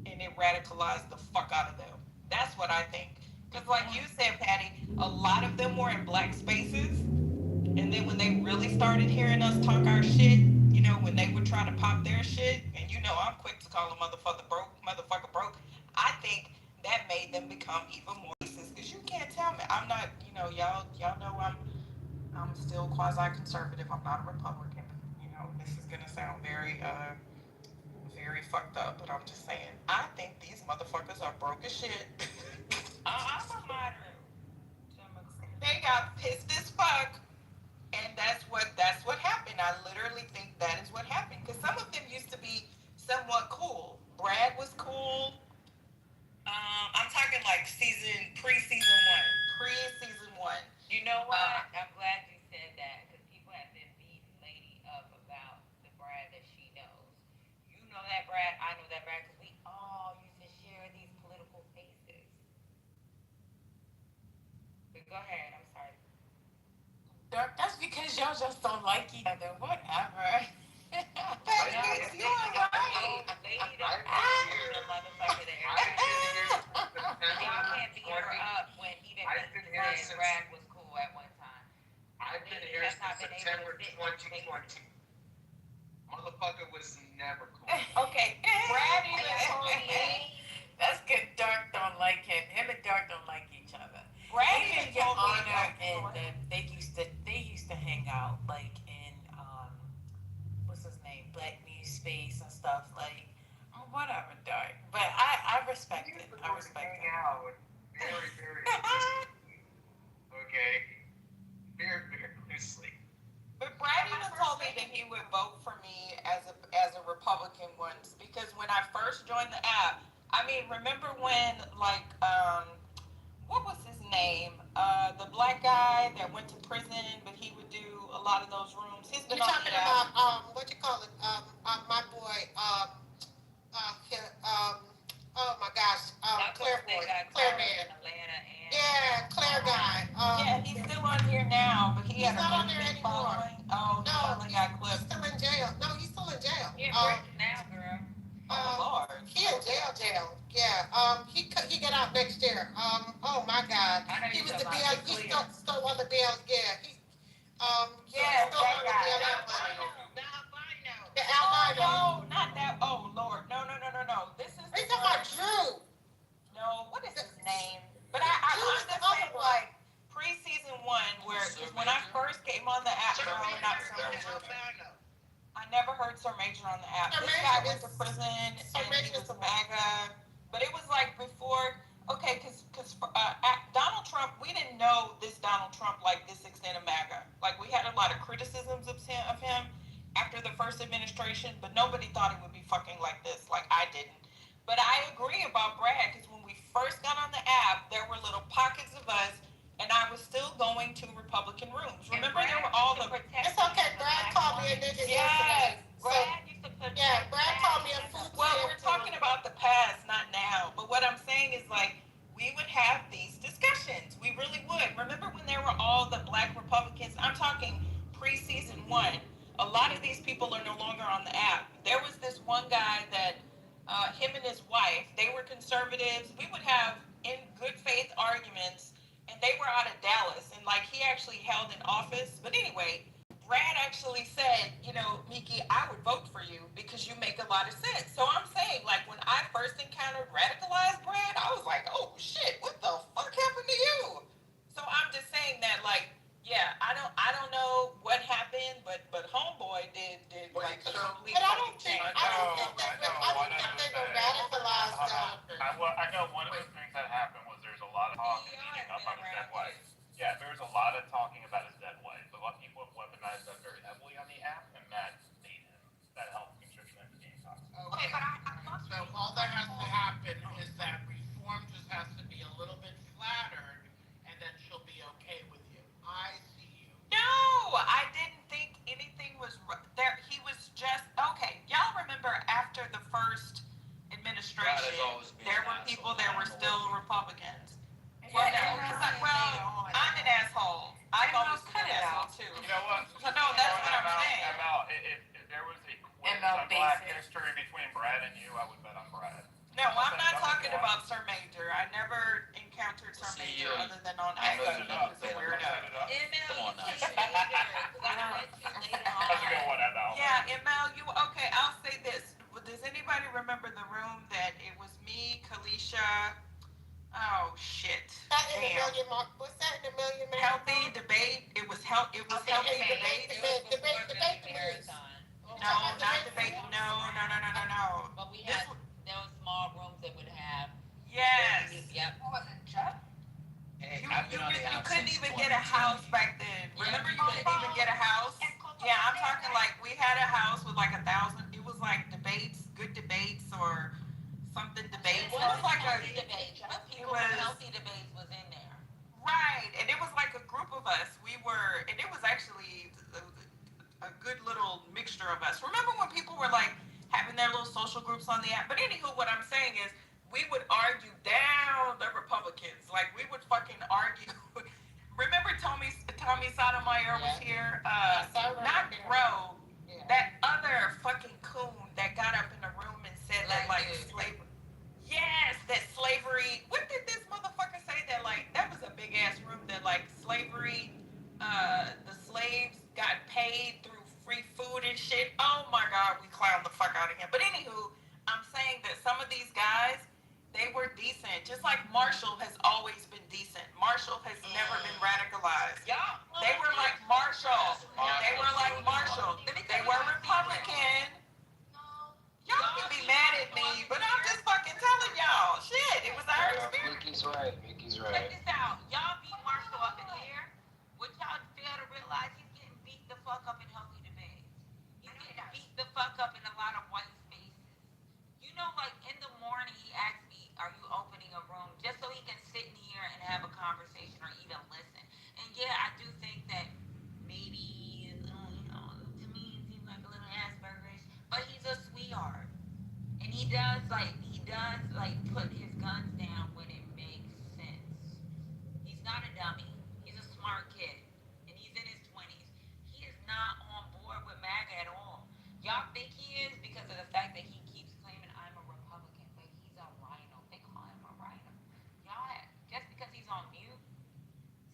and it radicalized the fuck out of them. That's what I think. Because like you said, Patty, a lot of them were in black spaces, and then when they really started hearing us talk our shit, when they would try to pop their shit, and I'm quick to call a motherfucker broke, I think that made them become even more racist. Because you can't tell me, I'm not, y'all know I'm still quasi-conservative. I'm not a Republican. This is gonna sound very, very fucked up, but I'm just saying. I think these motherfuckers are broke as shit. I'm a moderate. They got pissed as fuck, and that's what happened. I literally think that is what happened. Because some of them used to be somewhat cool. Brad was cool. I'm talking like pre-season one. You know what? I'm glad you said that because people have been beating Lady up about the Brad that she knows. You know that Brad, I know that Brad because we all used to share these political faces. But go ahead, I'm sorry. That's because y'all just don't like each other. Whatever. Baby, you are right. Lady don't the motherfucker that everybody y'all can't beat her up when even Mike said Brad was cool at one time. I've been here since September 2020. Motherfucker was never cool. Okay, Brad even told me. That's good. Dark don't like him. Him and Dark don't like each other. Brad even told me that, and they used to hang out like in what's his name, Black News Space and stuff like. Whatever, Dark. But I respect it. I respect it. Out very, very okay. Very, very loosely. But Brad even told me that he would vote for me as a Republican once because when I first joined the app, I mean, remember when like what was his name? The black guy that went to prison, but he would do a lot of those rooms. He's been You're on talking the app. about what you call it? My boy. Oh my gosh. Clairvoyant. Clairvoyant. Yeah, Claire guy. Yeah, he's still on here now, but he's not on there anymore. Oh, no, he got clipped. He's still in jail. No, he's still in jail. Now, girl. Oh Lord. He in jail. Yeah. He got out next year. Oh my God. He was the BL. He stole all the BL. Yeah. Yeah, stole all the BLM money. The albino. No, not that. Oh Lord. No. This is. Are you talking about Drew? No, what is his name? But I understand like pre-season one, where when I first came on the app, I never heard Sir Major on the app. This guy went to prison and he was a MAGA. But it was like before, okay, because Donald Trump, we didn't know this Donald Trump like this extent of MAGA. Like we had a lot of criticisms of him after the first administration, but nobody thought it would be fucking like this. Like I didn't. But I agree about Brad because when we first got on the app, there were little pockets of us, and I was still going to Republican rooms. Remember, there were all the. It's okay. Brad called me a nigga yesterday. Brad used to put. Yeah, Brad called me a food. Well, we're talking about the past, not now. But what I'm saying is like we would have these discussions. We really would. Remember when there were all the black Republicans? I'm talking pre-season 1. A lot of these people are no longer on the app. There was this one guy that him and his wife, they were conservatives. We would have in good faith arguments, and they were out of Dallas, and like he actually held an office. But anyway, Brad actually said, Miki, I would vote for you because you make a lot of sense. So I'm saying, like, when I first encountered radicalized Brad, I was like, oh shit, what the fuck happened to you? So I'm just saying that, like, yeah, I don't know what happened, but homeboy did like a complete. But I don't think I they were radicalized. I know one of the things that happened was there's a lot of talk and beating up on his dead wife. Yeah, there's a lot of talking about his dead wife. A lot of people have weaponized that very heavily on the app, and that made him. That helped contribute to being toxic. Okay, but I love. So all that has to happen is that reform just has to be a little bit flattered, and then she'll be okay with you. I see you. No, I didn't think anything was there. He was just okay. Y'all remember after the first administration, there were people that were still Republicans. Well, no, I'm an asshole. I've always been an asshole too. You know what? So no, that's what I'm saying. ML, if there was a quiz on Black history between Brad and you, I would bet on Brad. No, I'm not talking about Sir Major. I never encountered Sir Major other than on accident. He was a weirdo. Come on now. That's a good one, ML. Yeah, ML, okay, I'll say this. Does anybody remember the room that it was me, Kalisha? Oh shit. What's that in a million man? Healthy debate. It was healthy debate. Debate. No, not debate. No. But we had there were small rooms that would have. Yes. Yep. You couldn't even get a house back then. Remember, you couldn't even get a house. Yeah, I'm talking like we had a house with like 1,000. It was like debates, good debates, or something debates. It was like a debate. It was healthy debates was in there. Right, and it was like a group of us. And it was actually a good little mixture of us. Remember when people were like having their little social groups on the app? But anywho, what I'm saying is we would argue down the Republicans. Like we would fucking argue. Remember Tommy Sotomayor was here? Not Bro. Yeah. That other fucking coon that got up in the room and said that like slavery. Yes, that slavery. What did this motherfucker say? That like that was a big ass room. That like slavery, the slaves got paid through free food and shit. Oh my god, we clowned the fuck out of him. But anywho, I'm saying that some of these guys, they were decent. Just like Marshall has always been decent. Marshall has never been radicalized. They were like Marshall. They were like Marshall. They were Republican. Y'all can be mad at me, but I'm just fucking telling y'all. Shit, it was our experience. Mickey's right. Check this out. Y'all beat Marshall up in here. What y'all fail to realize, he's getting beat the fuck up in healthy debates. He's getting beat the fuck up in a lot of white spaces. You know, like in the morning he asked me, are you opening a room? Just so he can sit in here and have a conversation or even listen. And yeah, I do think that maybe, to me it seems like a little Asperger's, but he's a sweetheart. And he does put his guns down when it makes sense. He's not a dummy. He's a smart kid. And he's in his 20s. He is not on board with MAGA at all. Y'all think he is because of the fact that he keeps claiming I'm a Republican, but he's a rhino. They call him a rhino. Y'all, just because he's on mute,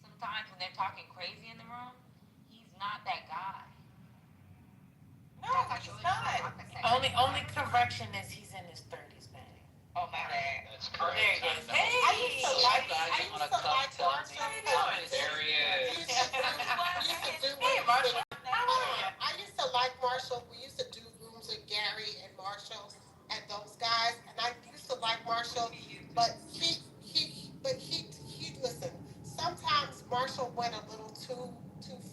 sometimes when they're talking crazy in the room, he's not that guy. No, he's not. Only correction is he's in his 30s, man. Oh my bad. That's correct. There you go. Hey, I used to like Marshall. There he is. I used to like Marshall. We used to do rooms with Gary and Marshall and those guys, and I used to like Marshall, but he listen. Sometimes Marshall went a little too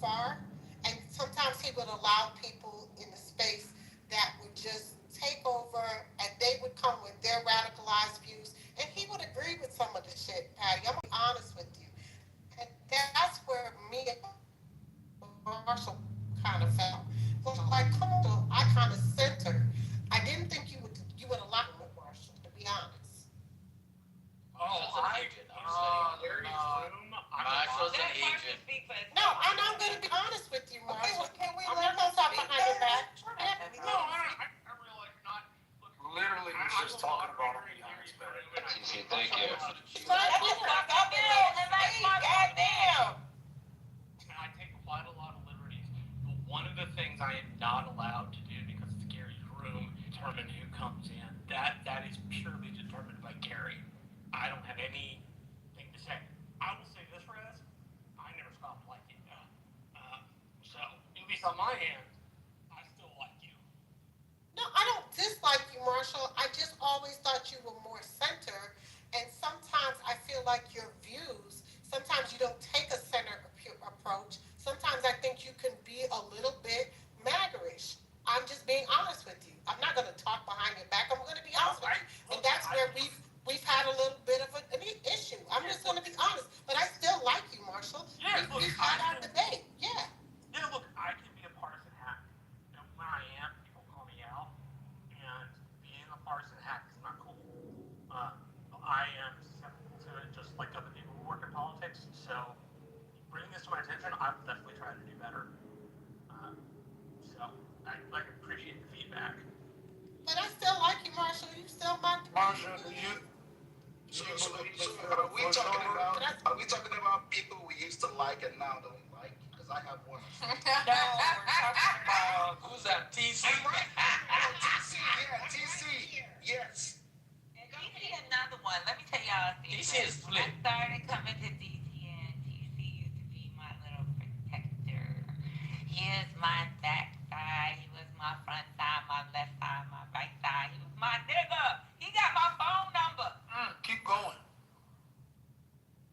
far, and sometimes he would allow people in the space that would just take over, and they would come with their radicalized views, and he would agree with some of the shit, Patty. I'm gonna be honest with you, and that's where me and Marshall kind of fell. like, come on, I kind of center. I didn't think you would allow me, Marshall, to be honest. Marshall's an agent. No, and I'm going to be honest with you, Marshall. Can we let her talk behind your back? Literally, was just talking about him behind his back. Thank you. Goddamn. I take quite a lot of liberties, but one of the things I am not allowed to do because it's Gary's room, determine who comes in. That is purely determined by Gary. I don't have anything to say. I will say this, Rez, I never stopped liking you. So, at least on my end, I still like you. No, I don't dislike you, Marshall. I just always thought you were more center. And sometimes I feel like your views, sometimes you don't take a center approach. Sometimes I think you can be a little bit maggerish. I'm just being honest with you. I'm not going to talk behind your back. I'm going to be honest with you. And that's where we've had a little bit of an issue. I'm just going to be honest. But I still like you, Marshall. We've had our debate. Yeah. Yeah, look, I can be a partisan hack. And when I am, people call me out. And being a partisan hack is not cool. I am susceptible to it just like other people who work in politics. So bringing this to my attention, I will definitely try to do better. So I appreciate the feedback. But I still like you, Marshall. You still my Marshall, do you? So are we talking about people we used to like and now don't like? Because I have one. No, we're talking about Who's that? TC? TC, yeah, TC, yes. TC another one. Let me tell y'all a secret. TC is When I flipped. started coming to DTN, TC used to be my little protector. He is my backside. He was my front side, my left side, my right side. He was my nigga. He got my phone number. Keep going.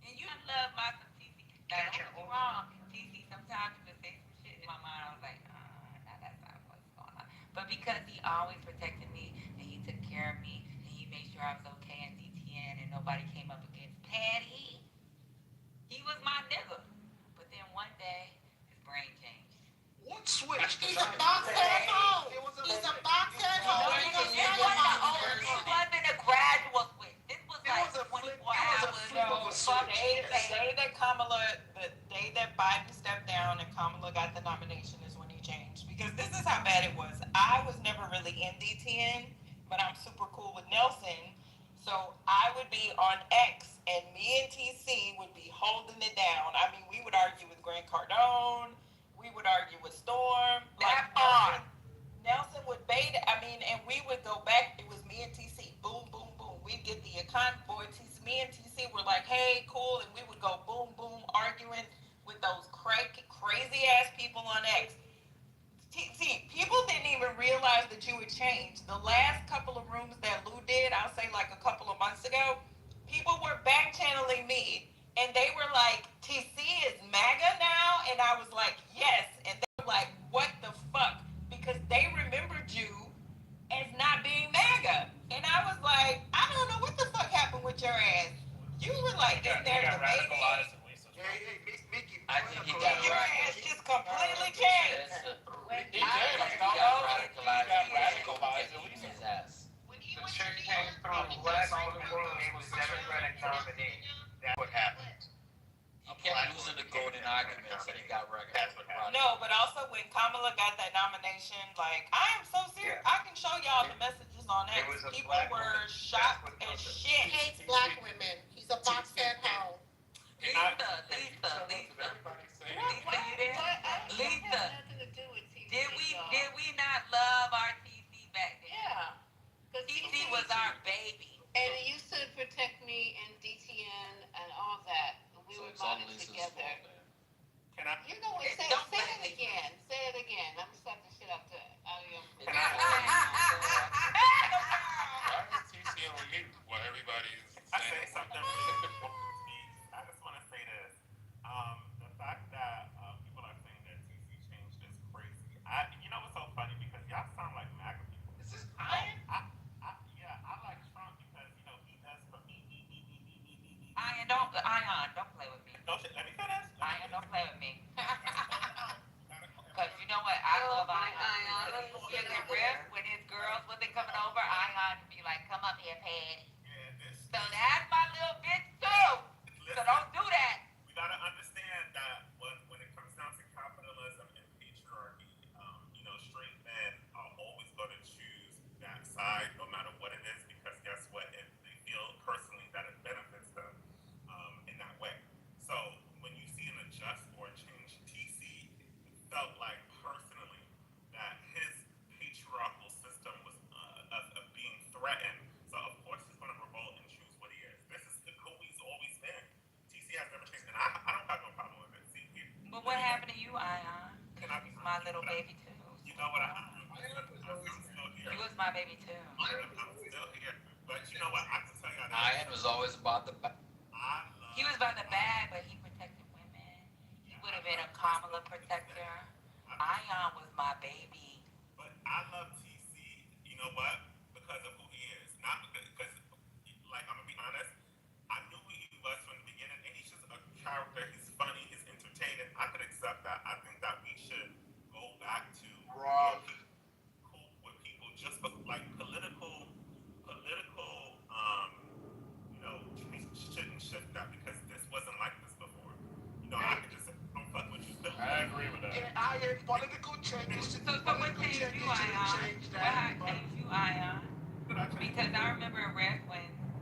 And you love my TC. Now, don't get me wrong. TC, sometimes you would say some shit in my mind. I was like, now that's not what's going on. But because he always protected me and he took care of me and he made sure I was okay in DTN and nobody came up against Patty, he was my nigga. But then one day, his brain changed. What switched? He's a boxer at home. He's a boxer at home. It wasn't a gradual switch. This was like 24 hours. The day that Biden stepped down and Kamala got the nomination is when he changed. Because this is how bad it was. I was never really in DTN, but I'm super cool with Nelson. So I would be on X, and me and TC would be holding it down. I mean, we would argue with Grant Cardone. We would argue with Storm. Nelson would bait. And we would go back. It was me and TC. Boom, boom, boom. We'd get the boy. Me and TC were like, hey, cool. And we would go boom, boom, arguing with those crazy ass people on X. TC, people didn't even realize that you had changed. The last couple of rooms that Lou did, I'll say like a couple of months ago, people were back channeling me. And they were like, TC is MAGA now? And I was like, yes. And they were like, what the fuck? Because they remembered you as not being MAGA. And I was like, I don't know what the fuck happened with your ass. You were like, this there the baby. I think he got Your ass just completely changed. He got radicalized in his ass. The chick came through last all the world. He was Democratic nominee. That's what happened. He kept losing the golden arguments and he got radicalized. No, but also when Kamala got that nomination, like, I am so serious. I can show y'all the messages on X. People were shocked as shit. He hates black women. He's a boxer at home. Lisa, you there? Lisa, did we not love our TC back then? Yeah. TC was our baby. And he used to protect me in DTN and all that. We were bonded together. Can I? You know what? Say it again. Say it again. Let me slap the shit up to out of your. Why is TC on mute while everybody's I saying say something. I just want to say this. The fact that people are saying that up here, Patty. Yeah, this. So that's my little bitch too. So don't do that. We gotta understand that when it comes down to capitalism and patriarchy, straight men are always going to choose that side, no matter what it is, because guess what? If they feel personally that it benefits them in that way. So when you see an adjust or a change, TC felt like personally that his patriarchal system was of being threatened. So of course he's going to revolt and choose what he is. This is who he's always been. TC has never changed, and I don't have no problem with it. See, but what happened to you, Ion? Can I be my little baby too? You know what? I'm still here. You was my baby too. I'm still here. But you know what? I can tell you. Ian was always about the back. He was about the bag, but he protected women. He would have been a Kamala protector. Ion was my baby. But I love TC. You know what? Because of who he is. Not because, like, I'm gonna be honest. I knew who he was from the beginning, and he's just a character. He's funny. He's entertaining. I could accept that. I think that we should go back to cool with people just like political, shouldn't shift that because this wasn't like this before. I could just say, don't fuck with you. I agree with that. And political changes. So what changed you, Ion? What changed you, Ion? Because I remember when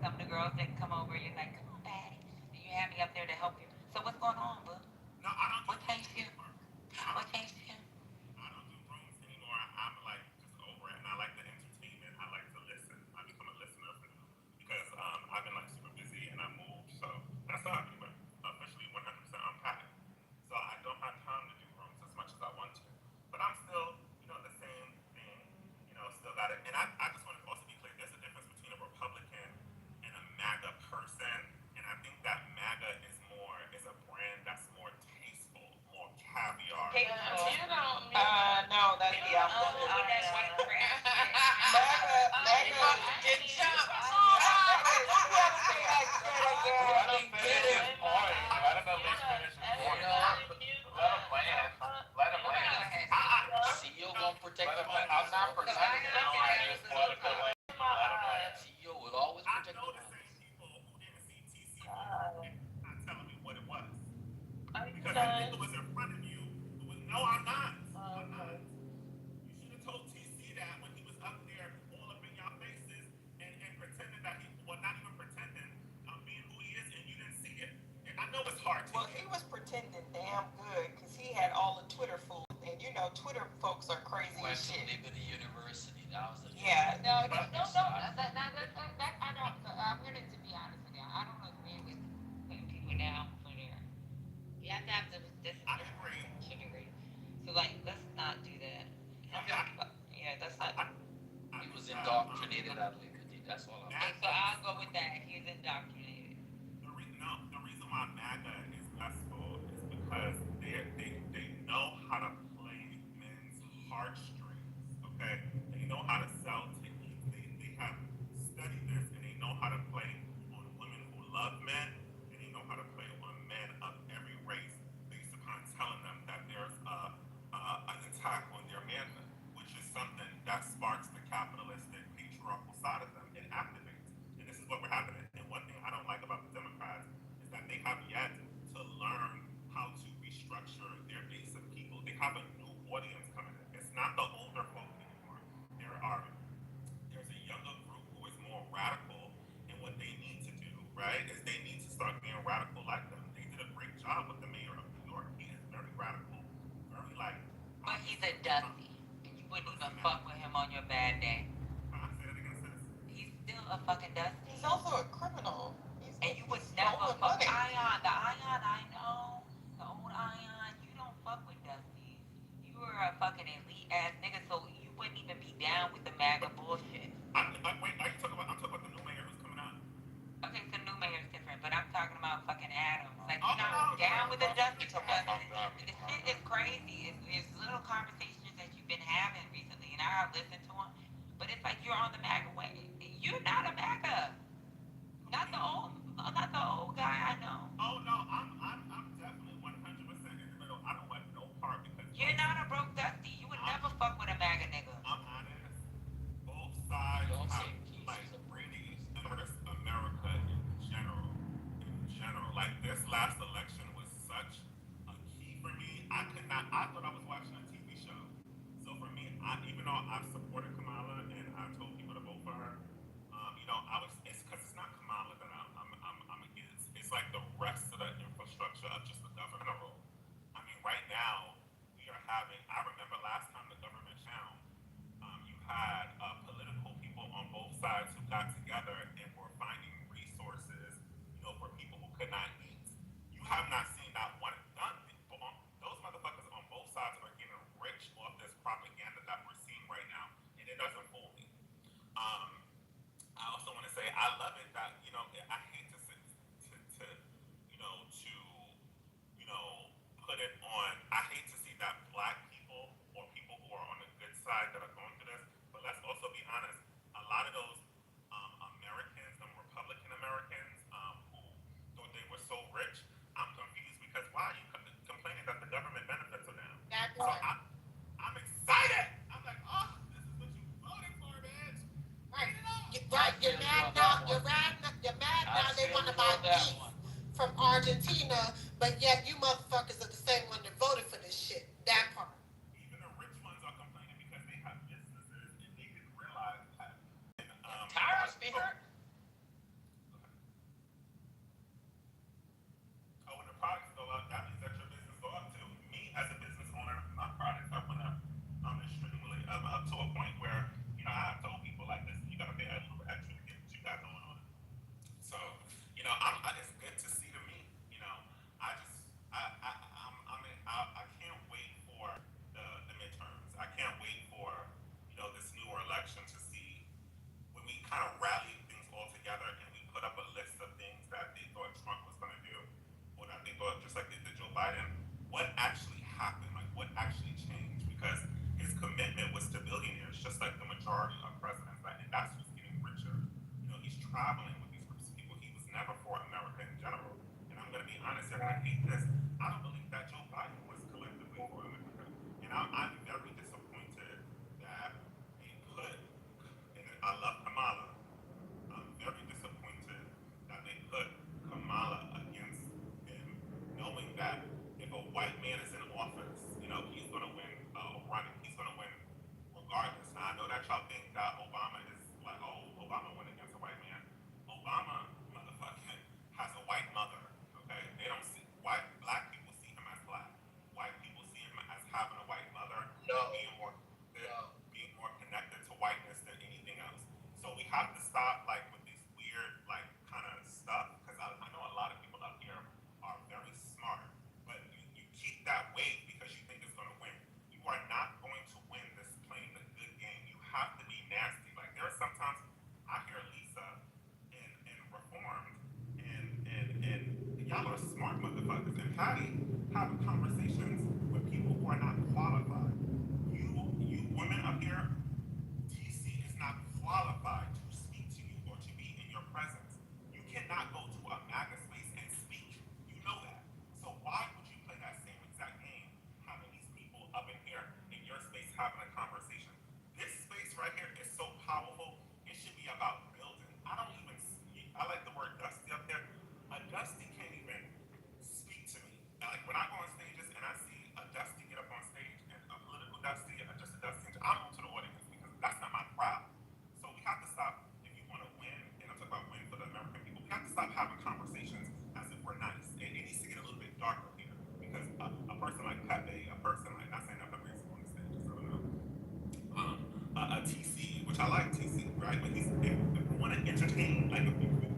some of the girls didn't come over, you're like, come on, Patty. And you had me up there to help you. So what's going on, boo? No, I don't. What changed you? What changed you? I don't do rooms anymore. I'm like just over it, and I like the entertainment. I like to listen. I become a listener for them because I've been like super busy and I moved, so that's not anywhere. Officially 100% unpacked. So I don't have time to do rooms as much as I want to. But I'm still, the same thing. Still got it. And I just want to also be clear. There's a difference between a Republican and a MAGA person, and I think that MAGA is a brand that's more tasteful, more caviar. No, that's the opposite. Get jumped. CEO gonna protect the money. I'm not protecting the money. CEO will always protect the money. People who didn't see TC not telling me what it was. Because if it was in front of you, no, I'm not. I'm not. You should have told TC that when he was up there all up in y'all faces and pretending that not even pretending, being who he is, and you didn't see it. And I know it's hard to. Well, he was pretending damn good because he had all the Twitter fools, and Twitter folks are crazy Went as to shit. Liberty University. That was the Yeah. No. I don't. I'm gonna be honest with you. I don't agree with putting people down for their. You have to have this. I agree. Should agree. So let's not do that. Yeah, that's not. He was indoctrinated at Liberty. That's all I'm saying. So I'll go with that. He's indoctrinated. The reason why MAGA is successful is because they know how to play men's heartstrings. Okay, they know how to sell tickets. They have studied this and they know how to play on women who love men, and they know how to play on men of every race based upon telling them that there's an attack on their manhood, which is something that sparks the capitalistic patriarchal side of them and activates. And this is what we're happening. And one thing I don't like about the Democrats is that they have yet to learn how to restructure their base of people. They have a new audience coming in. It's not the older folk anymore. There's a younger group who is more radical, and what they need to do, right, is they need to start being radical like them. They did a great job with the mayor of New York. He is very radical, very like. But he's a dusty, and you wouldn't even fuck with him on your bad day. Say that again, sis. He's still a fucking dusty. He's also a criminal. And you would never fuck Ion. The Ion I know, the old Ion, you don't fuck with dusties. You were a fucking elite ass nigga, so you wouldn't even be down with the MAGA bullshit. I'm talking about the new mayor who's coming out. Okay, so new mayor's different, but I'm talking about fucking Adams. Like, you're not down with the dusty stuff. The shit is crazy. It's little conversations that you've been having recently, and I listen to them. But it's like you're on the MAGA way. You're not a MAGA. Not the old guy I know. Oh no, I'm definitely 100% in the middle. I don't want no part because you're not a broke dusty. You would never fuck with a MAGA nigga. I'm honest. Both sides have like Brady I've supported Kamala and I've told people to vote for her. It's because it's not Kamala that I'm against. It's like the rest of the infrastructure of just the government role. I mean, right now, I remember last time the government found, you had political people on both sides who got together and were finding resources, for people who could not eat. You have not seen that one done. Those motherfuckers on both sides are getting rich off this propaganda that we're seeing right now, and it doesn't fool me. I also want to say I love it that I hate to sit to put it on. I hate to see that black people or people who are on the good side that are going through this. But let's also be honest. A lot of those Americans, them Republican Americans, who thought they were so rich, I'm confused because why are you complaining that the government benefits are down? That's So right. I'm excited. I'm like, oh, this is what you voted for, bitch. Right. Bring it on. Right. You're mad now. You're mad now. They want to buy beef from Argentina, but yet you motherfuckers are the same one that voted for this shit. That part. Even the rich ones are complaining because they have businesses and they didn't realize that. Tires be hurt. Oh, when the products go up, that means that your business go up too. Me, as a business owner, my products are went up extremely up to a point where I have told people like this, you gotta pay a little bit extra to get what you got going on. So, it's good to see to me. I just, I can't wait for the midterms. I can't wait for, this newer election to see when we kind of rally things all together and we put up a list of things that they thought Trump was going to do, or that they thought, just like they did Joe Biden, what actually happened, like what actually changed, because his commitment was to billionaires, just like the majority of presidents, and that's who's getting richer. He's traveling with these groups of people. He was never for America in general. And I'm going to be honest, and I hate this. I don't believe that Joe Biden was collectively for America. And I'm very disappointed that they put, and I love Kamala. I'm very disappointed that they put Kamala against him, knowing that if a white man is in office, he's going to win running. He's going to win regardless. Now, I know that y'all think that Obama is like, oh, Obama went against a white man. Obama, motherfucking, has a white mother. Okay, they don't see black people see him as black. White people see him as having a white mother, being more connected to whiteness than anything else. So we have to stop with these weird kind of stuff, because I know a lot of people up here are very smart, but you keep that weight because you think it's going to win. You are not going to win this playing the good game. You have to be nasty. Like there are sometimes I hear Lisa and Reformed and y'all are smart motherfuckers, and Patty having conversations with people who are not qualified. You women up here, TC is not qualified to speak to you or to be in your presence. You cannot go to a MAGA space and speak. You know that. So why would you play that same exact game, having these people up in here in your space having a conversation? This space right here is so powerful. It should be about building. I like the word Dusty up there. A Dusty can't even speak to me. Like when I go on stages and I see a Dusty get up on stage, and a political Dusty, and just a Dusty, I move to the audience because that's not my crowd. So we have to stop. If you want to win, and I'm talking about win for the American people, we have to stop having conversations as if we're nice. It needs to get a little bit darker here, because a person like Pepe, a person like, not saying that Pepe is on the stage, I don't know, a TC, which I like TC, right? But if we want to entertain,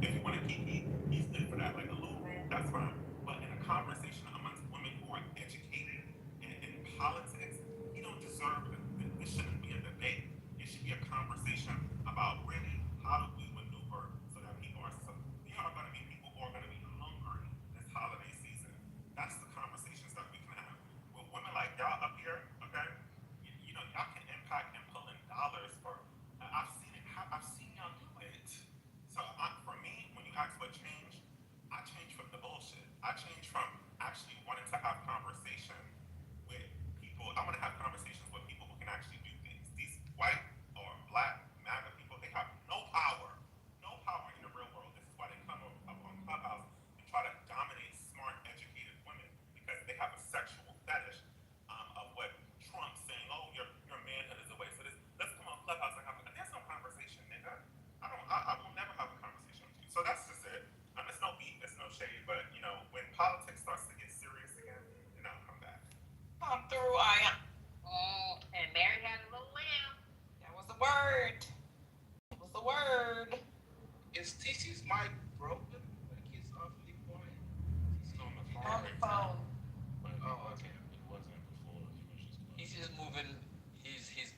if you want to keep he's good for that. Like a little room, that's fine. But in a conversation amongst women who are educated in politics, you don't deserve it. This shouldn't be a debate. It should be a conversation about really how do we maneuver so that people are. There are going to be people who are going to be hungry this holiday season. That's the conversations that we can have with women like y'all up here. Okay, y'all can impact and pull in dollars for. I've seen it. I've seen y'all do it. So for me, when you ask for change, I change from the bullshit.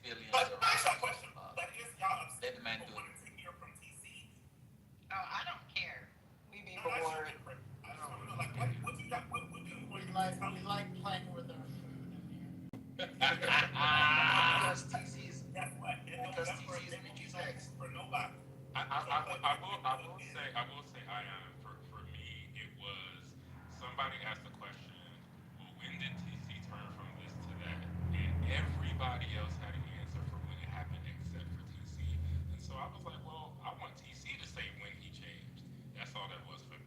billions But of ask y'all a question. What is y'all let upset the man people do it. wanting to hear from TC? Oh, I don't care. We be No, that's bored. different. I just want to know, like, what do you got? What do you want We to like tell we me? like playing with our food in here. Because TC's Guess what? It don't because ever, TC's it won't be Mickey's no ex. food for nobody. I will say, Ion, for me, it was somebody asked the question, well, when did TC turn from this to that? And everybody else had an answer for when it happened except for TC. And so I was like, well, I want TC to say when he changed. That's all that was for me.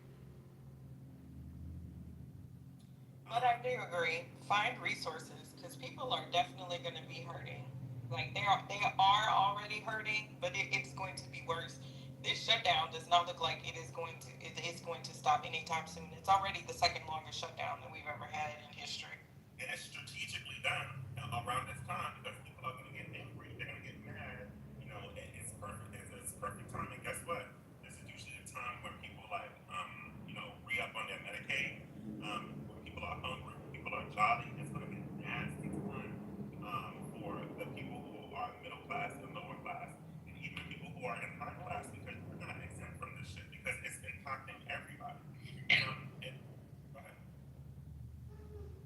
But I do agree. Find resources because people are definitely going to be hurting. Like they are already hurting, but it's going to be worse. This shutdown does not look like it is going to stop anytime soon. It's already the second longest shutdown that we've ever had in history. And it's strategically done around this time because people are going to get angry. They're going to get mad. You know, it's perfect. It's perfect time. And guess what? This is usually a time when people re-up on their Medicaid. When people are hungry, when people are jolly. It's going to be a nasty time for the people who are middle class and lower class, and even people who are in high class because we're not exempt from this shit because it's impacting everybody. Go ahead.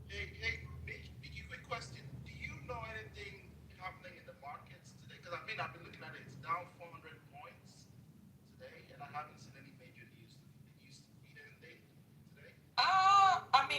Hey, Mickey, quick question. Do you know anything happening in the markets today? Because I've been looking at it. It's down 400 points today, and I haven't seen any major news. Did you read anything today?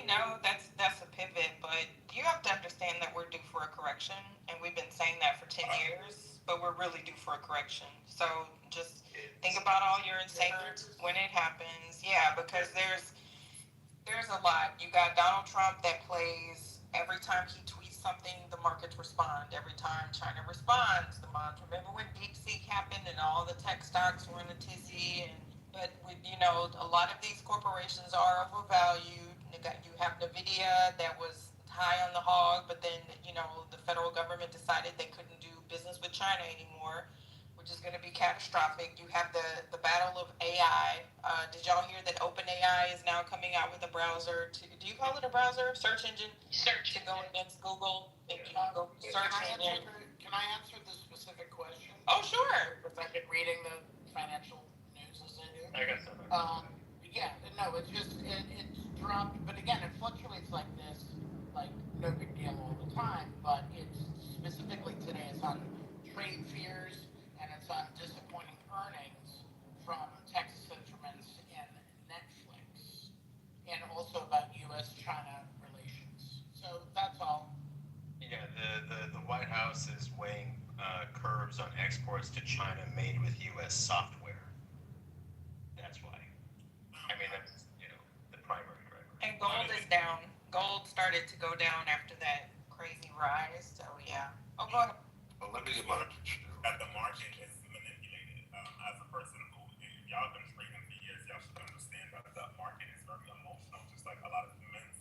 No, that's a pivot, but you have to understand that we're due for a correction, and we've been saying that for 10 years, but we're really due for a correction. So just think about all your incentives when it happens. Yeah, because there's a lot. You got Donald Trump that plays every time he tweets something, the markets respond. Every time China responds, the markets. Remember when DeepSeek happened and all the tech stocks were in a tizzy? But with a lot of these corporations are overvalued. You have Nvidia that was high on the hog, but then the federal government decided they couldn't do business with China anymore, which is going to be catastrophic. You have the battle of AI. Did y'all hear that OpenAI is now coming out with a browser? Do you call it a browser? Search engine? To go against Google? Search engine. Can I answer this specific question? Oh, sure. Because I've been reading the financial news as I do. I got something. It's dropped, but again, it fluctuates like this, like no big deal all the time. But it's specifically today, it's on trade fears and it's on disappointing earnings from Texas Instruments and Netflix, and also about U.S.-China relations. So that's all. Yeah, the White House is weighing curbs on exports to China made with U.S. software. That's why. That's the primary driver. And gold is down. Gold started to go down after that crazy rise. So yeah. Oh, go ahead. Well, let me get my That the market is manipulated. As a person who, if y'all been trading for years, y'all should understand that the market is very emotional, just like a lot of humans.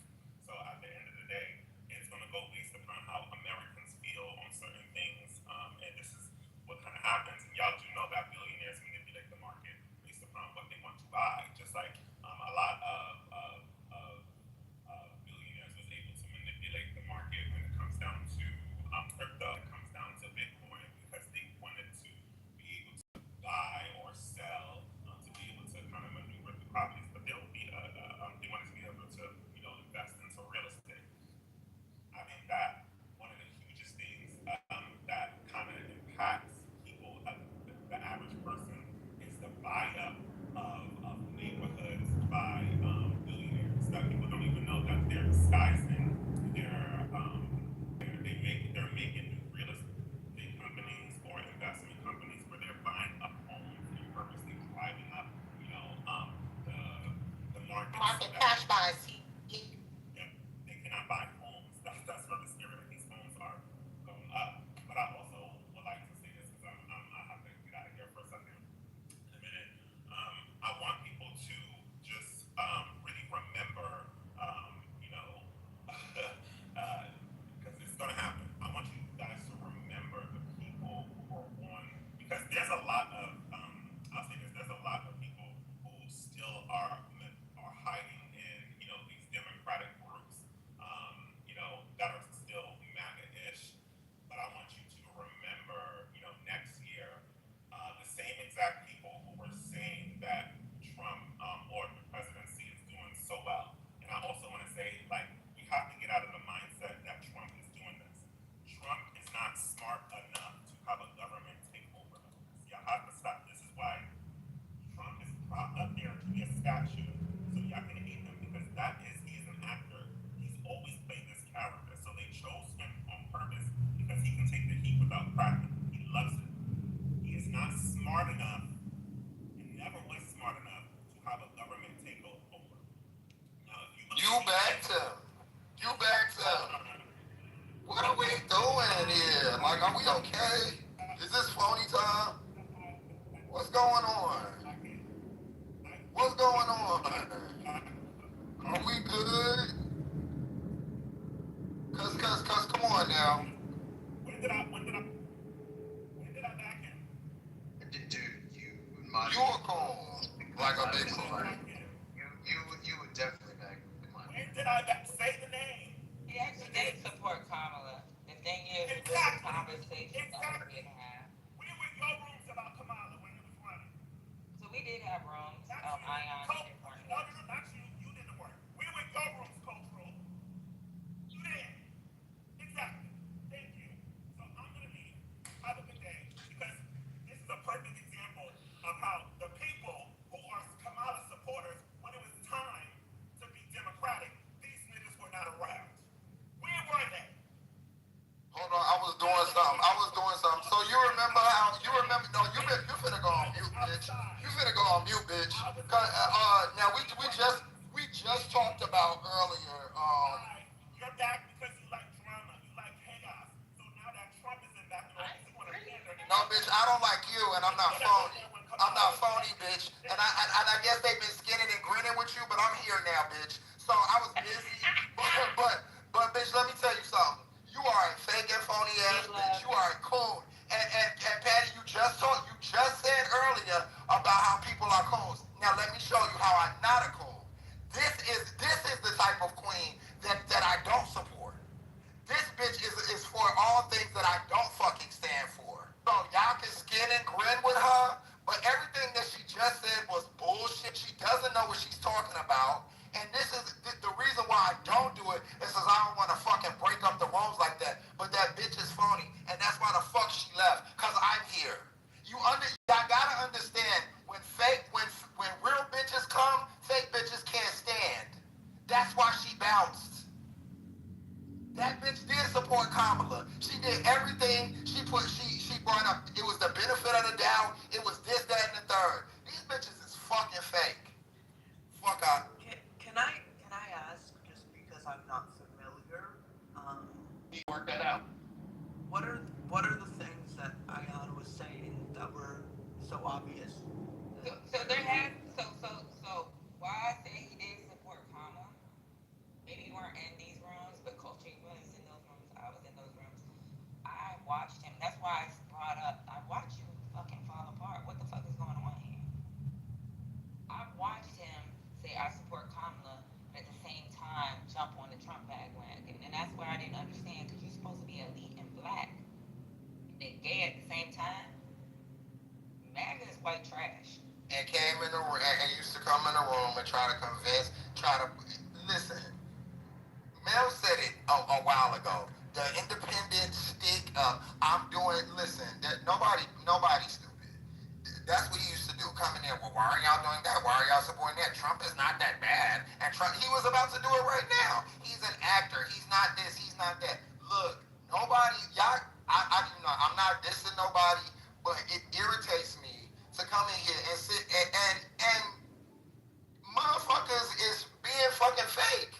So at the end of the day, it's going to go based upon how Americans feel on certain things. And this is what kind of happens. And y'all do know that billionaires manipulate the market based upon what they want to buy, just like a lot of billionaires was able to manipulate the market when it comes down to crypto. It comes down to Bitcoin because they wanted to be able to buy or sell to be able to kind of maneuver the properties, but they wanted to be able to invest into real estate. I think that one of the hugest things that kind of impacts people, the average person, is the buy up of neighborhoods by billionaires that people don't even know that they're disguising they're making new real estate companies or investment companies where they're buying up homes and purposely driving up the market Cash buys. Yeah, they cannot buy homes. That's where the spirit of these homes are going up. But I also would like to say this because I have to get out of here for a second in a minute. I want people to just really remember, because it's going to happen. I want you guys to remember the people who are on, because there's a lot of, I'll say this, there's a lot of people who still are hiding in, are we okay? Is this phony time? What's going on? What's going on? Are we good? Cause, come on now. When did I back him? Dude, you were cool. Like a big one. You would definitely back him. When did I say the name? He actually did support Kamala. The thing is, this is a conversation that we did have. We were in your rooms about Kamala when it was running. So we did have rooms. Ion did work. No, not you. You didn't work. We were in your rooms, Cultural. You did. Exactly. Thank you. So I'm going to leave. Have a good day. Because this is a perfect example of how the people who are Kamala supporters, when it was time to be Democratic, these niggas were not around. Where were they? Hold on, I was doing something. So you remember how? No, you finna go on mute, bitch. You finna go on mute, bitch. Now we just talked about earlier. You're back because you like drama, you like chaos. So now that Trump is in back in office, you want to pander. No, bitch, I don't like you, and I'm not phony. I'm not phony, bitch. And I guess they've been skinning and grinning with you, but I'm here now, bitch. So I was busy, but bitch, let me tell you something. You are a fake and phony ass bitch. You are a coon. And Patty, you just said earlier about how people are coons. Now let me show you how I'm not a coon. This is the type of queen that I don't support. This bitch is for all things that I don't fucking stand for. So y'all can skin and grin with her, but everything that she just said was bullshit. She doesn't know what she's talking about. And this is the reason why I don't do it is because I don't want to fucking break up the rooms like that. But that bitch is phony, and that's why the fuck she left. Because I'm here. I gotta understand when real bitches come, fake bitches can't stand. That's why she bounced. That bitch did support Kamala. She did everything. She brought up. It was the benefit of the doubt. It was this, that, and the third. These bitches is fucking fake. Fuck out. Can I ask, just because I'm not familiar, Work that out. what are the things that Ayana was saying that were so obvious? So why I say he did support Kamala? Maybe you weren't in these rooms, but Culture was in those rooms. I was in those rooms. I watched him. That's why I brought up. I watched you fucking fall apart. What the fuck is going on here? I watched him say I support Kamala, and at the same time jump on the Trump bandwagon, and that's where I didn't understand because you're supposed to be elite and black, and then gay at the same time. MAGA is white trash. And came in the room and used to come in the room and try to listen. Mel said it a while ago. The independent stick. Listen. That nobody's stupid. That's what he used to do. Come in there. Well, why are y'all doing that? Why are y'all supporting that? Trump is not that bad. And Trump, he was about to do it right now. He's an actor. He's not this. He's not that. Look, nobody. Y'all. I'm not dissing nobody, but it irritates me to come in here and sit and motherfuckers is being fucking fake.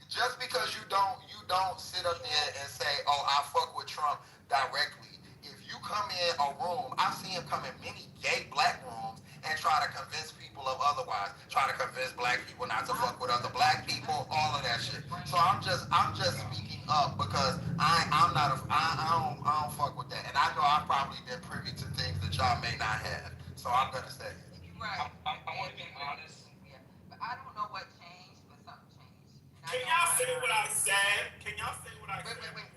Just because you don't sit up there and say, oh, I fuck with Trump directly. If you come in a room, I've seen him come in many gay black rooms and try to convince people of otherwise. Try to convince black people not to fuck with other black people, all of that shit. So I'm just speaking up because I don't fuck with that. And I know I've probably been privy to things that y'all may not have. So I'm gonna say it. Right. I want to be honest. Yeah. But I don't know what changed, but something changed. Can y'all say what I said? Can y'all say what I said? Wait.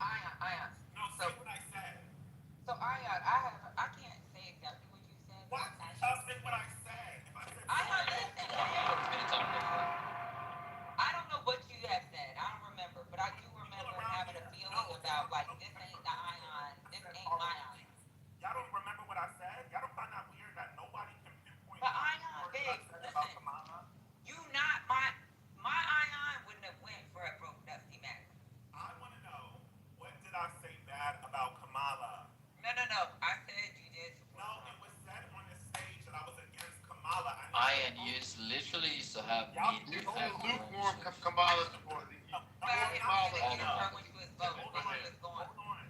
Ion. No, say what I said. So Ion, I can't say exactly what you said. What? Y'all say what I said. If I said Ion, listen. I don't know what you have said. I don't remember, but I do remember having a feeling about like this ain't the Ion. This ain't my Ion. Y'all don't remember what I said? Y'all don't find that weird that nobody can pinpoint but Ion, big. Listen, you not my Ion wouldn't have went for a broke Dusty Mac. I want to know, what did I say bad about Kamala? No. I said you did support. No, it was said on the stage that I was against Kamala. Ian literally used to have me You defend lukewarm Kamala supporter. But I didn't hear her when she was voting. When she was going. Hold on.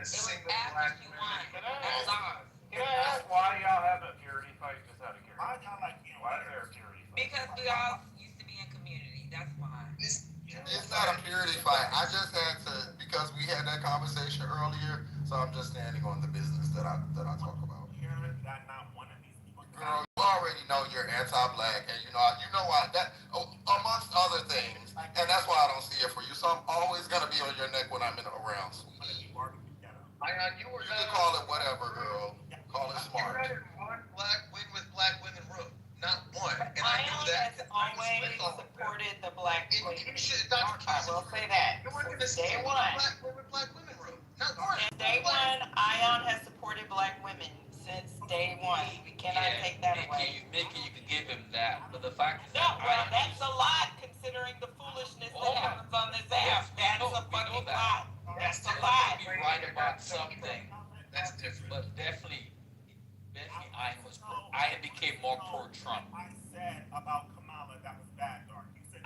a It was single after black she man. won. Can That was ours. Can I ask why y'all have a purity fight just out of I curiosity? got like, you know, Why is there a purity fight? Because we all used to be in community. That's why. It's not a purity fight. I just had to, because we had that conversation earlier, so I'm just standing on the business that I talk about. Hearing that not one of these people. Girl, you already know you're anti-black, and you know why that, amongst other things, and that's why I don't see it for you. So I'm always gonna be on your neck when I'm around. You were You can call it whatever, girl. Call it smart. You had one black win with black women room, not one. And I knew Ion that. has always supported the black community. Dr. I will say that. You weren't going to Since say day one one. black women room. Not one. Since day one, Ion has supported black women since day one. We cannot take that away. Mickey, you can give him that, but the fact is No, well, that's a lot considering the foolishness that happens on this app. That's a fucking lot. That's a lot. Be right about something, That's different. but definitely Ian became more pro-Trump. I said about Kamala that was bad, Dark. You said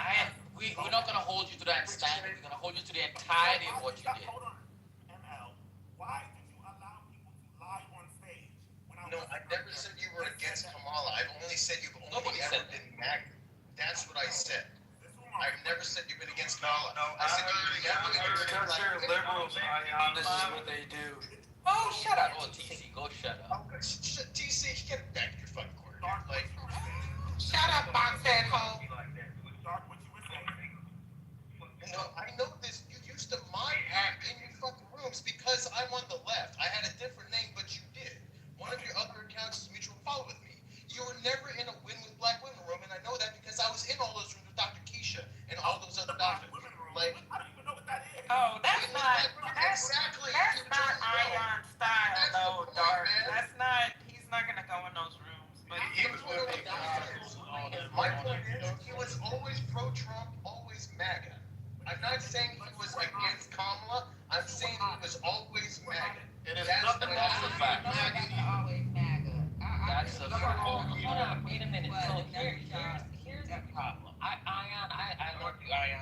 We're not gonna hold you to that standard. We're gonna hold you to the entirety of what you did. Hold on, ML. Why did you allow people to lie on stage? No, I never said you were against Kamala. I've only said you've only Nobody ever said that. been MAGA. That's what I said. I've never said you've been against Kamala. No, I said you've never because against they're liberals, Ion, this is what they do. Oh, shut up. Oh, TC, go shut up. TC, get back to your fucking corner. Like, Shut up, boxhead hoe. Dark, what you were saying. no, I know this. You used to mind act in your fucking rooms because I'm on the left. I had a different name, but you did. One of your other accounts is mutual follow with me. You were never in a win with black women room, and I know that because I was in all those rooms with Dr. Keisha and all those other doctors. Like, I don't even know what that is. Oh, that's not exactly. Ion style though, Dark. That's not. He's not gonna go in those rooms. But He was with me. My point is, he was always pro-Trump, always MAGA. I'm not saying he was against Kamala. I'm saying he was always MAGA. It is nothing else a fact. Always MAGA. That's a fact. Hold on, wait a minute. So here's the problem. Ion, I love you, Ion.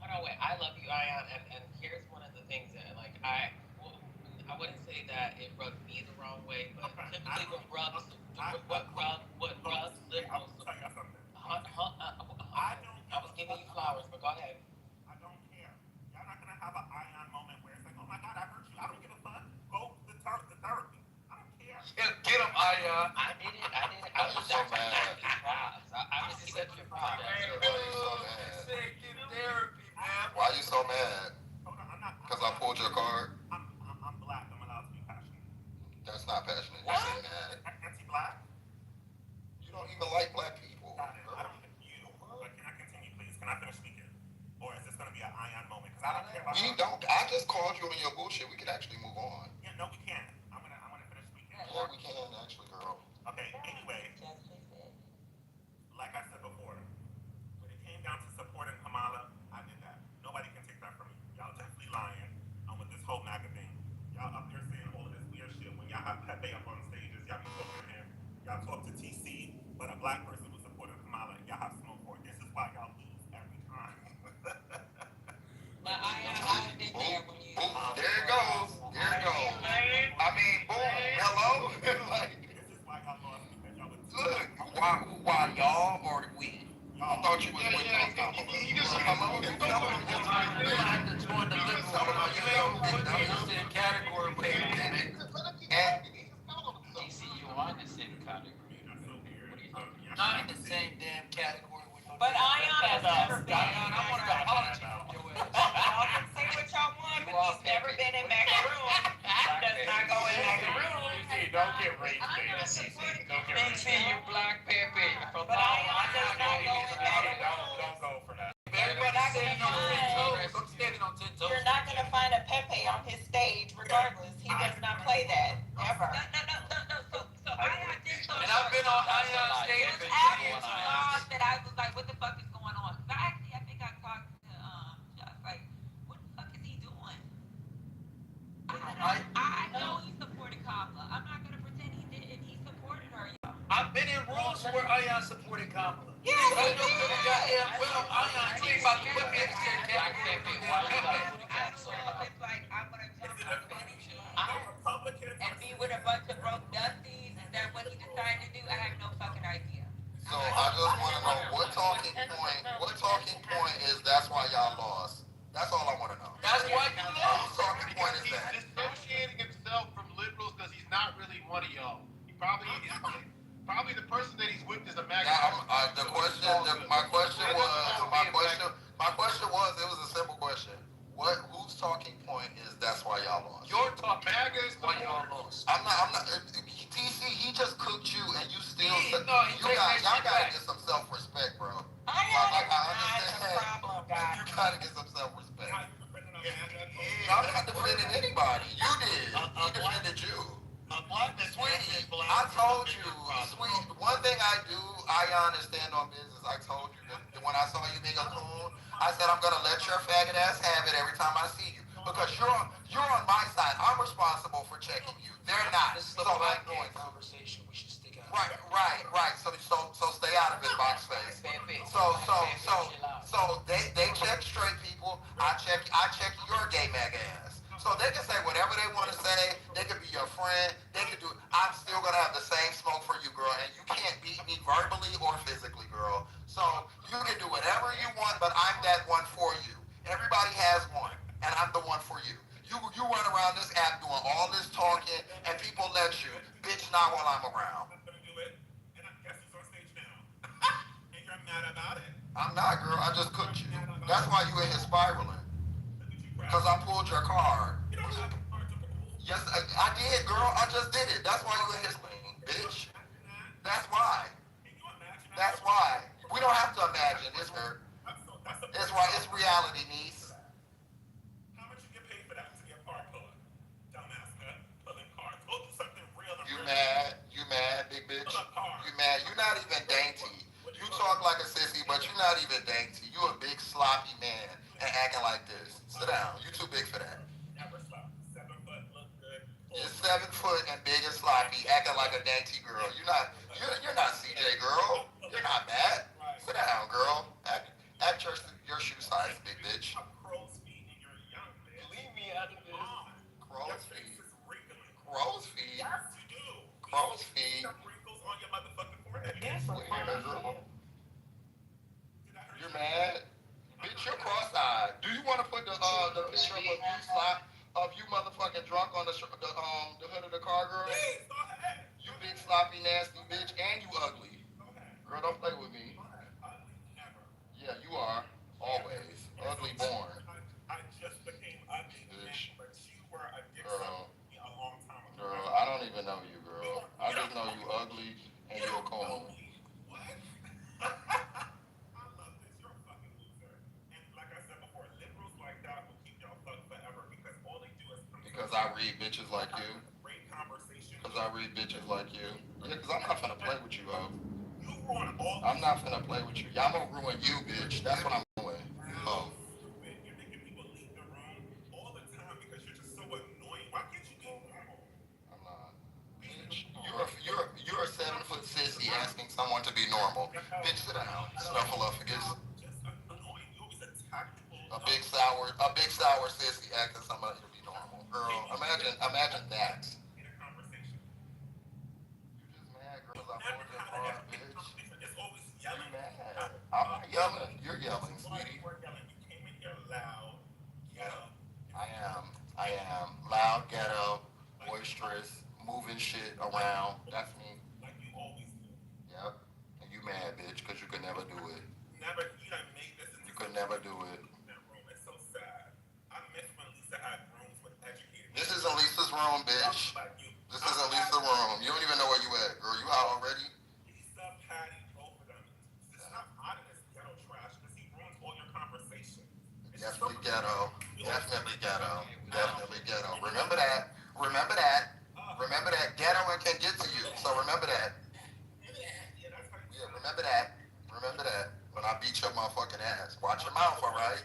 Hold on, wait. I love you, Ion. And here's one of the things that, like, I wouldn't say that it rubbed me the wrong way, but typically what rubs liberals. I was giving you flowers, but go ahead. I don't care. Y'all not gonna have an Ion moment where it's like, oh my God, I hurt you. I don't give a fuck. Go to the therapy. I don't care. Get him, Ion. I did it. I was so mad. I was such a problem. Why you so mad? Get therapy, man. Why you so mad? Hold on, I'm not. Because I pulled your card? I'm black. I'm allowed to be passionate. That's not passionate. You're saying mad. Anti-black? You don't even like black people. Got it. I don't even you. But can I continue, please? Can I finish speaking? Or is this gonna be an Ion moment? Because I don't care about. We don't. I just called you on your bullshit. We could actually move on. Yeah, no, we can't. I'm gonna finish speaking. Yeah, we can actually, girl. Okay. Anyway, like I said before, when it came down to supporting Kamala, I did that. Nobody can take that from me. Y'all definitely lying with this whole MAGA thing. Y'all up there saying all of this weird shit when y'all have Pepe up on stages. Y'all be talking to him. Y'all talk to TC, but a black person was supporting Kamala. Y'all have smoke for it. This is why y'all lose every time. But I did there when you. There it goes. There it goes. I mean, boom. Hello? Like, This is why y'all lost because y'all was Look, why y'all or we? I thought you was with me. You just hello. You have to join the liberals. You ain't put me in the same category with him. DC, you are in the same category. Not in the same damn category with no. But Ion has never been. Ion, I want an apology from your ass. Y'all can say what y'all want, but he's never been in MAGA room. He does not go in MAGA room. Don't get rage baited, CC. Don't get rage DC, you black Pepe. But Ion does not go in MAGA room. Don't go for that. You're not gonna find. I'm standing on 10 toes. You're not gonna find a Pepe on his stage, regardless. He does not play that ever. No. So Ion did so. And I've been on Ion stage Just for after years. you lost that I was like, what the fuck is going on? Because I think I talked to Chuck, like, what the fuck is he doing? I know he supported Kamala. I'm not gonna pretend he didn't. He supported her. I've been in rooms where Ion supported Kamala. Yes, I he know good did. goddamn well Ion, you ain't about to put me in the same category. I don't know if it's like I'm gonna jump up a bunch of broke dusties? Is that what he decided to do? I have no fucking idea. So I just want to know what talking point is that's why y'all lost. That's all I want to know. That's why you Whose talking point is He's that? dissociating himself from liberals because he's not really one of y'all. He probably the person that he's with is a MAGA. My question was, it was a simple question. Whose talking point is that's why y'all lost? Your talk MAGA is why y'all lost. I'm not. TC, he just cooked you, and you still. Y'all gotta get some self-respect, bro. I understand. You gotta get some self-respect. I'm not defending anybody. You did. He defended you. Sweetie, I told you, sweet. One thing I do, Ion, is stand on business. I told you that when I saw you being a coon, I said I'm gonna let your faggot ass have it every time I see you because you're on my side. I'm responsible for checking you. They're not. So I'm going conversation. We should stick out. Right. So stay out of it, box face. So they check straight people. I check your gay MAGA ass. So they can say whatever they want to say. They can be your friend. They can do. I'm still gonna have the same smoke for you, girl. And you can't beat me verbally or physically, girl. So you can do whatever you want, but I'm that one for you. Everybody has one, and I'm the one for you. You run around this app doing all this talking, and people let you. Bitch, not while I'm around. And I guess he's on stage now. And you're mad about it. I'm not, girl. I just cooked you. That's why you in here spiraling. Because I pulled your card. Yes, I did, girl. I just did it. That's why you in here spiraling, bitch. That's why. That's why. We don't have to imagine. It's her. It's right. It's reality, niece. How much you get paid for that to be a card puller? Dumbass, pulling cards. Go do something real. You mad, big bitch? You mad? You're not even dainty. You talk like a sissy, but you're not even dainty. You a big sloppy man and acting like this. Sit down. You too big for that. Never sloppy. 7 foot, look good. You're 7 foot and big and sloppy, acting like a dainty girl. You're not CJ, girl. You're not bad. Sit down, girl. Act your shoe size, big bitch. Crow's feet and you're young, man. Leave me out of this. Crow's feet. Crow's feet. Yes, you do. Crow's feet. Got wrinkles on your motherfucking forehead. You're mad? Bitch, you're cross-eyed. Do you want to put the picture of you motherfucking drunk on the hood of the car, girl? Please, go ahead. You big sloppy nasty bitch, and you ugly. Girl, don't play with me. Yeah, you are. Always. Ugly born. I just became ugly, bitch. But you were a dick Girl. a long time ago. Girl, I don't even know you, girl. I just know you ugly and you're a coon. What? I love this. You're a fucking loser. And like I said before, liberals like that will keep y'all fucked forever because all they do is Because I read bitches like you. great conversation. Because I read bitches like you. Yeah, because I'm not finna play with you, ho. You ruin all I'm not finna play with you. Y'all gonna ruin you, bitch. That's what I'm doing. Oh. You're making people leave the room all the time because you're just so annoying. Why can't you be normal? I'm not. Bitch, you're a 7 foot sissy asking someone to be normal. Bitch, sit down. Snuffleupagus. Just annoying. You always attack people. A big sour sissy asking somebody to be normal. Girl, imagine that. In a conversation. You just mad, girl. I pulled your card, bitch. It's always You yelling. mad. I'm not yelling. You're yelling, sweetie. You came in here loud. I am. Loud, ghetto, boisterous, moving shit around. That's me. Like you always do. Yep. And you mad, bitch, because you could never do it. Never, you done made this. You could never do it. That room. It's so sad. I miss when Lisa had rooms with educated. This isn't Lisa's room, bitch. This isn't Lisa's room. You don't even know where you at, girl. You out already? Lisa, Patty, both of them. Stop out of this ghetto trash because he ruins all your conversations. Definitely ghetto. Definitely ghetto. Definitely ghetto. Remember that. Remember that. Remember that. Ghetto and can get to you. So remember that. Yeah, remember that. Remember that. When I beat your motherfucking ass. Watch your mouth, alright?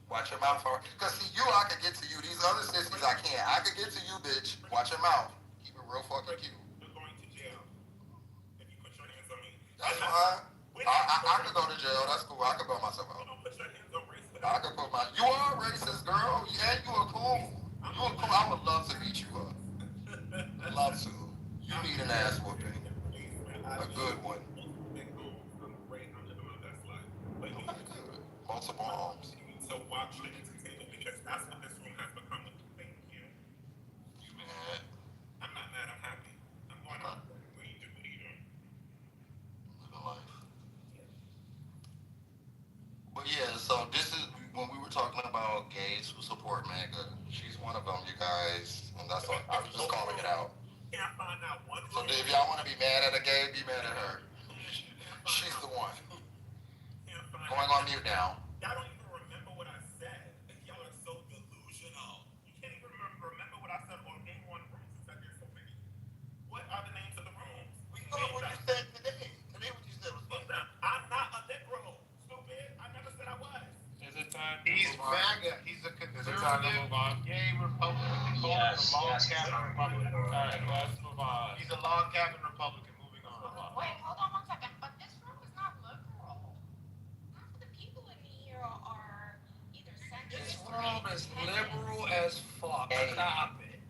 Watch your mouth, alright? Because see, you, I could get to you. These other sissies, I can't. I could get to you, bitch. Watch your mouth. Keep it real fucking cute. You're going to jail if you put your hands on me. That's fine. I could go to jail. That's cool. I could bail myself out. Don't put your hands on race. I could put my... You are racist, girl. Yeah, you are cool. You are cool. I would love to beat you up. love to. You need an ass whooping. A good one. Multiple arms. So watch the entertainment because that's what this room has become. Thank you. You mad? I'm not mad. I'm happy. I'm going out. What are you doing? Living life. But yeah, so this is when we were talking about gays who support MAGA. She's one of them, you guys, and that's all. I was just calling it out. Can't find out one. So if y'all want to be mad at a gay, be mad at her. She's the one. Going on mute now. Y'all don't even remember what I said. Y'all are so delusional. You can't even remember what I said on any one room since I did so many. What are the names of the rooms? We know what you said today. Today what you said was Listen, I'm not a liberal. Stupid. I never said I was. Is it time? He's MAGA. He's a conservative gay Republican. Yes, Log yes, cabin sir. Republican. All right, let's move on. He's a log cabin Republican. Moving on. Wait, hold on 1 second. But this room is not liberal. Half of the people in here are either This centrist room is liberal as fuck. Stop it.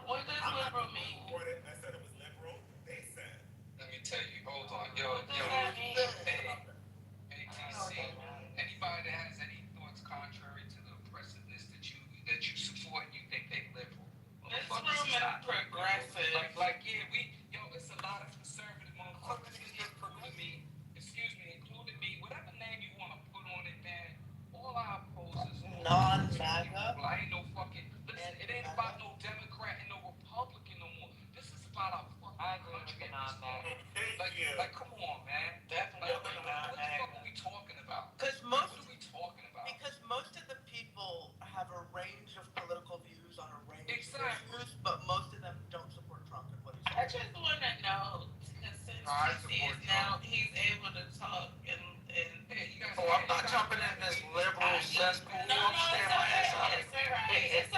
What does liberal mean? I said it was liberal. They said. Let me tell you. Hold on. Yo, ATC. Anybody that has any thoughts contrary to the oppressiveness that you support, you think they liberal. This room is progressive. It's a lot of conservative motherfuckers including me, whatever name you want to put on it, man. All our opposes. Non-MAGA. I ain't no fucking. Listen, it ain't about no Democrat and no Republican no more. This is about our fucking country. Like, come on, man. Definitely what the fuck are we talking about? Because What are we talking about? Because most of the people have a range of political views on a range Exactly. of issues, but most of them don't support Trump and what he's I just want to know, since he's able to talk and Oh, I'm not jumping in this liberal cesspool. No, I'm staying my ass out of it. It's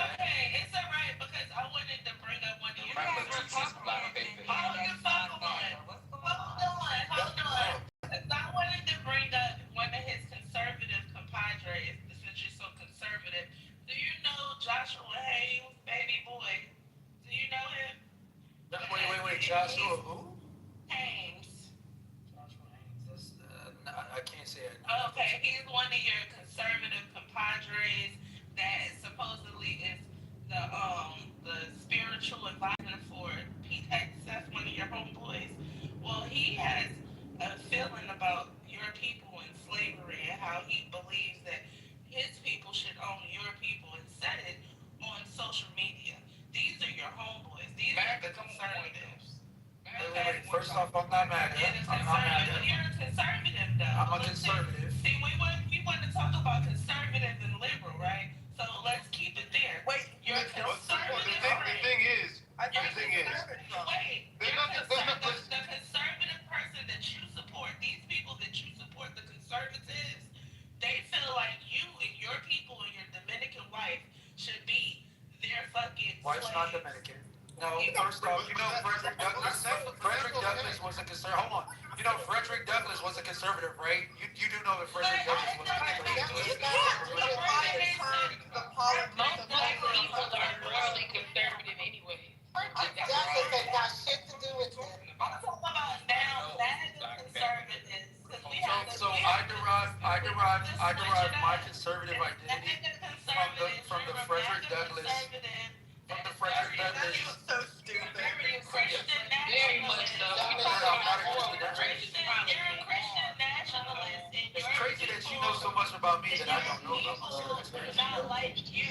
alright because I wanted to bring up one of your Hold the fuck on. Hold on. Because I wanted to bring up one of his conservative compadres, since you're so conservative. Do you know Joshua Haynes, baby boy? Do you know him? Wait, Joshua who? Haynes. Joshua Haynes. I can't say it. Okay, he's one of your conservative compadres that supposedly is the spiritual advisor for Pete X. That's one of your homeboys. Well, he has a feeling about your people and slavery and how he believes that his people should own your people and said it on social media. These are your homeboys. These are the conservatives. Wait. First off, I'm not MAGA. I'm not MAGA. You're a conservative, though. I'm a conservative. See, we want to talk about conservative and liberal, right? So let's keep it there. Wait, you're a conservative. The thing is, the conservative person that you support, these people that you support, the conservatives, they feel like you and your people and your Dominican wife should be their fucking Wife's not Dominican. No, first off, you know Frederick Douglass was a conservative. Hold on. You know Frederick Douglass was a conservative, right? You do know that Frederick Douglass was a conservative. Most black people are really conservative anyway. Douglass ain't got shit to do with it. I'm talking about now that is conservatives. So I derive my conservative identity from the Frederick Douglass. From the Frederick Douglass. so stupid. Very much so. You're a Christian nationalist. It's crazy that you know so much about me that I don't know about myself. People do not like you,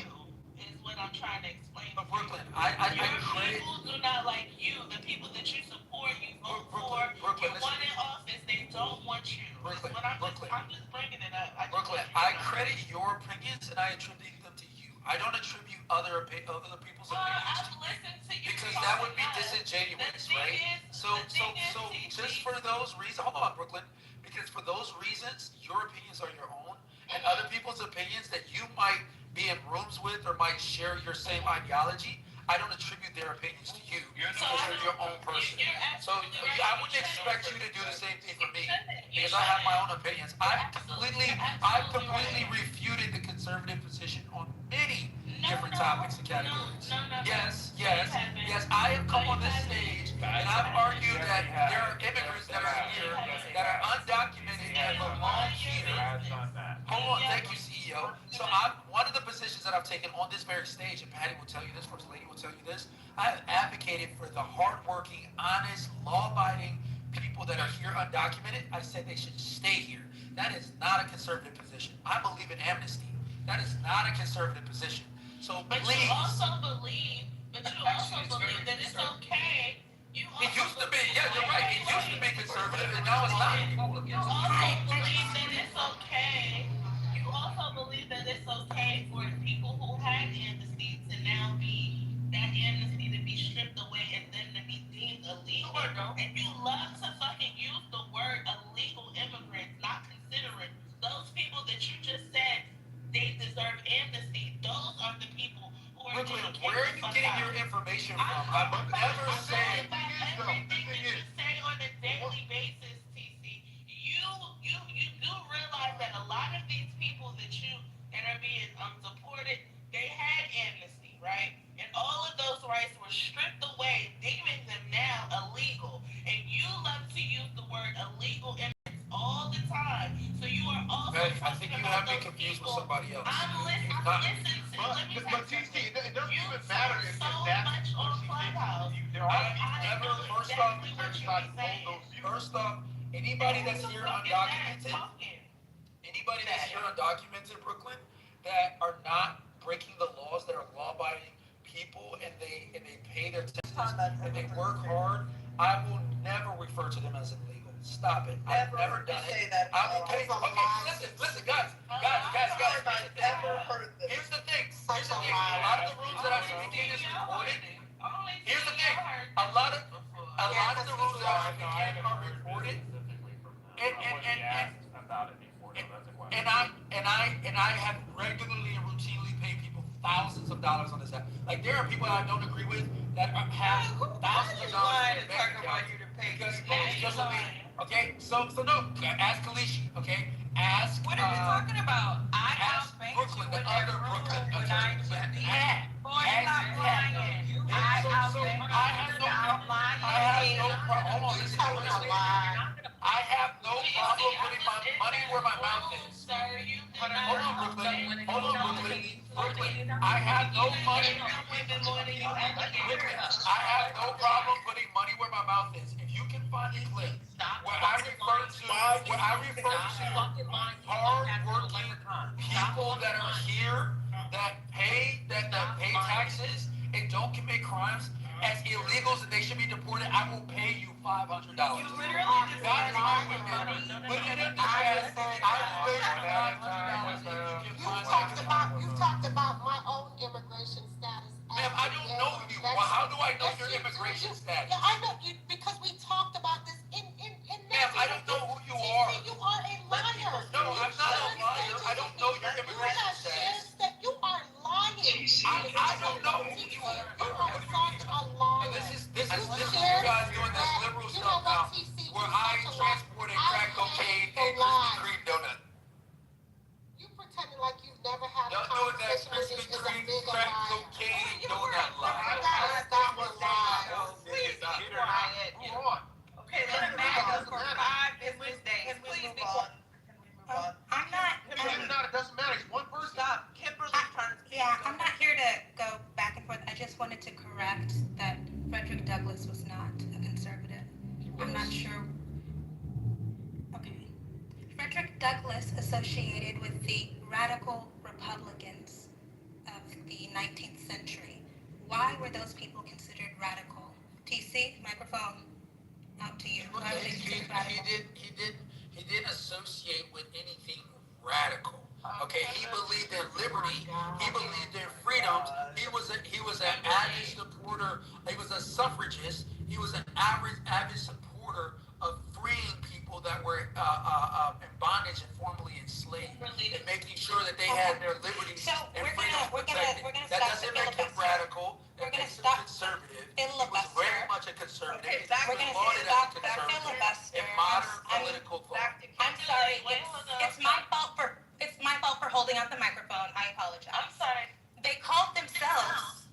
is what I'm trying to explain. But Brooklyn, I credit. People do not like you. The people that you support, you vote for, you want in office, they don't want you. Brooklyn, I'm just bringing it up. Brooklyn, I credit your opinions and I attribute them to you. I don't attribute other people's opinions I've listened to you. because that would be disingenuous, right? So just for those reasons, hold on, Brooklyn, because for those reasons, your opinions are your own, and other people's opinions that you might be in rooms with or might share your same ideology, I don't attribute their opinions to you because you're your own person. So I wouldn't expect you to do the same thing for me because I have my own opinions. I've completely refuted the conservative position on many different topics and categories. Yes. I have come on this stage and I've argued that there are immigrants that are here that are undocumented and belong here. Hold on, thank you, CEO. So one of the positions that I've taken on this very stage, and Patty will tell you this, First Lady will tell you this, I have advocated for the hardworking, honest, law-abiding people that are here undocumented. I said they should stay here. That is not a conservative position. I believe in amnesty. That is not a conservative position. So But please. you also believe that it's okay. It used to be, yeah, you're right. It used to be conservative, and now it's not. You also believe that it's okay. You also believe that it's okay for the people who had amnesty to now be that amnesty to be stripped away and then to be deemed illegal. And you love to fucking use the word illegal immigrants, not considering those people that you just said they deserve amnesty. Those are the people who are Brooklyn, where are you getting your information from? I've never said everything that you say on a daily basis, TC. You do realize that a lot of these people that are being deported, they had amnesty, right? And all of those rights were stripped away, deeming them now illegal. And you love to use the word illegal immigrants all the time. So you are also I think you have me confused with somebody else. listening to But TC, it doesn't even matter if so that's much on Clubhouse. there are people First off, anybody that's here undocumented, Brooklyn, that are not breaking the laws, that are law-abiding people, and they pay their taxes and they work hard, I will never refer to them as illegal. Stop it. I've never done it. I will pay. Okay, listen, guys. Here's the thing. A lot of the rooms that I'm speaking is recorded. Here's the thing. A lot of the rooms that I'm speaking are recorded. And I have regularly and routinely paid people thousands of dollars on this app. Like there are people I don't agree with that have thousands of dollars in their bank account because of me. Okay, so no, ask Kalishi. Okay, ask. What are we talking about? I ask Brooklyn, the other Brooklyn attorney. Boy, you're not lying. I have no problem putting my money where my mouth is. Hold on, Brooklyn. I have no money. I have no problem putting money where my mouth is. If you can find a clip where I refer to hard-working people that are here that pay taxes and don't commit crimes as illegals and they should be deported, I will pay you $500. You literally that is my commitment. Put it in the chat. I will pay you $500. You talked about my own immigration status. Ma'am, I don't know you. Well, how do I know your immigration status? Yeah, I know you because we talked about this in Ma'am, I don't know who you are. You are a liar. No, I'm not a liar. I don't know your immigration status. You are lying. I don't know who you are. You are such a liar. This is you guys doing this liberal stuff now. Where I transported crack cocaine and Krispy Kreme donut. You pretending like you've never had Y'all a doing that conversation Krispy with me is a Kreme big crack lie. cocaine donut lie. That was a lie. Please be quiet. Okay, let's make us for 5 business days. Please be quiet. I'm not. It doesn't matter. It's one person. Stop. Kimberly turns. Yeah, I'm not here to go back and forth. I just wanted to correct that Frederick Douglass was not a conservative. I'm not sure. Okay. Frederick Douglass associated with the radical Republicans of the 19th century. Why were those people considered radical? TC, microphone out to you. Why were they considered radical? He didn't associate with anything radical. Okay, he believed in liberty. He believed in freedoms. He was an avid supporter. He was a suffragist. He was an avid supporter of freeing people that were in bondage and formerly enslaved, and making sure that they had their liberties and freedoms protected. That doesn't make him radical. That makes a conservative. He was very much a conservative. Okay, We're going to lauded stop as a the conservative filibuster. in modern political thought. I'm sorry. It's my fault for holding out the microphone. I apologize. I'm sorry. They called themselves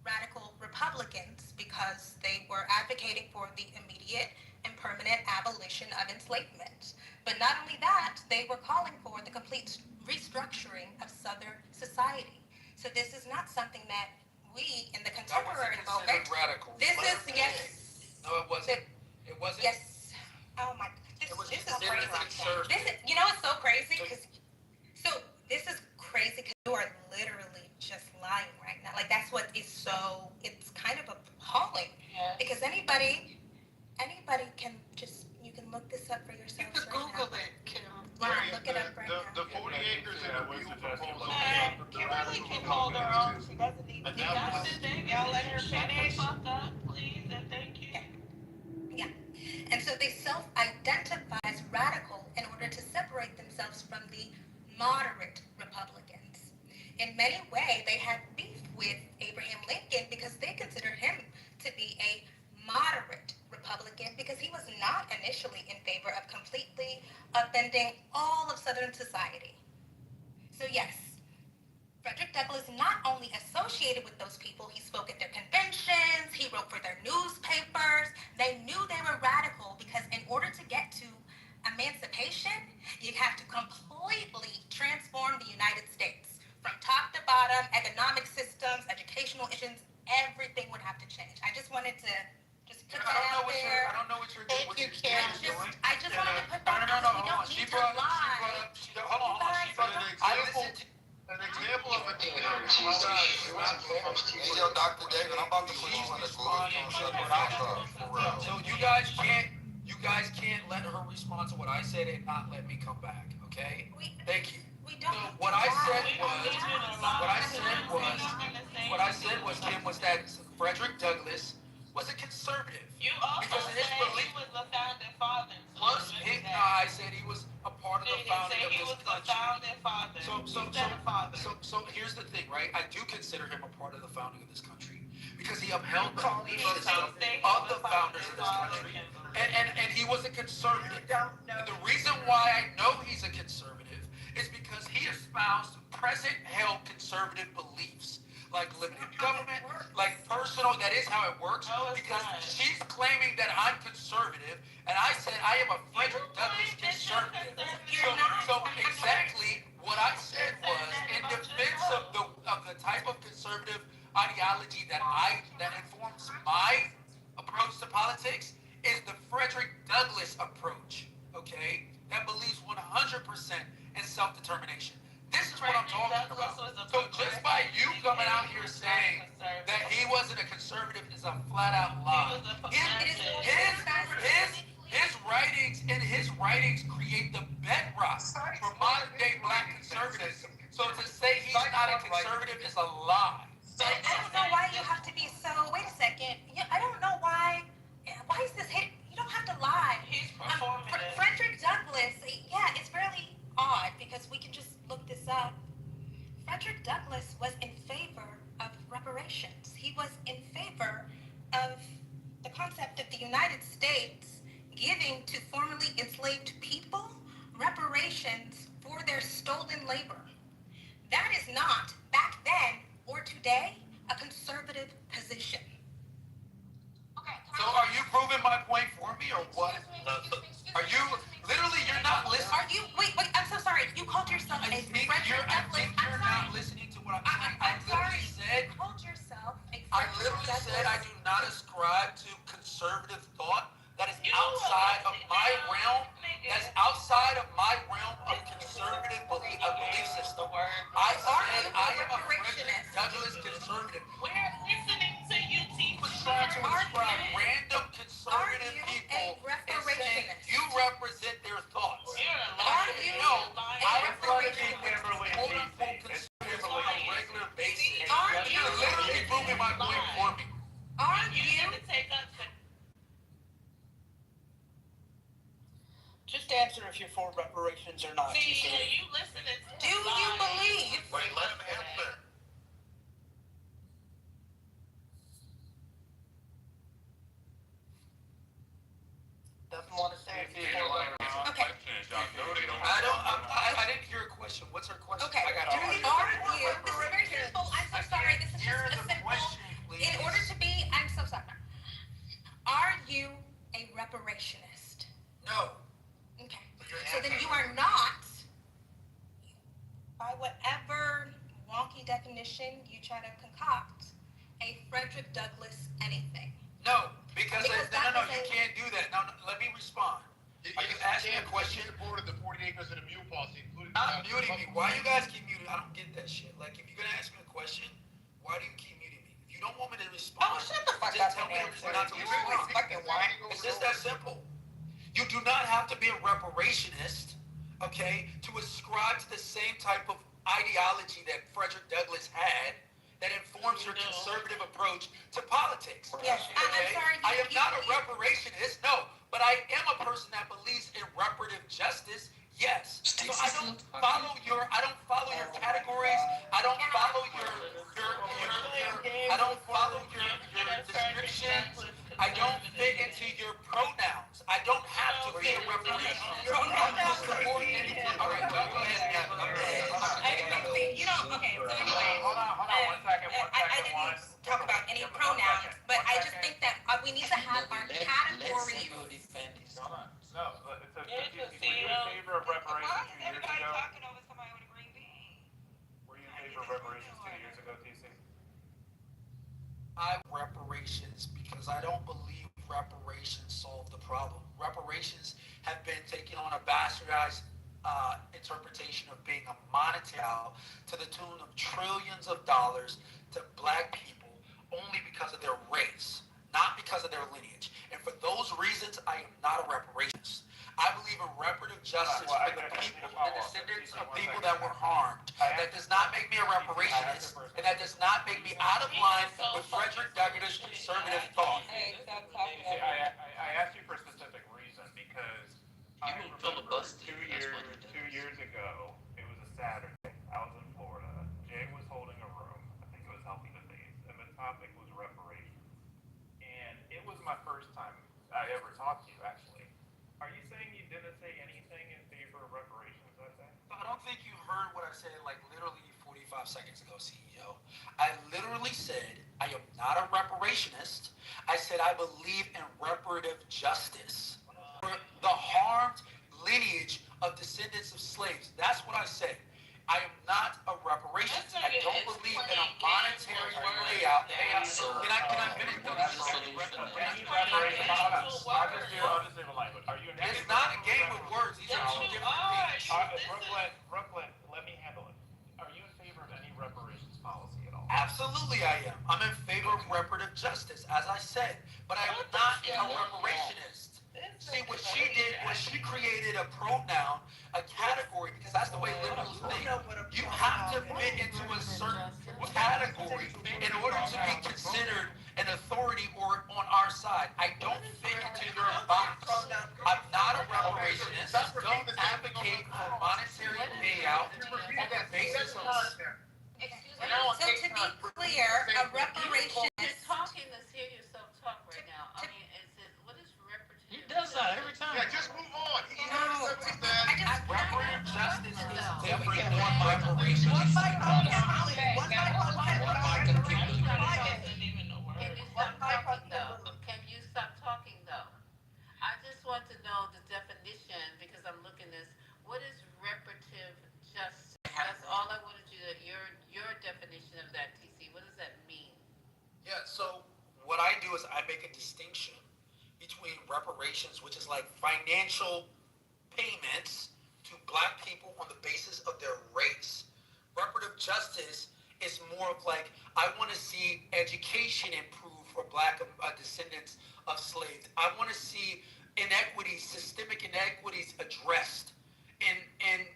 radical Republicans because they were advocating for the immediate and permanent abolition of enslavement. But not only that, they were calling for the complete restructuring of Southern society. So this is not something that we in the contemporary moment. Radical. This is yes. No, it wasn't. It wasn't. Yes. Oh my. This is crazy. Conservative. This is, you know, it's so crazy because this is crazy because you are literally just lying right now. Like that's what is so. It's kind of appalling. Yeah. Because anybody can just, you can look this up for yourself. You can Google it, Kim. Yeah, look it up right now. The 40 acres and the view proposal. Kimberly can hold her own. She doesn't need to be Y'all let her finish. Fuck up, please, and thank you. Yeah. And so they self-identify as radical in order to separate themselves from the moderate Republicans. In many ways, they had beef with Abraham Lincoln because they considered him to be a moderate Republican because he was not initially in favor of completely upending all of Southern society. So yes, Frederick Douglass not only associated with those people, he spoke at their conventions, he wrote for their newspapers. They knew they were radical because in order to get to emancipation, you have to completely transform the United States. From top to bottom, economic systems, educational issues, everything would have to change. I just wanted to put that out there. I don't know what you're Thank doing. you, Kim. I just wanted to put that No, out. We hold on. don't need to lie. Hold on. An example of a Hey, yo, Dr. David, I'm about to put you on the Google. So you guys can't let her respond to what I said and not let me come back, okay? Thank you. What I said was that Frederick Douglass was a conservative. You also because of his said belief. he was a founding father. Plus, I said he was a part of the founding of this country. Founding father. So here's the thing, right? I do consider him a part of the founding of this country because he upheld the beliefs of the founders of this country, and he was a conservative. And the reason why I know he's a conservative is because he espoused present-held conservative beliefs. Like limited government, like personal, that is how it works. Because she's claiming that I'm conservative, and I said I am a Frederick Douglass conservative. So exactly what I said was in defense of the type of conservative ideology that informs my approach to politics is the Frederick Douglass approach. Okay, that believes 100% in self-determination. This is what I'm talking about. So just by you coming out here saying that he wasn't a conservative is a flat-out lie. His writings create the bedrock for modern-day black conservatism. So to say he's not a conservative is a lie. I don't know why you have to be so. Wait a second. I don't know why. Why is this hit? You don't have to lie. Frederick Douglass. Yeah, it's really odd because we can just look this up. Frederick Douglass was in favor of reparations. He was in favor of the concept of the United States giving to formerly enslaved people reparations for their stolen labor. That is not, back then or today, a conservative position. So are you proving my point for me or what? Are you, literally, you're not listening. Are you, wait, I'm so sorry. You called yourself a Frederick Douglass. You're not listening to what I'm saying. You called yourself a I literally said I do not ascribe to conservative thought that is outside of my realm. That's outside of my realm of conservative belief system. I said I am a Frederick Douglass conservative. We're listening to you, teach. Trying to describe random conservative people and saying you represent their thoughts. No, I represent people quote-unquote conservative on a regular basis. You're literally proving my point for me. Are you? Just answer if you're for reparations or not. See, you listening to do you believe? Wait, let him answer. by whatever wonky definition you try to concoct, a Frederick Douglass anything. No, because Because no, that no, is you a- can't do that. No, no, let me respond. Are you asking me a question? He supported the 40 acres and the mule policy, including Not muting me. Why you guys keep muting? I don't get that shit. Like, if you're gonna ask me a question, why do you keep muting me? If you don't want me to respond, Oh, shut the fuck just up tell and me answer. not to You respond. always fucking whine. It's just that simple. You do not have to be a reparationist, okay, to ascribe to the same type of ideology that Frederick Douglass had that informs your conservative approach to politics. Yes, I'm sorry. I am not a reparationist, no, but I am a person that believes in reparative justice. Yes. So I don't follow your categories. I don't follow your descriptions. I don't fit into your pronouns. I don't have to be a reparationist. All right, go ahead. You know, okay, so anyway. Hold on, one second. I didn't talk about any pronouns, but I just think that we need to have our categories. Hold on. No, were you in favor of reparations 2 years ago? talking over somebody with a green bean? Were you in favor of reparations 2 years ago, TC? Reparations, because I don't believe reparations solve the problem. Reparations have been taken on a bastardized interpretation of being a monetary to the tune of trillions of dollars to black people only because of their race, not because of their lineage. And for those reasons, I am not a reparationist. I believe in reparative justice for the people, the descendants of people that were harmed. That does not make me a reparationist, and that does not make me out of line with Frederick Douglass' conservative thought. I asked you for a specific reason because I remember 2 years ago, it was a Saturday. I was in Florida. Jay was holding a room. I think it was Healthy Debates, and the topic was reparations. And it was my first time I ever talked to you, actually. Are you saying you didn't say anything in favor of reparations that day? I don't think you heard what I said like literally 45 seconds ago, CEO. I literally said I am not a reparationist. I said I believe in reparative justice for the harmed lineage of descendants of slaves. That's what I said. I am not a reparationist. I don't believe in a monetary payout. Can I finish? I'll just do the language. Are you in favor? It's not a game of words. These are two different things. Brooklyn, let me handle it. Are you in favor of any reparations policy at all? Absolutely I am. I'm in favor of reparative justice, as I said. But I am not a reparationist. See, what she did was she created a pronoun, a category, because that's the way liberals think. You have to fit into a certain category in order to be considered an authority or on our side. I don't fit into your box. I'm not a reparationist. Don't advocate for monetary payout on the basis of... So to be clear, a reparation You're talking to hear yourself talk right now. I mean, what is reparative? He does that every time. Yeah, just move on. Reparative justice is different than reparations. Can you stop talking though? I just want to know the definition because I'm looking this. What is reparative justice? That's all I wanted you to, your definition of that, TC. What does that mean? Yeah, so what I do is I make a distinction between reparations, which is like financial payments to black people on the basis of their race. Reparative justice is more of like, I want to see education improve for black descendants of slaves. I want to see inequities, systemic inequities addressed in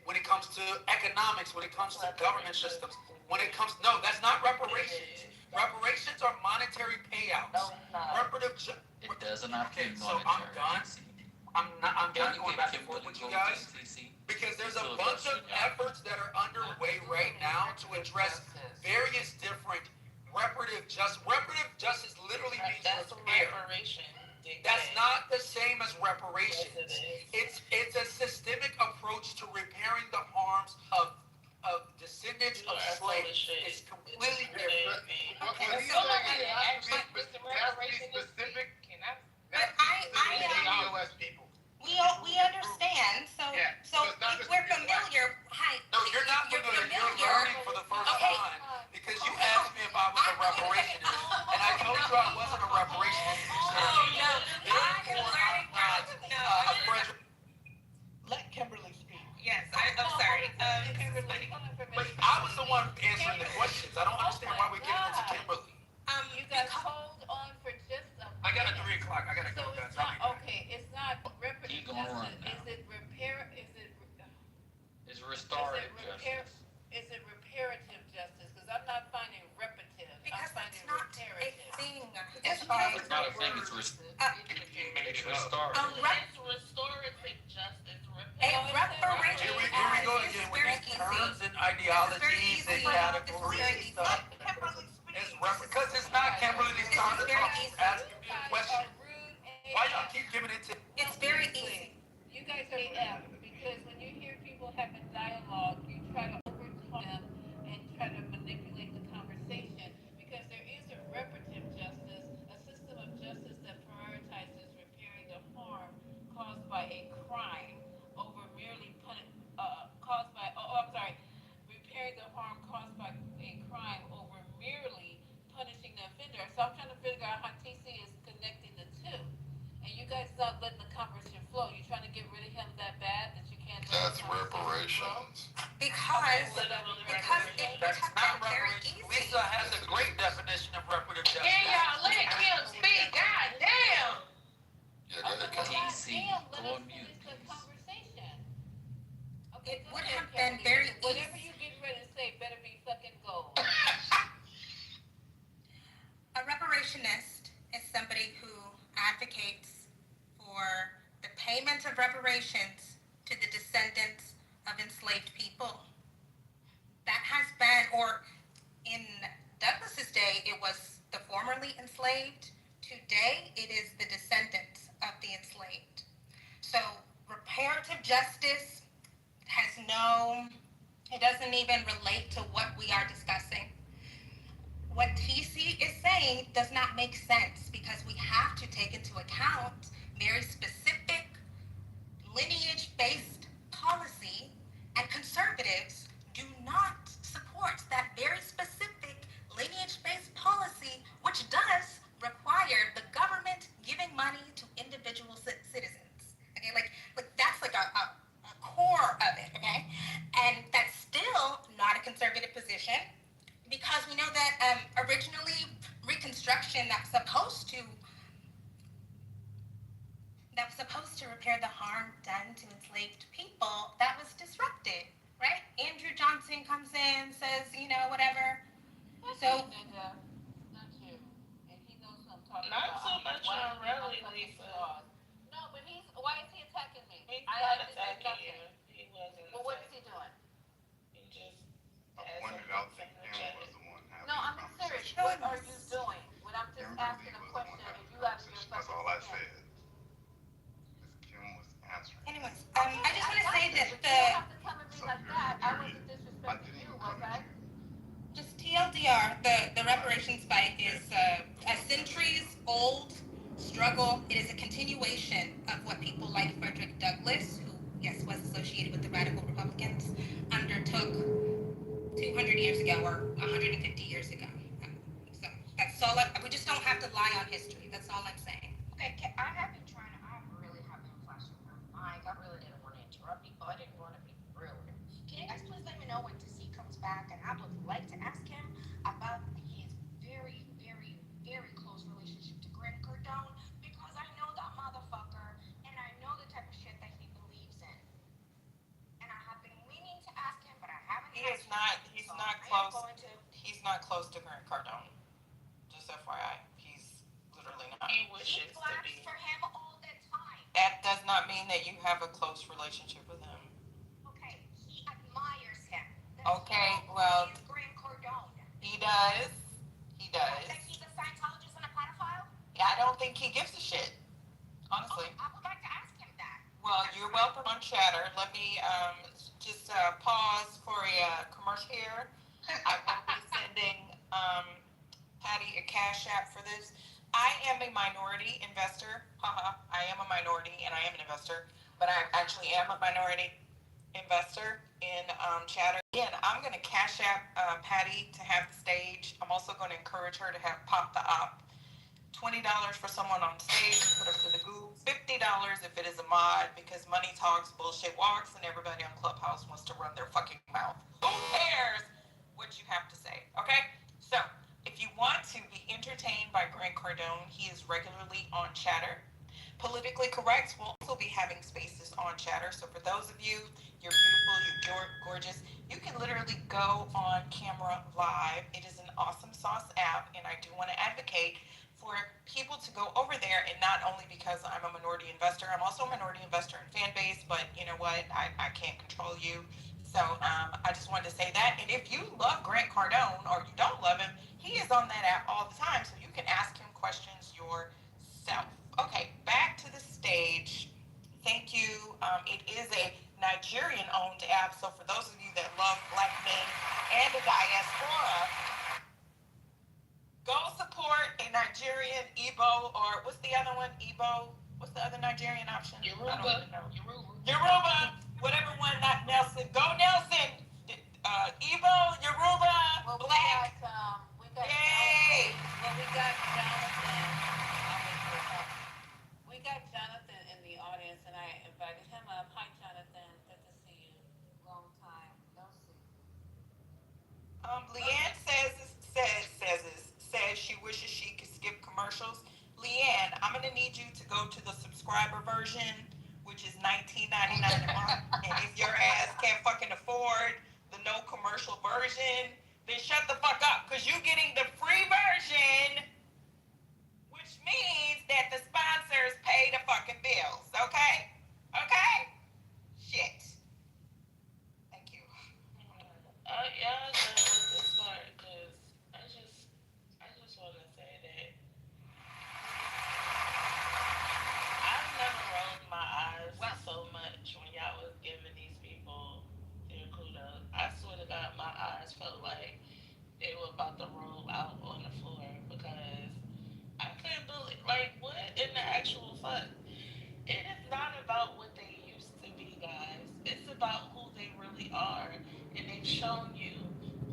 when it comes to economics, when it comes to government systems, when it comes, no, that's not reparations. Reparations are monetary payouts. Reparative justice. It doesn't have to be So I'm done. I'm done going back and forth with you guys because there's a bunch of efforts that are underway right now to address various different reparative justice. Reparative justice literally means repair. That's not the same as reparations. It's a systemic approach to repairing the harms of descendants of slaves. It's completely different. We understand. So if we're familiar, hi. No, you're not familiar. You're on answering the questions. I don't understand why we're giving it to Kimberly. You guys hold on for just a I got a minute. 3 o'clock. I gotta So go, it's guys. not, okay, it's not reparative Keep going justice. now. Is it repair, It's restorative justice. is it reparative justice? Because I'm not finding reparative. Because I'm finding that's not a reparative. thing. It's not a thing. It's restorative. It's restorative justice. A reparation Here we go again with these terms and ideologies and categories and stuff. Because it's not Kimberly's time to talk. She's asking me a question. Why y'all keep giving it to? It's very easy. You guys are AF because when you hear people having dialogue, you try to overtalk them and try to manipulate the conversation because there is a reparative justice, a system of justice that prioritizes repairing the harm caused by a crime over merely repairing the harm caused by a crime over merely punishing the offender. So I'm trying to figure out how TC is connecting the two. And you guys not letting the conversation flow. You're trying to get rid of him that bad that you can't let That's the conversation flow? reparations. Because it would have been very easy. Lisa has a great definition of reparative justice. Can y'all let Kim speak? God damn. Yeah, go ahead, Kim. TC, Let go us on mute, finish the please. conversation. Okay, It go would ahead, have been Kimberly. very Whatever easy. you get ready to say better be fucking gold. A reparationist is somebody who advocates for the payment of reparations to the descendants of enslaved people. That has been, or in Douglas's day, it was the formerly enslaved. Today, it is the descendants of the enslaved. So reparative justice it doesn't even relate to what we are discussing. What TC is saying does not make sense because we have to take into account very specific lineage-based policy, and conservatives do not support that very specific lineage-based policy, which does require the government giving money to individual citizens. Okay, like that's like a core of it, okay? And that's still not a conservative position because we know that originally Reconstruction that was supposed to repair the harm done to enslaved people, that was disrupted, right? Andrew Johnson comes in, says, whatever. So Ninja, not you. And he knows what I'm talking Not about. so much on Relly, Lisa. No, but why is he attacking me? He's I not didn't say attacking nothing. you. He wasn't. Well, what is he doing? He just I had pointed something out to that say in the Kim chat. was the one having No, the I'm serious. conversation. What are you doing? When I'm just Kimberly asking a was the one question having and the you out of your conversation. That's fucking all I skin. said. Kim was answering. anyways, I just want to say that You don't have to come at me like that. I wasn't I disrespecting just you, didn't even was come I? at you. just TLDR, the reparations fight is a centuries-old struggle. It is a continuation of what people like Frederick Douglass, who, yes, was associated with the radical Republicans, undertook 200 years ago or 150 years ago. So that's all. We just don't have to lie on history. That's all I'm saying. Okay, I really have been flashing my mic. I really didn't want to interrupt people. I didn't want to be rude. Can you guys please let me know when TC comes back? And I would like to ask him about his very, very, very close relationship to Grant Cardone because I know that motherfucker and I know the type of shit that he believes in. And I have been meaning to ask him, but I haven't. He's not close to Grant Cardone. Just FYI, he's literally not. He wishes He to claps be. for him all the time. That does not mean that you have a close relationship with him. Okay, he admires him. Okay, well, He's Grant Cardone. he does. He does. That he's a Scientologist and a pedophile? Yeah, I don't think he gives a shit. Honestly. I would like to ask him that. Well, you're welcome on Chatter. Let me just pause for a commercial here. I will be sending Patty a cash app for this. I am a minority investor. I am a minority and I am an investor, but I actually am a minority investor in Chatter. Again, I'm going to cash app Patty to have the stage. I'm also going to encourage her to have Pop the Op. $20 for someone on stage, put her to the goo. $50 if it is a mod, because money talks, bullshit walks, and everybody on Clubhouse wants to run their fucking mouth. Who cares what what you have to say, okay? So, if you want to be entertained by Grant Cardone, he is regularly on Chatter. Politically Correct will also be having spaces on Chatter. So for those of you, you're beautiful, you're gorgeous, you can literally go on camera live. It is an awesome sauce app, and I do want to advocate for people to go over there, and not only because I'm a minority investor, I'm also a minority investor in fan base, but you know what, I can't control you. So I just wanted to say that. And if you love Grant Cardone or you don't love him, he is on that app all the time, so you can ask him questions yourself. Okay, back to the stage. Thank you. It is a Nigerian-owned app, so for those of you that love black men and the diaspora, go support a Nigerian Igbo, or what's the other one? Igbo? What's the other Nigerian option? Yoruba. Yoruba. Whatever one, not Nelson. Go Nelson. Igbo, Yoruba, Well, black. We got Yay! Well, we got Jonathan. We got Jonathan in the audience, and I invited him up. Hi, Jonathan. Good to see you. Long time no see. Leanne says she wishes she could skip commercials. Leanne, I'm gonna need you to go to the subscriber version, which is $19.99 a month. And if your ass can't fucking afford the no commercial version, then shut the fuck up, because you're getting the free version, which means that the sponsors pay the fucking bills, okay? Okay? Shit. Thank you. Y'all done with this part, because I just want to say that I've never rolled my eyes so much when y'all was giving these people their kudos. I swear to God, my eyes felt like they were about to roll out on the floor, because I couldn't believe, like, what in the actual fuck? It is not about what they used to be, guys. It's about who they really are, and they've shown you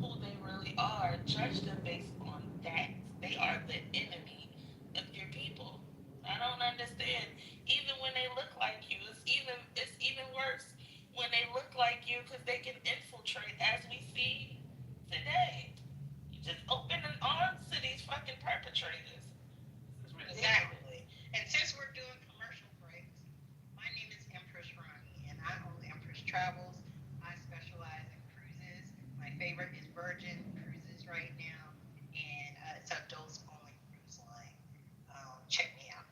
who they really are. Judge them based on that. They are the enemy of your people. I don't understand. Even when they look like you, it's even worse when they look like you, because they can infiltrate, as we see today. You just open an arms to these fucking perpetrators. Exactly. And since we're doing commercial breaks, my name is Empress Ronnie, and I own Empress Travels. I specialize in cruises. My favorite is Virgin Cruises right now, and it's a adults-only cruise line. Check me out.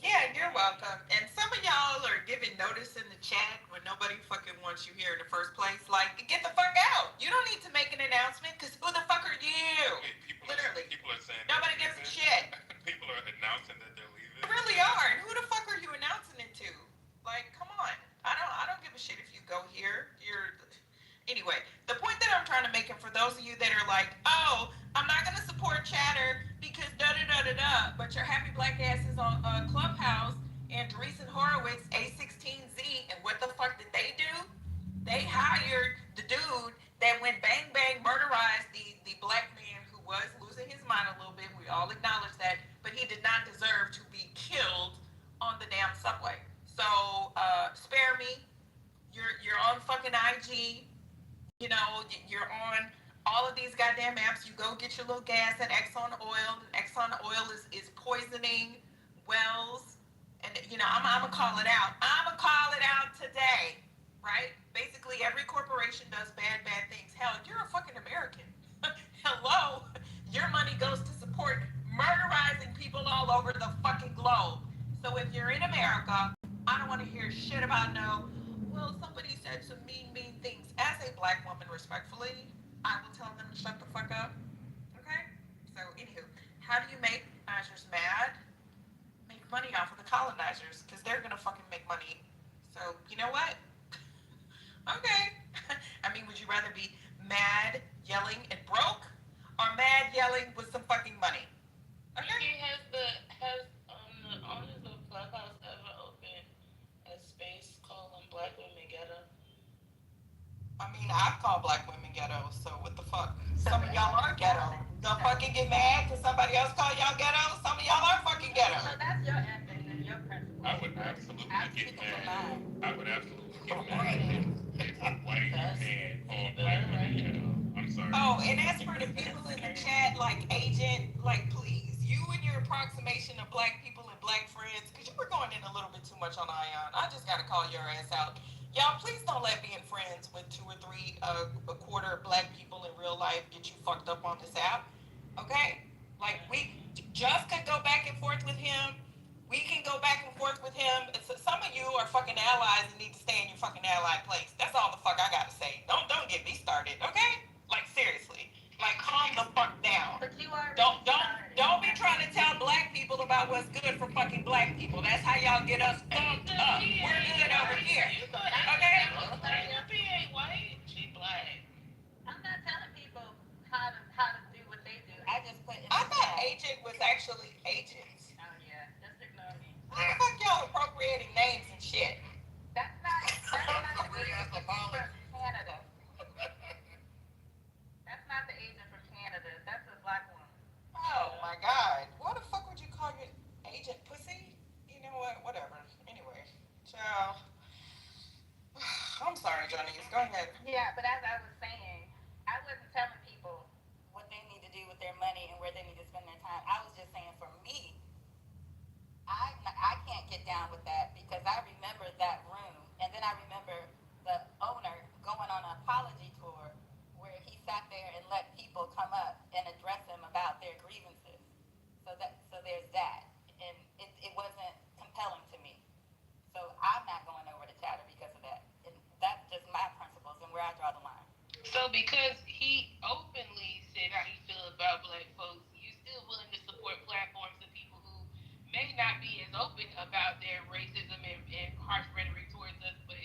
Yeah, you're welcome. And some of y'all are giving notice in the chat when nobody fucking wants you here in the first place. Like, get the fuck out. You don't need to make an announcement, because who the fuck are you? Literally. People are saying nobody gives a shit. People are announcing that they're leaving. They really are. And who the fuck are you announcing it to? Like, come on. I don't give a shit if you go here. Anyway, the point that I'm trying to make, and for those of you that are like, oh, I'm not gonna support Chatter because da-da-da-da-da, but your happy black ass is on Clubhouse, and Dreesen Horowitz, A16Z, and what the fuck did they do? They hired the dude that went bang bang murderized the black man who was losing his mind a little bit. We all acknowledge that, but he did not deserve to be killed on the damn subway. So spare me. You're on fucking IG. You know, you're on all of these goddamn apps. You go get your little gas at Exxon Oil, and Exxon Oil is poisoning wells. And, you know, I'm going to call it out. I'm going to call it out today, right? Basically, every corporation does bad things. Hell, you're a fucking American. Hello? Your money goes to support murderizing people all over the fucking globe. So if you're in America, I don't want to hear shit about well, somebody said some mean things. As a black woman, respectfully, I will tell them to shut the fuck up. Okay? So, anywho, how do you make colonizers mad? Make money off of the colonizers, because they're gonna fucking make money. So, you know what? Okay. I mean, would you rather be mad, yelling, and broke, or mad, yelling, with some fucking money? Okay? Has the owners of Clubhouse ever opened a space calling Black women ghetto? I mean, I've called black women ghetto, so what the fuck? Some of y'all are ghetto. Don't fucking get mad because somebody else call y'all ghetto. Some of y'all are fucking ghetto. So that's your ethic and your principle. I would absolutely get mad. I would absolutely get mad if a white man called black women ghetto. I'm sorry. Oh, and as for the people in the chat, like Agent, like please, you and your approximation of black people and black friends, because you were going in a little bit too much on Ion. I just gotta call your ass out. Y'all, please don't let being friends with 2 or 3 a quarter black people in real life get you fucked up on this app. Okay? Like Just could go back and forth with him. We can go back and forth with him. Some of you are fucking allies and need to stay in your fucking ally place. That's all the fuck I gotta say. Don't get me started, okay? Like seriously. Like calm the fuck down. But you are. Don't be trying to tell black people about what's good for fucking black people. That's how y'all get us fucked up. We're good over here. Okay? She ain't white. She black. I'm not telling people how to do what they do. I just put. I thought agent was actually agents. Oh yeah, just ignore me. Why the fuck y'all appropriating names and shit? That's not the agent from Canada. That's not the agent from Canada. That's a black woman. Oh my god. What the fuck would you call your agent pussy? You know what? Whatever. Anyway. Ciao. I'm sorry, Johnny. Go ahead. Yeah, but as I was saying, I wasn't telling people what they need to do with their money and where they need to spend their time. I was just saying for me, I can't get down with that because I remember that room, and then I remember the owner going on an apology tour where he sat there and let people come up and address him about their grievances. So there's that, and it wasn't compelling to me. So I'm not going over to Chatter because of that. And that's just my principles and where I draw the line. So because he openly said how he feel about black folks, you still willing to support platforms of people who may not be as open about their racism and harsh rhetoric towards us, but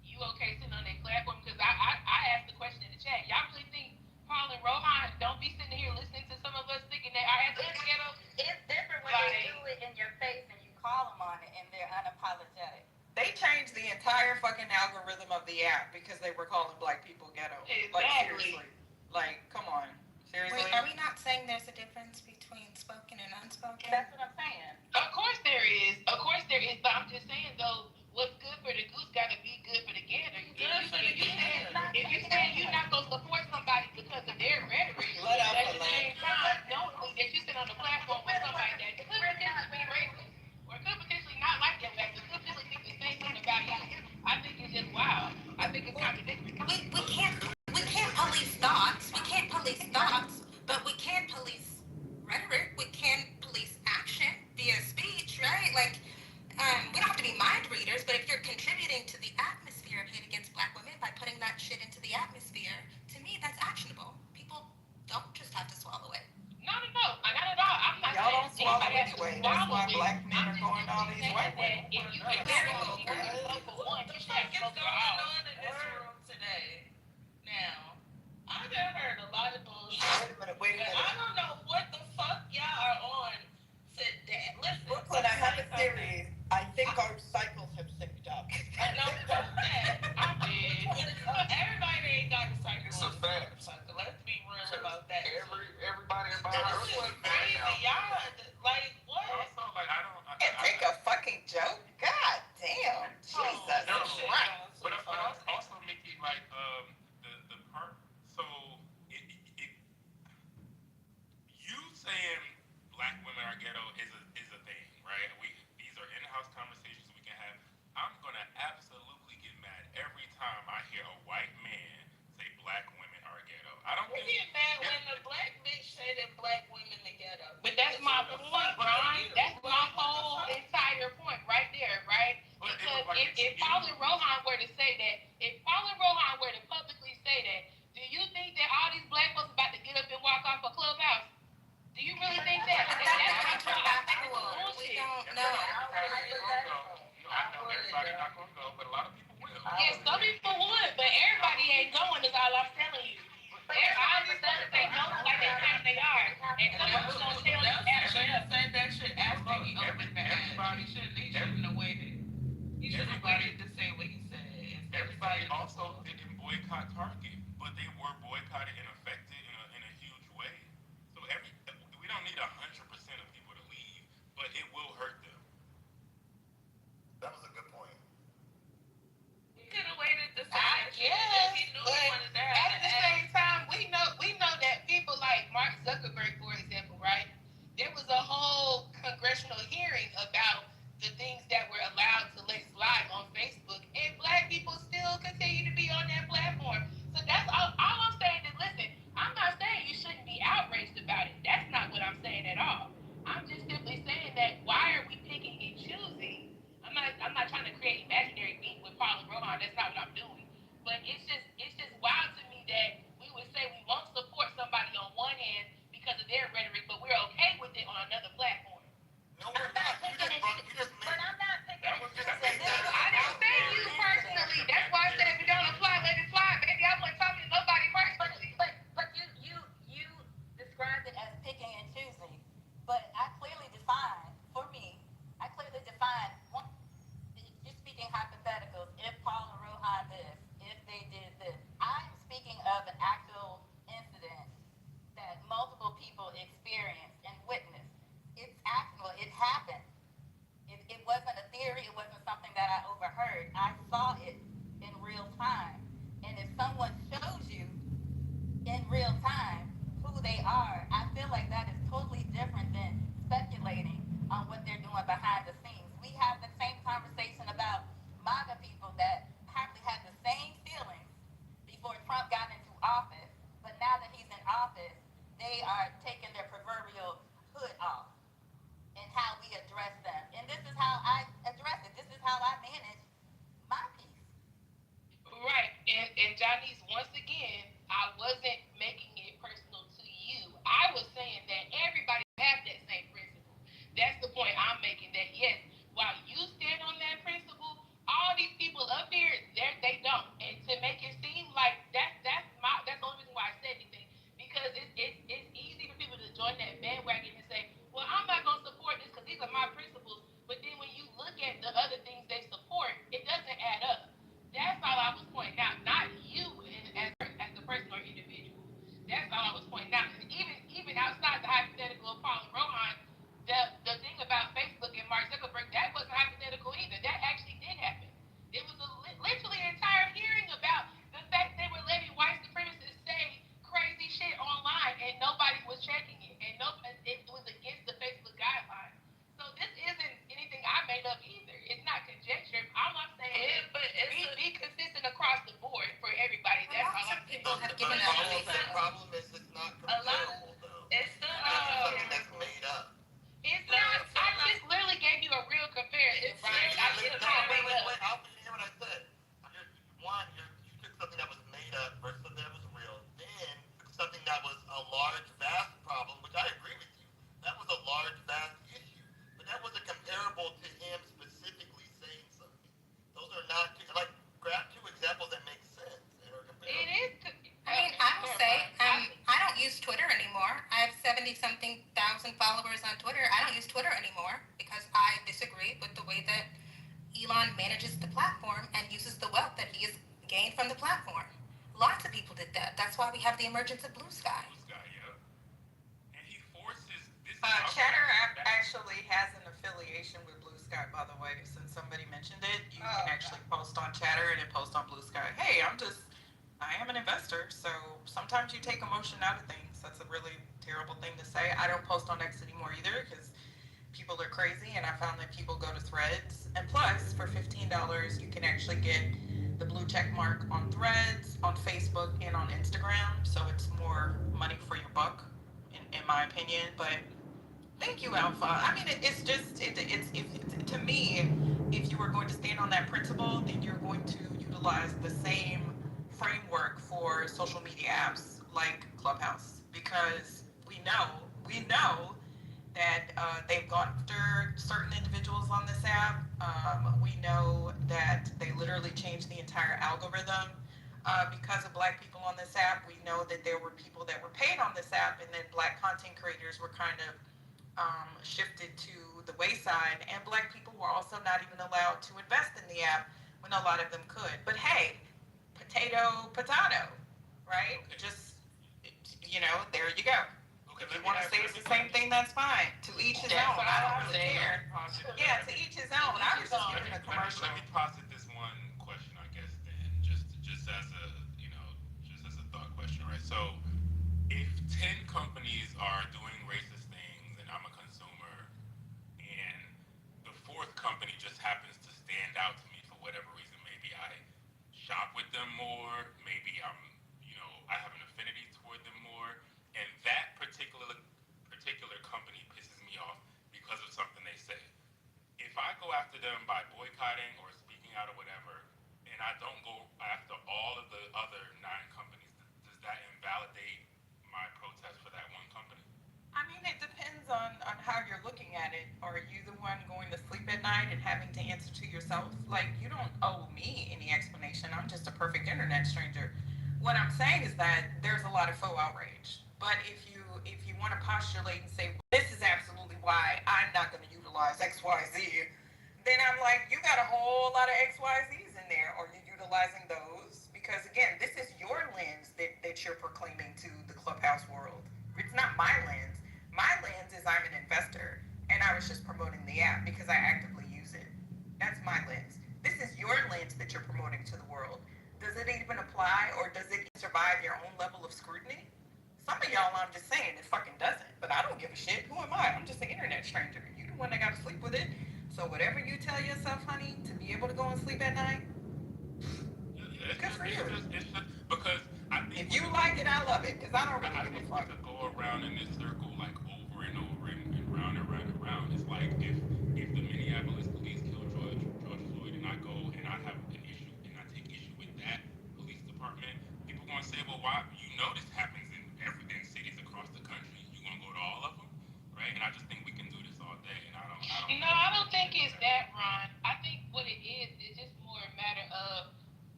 you okay sitting on their platform? Because I asked the question in the chat. Y'all really think Paul and Rohan don't be sitting here listening to some of us thinking that our ass is ghetto? It's different when they do it in your face and you call them on it and they're unapologetic. They changed the entire fucking algorithm of the app because they were calling black people ghetto. Exactly. Like seriously. Like, come on. Seriously. Wait, are we not saying there's a difference between spoken and unspoken? That's what I'm saying. Of course there is. Of course there is. But I'm just saying though, what's good for the goose gotta be good for the gander. If you say you're not gonna support somebody because of their rhetoric, Let out at the the same time, knowingly that you sit on the platform with somebody that could potentially be racist or could potentially not like your ass, could potentially think the same thing about you. I think it's just wild. I think it's contradictory. We can't police thoughts. We can't police thoughts, but we can police rhetoric. We can police action via speech, right? Like, we don't have to be mind readers, but if you're contributing to the atmosphere of hate against black women by putting that shit into the atmosphere, to me, that's actionable. People don't just have to swallow it. No, not at all. I'm not Y'all don't saying swallow anybody has to anyway. That's why swallow it. black men I'm are just going all simply these saying white that women. if you can carry people for one, you should have to go for all. On in this room today. Now, I done heard a lot of bullshit. Wait a minute. I don't know what the fuck y'all are on today. Listen, Brooklyn, I have a theory. I think our cycles have synced up. I know fuck that. I did. Everybody ain't got a cycle. It's a fact. Let's be real about that. Everybody in my This house is crazy. Y'all, like, what? Also, like, Can't take a fucking joke? God damn. Jesus No, Christ. but also, Mickey, like, the part, so, you saying black women are ghetto is a thing, right? These are in-house conversations we can have. I'm gonna absolutely get mad every time I hear a white man say black women are ghetto. I don't We think get mad when the black bitch say that black women are ghetto. But that's my point, Brian. That's my whole entire point right there, right? Because if Paul and Rohan were to say that, if Paul and Rohan were to publicly say that, do you think that all these black folks about to get up and walk off a clubhouse? Do you really think that? That's bullshit. We don't know. I know everybody's not gonna go, but a lot of people will. Yes, some people would, but everybody ain't going is all I'm telling you. All these folks ain't going like they think they are. And some people gonna tell you Said that shit after he opened the app. He shouldn't have waited. He should have waited to say what he said. actual incident that multiple people experienced and witnessed. It's actual. It happened. It wasn't a theory. It wasn't something that I overheard. I saw it in real time. And if someone shows you in real time who they are, I feel like that is totally different than speculating on what they're doing behind the scenes. We have the same conversation about MAGA people that probably had the same feelings before Trump got into office, but now that he's in office, they are taking their proverbial hood off and how we address them. And this is how I address it. This is how I manage my piece. Right. And Johnny's, once again, I wasn't making it personal to you. I was saying that everybody have that same principle. That's the point I'm making, that yes, while you stand on that principle, all these people up here, they don't. And to make it seem like that's the only reason why I said anything. Because it's easy for people to join that bandwagon and say, well, I'm not going to support this because these are my principles. But then when you look at the other things they support, it doesn't add up. That's all I was pointing out, not you as the person or individual. That's all I was pointing out. And even outside the hypothetical of Paul and Rohan, the thing about Facebook and Mark Zuckerberg, that wasn't hypothetical either. That actually did happen. It was literally an entire hearing about the fact they were letting white supremacists say crazy shit online and nobody was checking it. And it was against the Facebook guidelines. So this isn't anything I made up either. It's not conjecture. All I'm saying is be consistent across the board for everybody. That's all I'm saying. The problem is it's not comparable, though. It's something that's made up. It's not. I just literally gave you a real comparison, right? Wait, how did you hear what I said? You took something that was made up versus something that was real. Then something that was a large, vast problem, which I agree with you. That was a large, vast issue. But that wasn't comparable to him specifically saying something. Those are not, grab two examples that make sense and are comparable. It is. I mean, I will say, I don't use Twitter anymore. I have 70-something thousand followers on Twitter. I don't use Twitter anymore because I disagree with the way that Elon manages the platform and uses the wealth that he has gained from the platform. Lots of people did that. That's why we have the emergence of Blue Sky. And he forces this. Chatter actually has an affiliation with Blue Sky, by the way. Since somebody mentioned it, you can actually post on Chatter and then post on Blue Sky. Hey, I am an investor, so sometimes you take emotion out of things. That's a really terrible thing to say. I don't post on X anymore either because people are crazy, and I found that people go to Threads. And plus, for $15, you can actually get the blue check mark on Threads, on Facebook, and on Instagram. So it's more money for your buck, in my opinion. But thank you, Alpha. I mean, it's to me, if you are going to stand on that principle, then you're going to utilize the same framework for social media apps like Clubhouse, because we know that they've gone after certain individuals on this app. We know that they literally changed the entire algorithm because of Black people on this app. We know that there were people that were paid on this app, and then Black content creators were kind of shifted to the wayside, and Black people were also not even allowed to invest in the app when a lot of them could. But hey, potato, right? Just, there you go. If you want to say it's the same thing, that's fine. To each his own. I don't really care. Yeah, to each his own. I was just giving a commercial. Let me posit this one question, I guess, then, just as a just as a thought question, right? So, if 10 companies are doing racist things, and I'm a consumer, and the fourth company just happens to stand out to me for whatever reason, maybe I shop with them more, maybe I have an affinity toward them more, and that particular company pisses me off because of something they say. If I go after them by boycotting or speaking out or whatever, and I don't go after all of the other 9 companies, does that invalidate my protest for that one company? I mean, it depends on how you're looking at it. Are you the one going to sleep at night and having to answer to yourself? Like, you don't owe me any explanation. I'm just a perfect internet stranger. What I'm saying is that there's a lot of faux outrage. But if you want to postulate and say, well, this is absolutely why I'm not going to utilize X, Y, Z, then I'm like, you got a whole lot of X, Y, Z's in there. Are you utilizing those? Because again, this is your lens that you're proclaiming to the Clubhouse world. It's not my lens. My lens is I'm an investor and I was just promoting the app because I actively use it. That's my lens. This is your lens that you're promoting to the world. Does it even apply or does it survive your own level of scrutiny? Some of y'all, I'm just saying, it fucking doesn't. But I don't give a shit. Who am I? I'm just an internet stranger. You the one that got to sleep with it. So whatever you tell yourself, honey, to be able to go and sleep at night, good for you. It's just because I think if you like it, I love it. Because I don't really give a fuck. To go around in this circle like over and over and round and round and round. It's like if the Minneapolis police kill George Floyd and I go and I have an issue and I take issue with that police department, people gonna say, well, why? You know this happens in cities across the country. You gonna go to all of them, right? And I just think we can do this all day. And I don't. No, I don't think it's that, Ron. I think what it is just more a matter of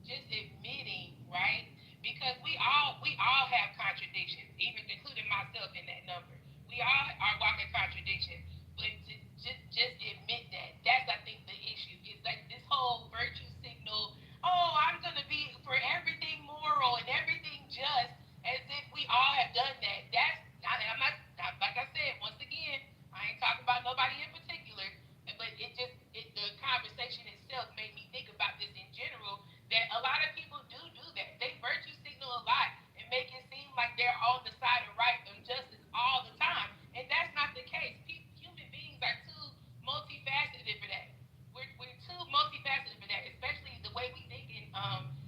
just admitting, right? Because we all have contradictions, even including myself in that number. We all are walking contradictions, but to just admit that. That's I think the issue. Is like this whole virtue signal. Oh, I'm gonna be for everything moral and everything just, as if we all have done that. I'm not like I said once again. I ain't talking about nobody in particular, but the conversation itself made me think about this in general. That a lot of people do that. They virtue signal a lot and make it seem like they're on the side of right and justice all the time, and that's not the case. Human beings are too multifaceted for that. We're too multifaceted for that, especially the way we think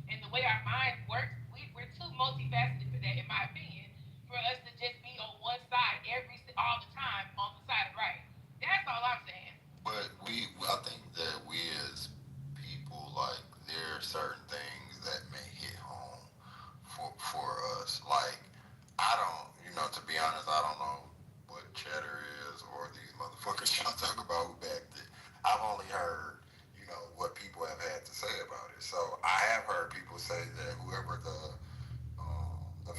and the way our mind works. We're too multifaceted for that, in my opinion, for us to just be on one side all the time on the side of right. That's all I'm saying. But I think that we as people, like, there are certain things that may hit home for us. Like, I don't, to be honest, I don't know what cheddar is or these motherfuckers y'all talk about who backed it. I've only heard, what people have had to say about it. So I have heard people say that whoever the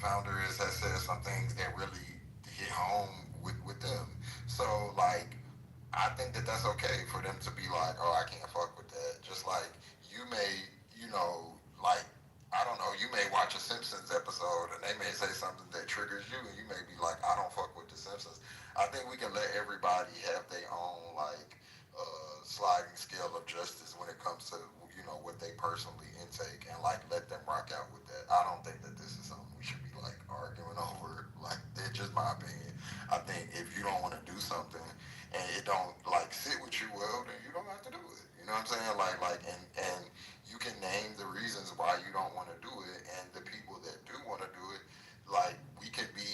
founder is has said some things that really hit home with them. So, like, I think that that's okay for them to be like, oh, I can't fuck with that. Just like you may, like, I don't know, you may watch a Simpsons episode and they may say something that triggers you and you may be like, I don't fuck with the Simpsons. I think we can let everybody have their own, like, sliding scale of justice when it comes to, what they personally intake and, like, let them rock out with that. I don't think that this is something we should be, like, arguing over. Like, that's just my opinion. I think if you don't want to do something and it don't, like, sit with you well, then you don't have to do it. You know what I'm saying? And you can name the reasons why you don't want to do it, and the people that do want to do it, like, we could be,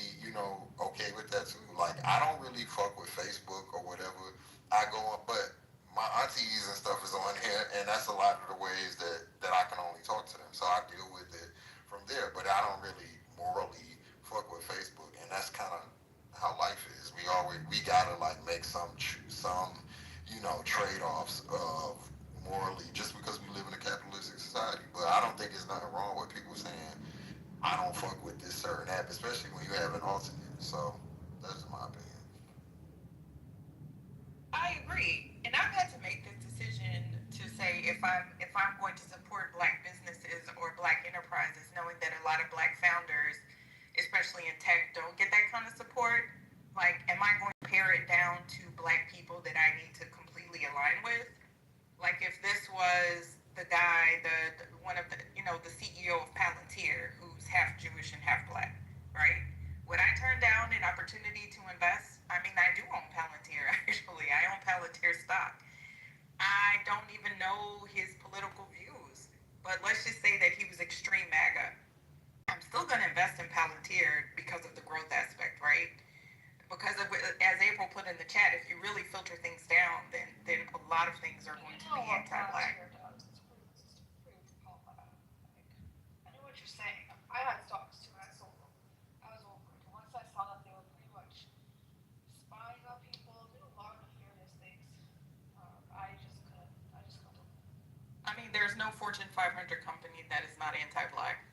okay with that too. Like, I don't really fuck with Facebook or whatever. I go on, but my aunties and stuff is on here, and that's a lot of the ways that I can only talk to them. So I deal with it from there, but I don't really morally fuck with Facebook, and that's kind of how life is. We gotta, like, make some trade-offs of morally, just because we live in a capitalistic society. But I don't think there's nothing wrong with people saying I don't fuck with this certain app, especially when you have an alternate. So that's my opinion. I agree, and I've had to make this decision to say if I'm going to support Black businesses or Black enterprises, knowing that a lot of Black founders, especially in tech, don't get that kind of support. Like, am I going to pare it down to Black people that I need to completely align with? Like, if this was the guy, one of the the CEO of Palantir, who's half Jewish and half Black, right? Would I turn down an opportunity to invest? I mean, I do own Palantir, actually. I own Palantir stock. I don't even know his political views, but let's just say that he was extreme MAGA. I'm still going to invest in Palantir because of the growth aspect, right? Because as April put in the chat, if you really filter things down, then a lot of things are going to be anti-Black. I know what you're saying. I had stocks too, and I sold them. I was over it. Once I saw that they were pretty much spying on people, did a lot of nefarious things. I just couldn't. I mean, there's no Fortune 500 company that is not anti-Black.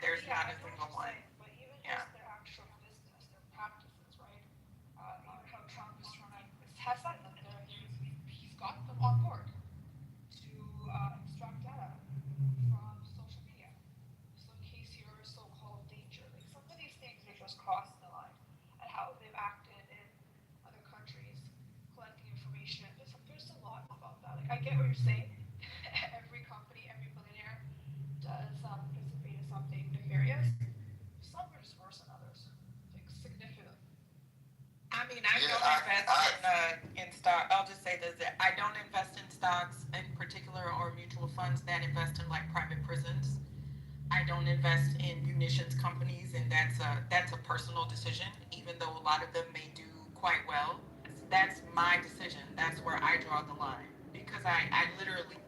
There's not a single one. But even just their actual business, their practices, right? Even how Trump is trying, has said that he's got them on board to extract data from social media. like I get what you're saying. Every company, every billionaire does participate in something nefarious. Some are just worse than others, like significantly. I mean, I don't invest in stock. I'll just say this: that I don't invest in stocks in particular or mutual funds that invest in like private prisons. I don't invest in munitions companies, and that's a personal decision. Even though a lot of them may do quite well, that's my decision. That's where I draw the line because I literally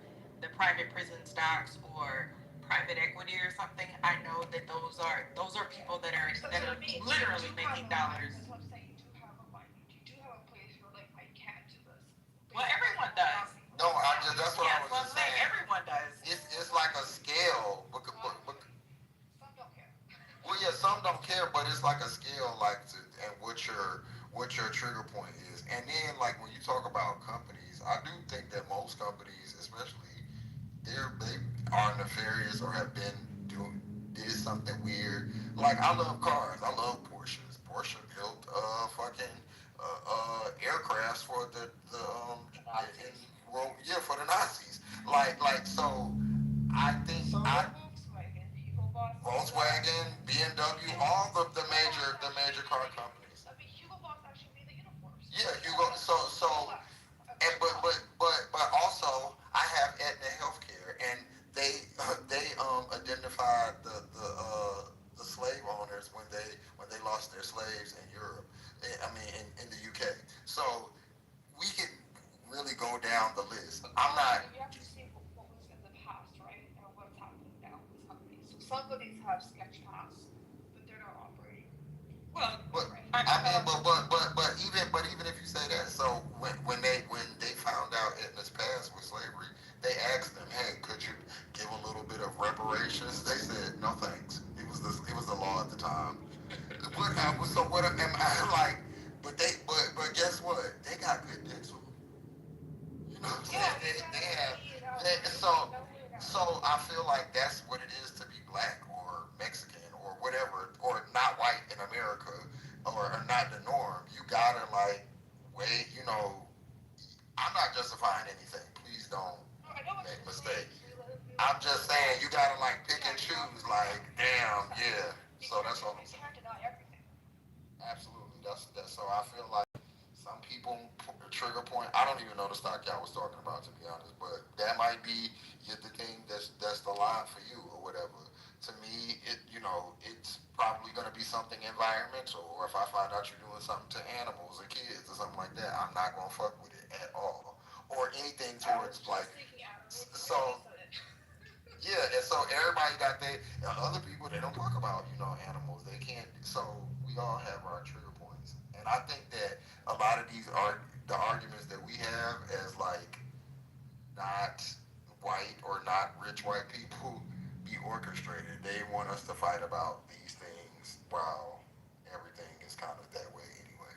the private prison stocks or private equity or something. I know that those are people that are literally making dollars. That's what I'm saying. You do have a line. You do have a place where like I can't do this. Well, everyone does. No, that's what I was just saying. Everyone does. It's like a scale. Some don't care. Well, yeah, some don't care, but it's like a scale, like and what your trigger point is. And then, like when you talk about companies, I do think that most companies, especially, they are nefarious or have been did something weird. Like I love cars. I love Porsches. Porsche built fucking aircrafts for in world, yeah, for the Nazis. Like so I think Volkswagen, BMW, all the major car companies. I mean, Hugo Boss actually made the uniforms. Yeah, Hugo. But also I have Aetna Healthcare, and they identified the slave owners when they lost their slaves in Europe. I mean in the UK. So we can really go down the list. I'm not. You have to see what was in the past, right, and what's happening now with these companies. So some of these have sketch pasts, but they're not operating. Well, But even if you say that, so when they found out Aetna's past with slavery, they asked them, hey, could you give a little bit of reparations? They said, no thanks. It was the law at the time. So what am I like? But guess what? They got good dental. You know what I'm saying? They have so I feel like that's what it is to be black or Mexican or whatever or not white in America or not the norm. You gotta like wait. I'm not justifying anything. Please don't make mistakes. I'm just saying you gotta like pick and choose. Like damn, yeah. So that's all I'm saying. Absolutely. That's so I feel like some people trigger point. I don't even know the stock y'all was talking about to be honest, but that might be the thing that's the line for you or whatever. To me, it's probably going to be something environmental, or if I find out you're doing something to animals or kids or something like that, I'm not going to fuck with it at all. Or anything towards like so. Yeah, and so everybody got other people they don't talk about animals. They can't. So we all have our trigger points, and I think that a lot of these are the arguments that we have as like not white or not rich white people be orchestrated. They want us to fight about these things while everything is kind of that way anyway.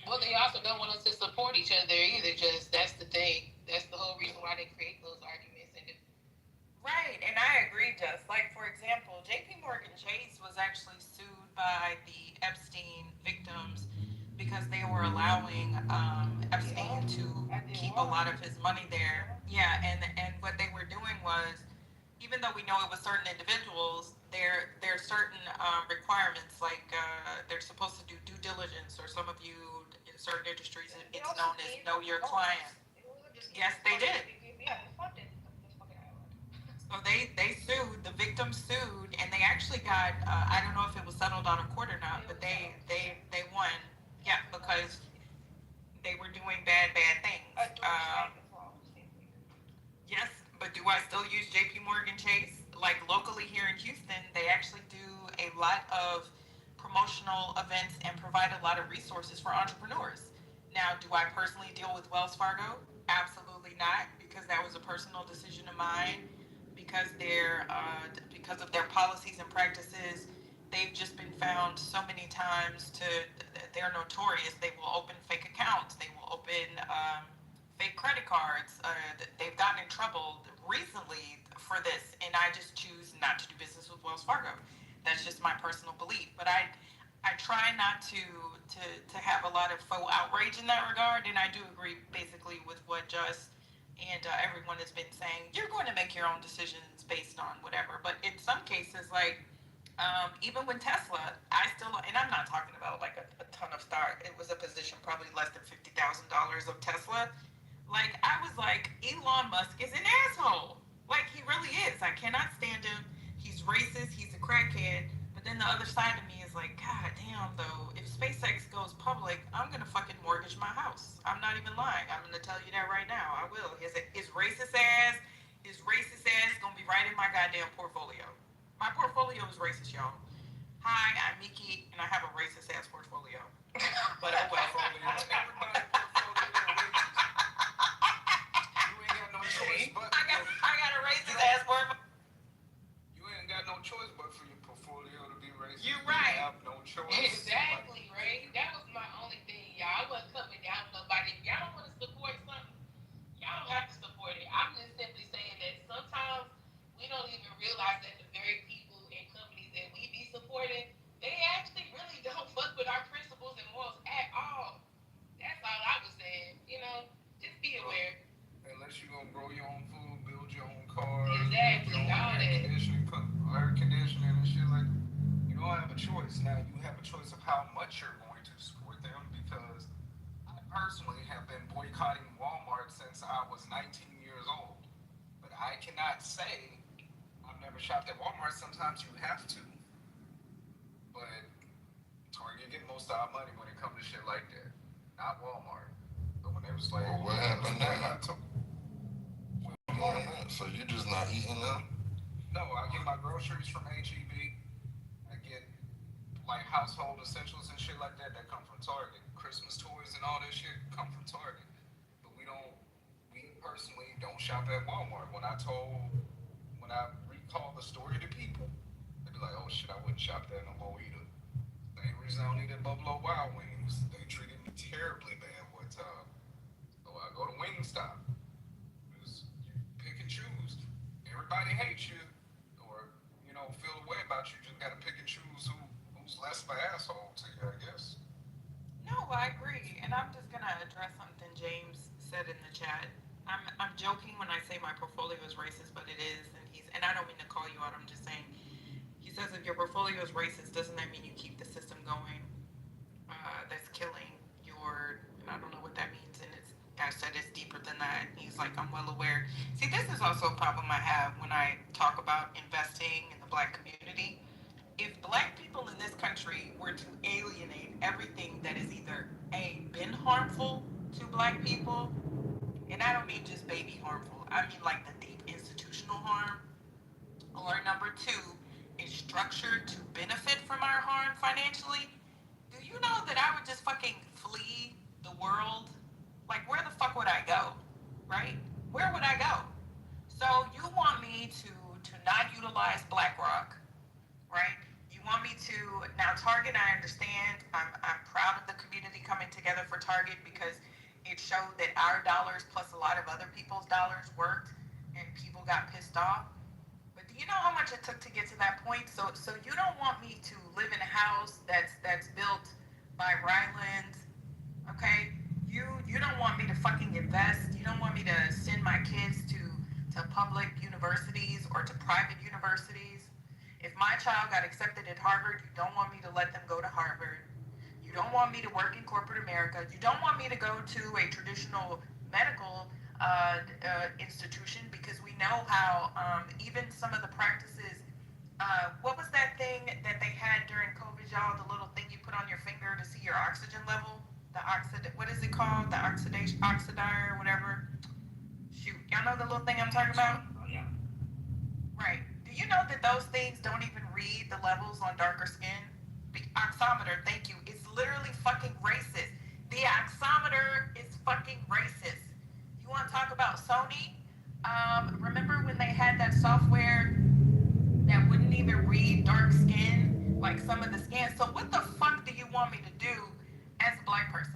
Well, they also don't want us to support each other either. Just that's the thing. That's the whole reason why they create those arguments. Right, and I agree, Jess. Like, for example, J.P. Morgan Chase was actually sued by the Epstein victims because they were allowing Epstein to keep a lot of his money there. Yeah, and what they were doing was, even though we know it was certain individuals, there are certain requirements, like they're supposed to do due diligence, or some of you in certain industries, it's known as know your client. Yes, they did. So they sued, the victims sued, and they actually got, I don't know if it was settled out of court or not, but they won. Yeah, because they were doing bad things. Yes, but do I still use JP Morgan Chase? Like locally here in Houston, they actually do a lot of promotional events and provide a lot of resources for entrepreneurs. Now, do I personally deal with Wells Fargo? Absolutely not, because that was a personal decision of mine. Because of their policies and practices, they've just been found so many times they're notorious. They will open fake accounts. They will open fake credit cards. They've gotten in trouble recently for this, and I just choose not to do business with Wells Fargo. That's just my personal belief. But I try not to have a lot of faux outrage in that regard, and I do agree basically with what Just And everyone has been saying, you're going to make your own decisions based on whatever. But in some cases, like, even with Tesla, I still, and I'm not talking about like a ton of stock. It was a position probably less than $50,000 of Tesla. Like, I was like, Elon Musk is an asshole. Like, he really is. I cannot stand him. He's racist. He's a crackhead. But then the other side of me is like, God damn, though, if SpaceX goes public, I'm going to fucking mortgage my house. I'm not even lying. I'm going to tell you that right now. I will. His racist ass going to be right in my goddamn portfolio. My portfolio is racist, y'all. Hi, I'm Miki, and I have a racist ass portfolio. But oh well. Everybody's portfolio racist. You ain't got no choice but. I got a racist ass portfolio. You ain't got no choice but for your portfolio to be racist. You right. You have no choice. Exactly, right? That was my only thing, y'all. I wasn't coming down on nobody. If y'all don't want to support something, y'all don't have to support it. I'm just simply saying that sometimes we don't even realize that the very people and companies that we be supporting, they actually really don't fuck with our principles and morals at all. That's all I was saying. You know, just be aware. Unless you're gonna grow your own food, build your own car, Exactly, your own all air conditioning and shit like that. You don't have a choice. Now you have a choice of how much you're going to support them, because I personally have been boycotting Walmart since I was 19 years old. But I cannot say I've never shopped at Walmart. Sometimes you have to. But Target get most of our money when it comes to shit like that. Not Walmart. But when they was like, Well, what happened now? So you're just not eating them? No, I get my groceries from HEB. I get like household essentials and shit like that come from Target. Christmas toys and all this shit come from Target. But we personally don't shop at Walmart. When I recall the story to people, they'd be like, oh shit, I wouldn't shop there no more either. Same reason I don't eat at Buffalo Wild Wings. They treated me terribly bad one time. So I go to Wingstop. You pick and choose. Everybody hates you, or feel a way about you. You just gotta pick and choose who's less of an asshole to you, I guess. No, I agree, and I'm just gonna address something James said in the chat. I'm joking when I say my portfolio is racist, but it is, and I don't mean to call you out. I'm just saying. He says if your portfolio is racist, doesn't that mean you keep the system going? That's killing your, and I don't know what that means, and I said it's deeper than that. He's like, I'm well aware. See, this is also a problem I have when I talk about investing in the Black community. If Black people in this country were to alienate everything that is either A, been harmful to Black people, and I don't mean just baby harmful, I mean like the deep institutional harm, or number two, is structured to benefit from our harm financially, do you know that I would just fucking flee the world? Like, where the fuck would I go? Right? Where would I go? So you want me to not utilize BlackRock, right? You want me to now Target? I understand. I'm proud of the community coming together for Target because it showed that our dollars plus a lot of other people's dollars worked, and people got pissed off. But do you know how much it took to get to that point? So you don't want me to live in a house that's built by Rylands, okay? You don't want me to fucking invest. You don't want me to send my kids to public universities or to private universities. If my child got accepted at Harvard, you don't want me to let them go to Harvard. You don't want me to work in corporate America. You don't want me to go to a traditional medical institution, because we know how even some of the practices, what was that thing that they had during COVID, y'all? The little thing you put on your finger to see your oxygen level? What is it called? The oxidizer or whatever? Shoot, y'all know the little thing I'm talking about? Yeah. Right. Do you know that those things don't even read the levels on darker skin? The oximeter, thank you. It's literally fucking racist. The oximeter is fucking racist. You want to talk about Sony? Remember when they had that software that wouldn't even read dark skin, like some of the scans? So what the fuck do you want me to do as a Black person?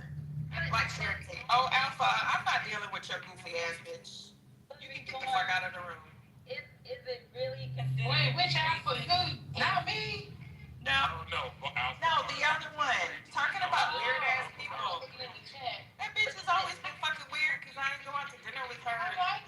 Like Sharon said, oh, Alpha, I'm not dealing with your goofy ass bitch. You can get the fuck out of the room. Is it really considered? Wait, which Alpha? You? Not me. No. No, No, the other one. Talking about weird ass people. Looking in the chat. That bitch has always been fucking weird because I didn't go out to dinner with her. I like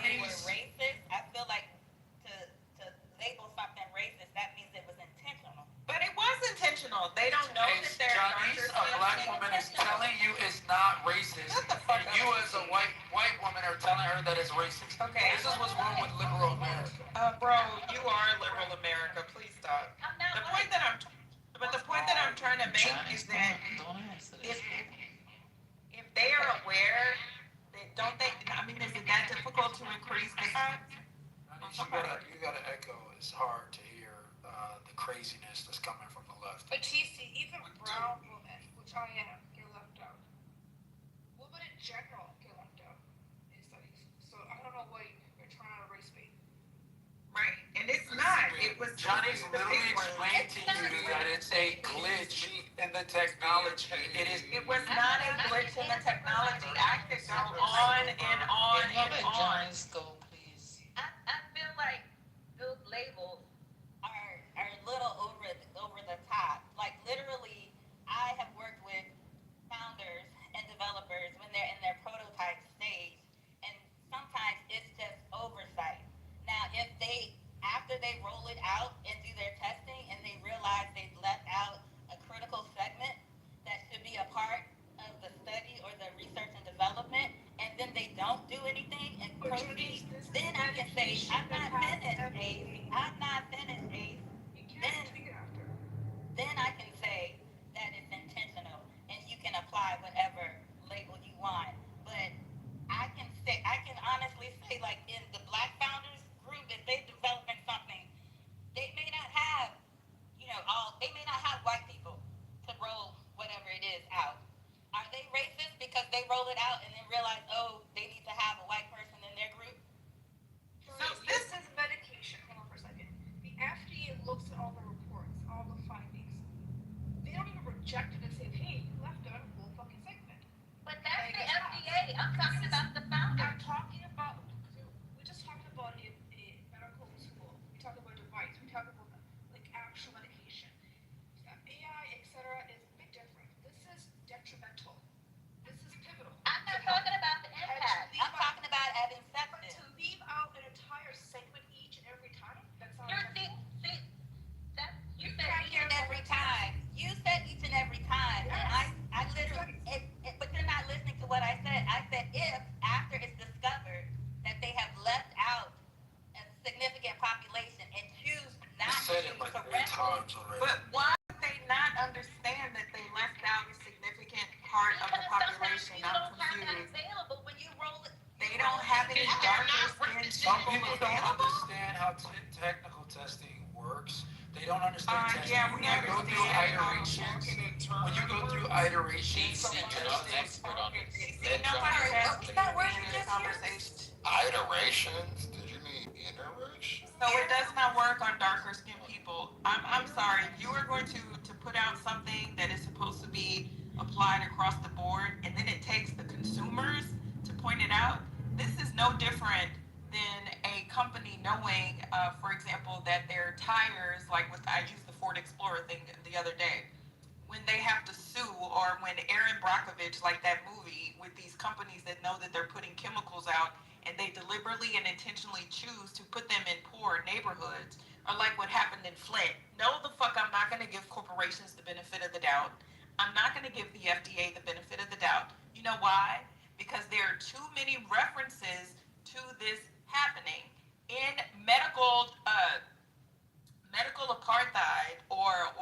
they were racist, I feel like to label something racist, that means it was intentional. But it was intentional. They don't know that they're Johnny's, a black woman is telling you it's not racist, and you as a white woman are telling her that it's racist. Okay. This is what's wrong with liberal America. Bro, you are liberal America. Please stop. The point that I'm trying to make is that if they are aware, that don't they? I mean, is it that difficult to increase the size? You gotta echo. It's hard to hear the craziness that's coming from the left. But TC, even brown women, which I am, get left out. Women in general get left out in studies. So I don't know why you're trying to race bait. Right, and it's not. It was Johnny's literally explained to you that it's a glitch in the technology. It was not a glitch in the technology. I could go on and on and on. Go, please. I feel like those labels are a little over the top. Like literally, I have worked with founders and developers when they're in their prototype stage, and sometimes it's just oversight. Now, if after they roll it out and do their testing and they realize they've left out a critical segment that should be a part of the study or the research and development, and then they don't do anything and proceed, then I can say, I'm not finished, Ace. I'm not finished, Ace. Then I can say that it's intentional and you can apply whatever label you want. But I can honestly say, like in the Black Founders group, if they're developing something, they may not have, they may not have white people to roll whatever it is out. Are they racist because they roll it out and then realize, oh, they need to have a white person in their group? So this is medication. Hold on for a second. The FDA looks at all the reports, all the findings. They don't even reject it and say, hey, you left out a whole fucking segment. But that's the FDA. I'm talking about the founder. I'm talking about, we just talked about a medical tool. We talked about a device. We talked about like actual medication. AI, etc. is a bit different. This is detrimental. This is pivotal. I'm not talking about the impact. I'm talking about at inception. But to leave out an entire segment each and every time, that's not you said each and every time. You said each and every time. Yes. And I literally, but you're not listening to what I said. I said if, after it's discovered that they have left out a significant population and choose not to times already. But why would they not understand that they left out a significant part of the population? I'm confused. Available when you roll it. They don't have any darker skinned Some people don't understand how technical testing works. They don't understand testing. Yeah, we iterations. When you go through iterations, Iterations? Did you mean iterations? So it does not work on darker skinned people. I'm sorry. You are going to put out something that is supposed to be applied across the board, and then it takes the consumers to point it out. This is no different than a company knowing, for example, that their tires, like I used the Ford Explorer thing the other day, when they have to sue, or when Aaron Brockovich, like that movie, with these companies that know that they're putting chemicals out and they deliberately and intentionally choose to put them in poor neighborhoods, or like what happened in Flint. No, the fuck, I'm not going to give corporations the benefit of the doubt. I'm not going to give the FDA the benefit of the doubt. You know why? Because there are too many references to this happening in medical apartheid, or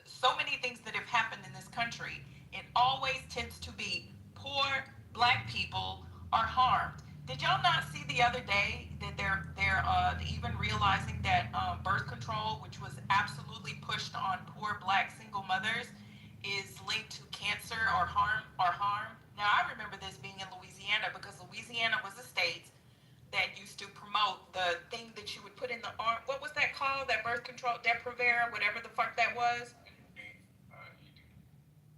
so many things that have happened in this country. It always tends to be poor Black people are harmed. Did y'all not see the other day that they're even realizing that birth control, which was absolutely pushed on poor Black single mothers, is linked to cancer or harm? Now, I remember this being in Louisiana, because Louisiana was a state that used to promote the thing that you would put in the arm. What was that called? That birth control, Depo-Provera, whatever the fuck that was.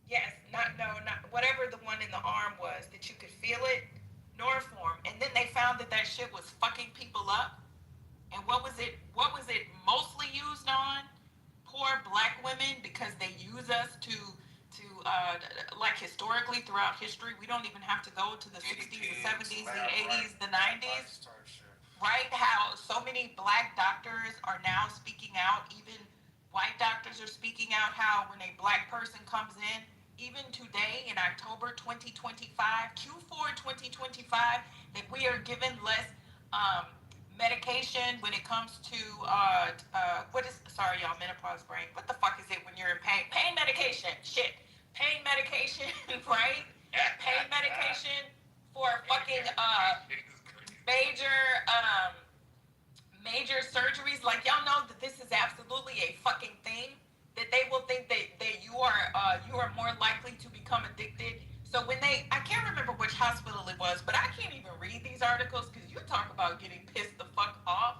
Yes, not whatever the one in the arm was that you could feel it. Norform. And then they found that shit was fucking people up. And what was it mostly used on? Poor Black women, because they use us to like historically throughout history. We don't even have to go to the 60s, the 70s, the 80s, the 90s. right? How so many black doctors are now speaking out, even white doctors are speaking out, how when a black person comes in, even today in October 2025, Q4 2025, that we are given less medication when it comes to sorry y'all, menopause brain. What the fuck is it when you're in pain? Pain medication. Shit. Pain medication, right? Pain medication for fucking major major surgeries. Like, y'all know that this is absolutely a fucking thing. That they will think that you are more likely to become addicted. So when I can't remember which hospital it was, but I can't even read these articles because you talk about getting pissed the fuck off.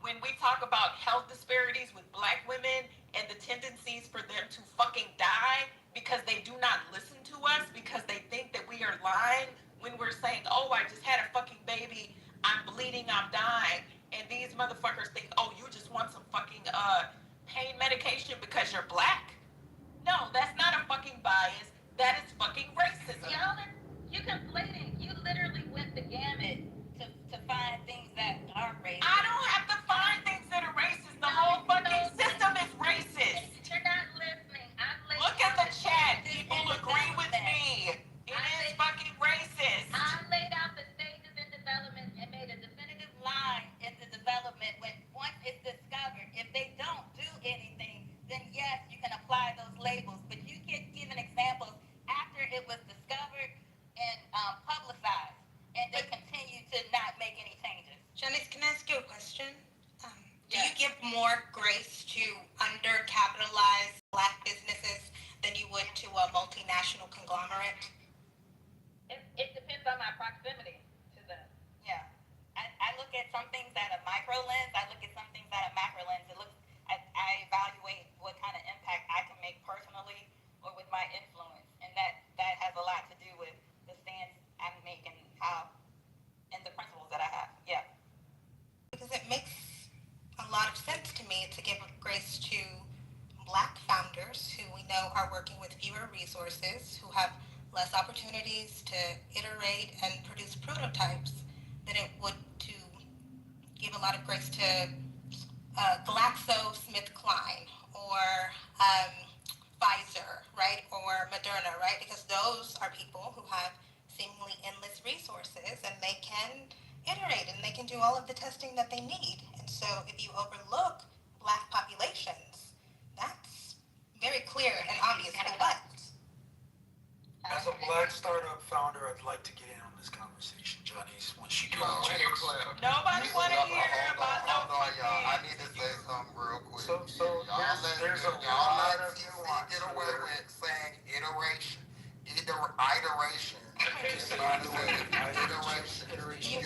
When we talk about health disparities with black women and the tendencies for them to fucking die because they do not listen to us, because they think that we are lying when we're saying, oh, I just had a fucking baby, I'm bleeding, I'm dying. And these motherfuckers think, oh, you just want some fucking pain medication because you're black? No, that's not a fucking bias. That is fucking racism. Y'all are, you conflating. You literally went the gamut to find things that are racist. I don't have to find things that are racist. The whole fucking system is racist. You're not listening. Look at the chat. People agree with me. It is fucking racist. I laid out the stages in development and made a definitive line into development when once it's discovered. If they don't do anything, then yes, you can apply those labels. But you get given examples after it was discovered and publicized, and they continue to not make any changes. Janice, can I ask you a question? Do you give more grace to undercapitalized black businesses than you would to a multinational conglomerate? It depends on my proximity to them. Yeah. I look at some things at a micro lens. I look at some things at a macro lens. I evaluate what kind of impact I can make personally or with my influence. And that has a lot to do with the stance I make and the principles that I have. Yeah. Because it makes a lot of sense to me to give grace to black founders who we know are working with fewer resources, who have less opportunities to iterate and produce prototypes, than it would to give a lot of grace to GlaxoSmithKline or Pfizer, right, or Moderna, right, because those are people who have seemingly endless resources and they can iterate and they can do all of the testing that they need. And so if you overlook black populations, that's very clear and obvious. But as a black startup founder, I'd like to get in on this conversation, Johnny's, when she goes. Nobody want to hear about no y'all. I need to say something real quick. So there's a y'all lot let of TC get away with saying iteration. Iteration. You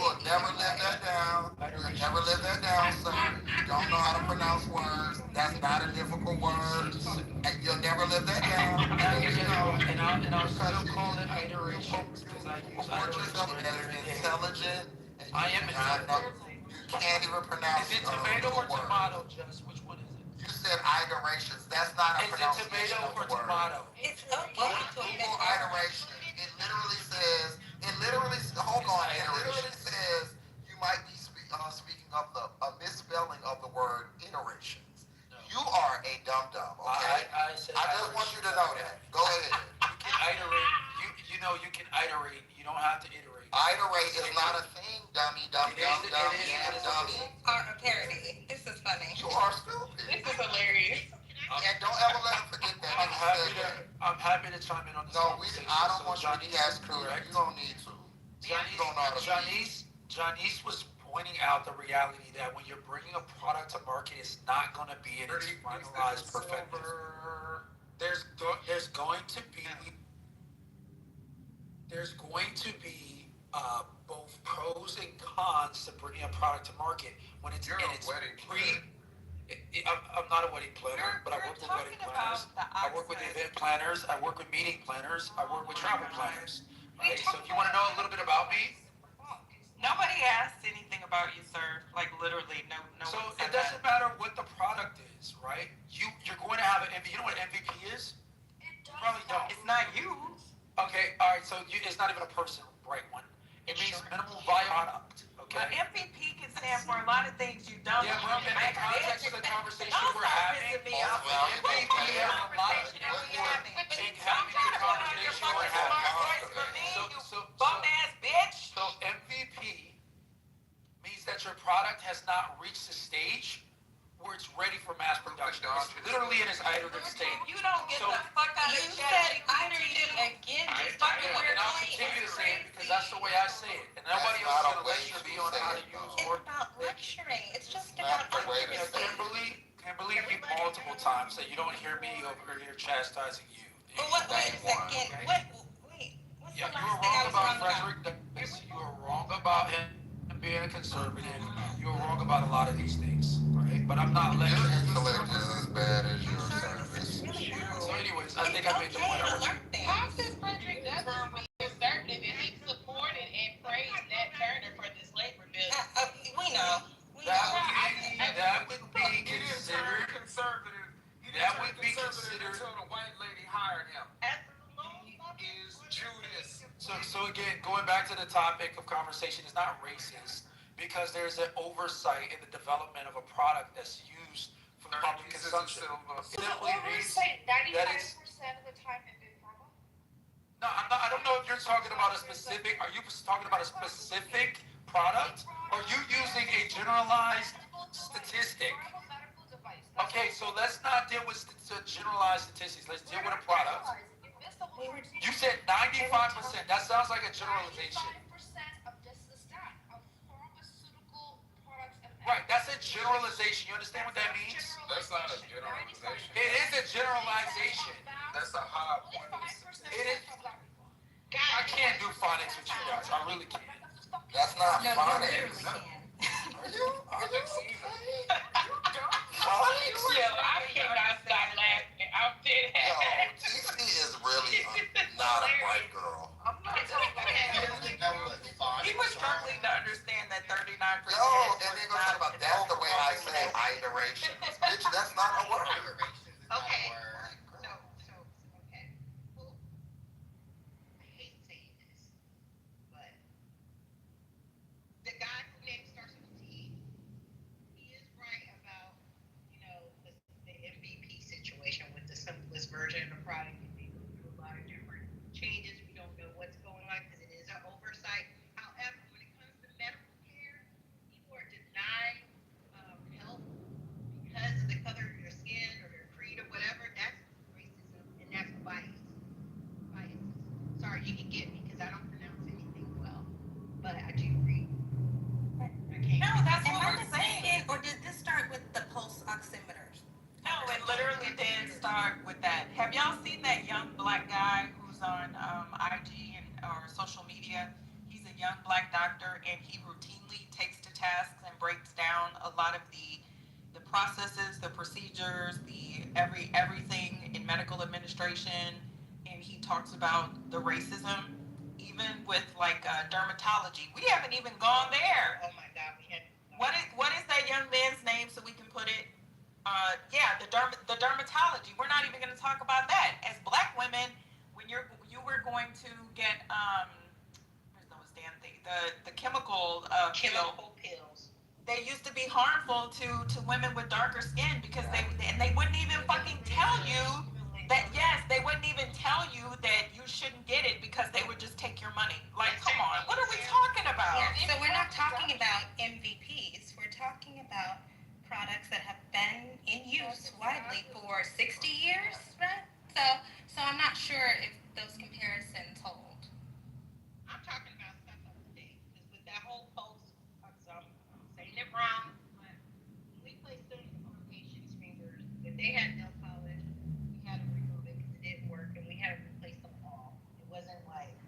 will never live that down. You'll never live that down, sir. You don't know how to pronounce words. That's not a difficult word. And you'll never live that down. And I'll still call it iteration because I use yourself as intelligent. I am intelligent. You can't even pronounce Is it tomato or tomato, Jess? Which one is it? You said iterations. That's not a pronunciation. Is it tomato or word. Tomato? it's okay to admit Google iteration. It literally says, hold on, it literally says you might be speaking of a misspelling of the word iterations. No. You are a dum-dum, okay? I just want you to know that. Go ahead. You can iterate. You can iterate. You don't have to iterate. Iterate is not a thing, dummy. Or a parody. This is funny. You are stupid. This is hilarious. And don't ever let him forget that. I'm happy to chime in on this. No, I don't want you to guess correct. You don't need to. Janice was pointing out the reality that when you're bringing a product to market, it's not going to be in its finalized perfection. There's going to be both pros and cons to bringing a product to market when it's in its I'm not a wedding planner, but I work with wedding planners. I work with event planners. I work with meeting planners. I work with travel planners. Right? So if you want to know a little bit about me, Nobody asked anything about you, sir. Like literally, no. So it doesn't matter what the product is, right? You're going to have an MVP. You know what an MVP is? You probably don't. It's not you. Okay, all right. So it's not even a person, right? One. It means minimal viable product. Okay. MVP can stand for a lot of things you don't. Yeah, bro. In the context of the conversation we're having, MVP off. MVP has a lot of Conversation that we having. in Don't try to put on your conversation we're fucking smart having. voice for me, you So bum ass bitch. So MVP means that your product has not reached the stage where it's ready for mass production. It's literally in its iterative state. You don't get the fuck out of You chat. said iterative again, just fucking And weird I'll claim. continue to say it because that's the way I say it. And nobody else is going to lecture me on how to use It's words. about lecturing. It's just Not about the way to accuracy. Kimberly beat multiple times that you don't hear me over here chastising you. But wait a second. Wait. What's Yeah, the you last were thing I wrong was about wrong about? Frederick Douglass. You were wrong about him being a conservative. You were wrong about a lot of these things, right? But I'm not Your lecturing. intellect is as bad as your service. So anyways, I think I made the point I was. How does Frederick Douglass be conservative and he supported and praised Nat Turner for this labor bill? We know. That would be considered conservative. That would be considered. Until the white lady hired him. He is Judas. So again, going back to the topic of conversation, is not racist because there's an oversight in the development of a product that's used for public consumption. So the Simply means oversight, that 95% it's. of the time in Big Pharma? No, I don't know if you're talking about a specific. Are you talking about a specific product? Or are you using a generalized statistic? Medical device. Okay, so let's not deal with generalized statistics. Let's deal with a product. You missed the whole routine. You said 95%. That sounds like a generalization. 95% of this is that, of pharmaceutical products and Right, that's a generalization. You understand what that means? That's not a generalization. It is a generalization. That's a high point. It is. I can't do phonics with you guys. I really can't. That's not No, you phonics. literally can. Are you okay? Yo, I cannot stop laughing. I'm dead Yo, ass. TC is really not a white girl. He was struggling to understand that 39%. Yo, and they're gonna talk about that's the way I say iteration. Bitch, that's not a word. Okay. No, so, okay. Well, I hate saying this, but the guy whose name starts with T, he is right about, the MVP situation with the simplest version of the product. And they go through a lot of different changes. We don't know what's going on because it is an oversight. However, when it comes to medical care, people are denied help because of the color of their skin or their creed or whatever. That's racism and that's bias. Sorry, you can get me because I don't pronounce anything well, but I do read. No, that's what we're saying. Or did this start with the pulse oximeters? No, it literally did start with that. Have y'all seen that young black guy who's on IG or social media? He's a young black doctor, and he routinely takes to tasks and breaks down a lot of the processes, the procedures, everything in medical administration, and he talks about the racism, even with dermatology. We haven't even gone there. Oh my God, we had. What is that young man's name so we can put it? The dermatology. We're not even going to talk about that. As black women, when you were going to get where's those damn thing? The chemical pills. They used to be harmful to women with darker skin because they wouldn't even fucking tell you that. Yes, they wouldn't even tell you that you shouldn't get it because they would just take your money. Like, come on, what are we talking about? So we're not talking about MVPs. We're talking about products that have been in use widely for 60 years, right? So I'm not sure if those comparisons hold. I'm talking about stuff up to date. Because with that whole post, I'm saying it wrong, but we placed things on patients' fingers. If they had nail polish, we had to remove it because it didn't work, and we had to replace them all. It wasn't like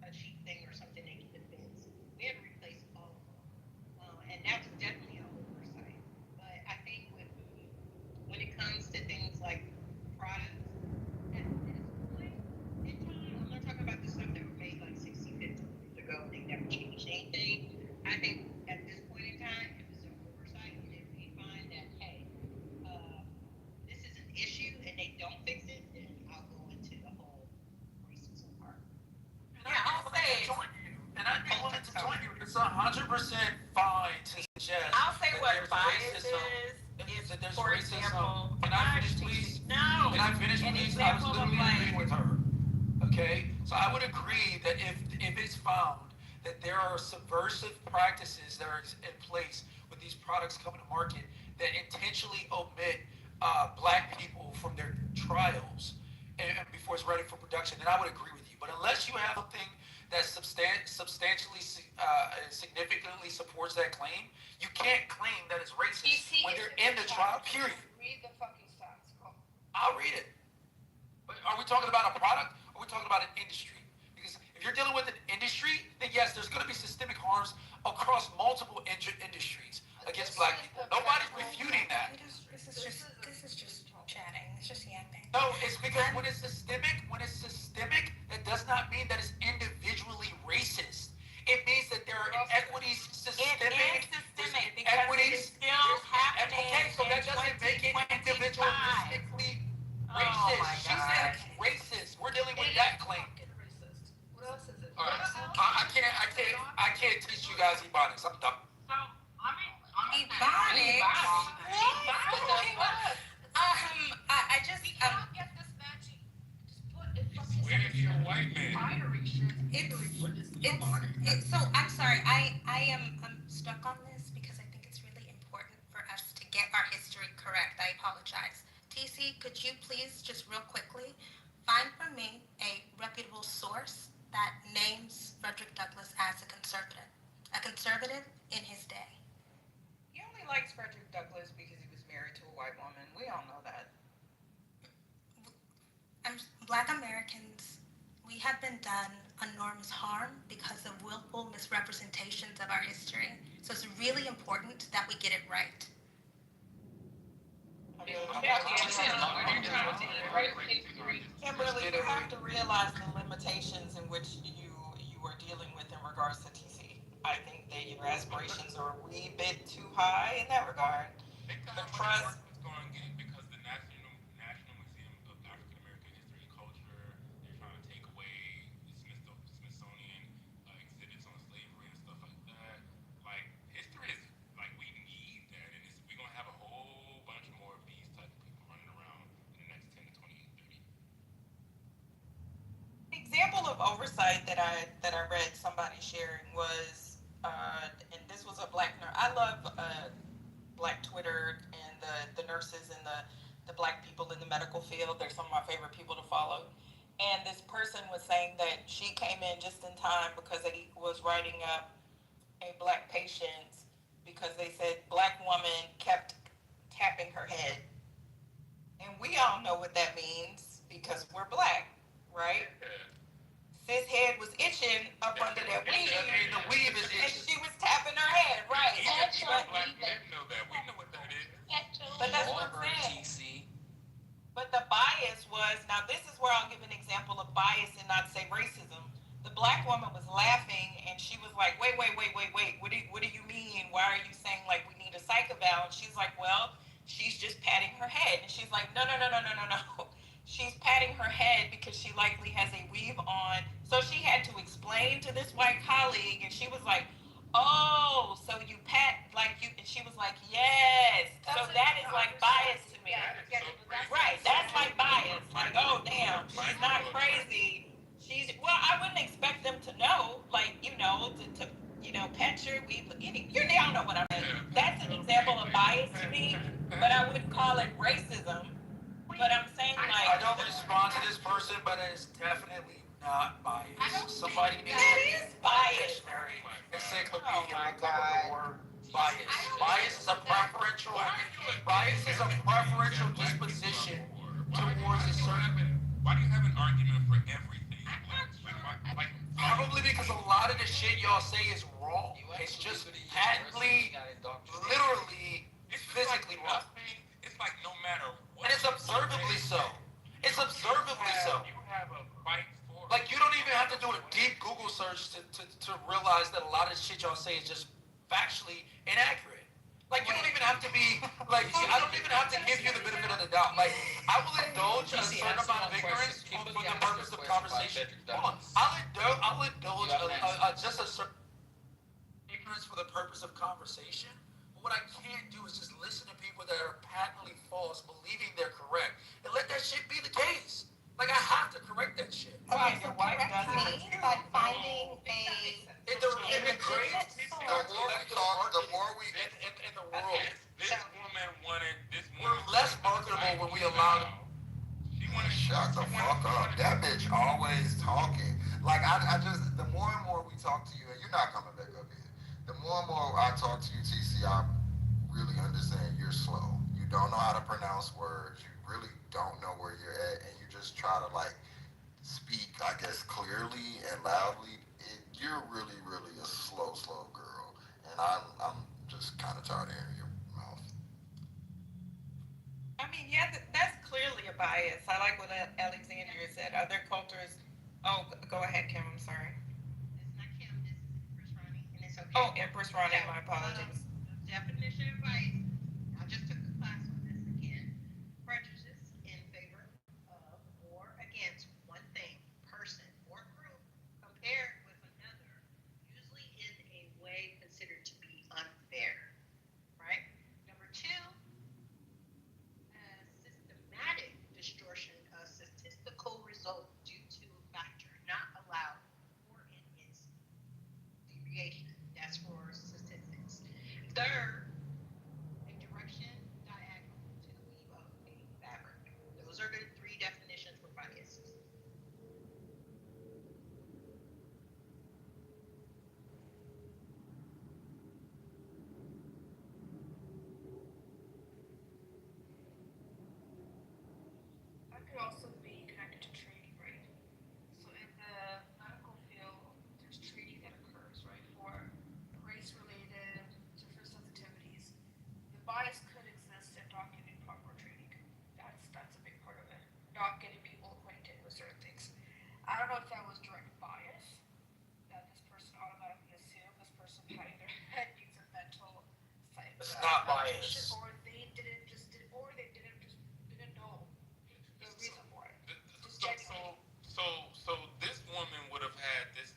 a cheap thing or something they could fix. We had to replace all of them. And that was definitely an oversight. But I think when it comes to things like products, at this point in time, I'm not talking about the stuff 100% fine to suggest. I'll say that what there's bias racism, is, that there's for racism. example, Can I finish, please? No. Can I finish, An please? I was example of literally like, agreeing with her. Okay, so I would agree that if it's found that there are subversive practices that are in place with these products coming to market that intentionally omit black people from their trials and before it's ready for production, then I would agree with you. But unless you have something that substantially significantly supports that claim, you can't claim that it's racist when they're in the trial period. Read the fucking stats. Go. I'll read it. But are we talking about a product or are we talking about an industry? Because if you're dealing with an industry, then yes, there's going to be systemic harms across multiple industries against black people. Nobody's refuting that. This is just chatting. It's just yapping. No, it's because when it's systemic, that does not mean that it's individually racist. It means that there are inequities, systemic. It is systemic because equities. it's still happening. Okay, so that doesn't make it individualistically racist. my She said it's racist. We're dealing with that claim. What else is it? All right. I can't teach you guys Ebonics. I'm done. I just Get this magic. Just put it fucking. Where is your white man? it's so I'm sorry. I'm stuck on this because I think it's really important for us to get our history correct. I apologize. TC, could you please just real quickly find for me a reputable source that names Frederick Douglass as a conservative in his day? He only likes Frederick Douglass because he was married to a white woman. We all know that. Black Americans, we have been done enormous harm because of willful misrepresentations of our history. So it's really important that we get it right. Kimberly, you have to realize the limitations in which you are dealing with in regards to TC. I think that your aspirations are a wee bit too high in that regard. The trust. Because the National Museum of African American History and Culture, they're trying to take away the Smithsonian exhibits on slavery and stuff like that. Like, history is, like, we need that, and we're going to have a whole bunch more of these type of people running around in the next 10 to 20, 30. An example of oversight that I read somebody sharing was, and this was a black nurse. I love black Twitter and the nurses and the black people in the medical field. They're some of my favorite people to follow. And this person was saying that she came in just in time because they was writing up a black patient because they said black woman kept tapping her head. And we all know what that means because we're black, right? Sis head was itching up under that weave. The weave is And itching. she was tapping her head, right? Black men know that. We know what that is. But that's what I'm saying. But the bias was, now this is where I'll give an example of bias and not say racism. The black woman was laughing and she was like, wait. What do you mean? Why are you saying like we need a psych eval? And she's like, well, she's just patting her head. And she's like, no. She's patting her head because she likely has a weave on. So she had to explain to this white colleague and she was like, oh, so you pat like you, and she was like, yes. So that is like bias to me. Right, that's like bias. Like, oh damn, she's not crazy. Well, I wouldn't expect them to know, like, to pet your weave. Y'all know what I mean. That's an example of bias to me, but I wouldn't call it racism. But I'm saying like. I don't respond to this person, but it is definitely not biased. Somebody needs That is bias. Encyclopedia, look up the word bias. Bias is a preferential disposition towards a certain. Why do you have an argument for everything? Probably because a lot of the shit y'all say is wrong. It's just patently, literally, physically wrong. It's like no matter what. And it's observably so. You have a fight for. Like, you don't even have to do a deep Google search to realize that a lot of the shit y'all say is just factually inaccurate. Like, you don't even have to be, like, I don't even have to give you the benefit of the doubt. Like, I will indulge a certain amount of ignorance for the purpose of conversation. Hold on. I'll indulge just a certain. arguments for the purpose of conversation. But what I can't do is just listen to people that are patently false, believing they're correct, and let that shit be the case. Like, I have to correct that shit. Okay, so correct me by finding In the great, the more we in the world, This woman wanted this we're woman. less marketable when we allow them. She wanted. shut the fuck up. That bitch always talking. Like I just the more and more we talk to you, and you're not coming back up here. The more and more I talk to you, TC, I really understand you're slow. You don't know how to pronounce words. You really don't know where you're at, and you just try to like speak, I guess, clearly and loudly. You're really, really a slow girl, and I'm just kind of tired of hearing your mouth. I mean, yeah, that's clearly a bias. I like what Alexandria said. Other cultures. Oh, go ahead, Kim. I'm sorry. It's not Kim, this is Empress Ronnie, and it's okay. Oh, Empress Ronnie, my apologies. Definition of bias, I just took a class on this again. Prejudice in favor of or against one thing, person, or group compared with another, usually in a way considered to be unfair, right? Number two, systematic distortion of statistical result due to a factor not allowed or in its deviation. That's for statistics. Third, a direction diagonal to the weave of a fabric. Those are the three definitions for biases. That could also be connected to trading, right? So in the medical field, there's trading that occurs, right, for race-related different sensitivities. The bias could exist in not getting proper training. That's a big part of it. Not getting people acquainted with certain things. I don't know if that was direct bias that this person automatically assumed this person had either had needs of mental It's not bias. or they didn't just did, or they didn't just didn't know the reason for it. Just genuinely. So this woman would have had this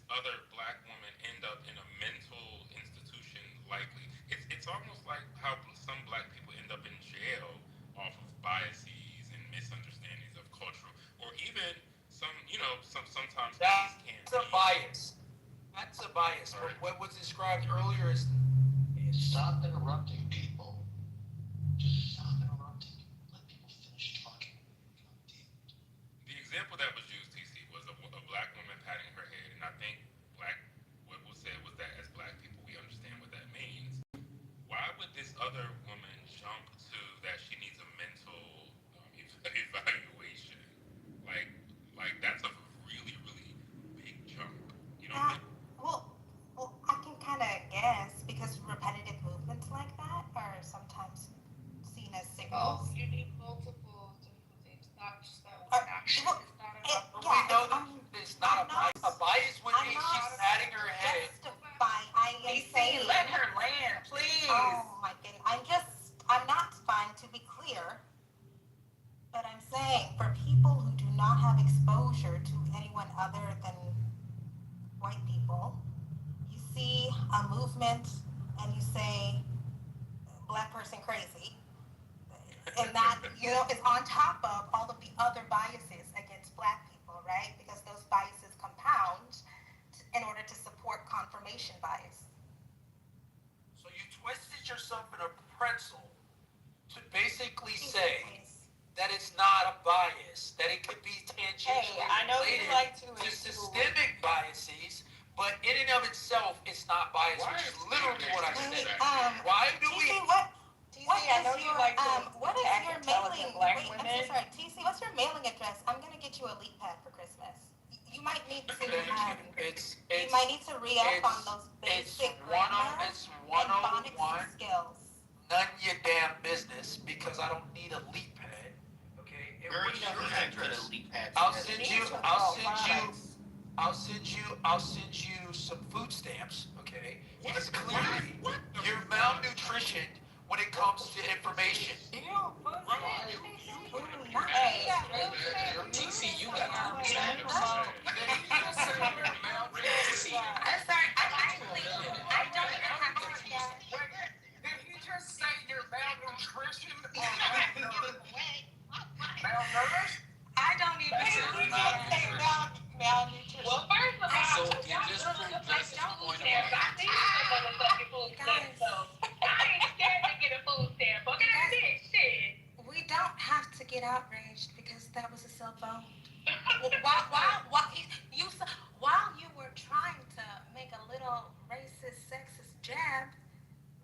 other black woman end up in a mental institution, likely. It's almost like how some black people end up in jail off of biases and misunderstandings of cultural, or even sometimes That's a bias. That's a bias. Right. What was described earlier is Stop interrupting people. Just stop interrupting. Let people finish talking. The example that was used, TC, was a black woman patting her head, and I think what was said was that as black people, we understand what that means. Why would this other woman jump to that she needs a mental evaluation? Like that's a really, really big jump. You know what I mean? Well, I can kind of guess because repetitive movements like that are sometimes seen as signals. You need multiple different things, not just that one action. Well, It's not We enough. know that it's not a bias. A bias would I'm be not she's patting her head. justifying. I am DC, saying. let her land, please. Oh my goodness. I'm not trying to be clear, but I'm saying for people who do not have exposure to anyone other than white people, you see a movement and you say, black person crazy. And that, is on top of all of the other biases against black people, right? Because those biases compound in order to support confirmation bias. So you twisted yourself in a pretzel to basically say that it's not a bias, that it could be tangentially Hey, I know you related like to systemic biases, but in and of itself, it's not bias, which is literally what I said. Why do we? TC, I know you like to what is attack your intelligent mailing? black Wait, women. I'm so sorry. TC, what's your mailing address? I'm gonna get you a leap pad for Christmas. You might need to. You might need to re-up on those basic grammar and phonics skills. None of your damn business, because I don't need a leap pad. Okay. Where is your address? I'll send you some food stamps, okay? Because clearly you're malnutritioned when it comes to information. TC, you got I'm sorry, I don't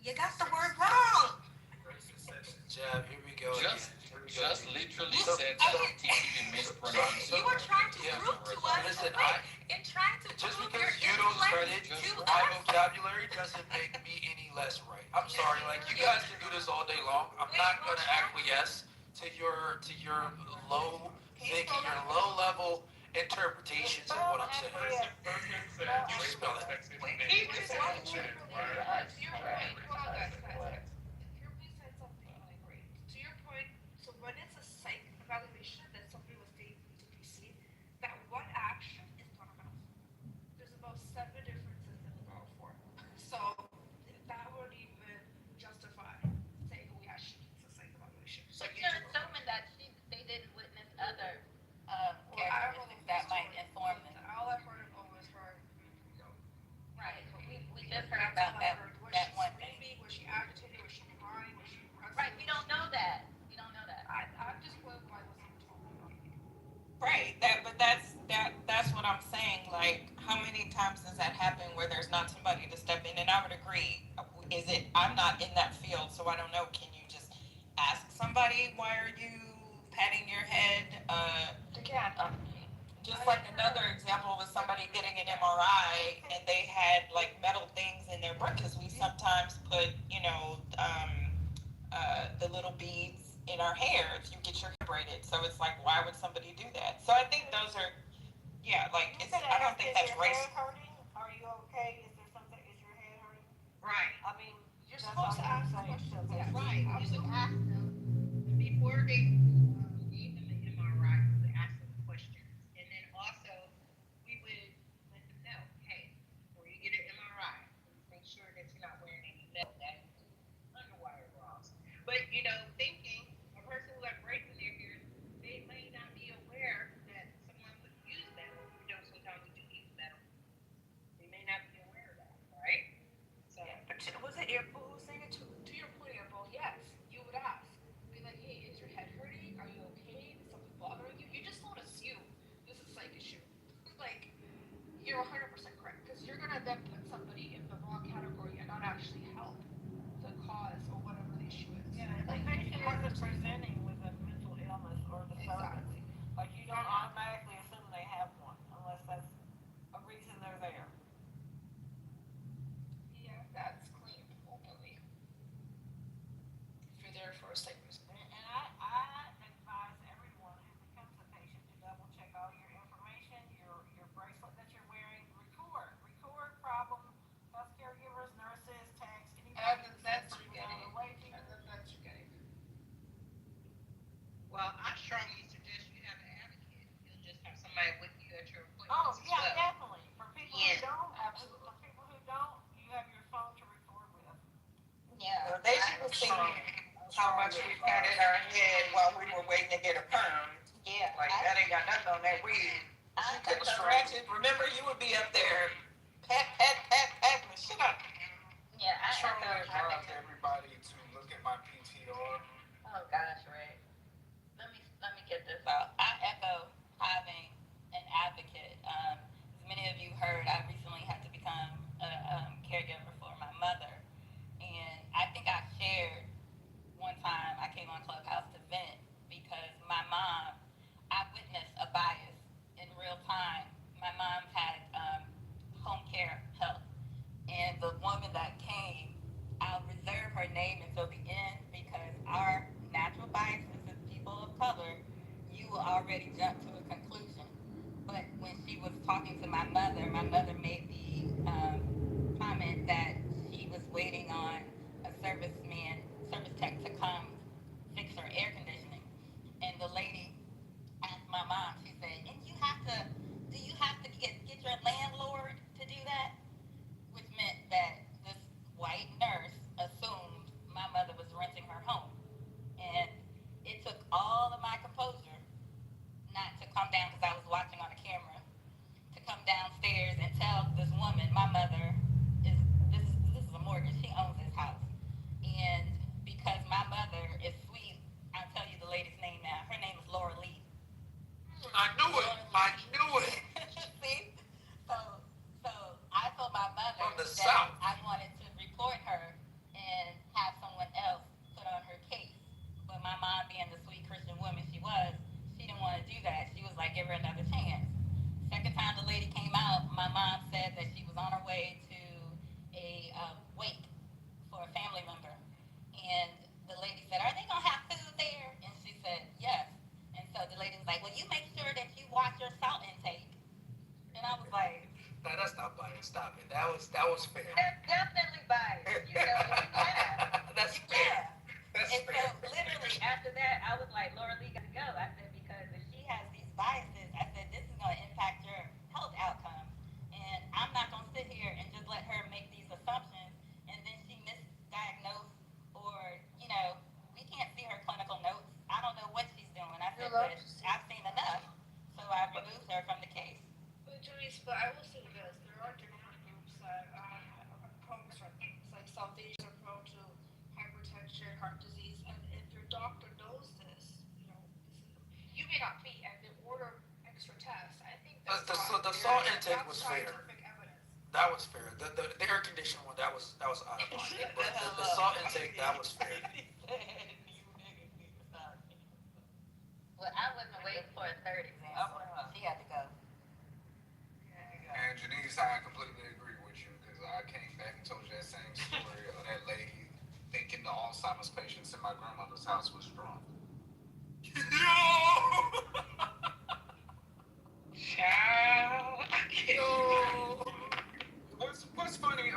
You got the word wrong. Jab, here we go Just, again. just literally So- said so- that TTV mispronounced. You were trying to Yeah. prove to us, Listen, and trying to just prove because your you don't intellect credit to my us. vocabulary doesn't make me any less right. I'm sorry, like you guys can do this all day long. I'm not gonna acquiesce to your low thinking, your low level interpretations of what I'm saying. Person said you were Spell it. texting Wait, me. he just Why wants are you you- to why are to you- your why are point, you- hold on, guys. What? Kirby said something really great. To your point, so when it's a psych evaluation that somebody was taking to PC, that one action is not enough. There's about 7 differences in the all four. So that would even justify saying, oh yeah, it's a psych evaluation. So you're assuming that they didn't witness other Well, I don't know characteristics the that full might story, inform but them. all I've heard of was her. Right, but we just heard That's about all I that, heard. Was that she one thing. screaming? Was she agitated? Was she crying? Was she aggressive? Right, we don't know that. We don't know that. I'm just going by what someone told me. Right. That's what I'm saying. Like, how many times does that happen where there's not somebody to step in? And I would agree. Is it? I'm not in that field, so I don't know. Can you just ask somebody, why are you patting your head? You can't. Just like another example was somebody getting an MRI and they had like metal things in their brain, because we sometimes put, the little beads in our hair if you get your hair braided. So it's like, why would somebody do that? So I think those are, I don't think that's racist. Hurting? Are you okay? Is there something? Is your head hurting? Right. I mean, You're supposed to ask questions. Yeah, Right. You would absolutely. ask them before they gave them the MRI. We would ask them questions, and then also we would let them know, hey, before you get an MRI, please make sure that you're not wearing any metal. That includes underwire bras. But thinking a person who had braids in their hair, they may not be aware that someone would use metal. Sometimes we do use metal. They may not be aware of that, right? So. But was it April who was saying it? To your point, April, yes, you would ask. Be like, hey, is your head hurting? Are you okay? Is something bothering you? You just don't assume this is a psych issue. Like, you're 100% correct. Because you're going to then put somebody in the wrong category and not actually help the cause or whatever the issue is. Yeah, if the patient isn't presenting with a mental illness or disturbance, like you don't automatically assume they have one unless that's a reason they're there. Yeah, that's claimed openly. If you're there for a psych reason. And I advise everyone who becomes a patient to double check all your information, your bracelet that you're wearing, record problem, health caregivers, nurses, techs, And anybody the vets you're on getting. the way to you. And the vets you're getting. Well, I strongly suggest you have an advocate. You'll just have somebody with you at your appointments Oh, as yeah, well. definitely. For people Yeah. who don't, absolutely. For people who don't, you have your phone to record with. Yeah. Well, they should have seen how much we patted our head while we were waiting to get a perm. Yeah. Like, that ain't got nothing on that weed. You couldn't scratch it. Remember, you would be up there, pat, me. Shut up. Yeah, I Strongly echo. advise everybody to look at my PTR. Oh gosh, Ray. Let me get this out. I echo having an advocate. As many of you heard, I recently had to become a caregiver for my mother, and I think I shared one time I came on Clubhouse to vent because my mom, I witnessed a bias in real time. My mom had home care help, and the one wait for a family member. And the lady said, "Are they gonna have food there?" And she said, "Yes." And so the lady was like, "Well, you make sure that you watch your salt intake." And I was like, No, that's not biased. Stop it. That was fair. "That's definitely biased." You know, you laugh. That's You fair. laugh. That's And fair. so literally after that, I was like, "Laura Lee got to go." I said, because if she has these biases, I said, this is going to impact your health outcomes. And I'm not going to sit here and just let her make these assumptions and then she misdiagnosed or, you know, we can't see her clinical notes. I don't know what she's doing. I said, but I've seen enough. So I removed her from the case. But Janice, but I will say this: there are different groups that are prone to certain things. Like South Asians are prone to hypertension, heart disease, and if your doctor knows this, you know, you may not be, and they order extra tests. I think that's The salt intake was fair. scientific evidence. That was fair. The air conditioning one, that was out of pocket. But the salt intake, that was fair. Well, I wasn't waiting for a third exam. She had to go. And Janice, I completely agree with you because I came back and told you that same story of that lady thinking the Alzheimer's patients in my grandmother's house was strong. Child. Yo! What's funny,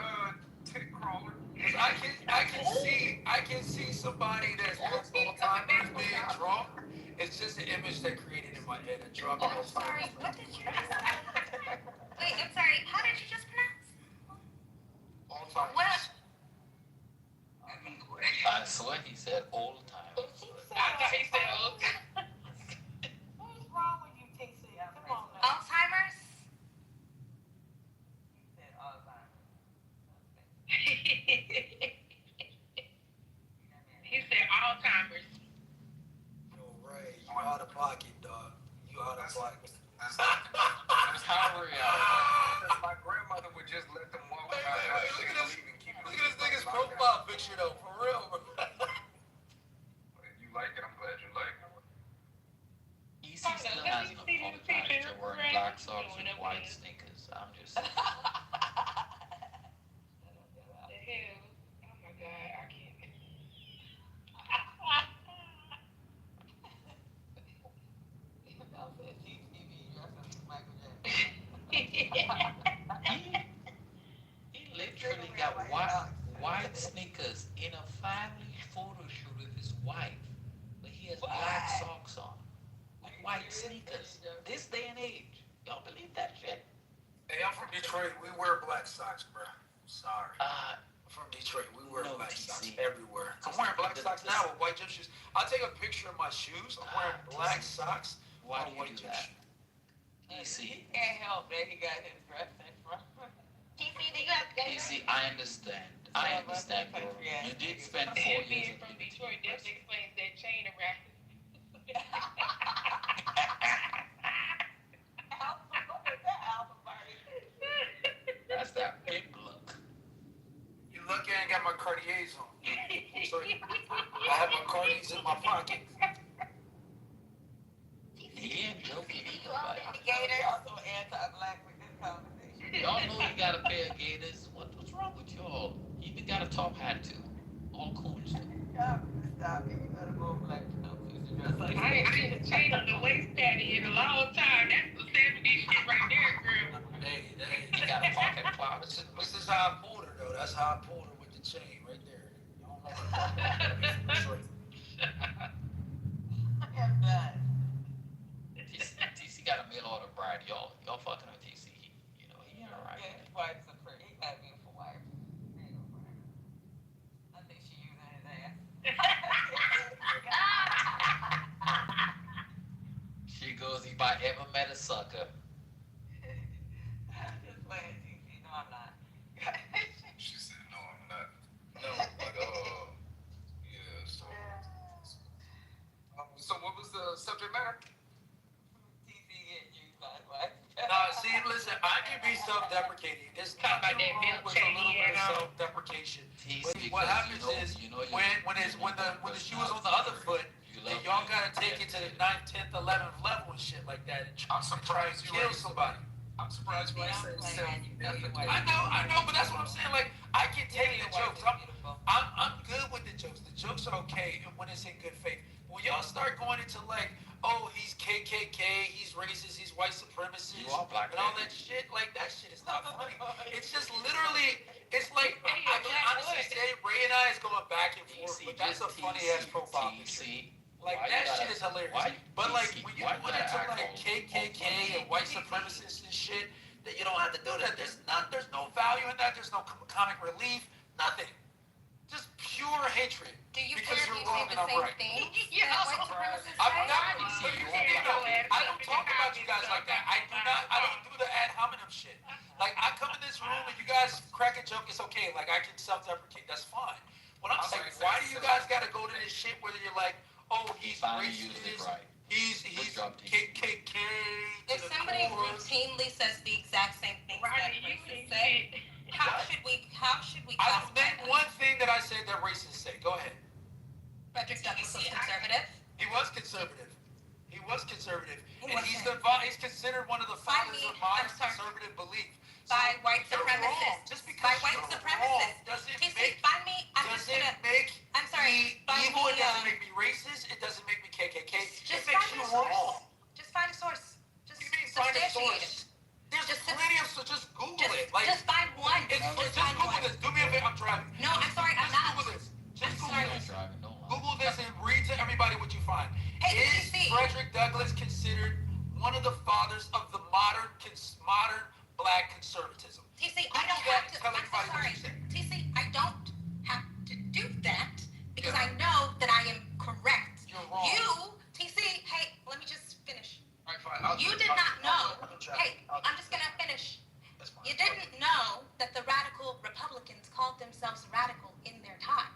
tick crawler? Because I can see somebody that's Alzheimer's being drunk. It's just an image that created in my head, a drunk Alzheimer's. Sorry, what did you just say? Wait, I'm sorry, how did you just pronounce? Alzheimer's. What? I swear he said old time. I thought he said old time. What's wrong with you, TC? Come on now. Alzheimer's? He said Alzheimer's. He said Alzheimer's. Yo, Ray, you out of pocket, dog. You out of pocket. That's how real. Recovery. My grandmother would just let them walk Hey, out. hey, look at this nigga's profile picture though, for real, bro. If you like it, I'm glad you like it. EC still hasn't apologized for wearing black socks and white sneakers. I'm just saying. The hell? Oh my God, I can't. Y'all said TV dressing Michael Jackson. He literally got white sneakers in a family photo shoot with his wife. But he has black socks on. With white sneakers. This day and age. Y'all believe that shit? Hey, I'm from Detroit. We wear black socks, bro. Sorry. From Detroit, we wear black socks everywhere. I'm wearing black socks now with white gym shoes. I'll take a picture of my shoes. I'm wearing black socks Why on do you white do gym that? shoes. He can't help that he got his dress in front. TC, do you have EC, I understand. I understand, bro. You did spend 4 And years being in from Bloomington Detroit, that University. explains that chain around. That's that big look. You lucky I ain't got my Cartiers on. So I have my Cartiers in my pocket. He ain't joking either, Y'all but so anti-black with this conversation. y'all know you got a pair of gators. What's wrong with y'all? You even got a top hat too. All coons do. Y'all stop it. You better go black dress like I ain't a chain on the waist patty in a long time. That's the 70s shit right there, girl. Hey, He got a pocket cloud. this is how I pulled her though. That's how I pulled her with the chain right there. You don't know what Detroit. I'm done. TC got a mail order bride. Y'all fucking with TC. You know, he ain't alright. Yeah, his wife's a pretty. He got a beautiful wife. I think she using his ass. She goes, if I ever met a sucker. I'm just playing, TC. No, I'm not. She said, no, I'm not. No, but, yeah, so. So what was the subject matter? TC getting used by his wife. Nah, see, listen, I can be self-deprecating. There's nothing wrong with a little bit of self-deprecation. But what happens is when the shoe is on the other foot, then y'all gotta take it to the 9th, 10th, 11th level and shit like that. And I'm surprised you kill somebody. I'm surprised when I say That's why I know, but that's what I'm saying. Like, I can take the jokes. I'm good with the jokes. The jokes are okay when it's in good faith. When y'all start going into like, oh, he's KKK, he's racist, he's white supremacist, You are black, and all that shit, like that shit is not funny. It's just literally, it's like I can honestly say Ray and I is going back and forth, but that's a funny ass profile picture. Like that shit is hilarious. But like when you went into like KKK and white supremacists and shit, that you don't have to do that. There's no value in that. There's no comic relief. Nothing. Just pure hatred. Do you because care you're if you wrong say and the I'm same right. thing Yeah, that white supremacists I'm say? not. But here's the thing though. I don't talk about you guys like that. I don't do the ad hominem shit. Like I come in this room and you guys crack a joke. It's okay. Like I can self-deprecate. That's fine. What I'm saying, why do you guys got to go to this shit where you're like, oh, he's racist. He's KKK. If somebody routinely says the exact same thing that racists say, how should we classify Name one thing that I said that racists say. Go ahead. Frederick Douglass was conservative. He was conservative. He was conservative. He And wasn't. he's considered one of the fathers of modern conservative belief. By white you're wrong. supremacists. Just because By white you're supremacists. wrong doesn't TC, make find me. I'm just doesn't gonna. make I'm sorry. me Find evil. me, It doesn't make me racist. It doesn't make me KKK. Just it makes find you a source. wrong. Just find a source. Just You mean find a substantiate it. source? There's plenty of so just Google it. Like Just find one. just Google this. Do me a favor. I'm driving. No, I'm sorry. I'm Just not. Google this. Just I'm Google sorry. this. Google this and read to everybody what you find. Hey, Is TC. Frederick Douglass considered one of the fathers of the modern black conservatism? TC, I don't have to. I'm so sorry. TC, I don't have to do that because I know that I am correct. You're wrong. You, TC, hey, let me just finish. All right, fine. You did not know. Hey, I'm just gonna finish. That's fine. You didn't know that the radical Republicans called themselves radical in their time.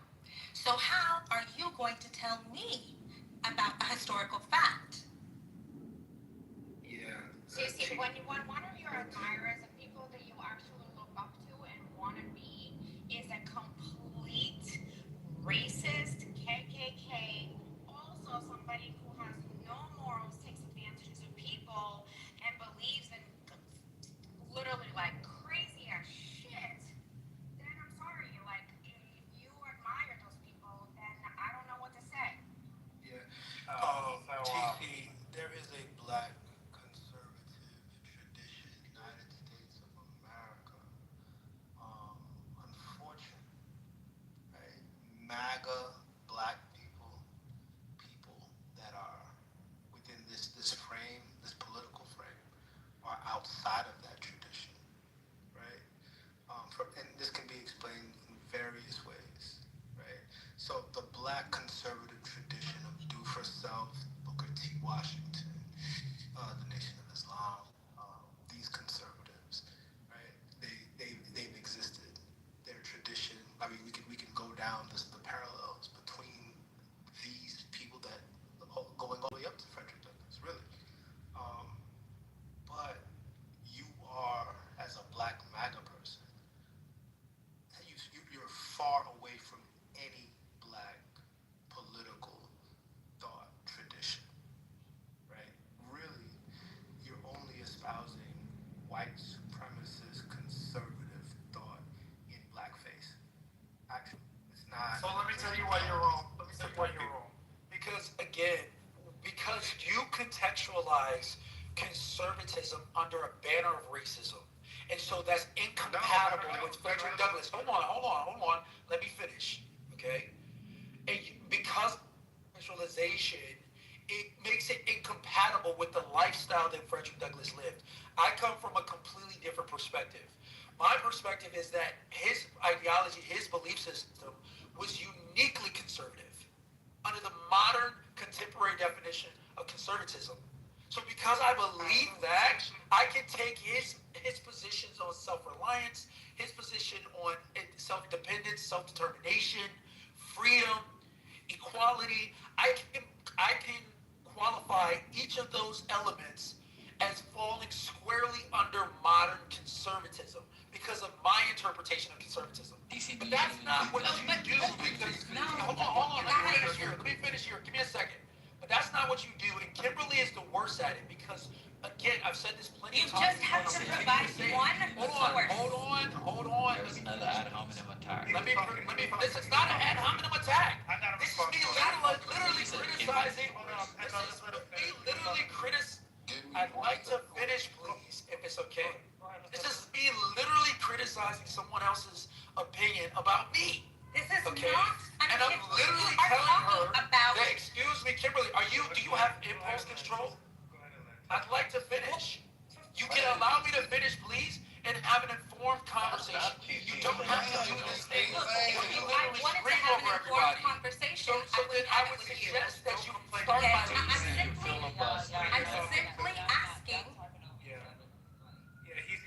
So how are you going to tell me about a historical fact? Yeah. Seriously, when one of your admirers and people that you actually look up to and want to be is a complete racist, KKK, also somebody who has no morals, takes advantages of people, and believes in literally like crazy ass shit, then I'm sorry, like if you admire those people, then I don't know what to say. Yeah. TC, there is a black conservative tradition, United States of America. Unfortunately, right? MAGA black people that are within this frame, this political frame, are outside of that tradition, right? And this can be explained in various ways, right? So the black conservative tradition of do for self, Booker T. Washington, the Nation of Islam, these conservatives, right? They've existed. Their tradition. I mean, we can go down the parallels between these people that going all the way up to Frederick Douglass, really. But you are, as a black MAGA person, you're far away from any black political thought tradition, right? Really, you're only espousing white supremacist conservative thought in blackface. Actually, it's not. So let me tell you why you're wrong. Because again, because you contextualize conservatism under a banner of racism. And so that's incompatible with Frederick Douglass. Hold on. Let me finish. Okay? And because racialization, it makes it incompatible with the lifestyle that Frederick Douglass lived. I come from a completely different perspective. My perspective is that his ideology, his belief system was uniquely conservative under the modern contemporary definition of conservatism. So because I believe that, I can take his positions on self-reliance, his position on self-dependence, self-determination, freedom, equality. I can qualify each of those elements as falling squarely under modern conservatism because of my interpretation of conservatism. But that's not what you do because hold on. Let me finish here. Give me a second. But that's not what you do, and Kimberly is the worst at it because Again, I've said this plenty You of times. just have to provide one source. Hold on. There's another ad hominem attack. Let me. This is not an ad hominem attack. This is me literally criticizing. This is me literally criticizing. I'd like to finish, please, if it's okay. This is me literally criticizing someone else's opinion about me. This is okay? not. And I'm literally telling her that, excuse me, Kimberly, do you have impulse control? I'd like to finish. You can allow me to finish, please, and have an informed conversation. You don't have to do this thing. You literally scream over everybody. So then I would suggest that you start by listening. I'm simply asking. Yeah, he's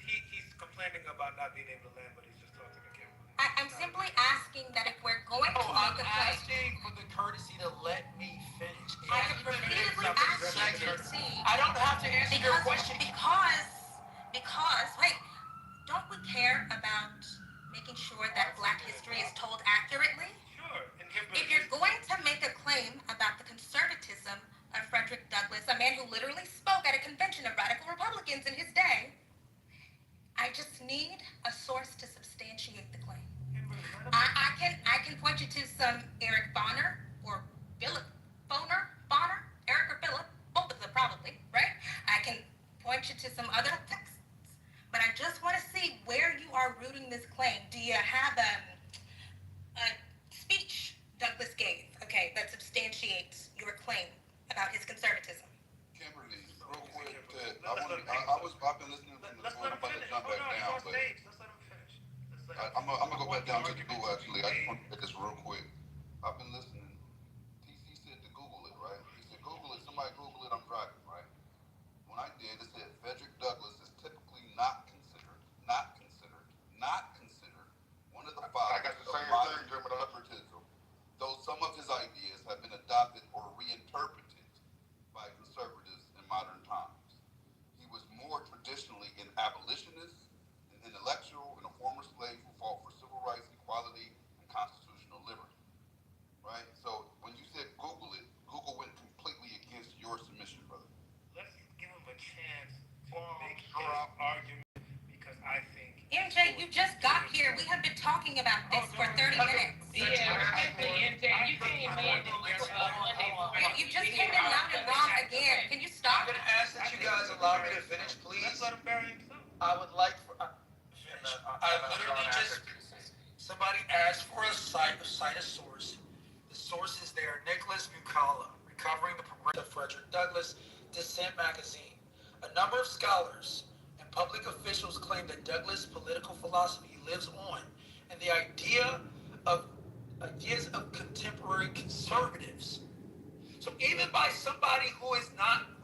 complaining about not being able to land, but he's just talking to Kimberly. I'm simply asking that if we're going to I'm make a asking for the courtesy to let me finish. I have repeatedly asked you to see. I don't have to answer your question. Because, wait, don't we care about making sure that Black history is told accurately? Sure. If you're going to make a claim about the conservatism of Frederick Douglass, a man who literally spoke at a convention of radical Republicans in his day, I just need a source to substantiate the claim. I can point you to some Eric Bonner or Philip Bonner, Eric or Philip, both of them probably, right? I can point you to some other texts, but I just want to see where you are rooting this claim. Do you have a speech Douglas gave, okay, that substantiates your claim about his conservatism? Kimberly, real quick, I've been listening from the phone. I'm about to jump back down, but I'm gonna go back down to the Google actually. I just want to make this real quick. I've been listening. TC said to Google it, right? He said Google it. Somebody Google it. I'm driving, right? When I did, it said Frederick Douglass is typically not considered one of the fathers of modern conservatism, though some of his ideas have been adopted or reinterpreted by conservatives in modern times. He was more traditionally an abolitionist, an intellectual, and a former slave who fought for civil rights, equality, and constitutional liberty. Right? So when you said Google it, Google went completely against your submission, brother. Let's give him a chance to make his argument, because I think... MJ, you just got here. We have been talking about this for 30 minutes. Yeah, MJ, you came in Monday. You just came in loud and wrong again. Can you stop? I'm going to ask that you guys allow me to finish, please. Let's let him bury himself. I would like for... I literally just... Somebody asked for a source. The source is there. Nicholas Bucala, Recovering the Progressive Frederick Douglass, Dissent Magazine. A number of scholars and public officials claim that Douglass' political philosophy lives on, and the ideas of contemporary conservatives. So even by somebody who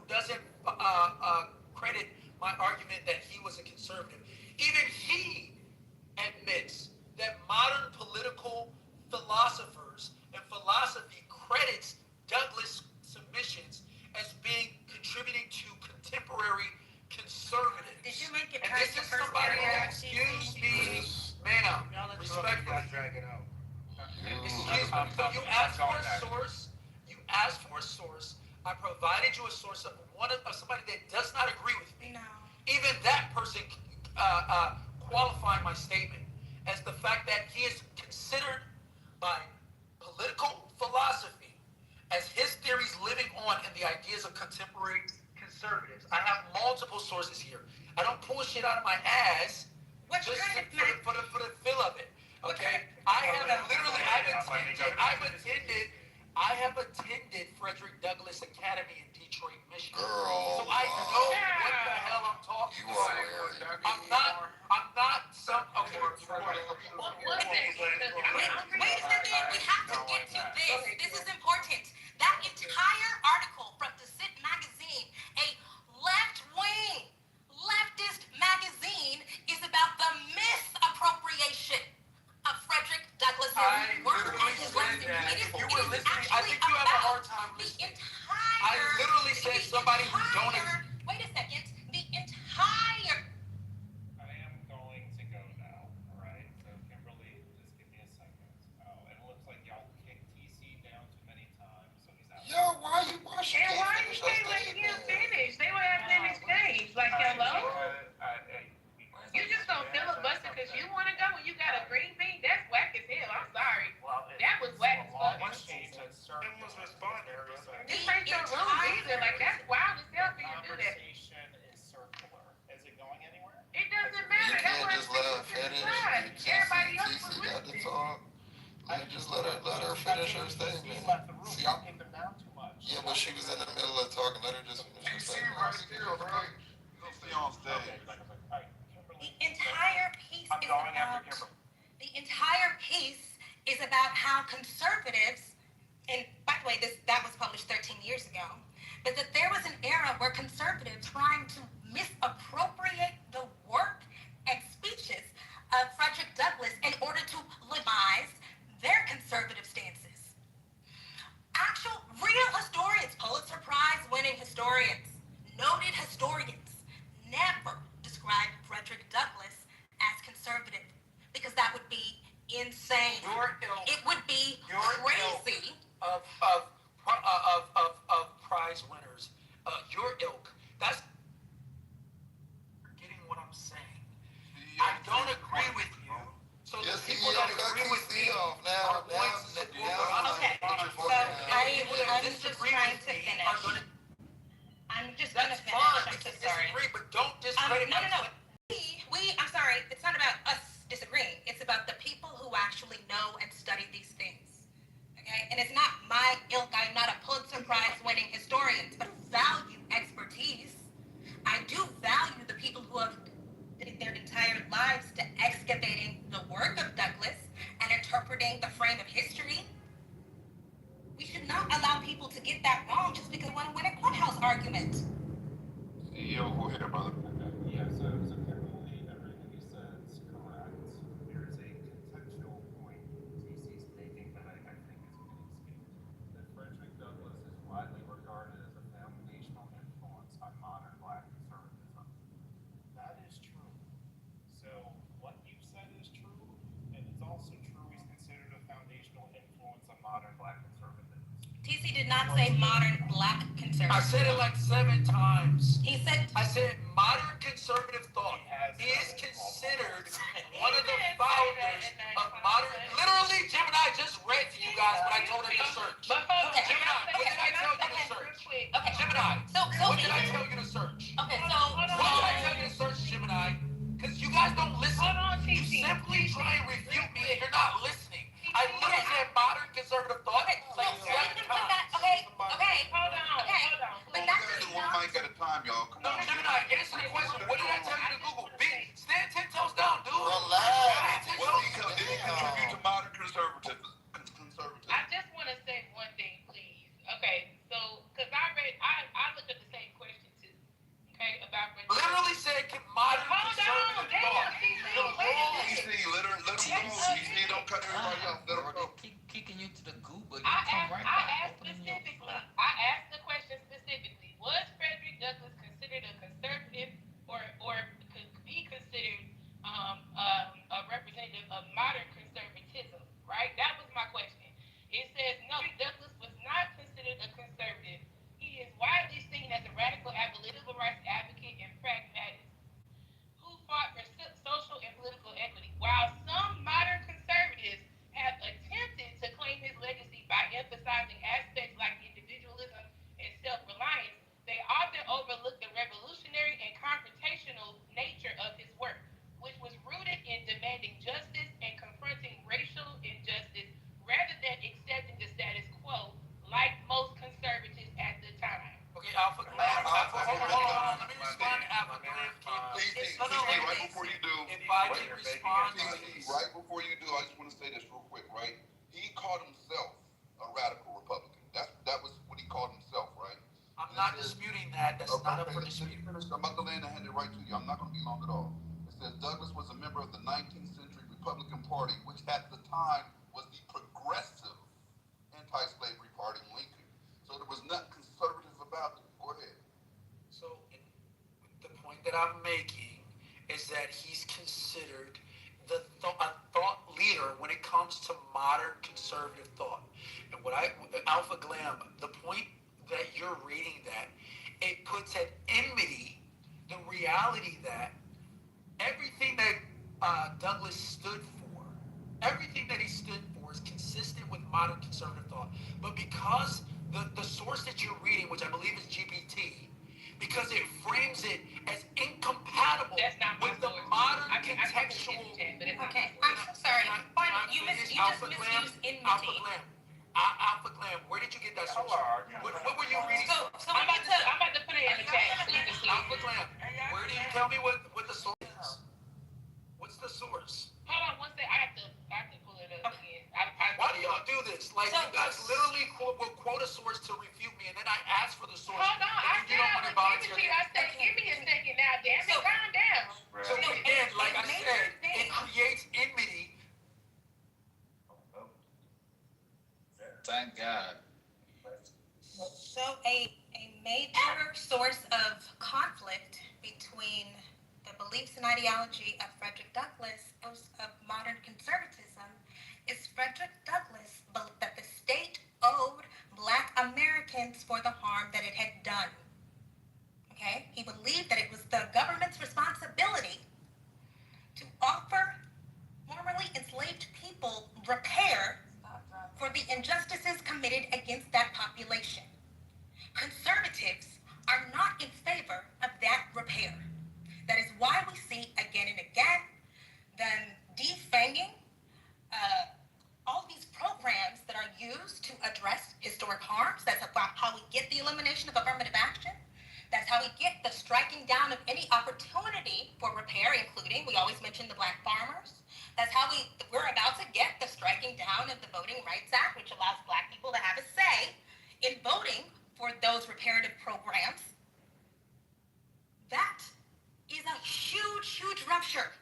doesn't credit my argument that he was a conservative, even he admits that modern political philosophers and philosophy credits Douglas' submissions as being contributing to contemporary conservatives. Did you make it and past this the is first somebody paragraph? excuse me, ma'am, respectfully. Drag it out. Excuse me. So you asked for a source. I provided you a source of somebody that does not agree with me. No. Even that person qualified my statement as the fact that he is considered by political philosophy as his theories living on in the ideas of contemporary conservatives. I have multiple sources here. I don't pull shit out of my ass just for the feel of it. Okay? I have attended Frederick Douglass Academy in Detroit, Michigan. So I know what the hell I'm talking about. I'm not some... Okay. Wait a second. We have to get to this. This is important. That entire article from Dissent Magazine, a left-wing, leftist magazine, is about the misappropriation of Frederick Douglass' work and his lessons. You were listening. I think you have a hard time listening. I literally said somebody who don't... Wait a second. The entire... I am going to go now, alright? So Kimberly, just give me a second. It looks like y'all kicked TC down too many times, so he's out. Yo, why you And why you can't let him finish? They were having an exchange. Tim was responding. This ain't your room either. Like, that's wild as hell for you to do that. Conversation is circular. Is it going anywhere? It doesn't You matter. That's can't why just let her finish. everybody else was TC got to listening. talk. Just let her finish her statement. See, Take them down too much. yeah, but she was in the middle of talking. Let her just finish her statement. right there, bro. You gonna stay on stage. The entire piece I'm is going after about Kimberly. the entire piece is about how conservatives, and by the way, that was published 13 years ago, but that there was an era where conservatives trying to misappropriate the work and speeches of Frederick Douglass in order to legitimize their conservative stances. Actual real historians, Pulitzer Prize winning historians, noted historians, never described Frederick Douglass as conservative, because that would be insane. It would be crazy. Of prize winners, your ilk. That's getting what I'm saying. I don't agree with you. So the people that agree with me are going to support. Okay, so I'm just trying to finish. I'm just gonna finish. I'm so sorry. Disagree, but don't discredit No. I'm sorry. It's not about us disagreeing. It's about the people who actually know and study these things. Okay? And it's not my ilk. I'm not a Pulitzer Prize winning historian, but value expertise. I do value the people who have dedicated their entire lives to excavating the work of Douglass and interpreting the frame of history. We should not allow people to get that wrong just because they want to win a courthouse argument. CEO, go ahead, brother. Yeah, so Kimberly, everything you said is correct. There's a contextual point TC's making that I think is getting skipped. That Frederick Douglass is widely regarded as a foundational influence on modern Black conservatism. That is true. So what you said is true, and it's also true he's considered a foundational influence on modern Black conservatism. TC did not say modern Black conservatism. I said it like 7 times. I said modern conservative thought. He is considered one of the founders of modern. Literally, Jim and I just read to you guys what I told him to search. Okay. Gemini, what did I tell you to search? Okay. Gemini, what did I tell you to search? Okay, What did I tell you to search, Gemini? Because you guys don't listen. You simply try and refute me and you're not listening. I literally said modern conservative thought like 7 times. But that's One mic at a time, y'all. Come on. Gemini, answer the question. What did I tell you to Google? Stand 10 toes down, dude. Relax. Well, did he contribute to modern conservatism? I just want to say one thing, please. Okay, so because I looked at the same question too. Okay, about literally said modern conservative thought. DC, don't cut everybody off. Let them go. Keep kicking you to the goo, but you I come right back. I asked the question specifically. Was Frederick Douglass considered a conservative or could be considered a representative of modern conservatism? Right? That was my question. It says no, Douglass was not considered a conservative. He is widely seen as a radical civil rights advocate and pragmatist who fought for social and political equity. While some modern conservatives have attempted to claim his legacy by emphasizing aspects like individualism and self-reliance, they often overlook the revolutionary and confrontational nature of his work, which was rooted in demanding justice and confronting racial injustice rather than accepting the status quo like most conservatives at the time. Okay, Alpha, hold on. Let me respond to Alpha. Right before you do, if I can respond, right before you do, I just want to say this real quick, right? He called himself a radical Republican. That was what he called himself, right? I'm not disputing that. That's not up for dispute. I'm about to land and hand it right to you. I'm not going to be long at all. It says Douglass was a member of the 19th century Republican Party, which at the time was the progressive anti-slavery party in Lincoln. So there was nothing conservative about it. Go ahead. So the point that I'm making is that he's considered a thought leader when it comes to modern conservative thought. And Alpha Glam, the point that you're reading that, it puts at enmity the reality that everything that Douglass stood for, everything that he stood for is consistent with modern conservative thought. But because the source that you're reading, which I believe is GPT, because it frames it as incompatible with the modern contextual. Okay, I'm so sorry. You just misused enmity. Alpha Glam, where did you get that source? What were you reading? So I'm about to put it in the chat so you can see. Alpha Glam, where do you tell me what the source is? What's the source? Hold on one second. I have to pull it up again. Why do y'all do this? Like, you guys literally will quote a source to refute me, and then I ask for the source. Hold on, I and you don't want to volunteer. I said, give me a second now, damn it, calm down. So again, like I said, it creates enmity. Thank God. So a major source of conflict between the beliefs and ideology of Frederick Douglass of modern conservatism is Frederick Douglass believed that the state owed Black Americans for the harm that it had done. Okay? He believed that it was the government's responsibility to offer formerly enslaved people repair for the injustices committed against that population. Conservatives are not in favor of that repair. That is why we see again and again them defanging all these programs that are used to address historic harms. That's about how we get the elimination of affirmative action. That's how we get the striking down of any opportunity for repair, including, we always mention the Black farmers. That's how we're about to get the striking down of the Voting Rights Act, which allows Black people to have a say in voting for those reparative programs. That is a huge, huge rupture.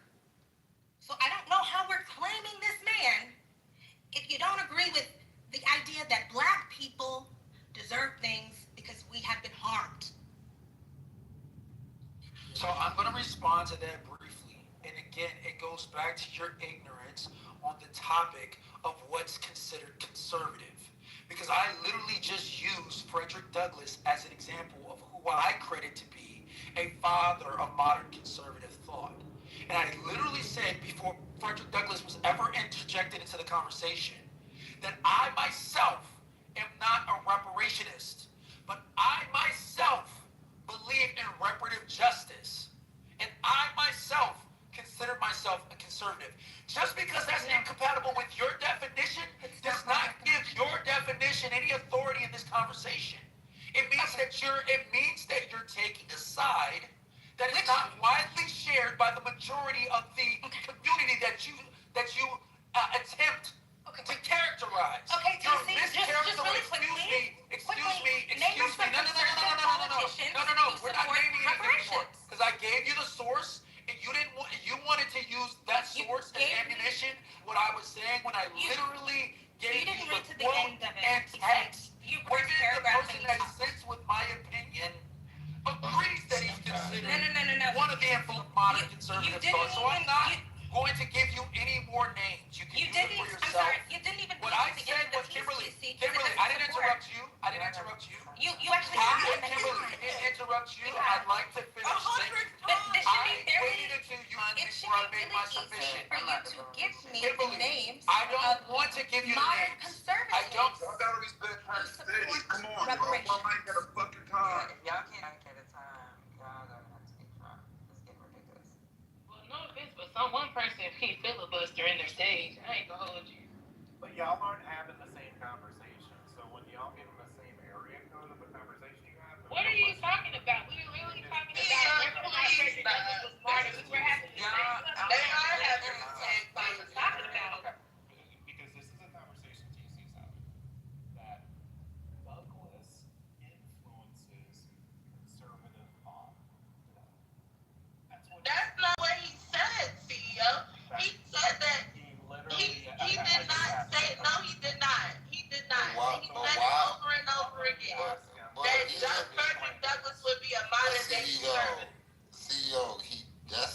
So I don't know how we're claiming this man if you don't agree with the idea that Black people deserve things because we have been harmed. So I'm going to respond to that briefly. And again, it goes back to your ignorance on the topic of what's considered conservative. Because I literally just used Frederick Douglass as an example of who I credit to be a father of modern conservative thought. And I literally said before Frederick Douglass was ever interjected into the conversation that I myself am not a reparationist, but I myself believe in reparative justice. And I myself consider myself a conservative. Just because that's incompatible with your definition does not give your definition any authority in this conversation. It means that you're taking a side that is not widely shared by the majority of the community that you attempt to characterize. Okay, TC, just really quickly. Excuse me. No. We're not naming it anymore. Because I gave you the source, and you wanted to use that source as ammunition. What I was saying when I literally gave you the quote and text. Where the person that sits with my opinion agrees that he's considered one of the modern conservative thoughts. So I'm not going to give you any more names. You can use it for yourself. I'm sorry, you didn't even What I said was Kimberly, I didn't interrupt you. You actually didn't interrupt you. I'd like to finish thinking. I waited until you before I made my submission. For you to give me the names I don't want to give you the modern names. conservatives. I don't. Y'all gotta respect her stage. Come on, y'all might get a fucking time. If y'all can't get a time, y'all gonna have to be drunk. It's getting ridiculous. Well, no offense, but one person keep filibustering their stage. I ain't gonna hold you. But y'all aren't having the same conversation. So when y'all get in the same area code of the conversation you have, What are you talking about? We were literally talking about whether or not Frederick Douglass was smart. We were having the same They are having the same talking about. because this is a conversation TC's having, that Douglas influences conservative thought. That's not what he said, CEO. He said that he did not say, no, he did not. He did not. He said it over and over again. That Frederick Douglass would be a modern day conservative. CEO,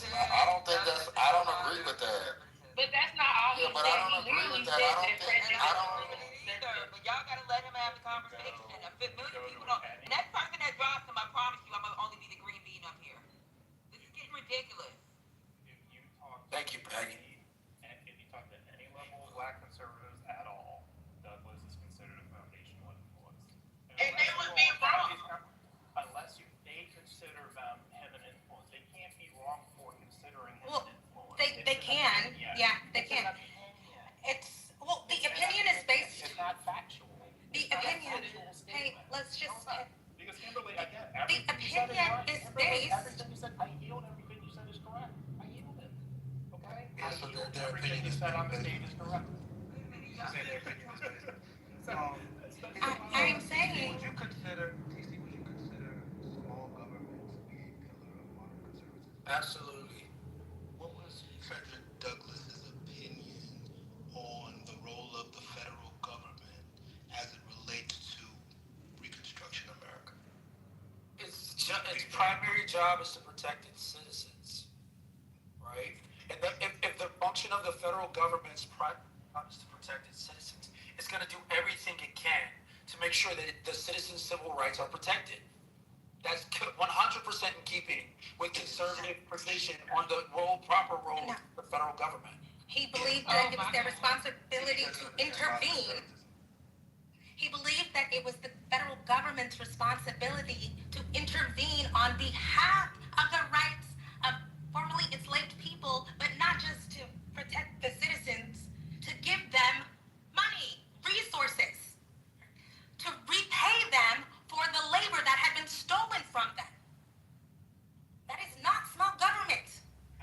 I don't agree with that. But that's not all he but said. I don't He agree literally with that. said I don't that think- Frederick I Douglass don't- was a conservative. But y'all gotta let him have the conversation. And a million people don't. Next person that drops him, I promise you, I'm gonna only be the green bean up here. This is getting ridiculous. If you talk Thank you, Peggy. and if you talk to any level of Black conservatives at all, Douglas I am saying. Would you consider, TC, would you consider small government to be a pillar of modern conservatism? Absolutely. What was Frederick Douglass's opinion on the role of the federal government as it relates to Reconstruction America? Its primary job is to protect its citizens, right? And if the function of the federal government's primary job is to protect its citizens, it's going to do everything it can to make sure that the citizens' civil rights are protected. That's 100% in keeping with conservative position on the proper role of the federal government. He believed that it was their responsibility to intervene. He believed that it was the federal government's responsibility to intervene on behalf of the rights of formerly enslaved people, but not just to protect the citizens, to give them money, resources, to repay them for the labor that had been stolen from them. That is not small government.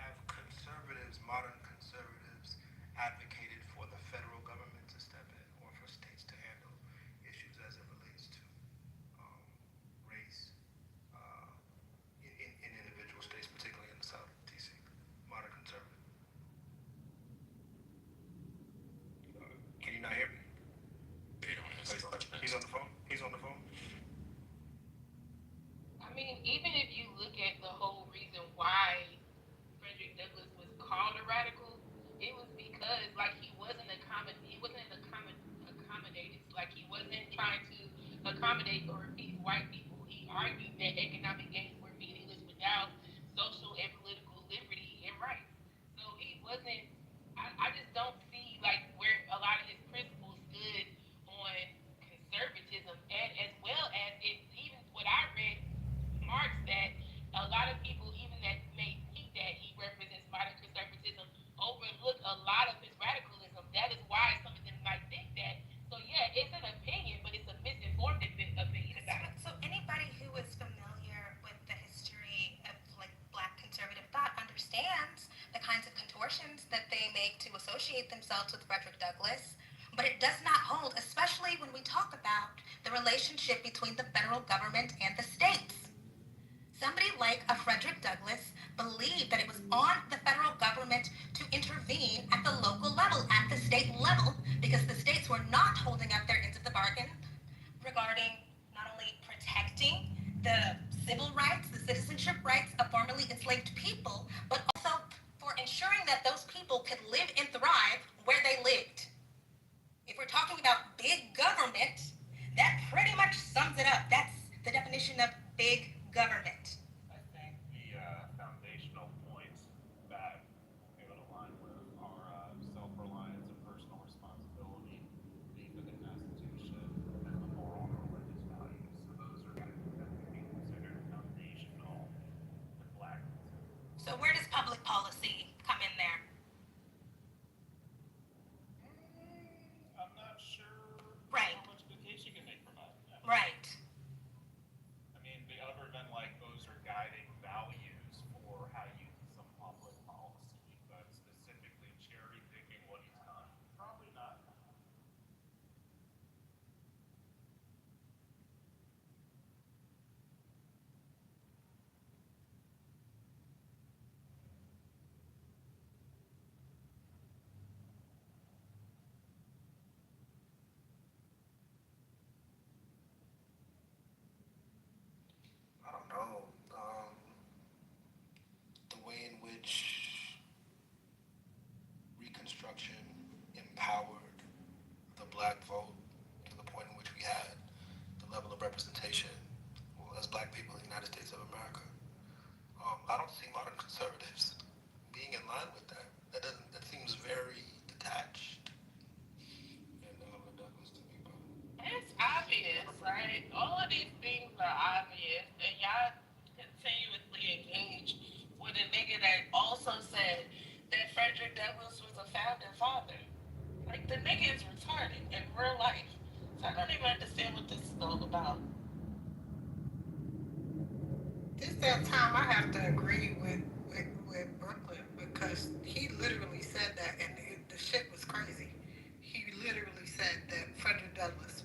Have conservatives, modern conservatives, advocated for the federal government to step in or for states to handle issues as it relates to race in individual states, particularly in the South, DC? Modern conservative. Can you not hear me? He's on the phone? He's on the phone? I mean, even if you look at the whole reason why Frederick Douglass was called a radical, it was because like he wasn't accommodated. Like he wasn't trying to accommodate or appease white people. He argued that economic gains were meaningless without social and political liberty and rights. So he wasn't. I just don't see like where a lot of his principles stood on conservatism, and as well as it even what I read marks that a lot of people, even that may think that he represents modern conservatism, overlook a lot of his radicalism. That is why some of them might think that. So yeah, it's an opinion, but it's a misinformed opinion about it. So anybody who is familiar with the history of like Black conservative thought understands the kinds of contortions that they make to associate themselves with Frederick Douglass. But it does not hold, especially when we talk about the relationship between the federal government and the states. Somebody like a Frederick Douglass believed that it was on the federal government to intervene at the local level, at the state level, because the states were not holding up their ends of the bargain regarding not only protecting the civil rights, the citizenship rights of formerly enslaved people, but also for ensuring that those people could live and thrive where they lived. If we're talking about big government, that pretty much sums it up. That's the definition of big government. I think the foundational points that we would align with are self-reliance and personal responsibility, belief in the Constitution, and the moral and religious values. So those are going to be considered foundational to Black conservatism. So where does public policy come in there? I'm not sure Right. how much of a case you can make from that. Right. I mean, other than like those are guiding values for how you use some public policy, but specifically cherry picking what he's done, probably not. I don't know. The way in which Reconstruction empowered the Black vote to the point in which we had the level of representation, well, as Black people in the United States of America. I don't see modern conservatives being in line with that. That seems very detached. And Douglas to me, but It's obvious, right? All of these things are obvious, and y'all continuously engage with a nigga that also said that Frederick Douglass was a founding father. Like, the nigga is retarded in real life. So I don't even understand what this is all about. This that time I have to agree with Brooklyn because he literally said that and the shit was crazy. He literally said that Frederick Douglass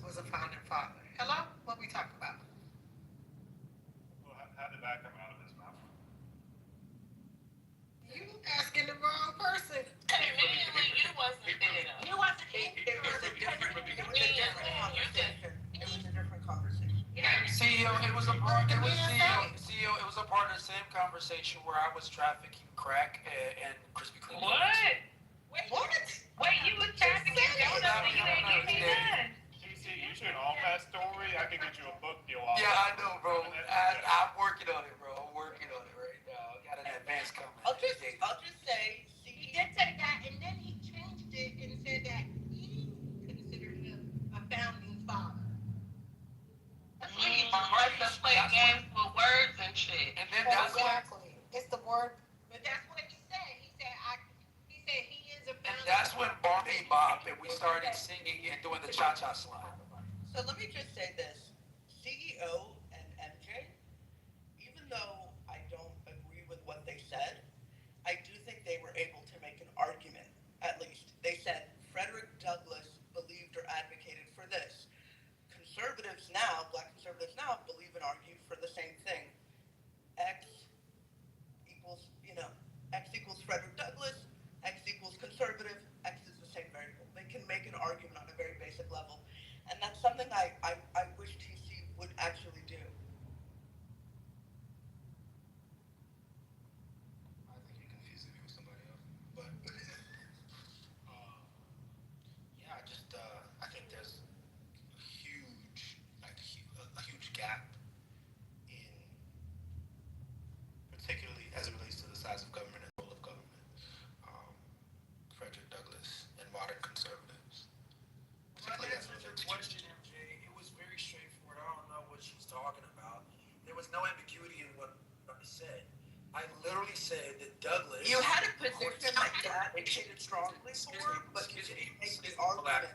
part of the same conversation where I was trafficking crack and Krispy Kreme. What? Wait, you was trafficking donuts and you didn't give me none. You should own that story. I could get you a book deal off. Yeah, I know, bro. I'm working on it, bro. I'm working on it right now. I got an advance coming. I'll just say, He did say that, and then he changed it and said that he considered him a founding father. That's when he likes to play games with words and shit. And then that's exactly. It's the word. But that's what he said. He said he is a founding. and that's when Barney Bop and we started singing and doing the cha-cha slide. So let me just say this. CEO and MJ, even though I don't agree with what they said, I do think they were able to make an argument, at least. They said Frederick Douglass believed or advocated for this. Conservatives now, black conservatives now, believe and argue for the same thing. X equals Frederick Douglass, X equals conservative, X is the same variable. They can make an argument on a very basic level. And that's something I wish TC would actually do. I think you're confusing me with somebody else. But yeah, I think there's a huge gap in, particularly as it relates to the size of government and the role of government. Frederick Douglass and modern conservatives. Well, that's a good question, MJ. It was very straightforward. I don't know what she's talking about. There was no ambiguity in what I said. I literally said that Douglas. You had a position like that advocated strongly for, but you didn't make the argument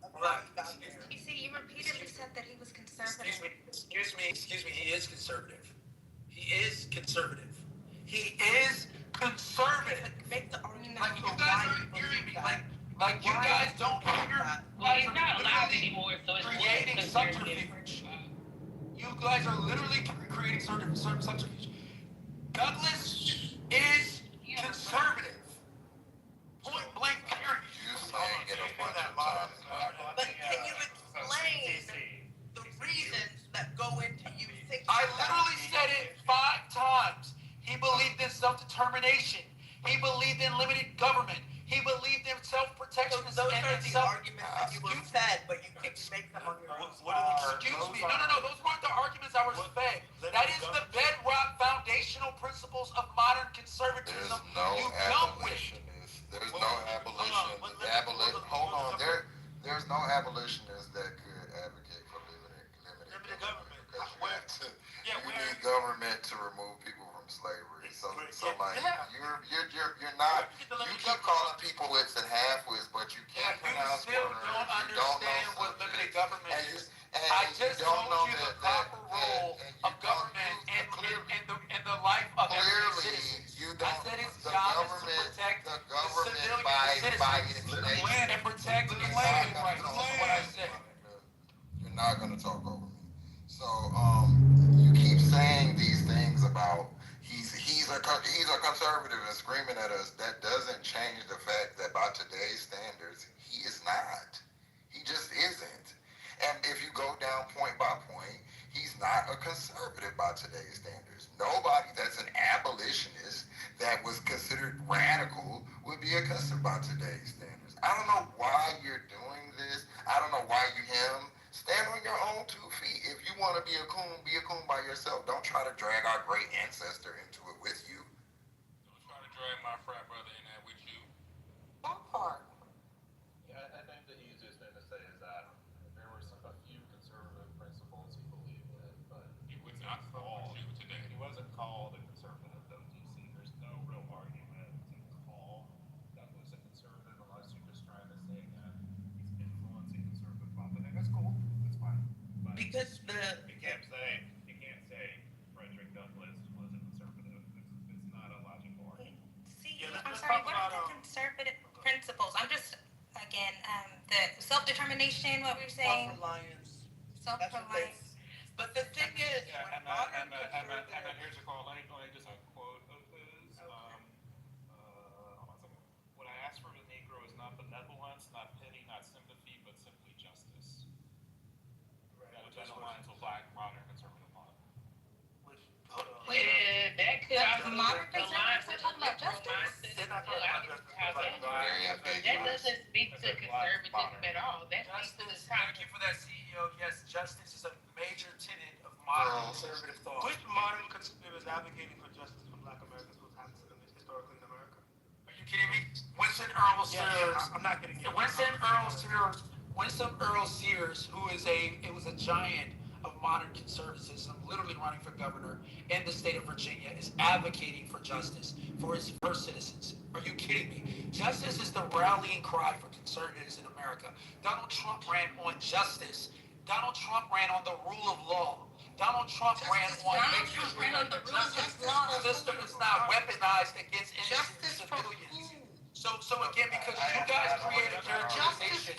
about that. You see, you repeatedly said that he was conservative. Excuse me. He is conservative. He is conservative. He is conservative. Make the argument. Like you guys aren't hearing me. Like you guys don't hear. Well, he's not allowed anymore, so it's creating subterfuge. You guys are literally creating subterfuge. Douglas is conservative. Point blank period. You saying it a bunch of times. But can you explain the reasons that go into you thinking I literally said it 5 times. He believed in self-determination. He believed in limited government. He believed in self-protection. those are the arguments that you were fed, but you can't make them on your own. Excuse me. No. Those weren't the arguments I was fed. That is the bedrock foundational principles of modern conservatism. There's no abolitionist. There's no abolition. Hold on. There's no abolitionist that could advocate for limited government. Because you need government to remove people from slavery. So like you're not. You keep calling people wits and half-wits, but you can't pronounce still words. don't You don't know understand what limited government is. And I just you don't told know you the that proper role of government in the life of every clearly citizen. you I don't. said its The job is to government, protect the the government civilian by citizens its nature. and protect the land rights. That's what I said. You're not gonna talk over me. So you keep saying these things about he's a conservative and screaming at us. That doesn't change the fact that by today's standards, he is not. He just isn't. And if you go down point by point, he's not a conservative by today's standards. Nobody that's an abolitionist that was considered radical would be a conservative by today's standards. I don't know why you're doing this. I don't know why you him. Stand on your own 2 feet. If you want to be a coon by yourself. Don't try to drag our great ancestor into it with you. Don't try to drag my frat brother in there with you. That part. Yeah, I think the easiest thing to say is that there were a few conservative principles he believed in, but He was not called today. he wasn't called a conservative, though, DC. There's no real argument to call Douglas a conservative unless you're just trying to say that he's influencing conservative thought. But that's cool. That's fine. But Because you can't say Frederick Douglass was a conservative. It's not a logical argument. See, I'm sorry, what are the conservative principles? I'm just, again, the self-determination, what we're saying. Self-reliance. Self-reliance. But the thing is, Yeah, when and modern then here's a quote. Let me just a quote of his. Hold on a second. What I ask for the Negro is not benevolence, not pity, not sympathy, but simply justice. That aligns with black modern conservative law. Well, That doesn't speak to conservatism at all. That speaks to the Thank you for that, CEO. Yes, justice is a major tenet of modern conservative thought. Which modern conservative is advocating for justice for Black Americans who's happened historically in America? Are you kidding me? Winston Earl Sears. I'm not kidding you. Winston Earl Sears, who was a giant of modern conservatism, literally running for governor in the state of Virginia, is advocating for justice for his first citizens. Are you kidding me? Justice is the rallying cry for conservatives in America. Donald Trump ran on justice. Donald Trump ran on the rule of law. Donald Trump ran on making sure that the justice system is not weaponized against innocent civilians. So again, because you guys created characterization,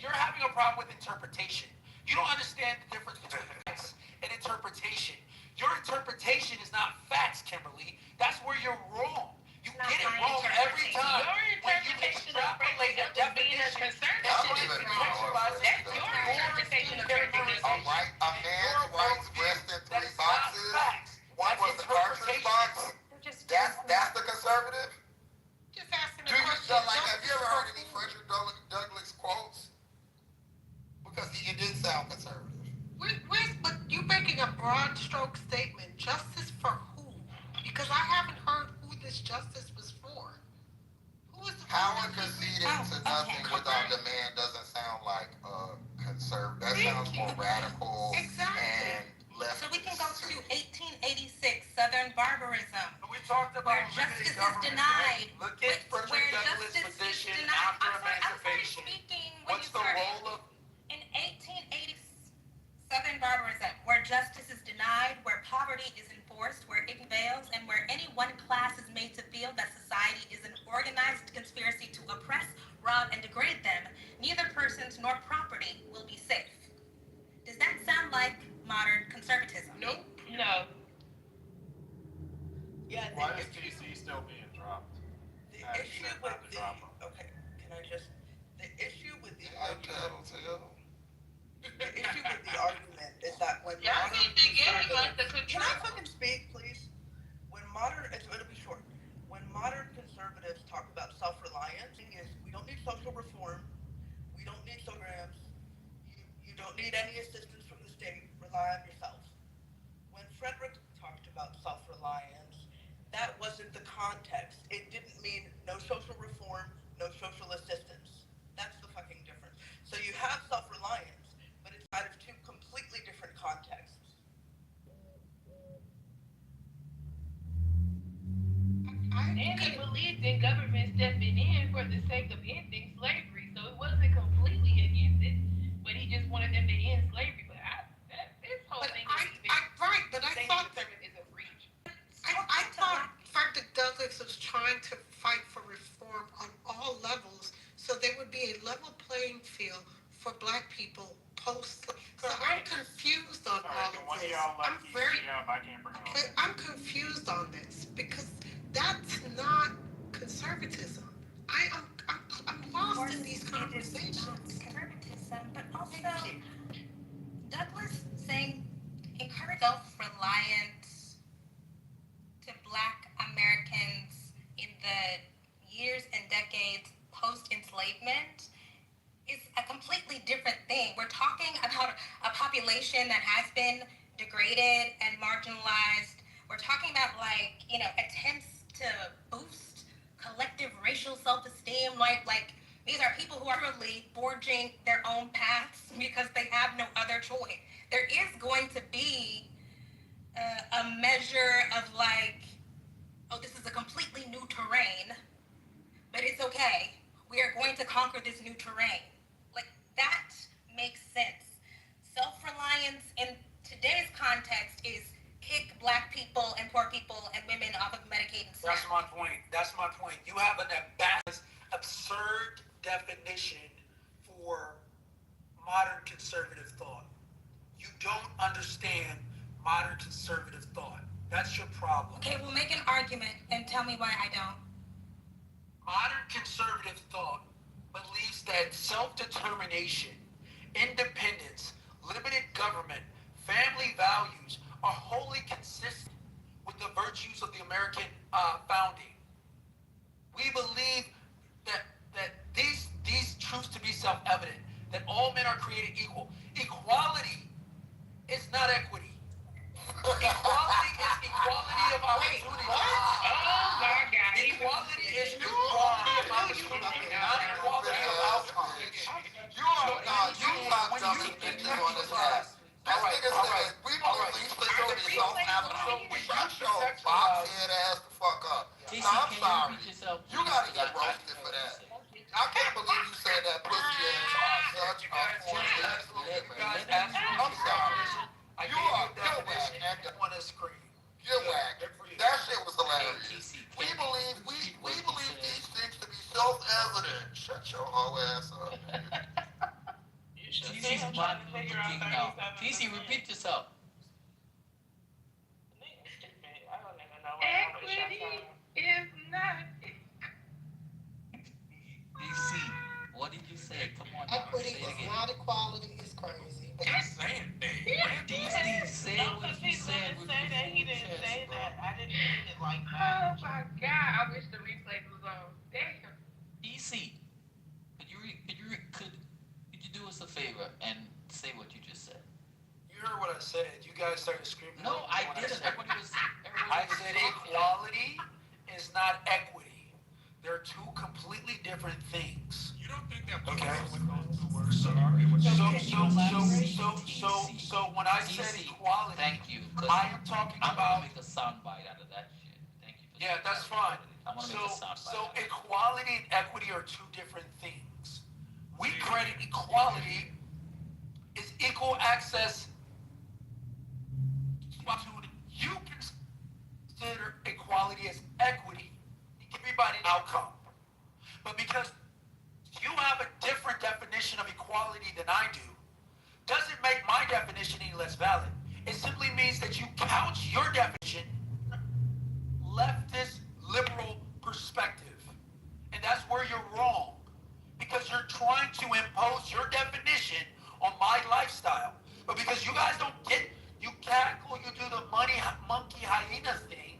you're having a problem with interpretation. You don't understand the difference between facts and interpretation. Your interpretation is not facts, Kimberly. That's where you're wrong. You get it wrong every time. Your interpretation of prejudice being a conservative. That's your interpretation of prejudice. All right, a man's rights rest in three boxes. One was the cartridge box. That's the conservative. Just asking Do a you question. like? Have you ever heard any Frederick Douglass quotes? Because it did sound conservative. But you making a broad stroke statement. Justice for who? Because I haven't heard who this justice was for. Who is the Howard conceding to nothing without demand doesn't sound like conservative. That sounds more radical and left. So we can go to 1886, Southern barbarism. We talked about where justice is denied. Look at Frederick Douglass' position after emancipation. What's the role of... In 1880, Southern barbarism, where justice is denied, where poverty is enforced, where it prevails, and where any one class is made to feel that society is an organized conspiracy to oppress, rob, and degrade them, neither persons nor property will be safe. Does that sound like modern conservatism? Nope. No. Yeah, Why is TC still being dropped? The issue with the issue with the argument is that when Y'all need to give him the control. Can I fucking speak, please? It'll be short. When modern conservatives talk about self-reliance, the thing is we don't need social reform, we don't need programs, you don't need any assistance from the state, rely on yourself. When Frederick talked about self-reliance, that wasn't the context. It didn't mean no social reform, no social assistance. That's the fucking difference. So you have self-reliance, but it's out of two completely different contexts. And he believed in government stepping in for the sake of ending slavery, so it wasn't completely against it, but he just wanted them to end slavery. But this whole thing is a breach. I thought Frederick Douglass was trying to fight for reform on all levels, so there would be a level playing field for Black people post. So I'm confused on all of this. I'm confused on this because that's not conservatism. I'm lost in these conversations. Conservatism, but also Douglas saying encourage self-reliance to Black Americans in the years and decades post-enslavement is a completely different thing. We're talking about a population that has been degraded and marginalized. We're talking about attempts to boost collective racial self-esteem. Like these are people who are really forging their own paths because they have no other choice. There is going to be a measure of this is a completely new terrain, but it's okay. We are going to conquer this new terrain. That makes sense. Self-reliance in today's context is kick Black people and poor people and women off of Medicaid and SNAP. That's my point. You have an absurd definition for modern conservative thought. You don't understand modern conservative thought. That's your problem. Okay, well, make an argument and tell me why I don't. Modern conservative thought believes that self-determination, independence, limited government, family values are wholly consistent with the virtues of the American founding. We believe that these truths to be self-evident, that all men are created equal. Equality is not equity. Equality is equality of opportunity. Oh my God. Equality is equality of opportunity, not equality of outcome. You are dumbing bitches on this ass. This nigga says we believe these things to be self-evident. Shut your box-head ass the fuck up. TC, No, I'm can you sorry. repeat yourself? You gotta get roasted for that. I can't believe you said that pussy ass on such a form. I'm sorry. You're whack. On the screen. You're whack. That shit was hilarious. We believe these things to be self-evident. Shut your whole ass up, nigga. TC's mad now. TC, repeat yourself. Equity is not. TC, what did you say? Come on now. Equity Say it is again. not equality, is crazy. He's saying things. TC, say what you said. He didn't say that. I didn't mean it like that. Oh my God. I wish the replays was on. Damn. TC, could you do us a favor and say what you just said? You heard what I said. You guys started screaming. No, I didn't. I said equality is not equity. They're two completely different things. You don't think that Okay. with those two words are So when I said equality, thank you. I am talking I'm about. gonna make a soundbite out of that shit. Thank you. Yeah, that's fine. I want to make a soundbite. So equality and equity are two different things. We credit equality is equal access to opportunity. You consider equality as equity. Everybody outcome. But because you have a different definition of equality than I do, doesn't make my definition any less valid. It simply means that you couch your definition leftist liberal perspective. And that's where you're wrong. Because you're trying to impose your definition on my lifestyle. But because you guys don't get, you cackle, you do the monkey hyena thing,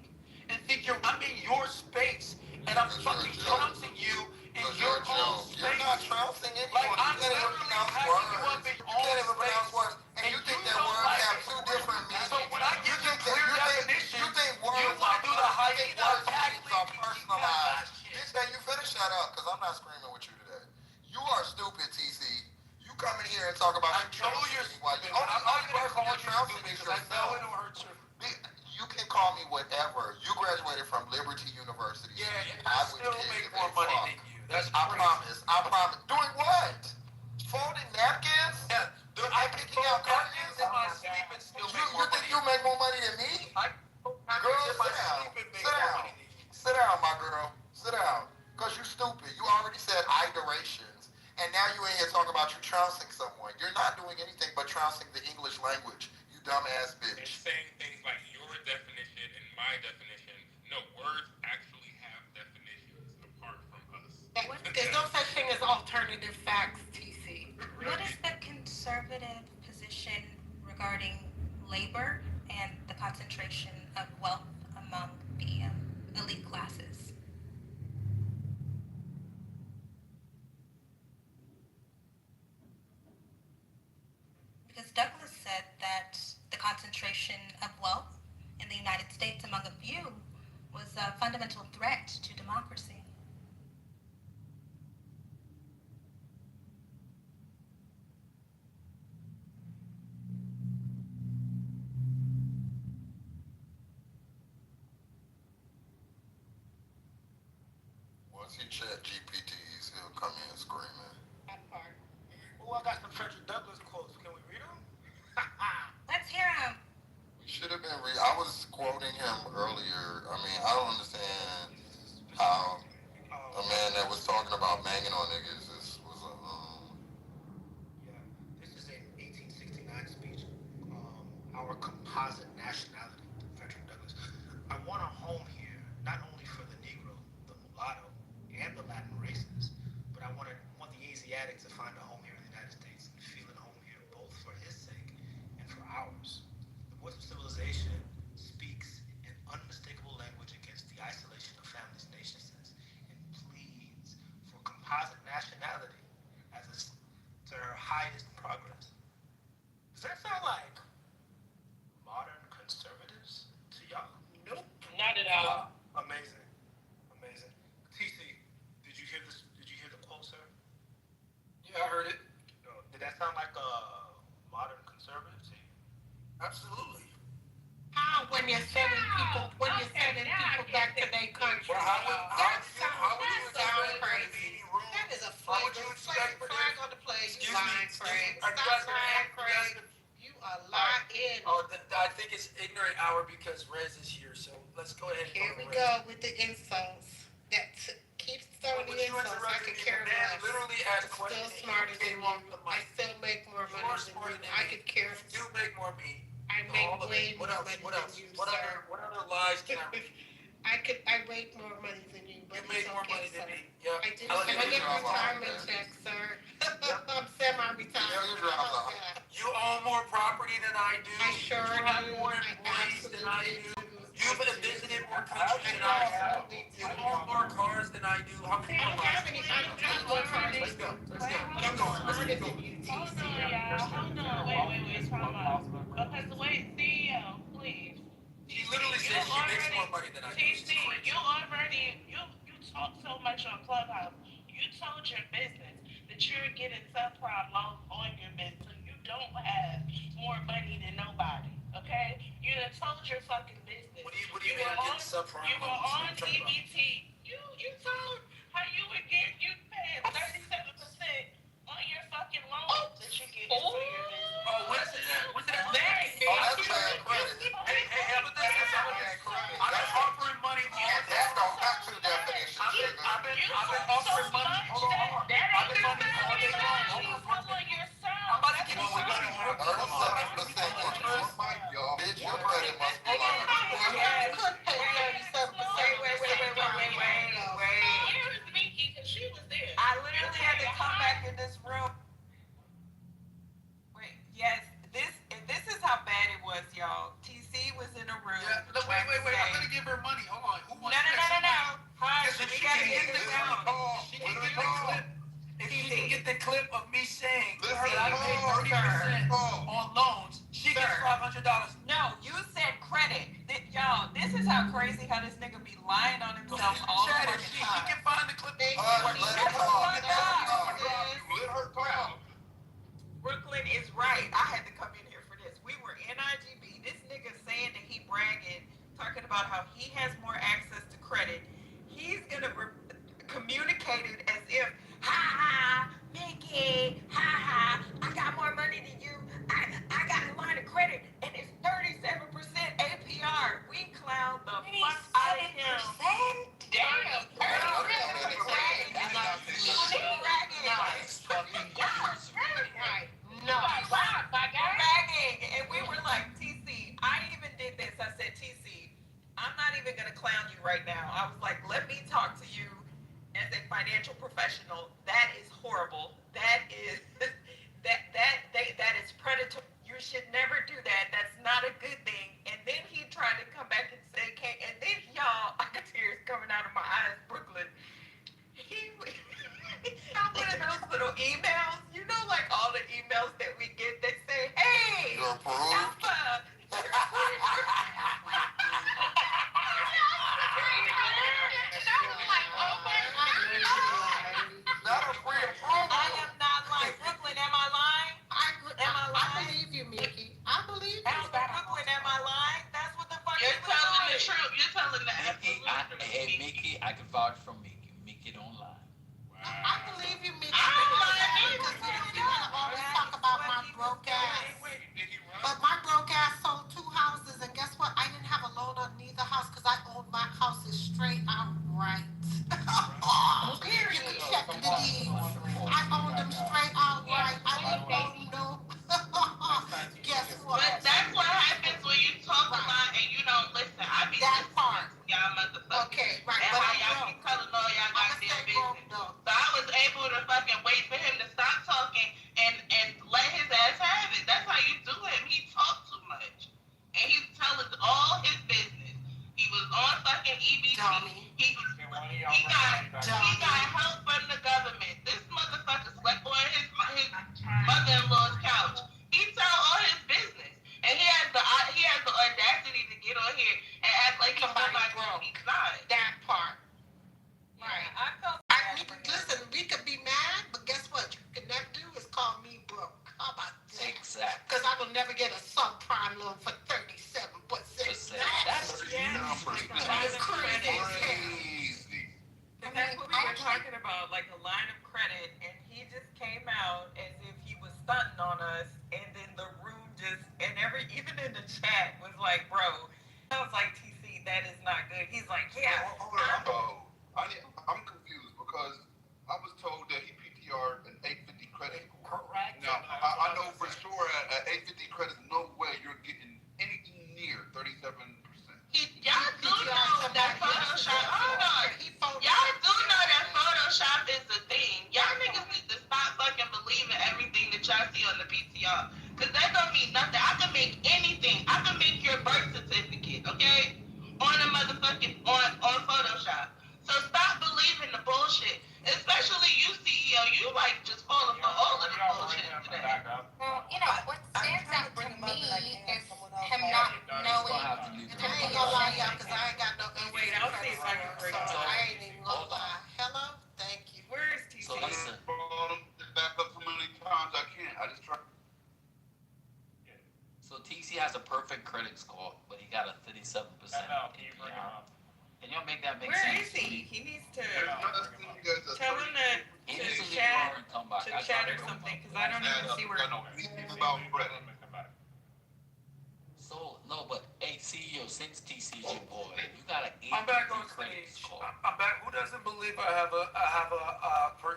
and think I'm in your space, and I'm fucking trouncing you in your own space. You're not trouncing anyone. Like, I'm you can't even literally pronounce packing you up words. in You your own can't even pronounce space. words. And you think that don't words like have it. two different meanings. So when I give you clear definition, you think words you want to do the hyena words tackling are personalized. Bitch, now you finna shut up, because I'm not screaming with you today. You are stupid, TC. You come in here and talk about I know you're stupid. I'm not going to call you stupid because I know it'll hurt you. You can call me whatever. You graduated from Liberty University. Yeah, and I still make more money than you. That's I promise. Doing what? Folding napkins? Yeah, I'm picking out curtains in my sleep and still make You more think money. you make more money than me? Girl, sit down. Sit down, my girl. Sit down. Because you stupid. You already said iterations. And now you in here talking about you trouncing someone. You're not doing anything but trouncing the English language, you dumbass and bitch. saying things like your definition and my definition. No, words actually have definitions apart from us. There's no such thing as alternative facts, TC. What is the conservative position regarding labor and the concentration of wealth among the elite classes? Because Douglas said that the concentration of wealth in the United States among a few was a fundamental threat to democracy. Once he chat GPTs, he'll come in screaming. That part. Oh, I got some Frederick Douglass quotes. Can we read them? Let's hear him. We should have been I was quoting him earlier. I mean, I don't understand how a man that was talking about banging on niggas was a, Yeah, this is an 1869 speech. Our composite nationality, Frederick Douglass. I want a home here, not only for the Negro, the mulatto, and the Latin races, highest progress. Does that sound like modern conservatives to y'all? Nope. Not at all. Amazing. Amazing. TC, did you hear this? Did you hear the quote, sir? Yeah, I heard it. Did that sound like a modern conservative to you? Absolutely. How when you're sending people back to their country? Well, how would you expect crazy. any room? That is a How would you flag expect on the plane. You lying, Craig. Are you Stop guys lying, Craig. You are lying. Oh, I think it's ignorant hour because Rez is here. So let's go ahead. Here we go with the insults. That keeps throwing the insults. I could care less. Literally asked questions. Still smarter than you. I still make more money than you. I could care. You make more me. I make way more money than you, sir. What other lies can I read? I make more money than you, but You make more money than me. Yeah. I do. And I get a retirement check, sir. I'm semi-retired. You own more property than I do. I sure You have more employees than I do. You've visited more countries than I have. You own more cars than I do. How many I don't have any. I don't have more money. Let's go. Keep going. Hold on, y'all. Hold on. Wait. Time out. Because wait, CEO, please. He literally said she makes more money than I do. TC, you talk so much on Clubhouse. You told your business that you're getting subprime loans on your business, so you don't have more money than nobody. Okay? You done told your fucking business. What do you mean I'm getting subprime You were on loans? EBT. You told how you were getting, you paying 37% on your fucking loans that you're getting for your business. Oh, what's that? That's bad credit. Hey, how about this? I've been offering money all the That's time. got two definitions, nigga. I've been offering money. Hold on. I've been money all day long. I'm about to give you some money. 37% interest. Bitch, your credit must be low. You could pay 37%. Wait. Where is Mickey? Because she was there. I literally had to come back in this room. Wait, yes, this is how bad it was, y'all. TC was in a room. Yeah, no, wait. I'm gonna give her money. Hold on. Who wants No. Hush, If we she gotta can get get this the down. clip, if she can get the clip of me saying that Listen, I paid 30% on loans, she gets $500. No, you said credit. Y'all, this is how crazy how this nigga be lying on himself all the Chat it. fucking She time. can find the clip. Let her talk. Let her talk. Brooklyn is right. I had to come in here for this. We were in IGB. This nigga saying that he bragging, talking about how he has more access to credit. He's gonna communicate it as if, Mickey, I got more money than you. I got a line of credit, and it's 37% APR. We clown the fuck out of him. Damn. Bragging. And we were like, TC, I even did this. I said, TC, I'm not even gonna clown you right now. I was like, let me talk to you as a financial professional. That is horrible. That is that is predatory. You should never do that. That's not a good thing. And then he tried to come back and say, and then y'all, I got tears coming out of my eyes, Brooklyn. He got one of those little emails, you know, like all the emails that we get that say, hey, You're approved. Alpha. Not a free approval. you'll never get a subprime loan for 37%. That's Crazy. And that's what we were talking about, like a line of credit, and he just came out as if he was stunting on us, and then the room just, and even in the chat was like, bro, I was like, TC, that is not good. He's like, yeah. I'm confused because I was told that he PTR'd an 850 credit score. Correct. Now, I know for sure at 850 credit, no way you're getting anything near 37%. Y'all do know that Photoshop. Hold on. Y'all do know that Photoshop is a thing. Y'all niggas need to stop fucking believing everything that y'all see on the PTR. Cause that don't mean nothing. I can make anything. I can make your birth certificate, okay? On a motherfucking on Photoshop. So stop believing the bullshit. Especially you, CEO. You like just falling for all of the bullshit today. Well, what stands out to me is him not knowing. I ain't gonna lie, y'all, because I ain't got no Wait, I'll see if I can bring it so up. I ain't even gonna lie. Hello? Thank you. Where is TC? So listen. Back up so many times I can. I just try. So TC has a perfect credit score, but he got a 37%. Can y'all make that make Where sense? is he? He needs to There's nothing you guys are tell him that He to needs to leave chat Roar and come back. or something, because I don't even see where. I know anything about credit. So, no, but hey, CEO, since TC is your boy, you got an 8 I'm back on credit stage. score. I'm back. Who doesn't believe I have a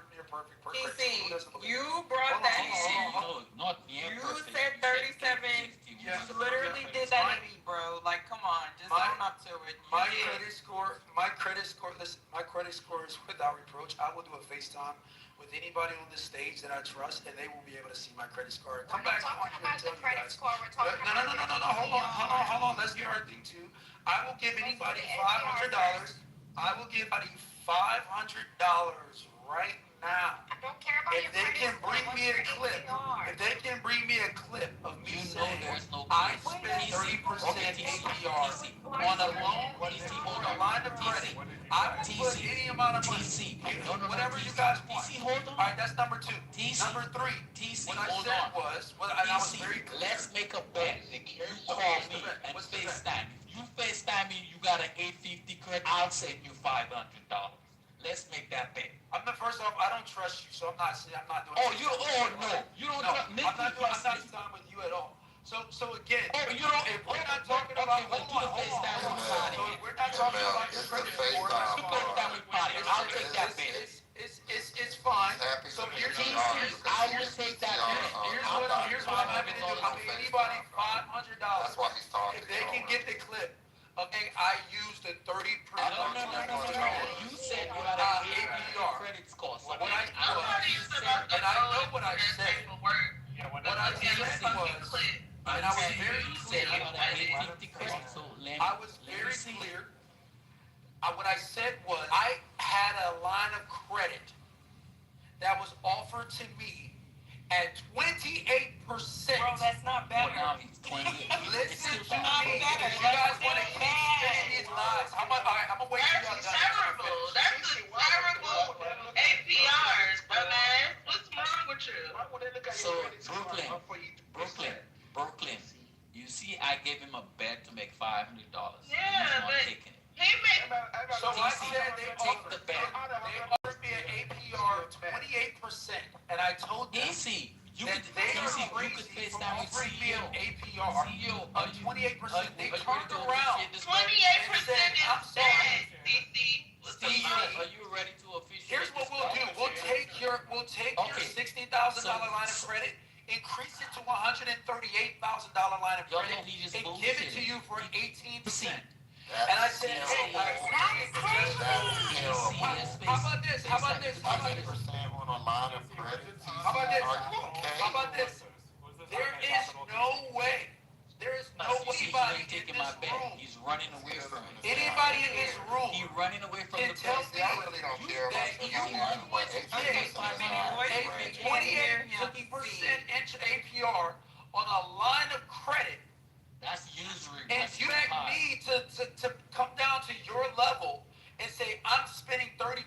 near perfect credit score? Who doesn't TC, believe you it? brought Hold on, that hold on, in. Not near You perfect. said 37. Yeah. You literally did that to me, bro. Like, come on, just own up to it. My credit score, listen, my credit score is without reproach. I will do a FaceTime with anybody on this stage that I trust, and they will be able to see my credit score. Come back on here and tell you guys. Score, we're talking No. Hold on. Let's do our thing too. I will give anybody $500. I will give anybody $500 right now. I don't care about If they can bring me a clip, of me saying I spent 30% APR on a loan, on a line of credit, I will put any amount of money, whatever you guys want. All right, that's number 2. Number 3, what I said was, and I was very clear. Let's make a bet. You call me and FaceTime. If you FaceTime me, you got an 850 credit, I'll send you $500. Let's make that bet. First off, I don't trust you, so I'm not doing. No, you don't. No, I'm not done with you at all. So again, if we're not talking about, hold on. So if we're not talking about your credit score, I'll take that bet. It's fine. So here's I will take that bet. Here's what I'm having to do. I'll pay anybody $500 if they can get the clip. Okay, I used a 30%. No. You said you got an APR credit score. So what I said, and I know what I said. What I said was, and I was very clear. I was very clear. What I said was, I had a line of credit that was offered to me at 28%. Bro, that's not better. Well, now he's 20. Listen to me. If you guys want to keep spinning these lies, I'm gonna wait till y'all done. Terrible. That's a terrible APRs, dumbass. What's wrong with you? So Brooklyn. You see, I gave him a bet to make $500. Yeah, He's not but taking it. he made. So I said they offered me an APR of 28%, and I told them Easy. You that could they are FaceTime crazy for with offering me an CEO. APR of 28%. They turned around. 28% is bad, CC. Are you ready to officially? Here's what we'll do. We'll take your $60,000 line of credit, increase it to $138,000 line of credit, and give it to you for 18%. And I said, hey, how about this? How about this? How about this? There is no way. There is no anybody in this room. He's running away from it. Anybody in this room He's running away from can the tell me I really don't care about you. A 28% inch APR on a line of credit. That's usury. And you expect me to come down to your level and say I'm spending 30%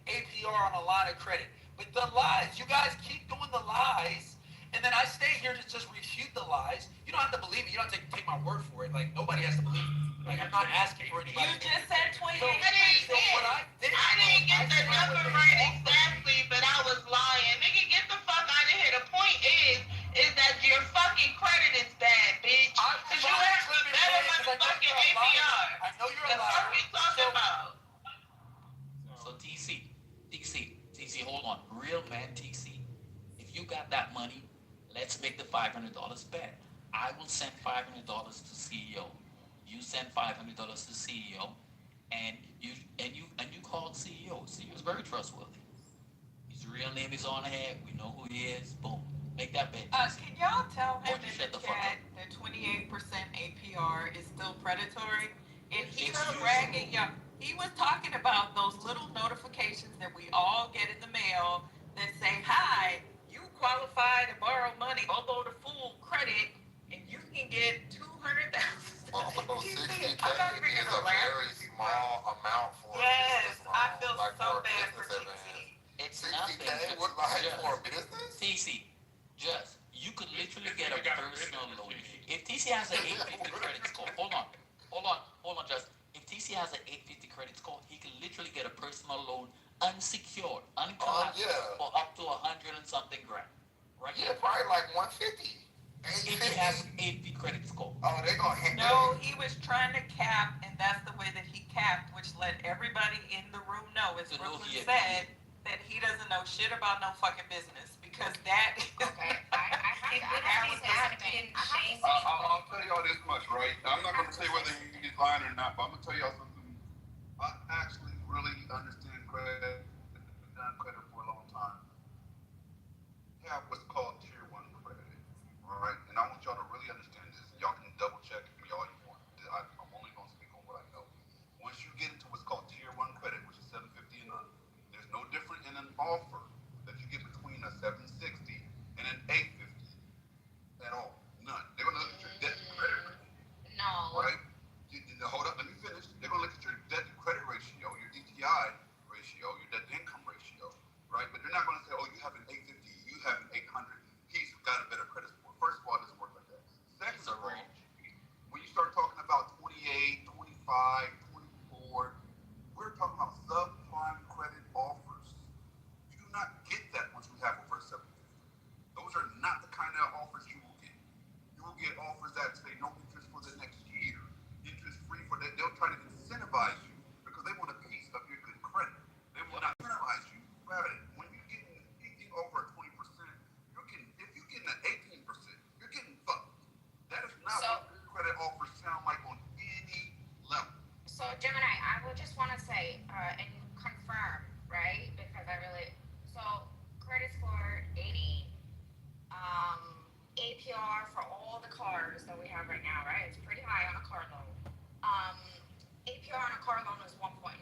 APR on a line of credit. But the lies, you guys keep doing the lies, and then I stay here to just refute the lies. my word for it. Like, nobody has to believe me. Like, I'm not asking for anybody. You just said 28. So what I did I didn't get the number right exactly, but I was lying. Nigga, get the fuck out of here. The point is that your fucking credit is bad, bitch. Cause you have a better motherfucking APR. I know you're The a liar. fuck you talking about? So TC, hold on. Real man TC, if you got that money, let's make the $500 bet. I will send $500 to CEO. You send $500 to CEO, and you call CEO. CEO is very trustworthy. His real name is on here. We know who he is. Boom. Make that bet. Can y'all tell him Or you in shut the the fuck chat that 28% APR is still predatory? And he was bragging, y'all. He was talking about those little notifications that we all get in the mail that say, "Hi, you qualify to borrow money, although the full credit, and you can get 200,000." Well, but those 60K is a very small amount for Yes, business loan. I feel like so for a bad for business TC. advance. It's 60K nothing. would like for a business? TC, just you could literally get a personal loan. If TC has an 850 credit score, hold on, just if TC has an 850 credit score, he can literally get a personal loan unsecured, uncollateralized for up to 100 and something grand. Right? Yeah, probably like 150. If he has 850 credit score. Oh, they're gonna hit. No, he was trying to cap, and that's the way that he capped, which let everybody in the room know, as Brooklyn said, that he doesn't know shit about no fucking business, because that. Okay, I'll tell y'all this much, right? I'm not going to say whether he's lying or not, but I'm going to tell y'all something. I actually really understand credit. I've done credit for a long time. We have what's called tier 1 credit, right? And I want y'all to really understand this. Y'all can double check me all you want. I'm only going to speak on what I know. Once you get into what's called tier 1 credit, which is 750 and under, there's no different in an offer that you get between a 760 and an 850 at all. None. They're going to look at your debt to credit ratio. No. Right? Hold up, let me finish. They're going to look at your debt to credit ratio, your DTI ratio, your debt to income ratio, right? But they're not going to say, oh, you have an 850, you have an 800. He's got a better credit score. First of all, it doesn't work like that. Second of all, when you start talking about 28, 25, 24, we're talking about subprime credit offers. You do not get that once we have over 750. Those are not the kind of offers you will get. You will get offers that say no interest for the next year, interest free for that. They'll try to incentivize you because they want a piece of your good credit. They will not incentivize you. Rather, when you're getting anything over 20%, you're getting, if you're getting an 18%, you're getting fucked. That is not what good credit offers sound like on any level. So Gemini, I would just want to say and confirm, right? Because so credit score 80, APR for all the cars that we have right now, right? It's pretty high on a car loan. APR on a car loan is 1.9.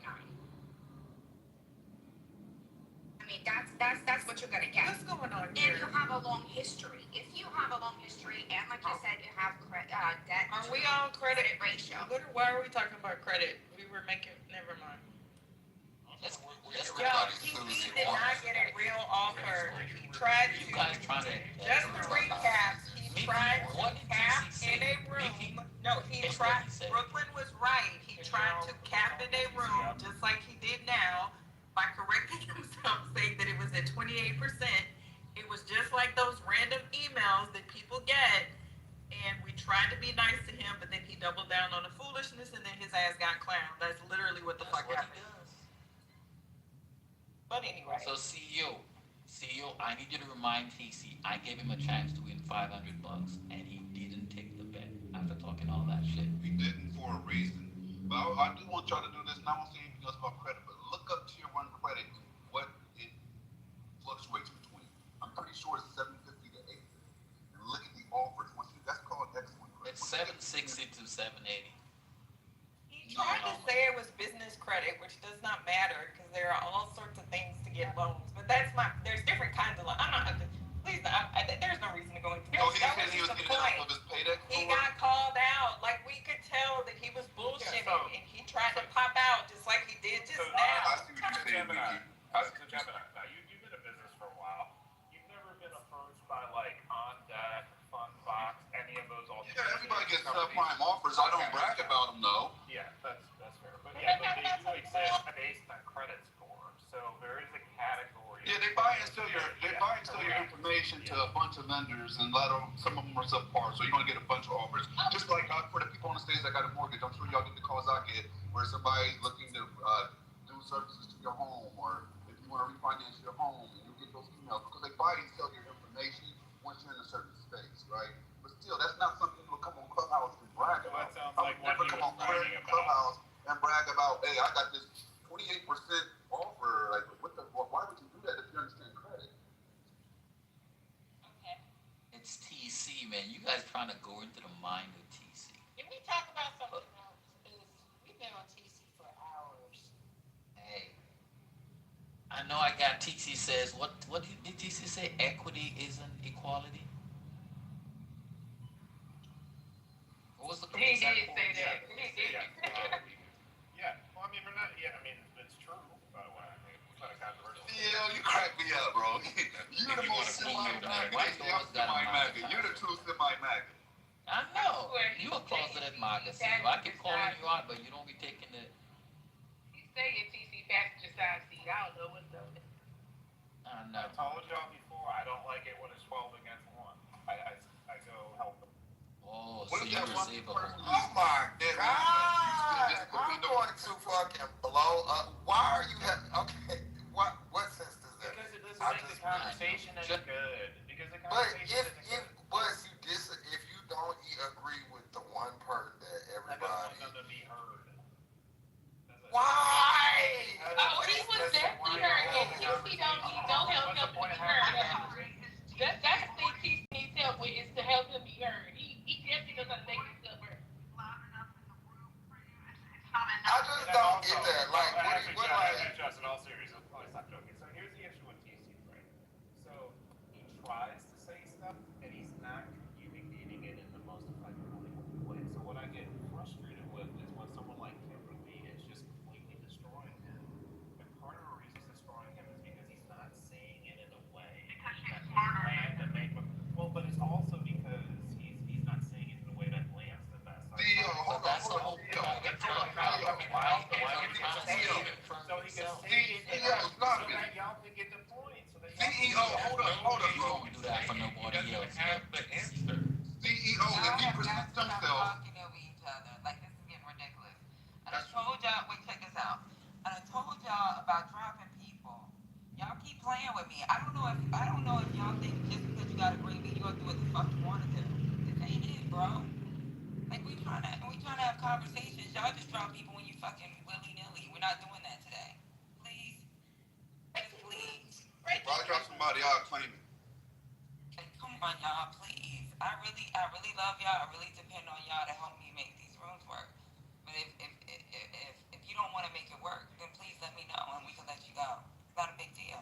I mean, that's what you're gonna get. What's going on here? If you have a long history, and like you said, you have debt. Are we on credit ratio? Why are we talking about credit? We were making. Never mind. Let's Yo, he did not get a real offer. He tried to. You guys trying to Just to recap, he tried to cap in a room. No, he tried. Brooklyn was right. He tried to cap in a room, just like he did now, by correcting himself, saying that it was at 28%. It was just like those random emails that people get. And we tried to be nice to him, but then he doubled down on the foolishness, and then his ass got clowned. That's literally what the fuck happened. But anyway. So CEO, I need you to remind TC, I gave him a chance to win $500, and he didn't take the bet after talking all that shit. We didn't for a reason. But I do want y'all to do this, and I won't say anything else about credit, but look up tier 1 credit and what it fluctuates between. I'm pretty sure it's 750 to 850. And look at the offers. That's called excellent credit. It's 760 to 780. He tried to say it was business credit, which does not matter because there are all sorts of things to get loans. But there's different kinds of loans. I'm not, please, there's no reason to go into this. So he that said he was the getting point. off of his payday? He got called out. Like, we could tell that he was bullshitting, and he tried to pop out just like he did just now. I see what you're saying, Nikki. Gemini, now you've been in business for a while. You've never been approached by like On Deck, Fundbox, any of those alternatives. Yeah, everybody gets subprime offers. I don't brag about them though. Yeah, that's fair. But yeah, but they do exist based on credit score. So there is a category. Yeah, they buy and sell your information to a bunch of vendors, and some of them are subpar. So you're gonna get a bunch of offers. Just like for the people on the stage that got a mortgage, I'm sure y'all get the calls I get, where somebody's looking to do services to your home, or if you want to refinance your home, and you get those emails because they buy and sell your information once you're in a certain space, right? But still, that's not something you'll come on Clubhouse and brag about. That sounds like what he was bragging about. Clubhouse and brag about, hey, I got this 28% offer. Like, why would you do that if you understand credit? Okay. It's TC, man. You guys trying to go into the mind of TC. Can we talk about something else? Because we've been on TC for hours. Hey, I know I got TC says, what did TC say? Equity isn't equality? What was the He exact did quote? say that. Yeah. Well, I mean, we're not. Yeah, I mean, it's true. By the way, I mean, it's not a controversial. Yeah, you crack me up, bro. You're the most semi-MAGA. You're the true semi-MAGA. I know. You a closeted MAGA, so I keep calling you out, but you don't be taking it. He say your TC passenger side seat. I don't know what's up. I know. I told y'all before, I don't like it when it's 12 against 1. I go help them. Oh, so you receive a Oh my God! I'm going to fucking blow up. Why are you okay? What sense does that Because make? it doesn't make the conversation any good. Because the But conversation if you don't agree with the one part that everybody. That doesn't want them to be heard. Why? Oh, he was definitely heard. And TC don't help him to be heard. That's the thing TC needs help with is to help him be heard. He definitely knows how to make himself heard. I just don't get that. Like, what Justin, all seriousness, stop joking. So here's the issue with TC, right? So he tries to say stuff, and he's not communicating it in the most effective way. So what I get frustrated with is when someone like Kimberly is just completely destroying him. And part of the reason he's destroying him is because he's not saying it in a way that lands to make him. Well, but it's also because he's not saying it in a way that lands the best. So that's the whole point. So he can say it so that y'all can get the point. So that CEO, hold up, You bro. don't do that for nobody else. CEO, if he presents himself. Talking over each other. Like, this is getting ridiculous. And I told y'all, wait, check this out. And I told y'all about dropping people. Y'all keep playing with me. I don't know if y'all think just because you got a green bean, you gonna do what the fuck you want to do. This ain't it, bro. Like, we trying to have conversations. Y'all just drop people when you fucking willy-nilly. We're not doing that today. Please. Just please. If I drop somebody, I'll claim it. Like, come on, y'all, please. I really love y'all. I really depend on y'all to help me make these rooms work. But if you don't want to make it work, then please let me know and we can let you go. It's not a big deal.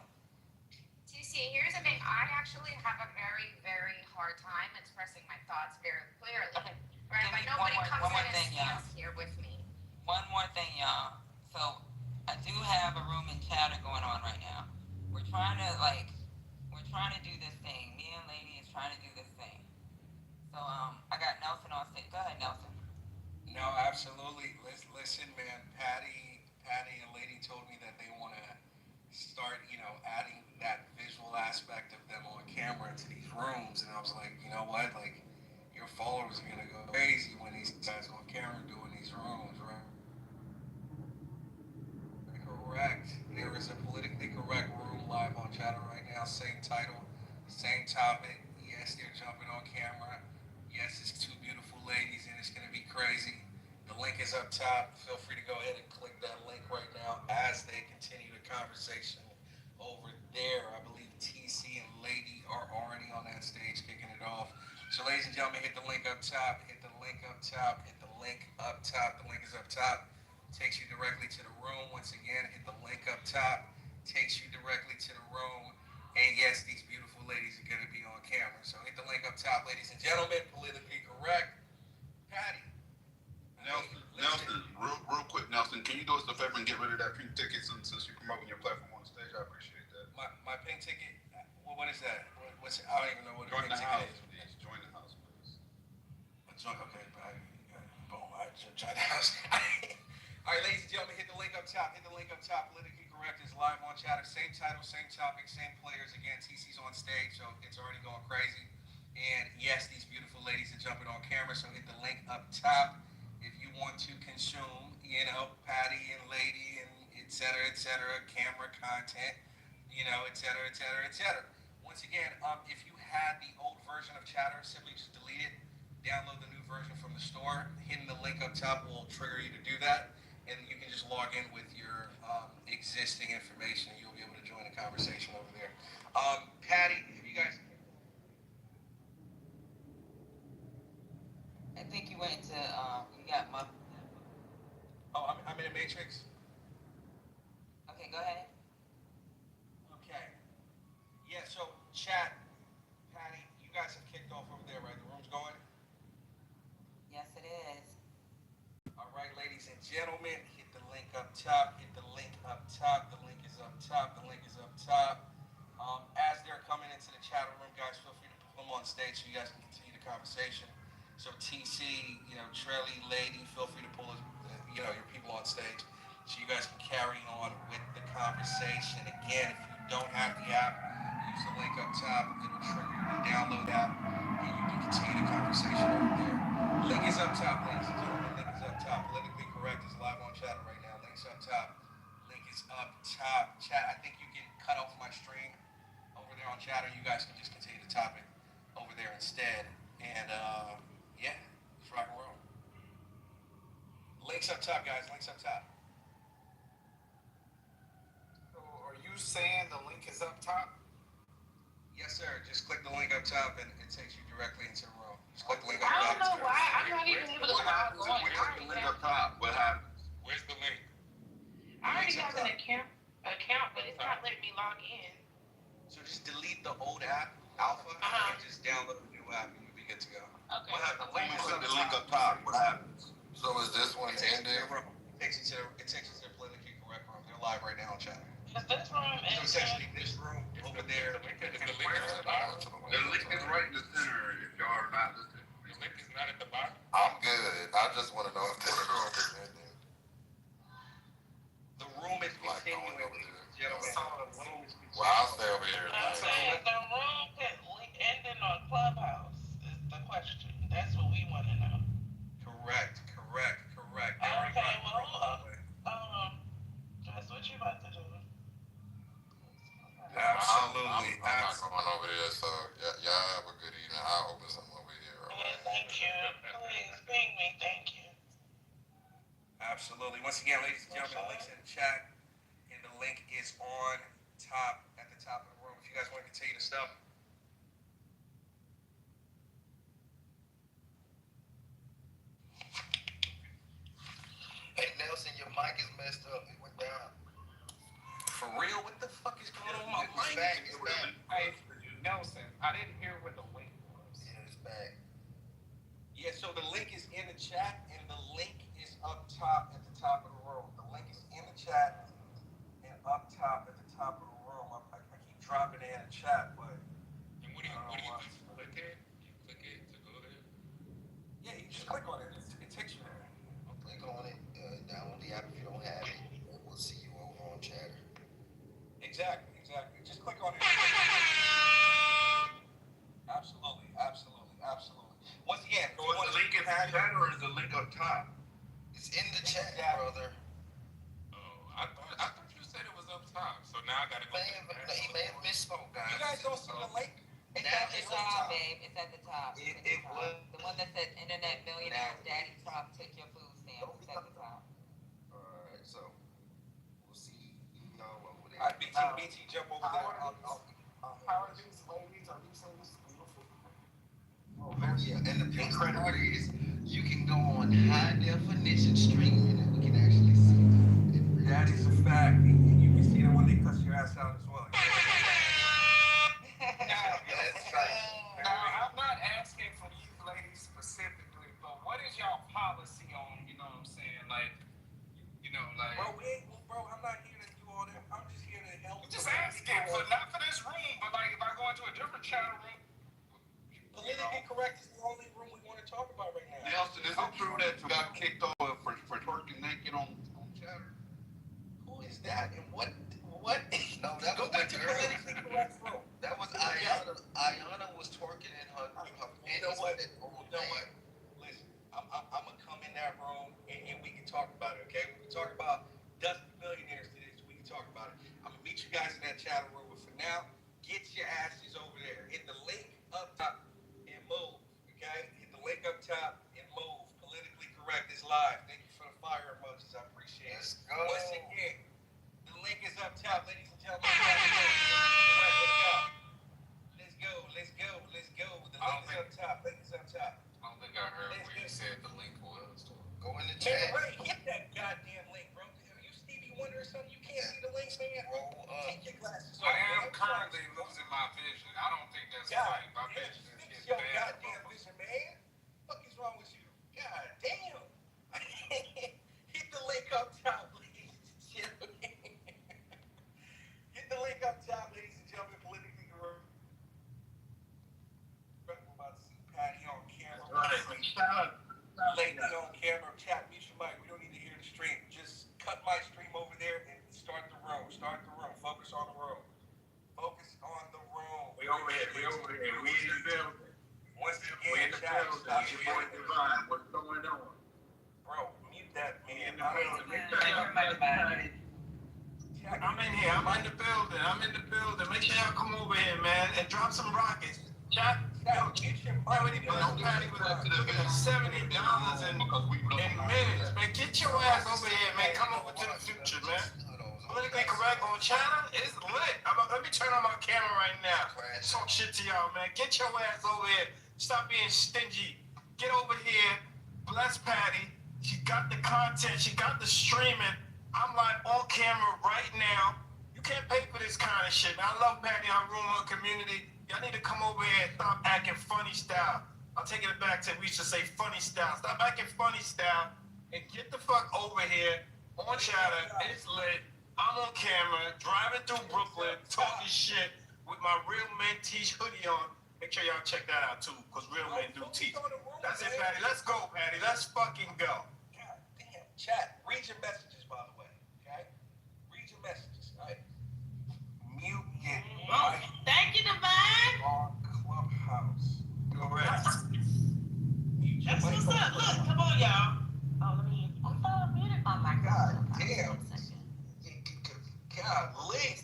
TC, here's the thing. I actually have a very, very hard time expressing my thoughts very clearly. Right? But nobody comes in and stands here with me. One more thing, y'all. So I do have a room and chatter going on right now. We're trying to do this thing. Me and Lady is trying to do this thing. So I got Nelson on stage. Go ahead, Nelson. No, absolutely. Listen, man. Patty and Lady told me that they want to start, adding that visual aspect of them on camera into these rooms, and I was like, you know what, like, your followers are gonna go crazy when these guys on camera doing these rooms, right? Correct. There is a politically correct room live on Chatter right now. Same title, same topic. Yes, they're jumping on camera. Yes, it's two beautiful ladies, and it's gonna be crazy. The link is up top. Feel free to go ahead and click that link right now as they continue the conversation over there. I believe TC and Lady are already on that stage kicking it off. So ladies and gentlemen, hit the link up top, hit the link up top, hit the link up top. The link is up top. Takes you directly to the room. Once again, hit the link up top. Takes you directly to the room. And yes, these beautiful ladies are going to be on camera. So hit the link up top, ladies and gentlemen. Politically correct. Patty. Nelson, real quick, Nelson, can you do us a favor and get rid of that pink ticket since you're promoting your platform on the stage? I appreciate that. My pink ticket? What is that? I don't even know what a pink ticket is. Join the house, please. Okay, bye. topic, same players again. TC's on stage, so it's already going crazy. And yes, these beautiful ladies are jumping on camera, so hit the link up top if you want to consume, Patty and Lady and et cetera, camera content, et cetera, et cetera, et cetera. Once again, if you had the old version of Chatter, simply just delete it, download the new version from the store. Hitting the link up top will trigger you to do that, and you can just log in with your existing information. You'll be able to join the conversation over there. Patty, if you guys... I think you went to, you got my... Oh, I'm in a matrix? Okay, go ahead. Okay. Yeah, so chat, Patty, you guys have kicked off over there, right? The room's going? Yes, it is. All right, ladies and gentlemen, hit the link up top. Hit the link up top. The link is up top. The link is up top. As they're coming into the chat room, guys, feel free to pull them on stage so you guys can continue the conversation. So TC, Trelly, Lady, feel free to pull your people on stage so you guys can carry on with the conversation. Again, if you don't have the app, use the link up top. It'll trigger you to download that, and you can continue the conversation over there. Link is up top, ladies and gentlemen. Link is up top. Politically correct is live on Chatter right now. Link's up top. Link is up top. Chat, I think you can cut off my stream over there on Chatter. You guys can just continue the topic over there instead. And yeah, let's rock and roll. Links up top, guys. Links up top. So are you saying the link is up top? Yes, sir. Just click the link up top and it takes you directly into the room. Just click the link up I top. don't know why. I'm not even able to log on. Where's the link up top? What happens? Where's the link? I already have an account, but it's not letting me log in. So just delete the old app, Alpha, and just download the new app and you'll be good to go. Okay. What happens when you click the link up top? What happens? So is this one ending? It takes you to the politically correct room. They're live right now on Chatter. Is this room So essentially this room over there. The link is right in the center if y'all are not listening. The link is not at the bottom? I'm good. I just want to know if this room is ending. The room is continuing, gentlemen. Well, I'll stay over here. I'm saying the room could ending on Clubhouse is the question. That's what we want to know. Correct. Okay, well, that's what you about to do. Absolutely. I'm not going over there, so y'all have a good evening. I'll open something over here. Yeah, thank you. Please ping me, thank you. Absolutely. Once again, ladies and gentlemen, the link's in the chat, and the link is on top, at the top of the room. If you guys want to continue the stuff. Hey Nelson, your mic is messed up. It went down. For real? What the fuck is going on with my It's mic? back. It's back. Hey, Nelson, I didn't hear what the link was. Yeah, it's back. Yeah, so the link is in the chat, and the link is up top at the top of the room. The link is in the chat and up top at the top of the room. I keep dropping it in the chat, but... And what do you click it? You click it to go there? Yeah, you just click on it. It takes you there. Click on it. Download the app if you don't have it. And we'll see you over on Chatter. Exactly. Just click on it. Absolutely. Once again, So is the link in the chat or is the link up top? It's in the chat, brother. Oh, I thought you said it was up top. So now I gotta go. He may have misspoke, guys. You guys don't see the link? It's at the top, babe. It's at the top. It was. The one that says Internet Millionaires Daddy Trump took your food stamps. It's at the top. Alright, so we'll see y'all over there. All right, BT, jump over there. How are these ladies? Are you saying this is beautiful? Oh yeah, and the best part is you can go on high definition streaming and we can actually see them. That is a fact. And you can see them when they cuss your ass out as well. Now, I'm not asking for you ladies specifically, but what is y'all policy on, you know what I'm saying? Like, Bro, I'm not here to do all that. I'm just here to help. just asking, not for this room, but like if I go into a different chat room. Politically correct is the only room we want to talk about right now. Nelson, is it true that you got kicked off for twerking naked on Chatter? Who is that? And what No, that was the girl. That was Ayana. Ayana was twerking in her You know what? Listen, I'm gonna come in that room and we can talk about it, okay? We can talk about Dusty Millionaires today, so we can talk about it. I'm gonna meet you guys in that chat room, but for now, get your asses over there. Hit the link up top and move, okay? Hit the link up top and move. Politically Correct is live. Thank you for the fire emojis. I appreciate it. Once again, the link is up top, ladies and gentlemen. Let's go. Let's go. Let's go. The link is up top. Link is up top. I don't think I heard what you said the link was. Go in the chat. Man, Ray, hit that goddamn link, bro. Are you Stevie Wonder or something? You can't see the link, man. Take your glasses off. I am currently losing my vision. I don't think that's right. My vision is Fix getting your bad. goddamn vision, man. What is wrong with you? God damn. Hit the link up top, ladies and gentlemen. Hit the link up top, ladies and gentlemen. Politically correct. We're about to see Patty on camera. Lady on camera. Chat, mute your mic. We don't need to hear the stream. Just cut my stream over there and start the room. Start the room. Focus on the room. Focus on the room. We over here. We over here. We in the building. Once We again, in the chat, building. stop It's your boy Divine. What's going on? Bro, mute that man. I'm in here. I'm in the building. I'm in the building. Make sure y'all come over here, man, and drop some rockets. Chat. Already put on Patty with $70 in minutes, man. Get your ass over here, man. Come over to the future, man. Politically Correct on China is lit. Let me turn on my camera right now. Talk shit to y'all, man. Get your ass over here. Stop being stingy. Get over here. Bless Patty. She got the content. She got the streaming. I'm like on camera right now. You can't pay for this kind of shit. I love Patty. I room her community. Y'all need to come over here and stop acting funny style. I'm taking it back to we used to say funny style. Stop acting funny style and get the fuck over here on Chatter. It's lit. I'm on camera, driving through Brooklyn, talking shit with my Real Men Teach hoodie on. Make sure y'all check that out too, because Real Men do teach. That's it, Patty. Let's go, Patty. Let's fucking go. God damn. Chat, read your messages, by the way. Okay? Read your messages, all right? Mute your mic Thank you, Divine. on Clubhouse. Correct. That's what's up. Look, come on, y'all. Oh, let me. I'm so muted on my God damn. Golly.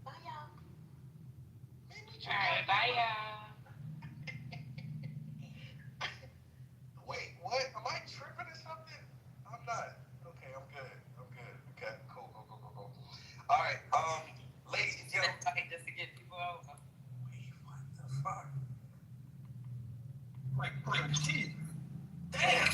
Bye, y'all. All right, bye, y'all. Wait, what? Am I tripping or something? I'm not. Okay, I'm good. Okay, cool. All right, ladies and gentlemen. Just to get people over. Wait, what the fuck? Like, geez. Damn.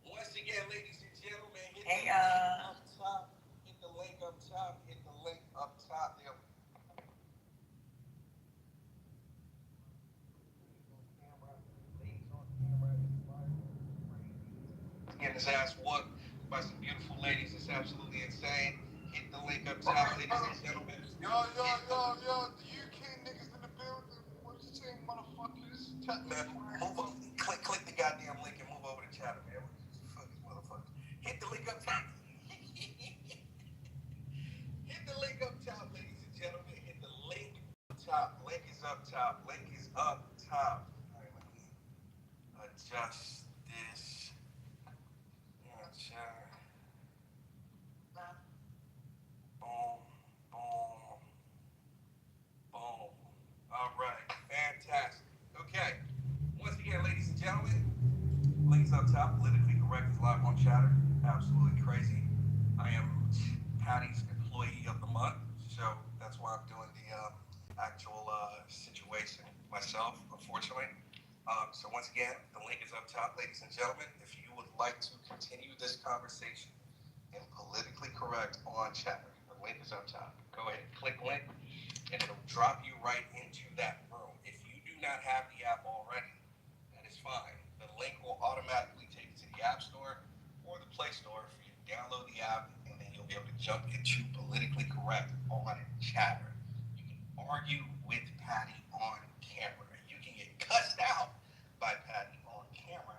Once again, ladies and gentlemen, hit Hey, the link up top. Hit the link up top. Hit the link up top. There. Getting his ass whooped by some beautiful ladies. It's absolutely insane. Hit the link up top, ladies and gentlemen. Yo, the UK niggas in the building. What you saying, motherfuckers? Man, move up. Click the goddamn link and move over to Chatter, man. Fuck these motherfuckers. Hit the link up top. Hit the link up top, ladies and gentlemen. Hit the link up top. Link is up top. Link is up top. All right, let me adjust this. Yeah, Chatter. Boom. All right, fantastic. Okay, once again, ladies and gentlemen, links up top. Politically Correct is live on Chatter. Absolutely crazy. I am Patty's Employee of the Month, so that's why I'm doing the actual situation myself, unfortunately. So once again, the link is up top, ladies and gentlemen. If you would like to continue this conversation in Politically Correct on Chatter, the link is up top. Go ahead, click link, and it'll drop you right into that room. If you do not have the app already, that is fine. The link will automatically take you to the App Store or the Play Store for you to download the app, and then you'll be able to jump into Politically Correct on Chatter. You can argue with Patty on camera. You can get cussed out by Patty on camera,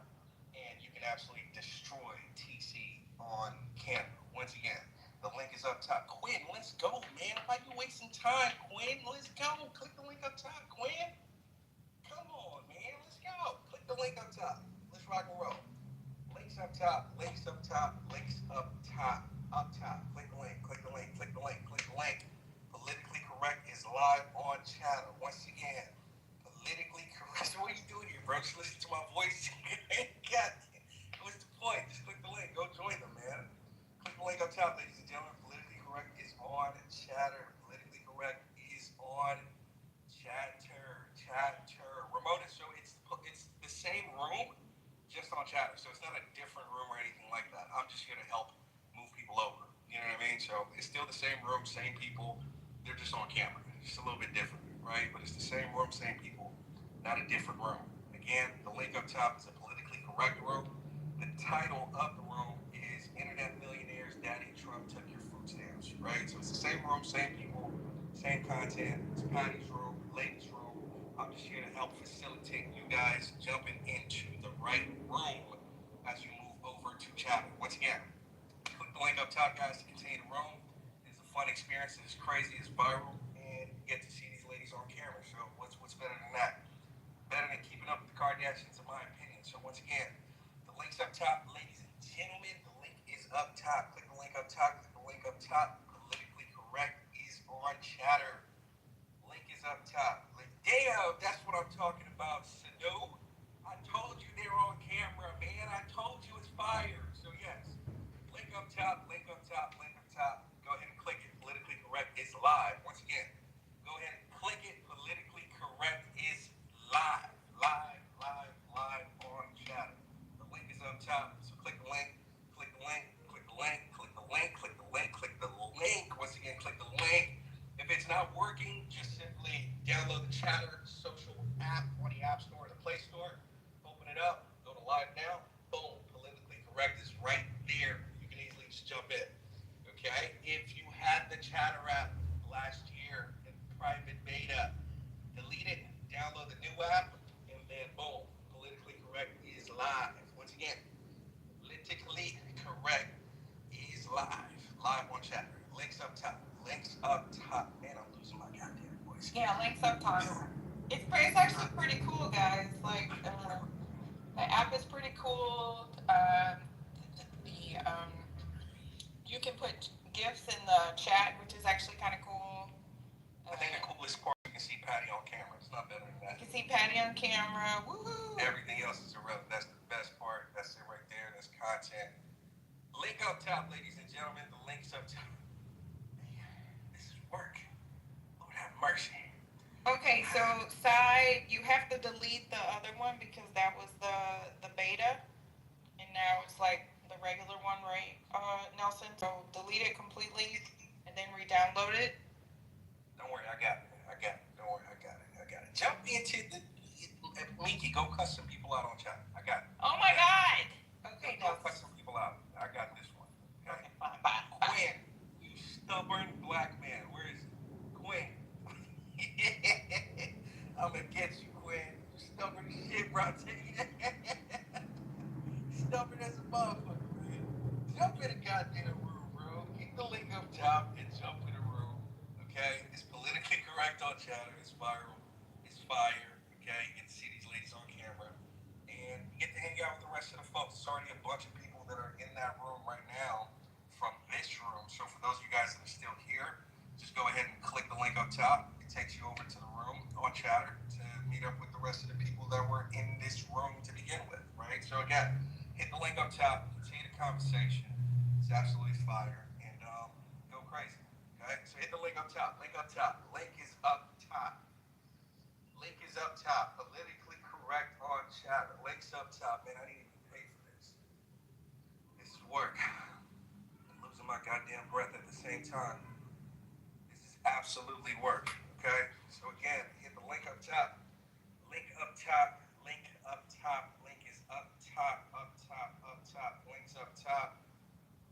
can absolutely destroy TC on camera. Once again, the link is up top. Quinn, let's go, man. Why are you wasting time, Quinn? Let's go. Click the link up top, Quinn. Come on, man. Let's go. Click the link up top. Let's rock and roll. Links up top, links up top, links up top, up top. Click the link, click the link, click the link, click the link. Politically Correct is live on channel. Once again, politically correct. So what are you doing here, bro? Just listen to my voice. God, what's the point? Just click the link. Go join them, man. Click the link up top, ladies and gentlemen. Politically Correct is on chatter. Politically Correct is on chatter. Ramona, so it's the same room, just on chatter. So it's not a different room or anything like that. I'm just here to help move people over. You know what I mean? So it's still the same room, same people. They're just on camera. It's just a little bit different, right? But it's the same room, same people, not a different room. Again, the link up top is a politically correct room. The title of the room is Internet Millionaires Daddy Trump Took Your Food Stamps, right? So it's the same room, same people, same content. It's Patty's room, ladies' room. I'm just here to help facilitate you guys jumping into the right room as you move over to chatter. Once again, click the link up top, guys, to continue the room. It's a fun experience. It's crazy. It's viral, and you get to see these ladies on camera. So what's better than that? Better than keeping up with the Kardashians, in my opinion. So once again, the link's up top, ladies and gentlemen. The link is up top. Click the link up top. Click the link up top. Politically Correct is on chatter. Link is up top. Damn, that's what I'm talking about, Sanu. I told you they're on camera, man. I told you it's fire. So yes, link up top, link up top, link up top. Go ahead and click it. Politically Correct is live. Once again, go ahead and click it. Politically Correct is live on chatter. The link is up top. So click the link, click the link, click the link, click the link, click the link, click the link. Once again, click the link. If it's not working, just simply download the Chatter social app on the App Store or the Play Store. Open it up, go to Live Now. Boom, Politically Correct is right there. You can easily just jump in. Okay? If you had the Chatter app last year in private beta, delete it, download the new app, and then boom, Politically Correct is live. Once again, Politically Correct is live on Chatter. Links up top. Links up top. Man, I'm losing my goddamn voice. Yeah, links up top. It's actually pretty cool, guys. Like, the app is pretty cool. You can put GIFs in the chat, which is actually kind of cool. I think the coolest part, you can see Patty on camera. It's not better than that. You can see Patty on camera. Woohoo! Everything else is irrelevant. That's the best part. That's it right there. That's content. Link up top, ladies and gentlemen. The link's up top. This is work. Lord have mercy. Okay, so Sai, you have to delete the other one because that was the beta, and now it's like the regular one, right, Nelson? So delete it completely and then re-download it. Don't worry, I got it. Don't worry, I got it. Jump into the Miki. Go cuss some people out on chat. I got it. Oh my God. Okay, Go cuss some people out. I got this one. Okay. Bye. Quinn, you stubborn black man. Where is Quinn? I'm gonna get you, Quinn. You stubborn as shit, bro. Stubborn as a motherfucker, man. Jump in the goddamn room, bro. Keep the link up top and jump in the room. Okay? It's politically correct on chatter. It's viral. It's fire. Okay? You get to see these ladies on camera. And you get to hang out with the rest of the folks. It's already a bunch of people that are in that room right now from this room. So for those of you guys that are still here, just go ahead and click the link up top. It takes you over to the room on chatter to meet up with the rest of the people that were in this room to begin with, right? So again, hit the link up top, continue the conversation. It's absolutely fire, and go crazy, okay? So hit the link up top, link up top. Link is up top. Link is up top. Politically Correct on chatter. Link's up top. Man, I didn't even pay for this. This is work. I'm losing my goddamn breath at the same time. This is absolutely work, okay? So again, hit the link up top. Link up top. Link up top. Link is up top. Up top. Up top. Link's up top.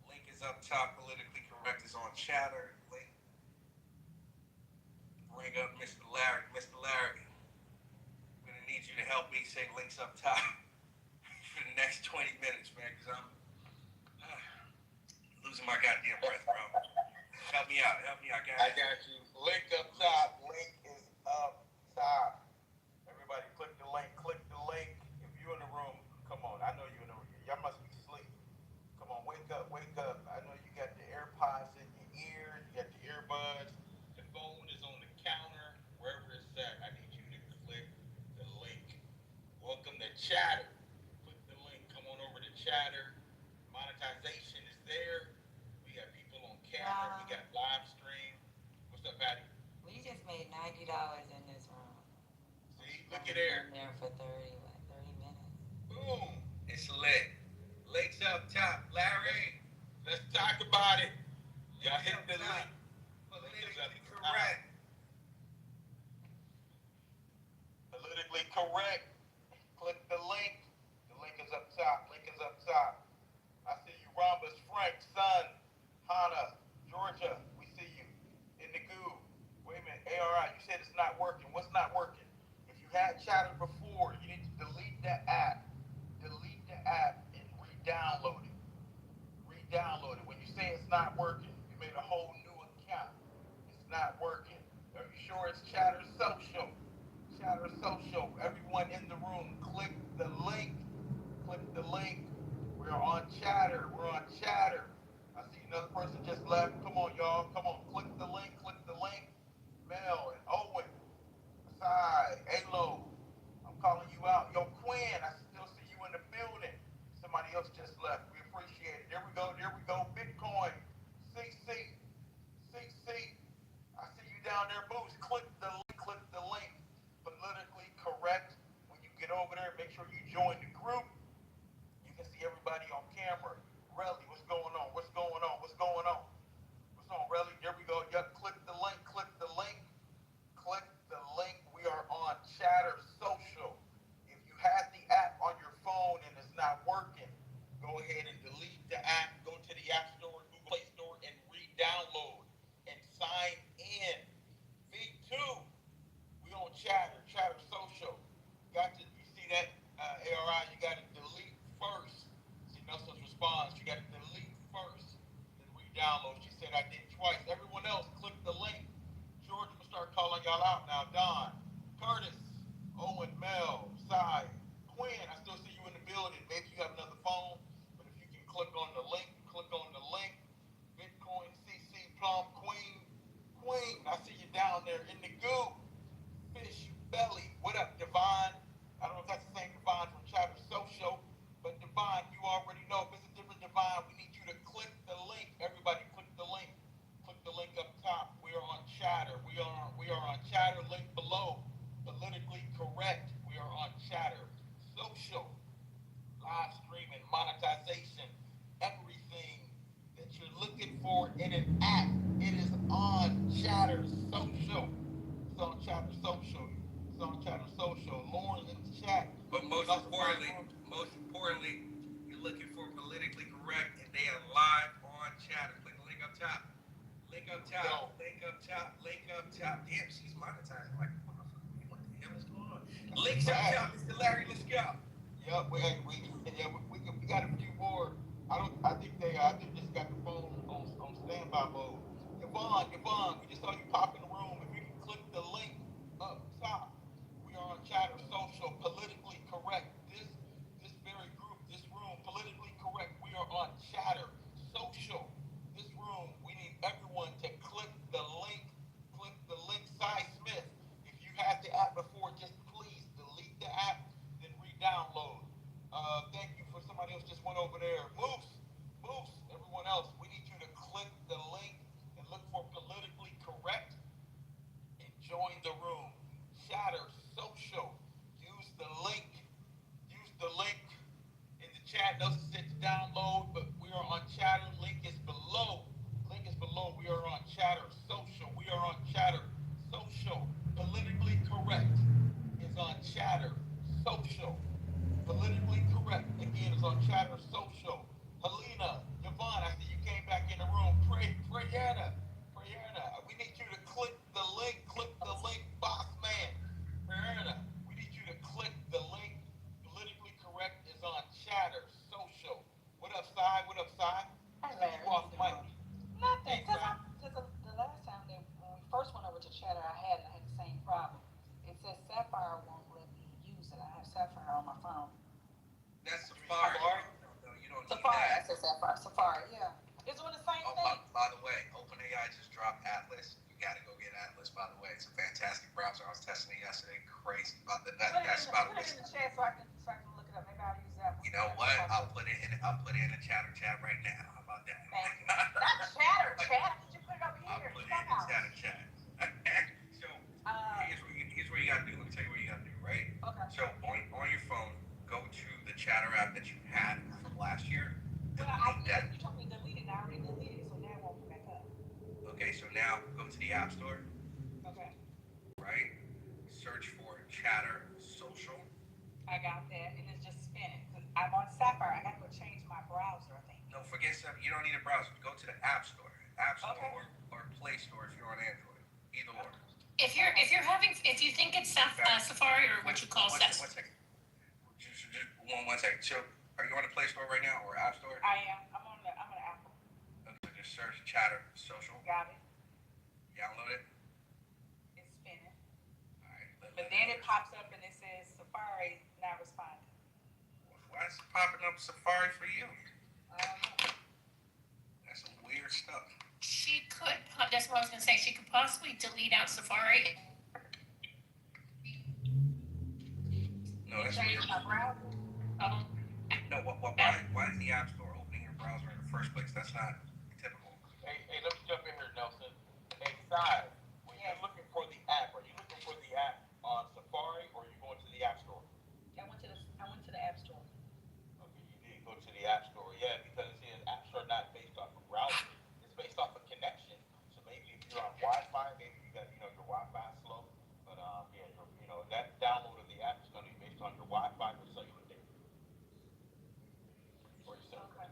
Link is up top. Politically Correct is on chatter. Link. Bring up Mr. Larry. Mr. Larry. I'm gonna need you to help me say links up top for the next 20 minutes, man, because I'm losing my goddamn breath, bro. Help me out, guys. I got you. Link up top. Link is up top. Everybody click the link. Click the link. If you in the room, come on. I know you in the room. Y'all must be asleep. Come on, wake up, wake up. I know you got the AirPods in your ears, you got the earbuds. The phone is on the counter, wherever it's at. I need you to click the link. Welcome to Chatter. Click the link. Come on over to Chatter. Monetization is there. We got people on camera. We got live stream. What's up, Patty? We just made $90 in this room. See, look at there. Been there for 30 minutes. Boom. It's lit. Links up top, Larry. Let's talk about it. Y'all hit the link. Politically correct. Politically correct. Click the link. The link is up top. Link is up top. I see you, Rhombus, Frank, Son, Hannah, Georgia. We see you. In the goo. Wait a minute. ARI, you said it's not working. What's not working? If you had Chatter before, you need to delete that app. Delete the app and re-download it. Re-download it. When you say it's not working, you made a whole new account. It's not working. Are you sure it's Chatter Social? Chatter Social. Everyone in the room, click the link. Click the link. We're on Chatter. We're on Chatter. I see another person just left. Come on, y'all. Come on. Click the link. Click the link. Mel and Owen. Asai. Alo. I'm calling you out. Yo, Quinn, I still see you in the building. Somebody else just left. We appreciate it. There we go. There we go. Bitcoin. CC. CC. I see you down there, Moose. Click the link. Click the link. Politically correct. When you get over there, make sure you join the group. You can see everybody on camera. Relly, what's going on? What's going on? What's going on? What's on, Relly? There we go. Yep, click the link. Click the link. Click the link. We are on Chatter Social. If you had the app on your phone and it's not working, go ahead and delete the app. Go to the App Store, Google Play Store, and re-download and sign in. V2. We on Chatter. Chatter Social. You see that, ARI? You got to delete first. See Nelson's response. You got to delete first, then re-download. She said I did twice. Everyone else, click the link. George, I'm gonna start calling y'all out now. Don, Curtis, Owen, Mel, Cy, Quinn. I still see you in the building. Maybe you have another phone, but if you can click on the link, click on the link. Bitcoin, CC, Plum, Queen. I see you down there in the goo. Fish Belly. What up, Devon? I don't know if that's the same Devon from Chatter Social, but Devon, you already know. If it's a different Devon, we need you to click the link. Everybody click the link. Click the link up top. We are on Chatter. We are on Chatter. Link below. Politically correct. We are on Chatter Social. Live streaming, monetization, everything that you're looking for in an app. It is on Chatter Social. It's on Chatter Social. It's on Chatter Social. Lauren in the chat. But most importantly, you're looking for politically correct, and they are live on Chatter. Click the link up top. Link up top. Link up top. Link up top. Damn, she's monetizing like a motherfucker. What the hell is going on? Links up top, Mr. Larry. Let's go. Yep, we got a few more. I think they just got the phone on standby mode. Yvonne, we just saw you pop in the room. If you can click the link up top, we are on Chatter Social, politically correct. This very group, this room, politically correct. We are on Chatter Social. This room, we need everyone to click the link. Click the link. Cy Smith, if you had the app before, just please delete the app, then re-download. Thank you for somebody else just went over there. Moose, everyone else, we need you to click the link and look for politically correct and join the room. Chatter Social. Use the link. In the chat. Nelson said to download, but we are on Chatter. Link is below. We are on Chatter Social. We are on Chatter Social. Politically correct is on Chatter Social. Politically correct, again, is on Chatter Social. Helena, Yvonne, I see you came back in the room. Prayana, we need you to click the link, boss man. Prayana, we need you to click the link. Politically correct is on Chatter I just dropped Atlas. You gotta go get Atlas, by the way. It's a fantastic browser. I was testing it yesterday. Crazy about the nut. That's about Put it in the chat so I can look it up. Maybe I'll use that one. You know what? I'll put it in a chatter chat right now. How about that? Thank you. Not chatter chat. Did you put it over here? I'll put it in the chatter chat. So here's what you gotta do. Let me tell you what you gotta do, right? Okay. So on your phone, go to the chatter app that you had from last year. Well, I did. You told me to delete it. And I already deleted it, so now it won't come back up. Okay, so now go to the App Store. Okay. Right? Search for Chatter Social. I got that, and it's just spinning. Cause I'm on Sapphire. I gotta go change my browser, I think. No, forget stuff. You don't need a browser. Go to the App Store. App Store Okay. or Play Store if you're on Android. Either or. If you think it's Safari or what you call One second. Just one second. So, are you on the Play Store right now or App Store? I am. I'm on Apple. Okay, so just search Chatter Social. Got it. Download it. It's spinning. All right. But then it pops up and it says Safari not responding. Why is it popping up Safari for you? I don't know. That's some weird stuff. She could, that's what I was gonna say, she could possibly delete out Safari. No, that's Change weird. my browser. No, why is the App Store opening your browser in the first place? That's not typical. Hey, let me jump in here, Nelson. Hey, Sai, when you're looking for the app, are you looking for the app on Safari or are you going to the App Store? I went to the App Store. Okay, you did go to the App Store, yeah, because see, apps are not based off of browser. It's based off of connection. So maybe if you're on Wi-Fi, maybe you got, your Wi-Fi is slow. But yeah, that download of the app is going to be based on your Wi-Fi or cellular data. Or your cellular. Okay.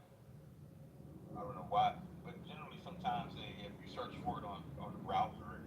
I don't know why, but generally sometimes if you search for it on the browser,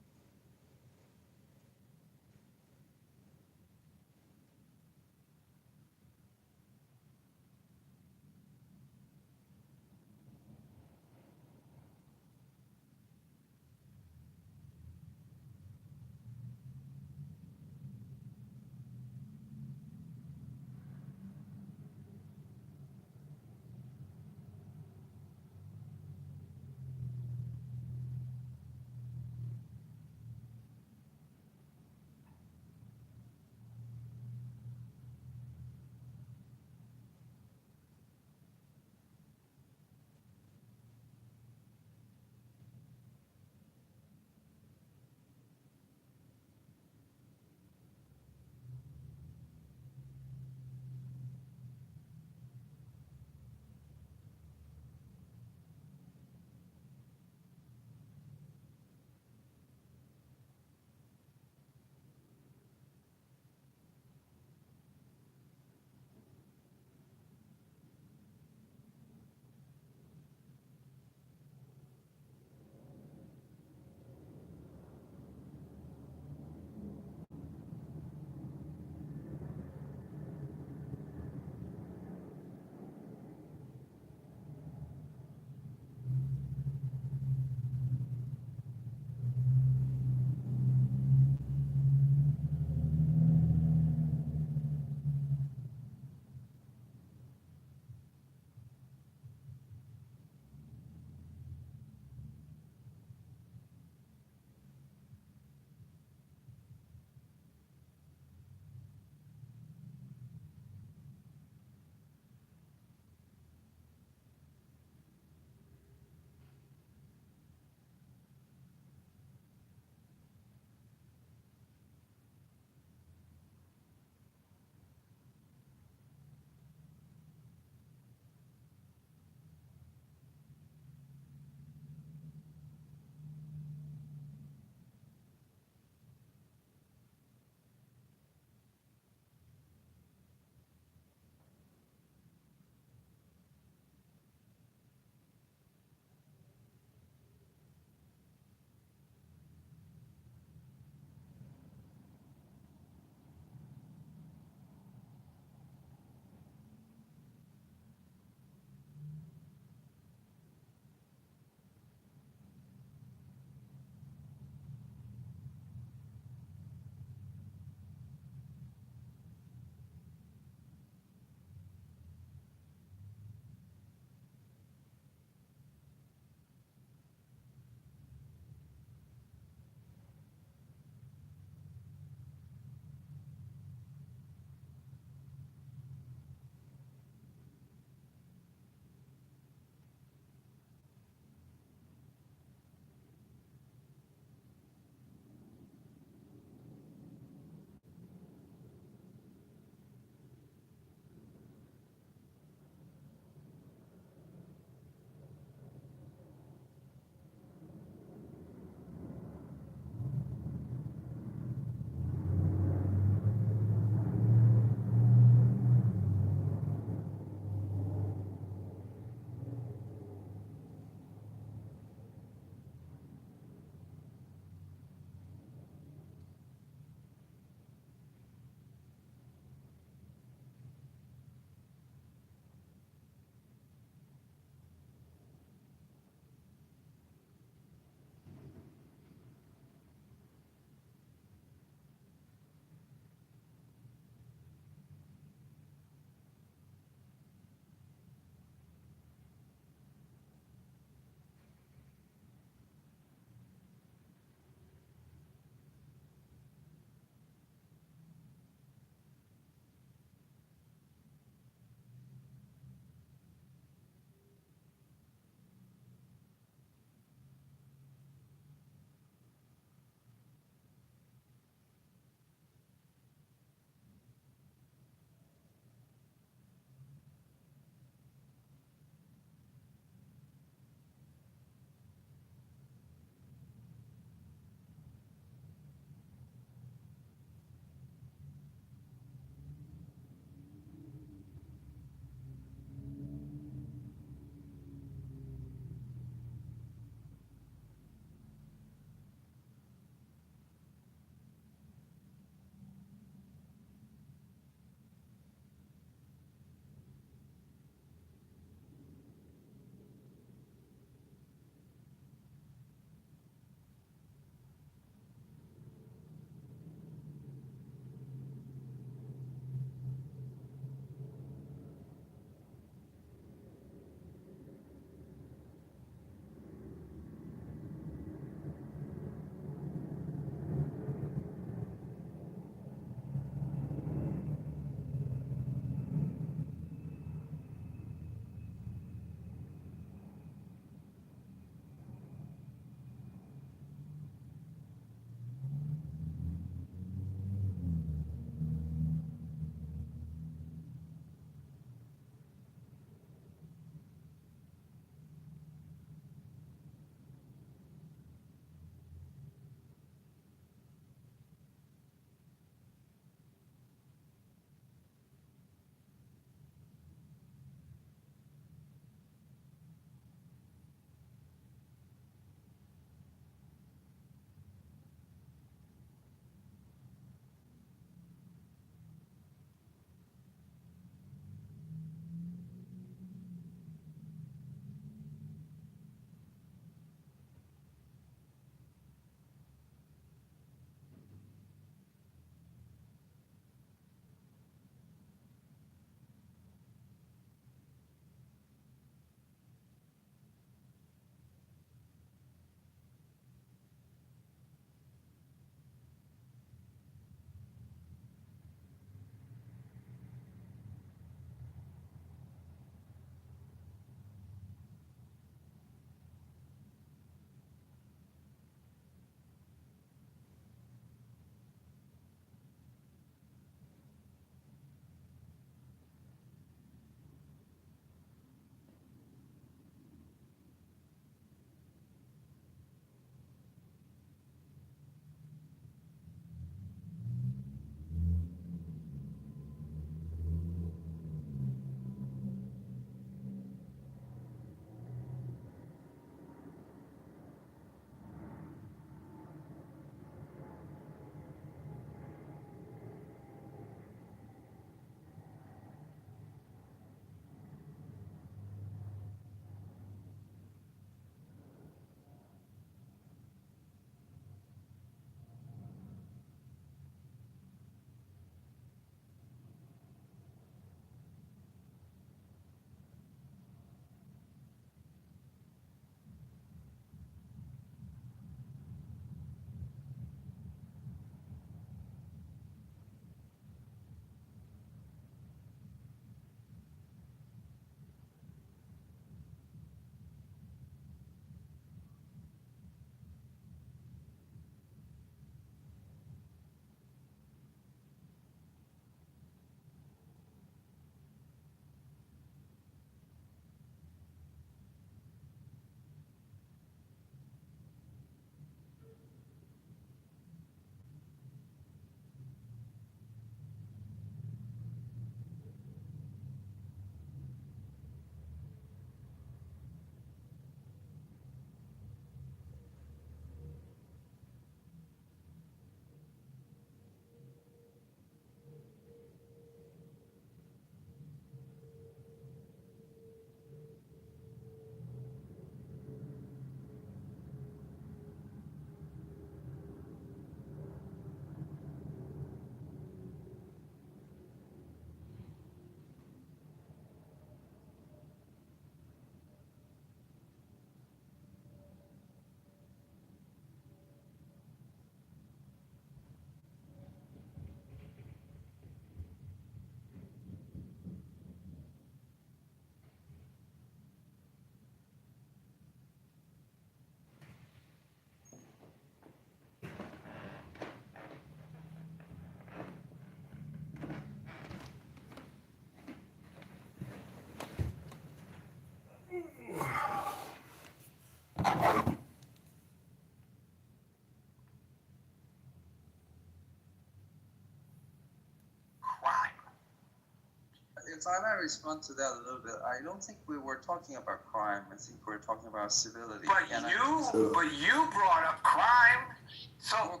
if I might respond to that a little bit, I don't think we were talking about crime. I think we're talking about civility. But you brought up crime. So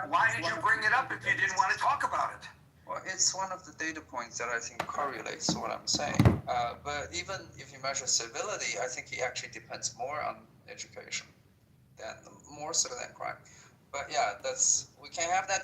why did you bring it up if you didn't want to talk about it? Well, it's one of the data points that I think correlates to what I'm saying. But even if you measure civility, I think it actually depends more on education more so than crime. But yeah, we can have that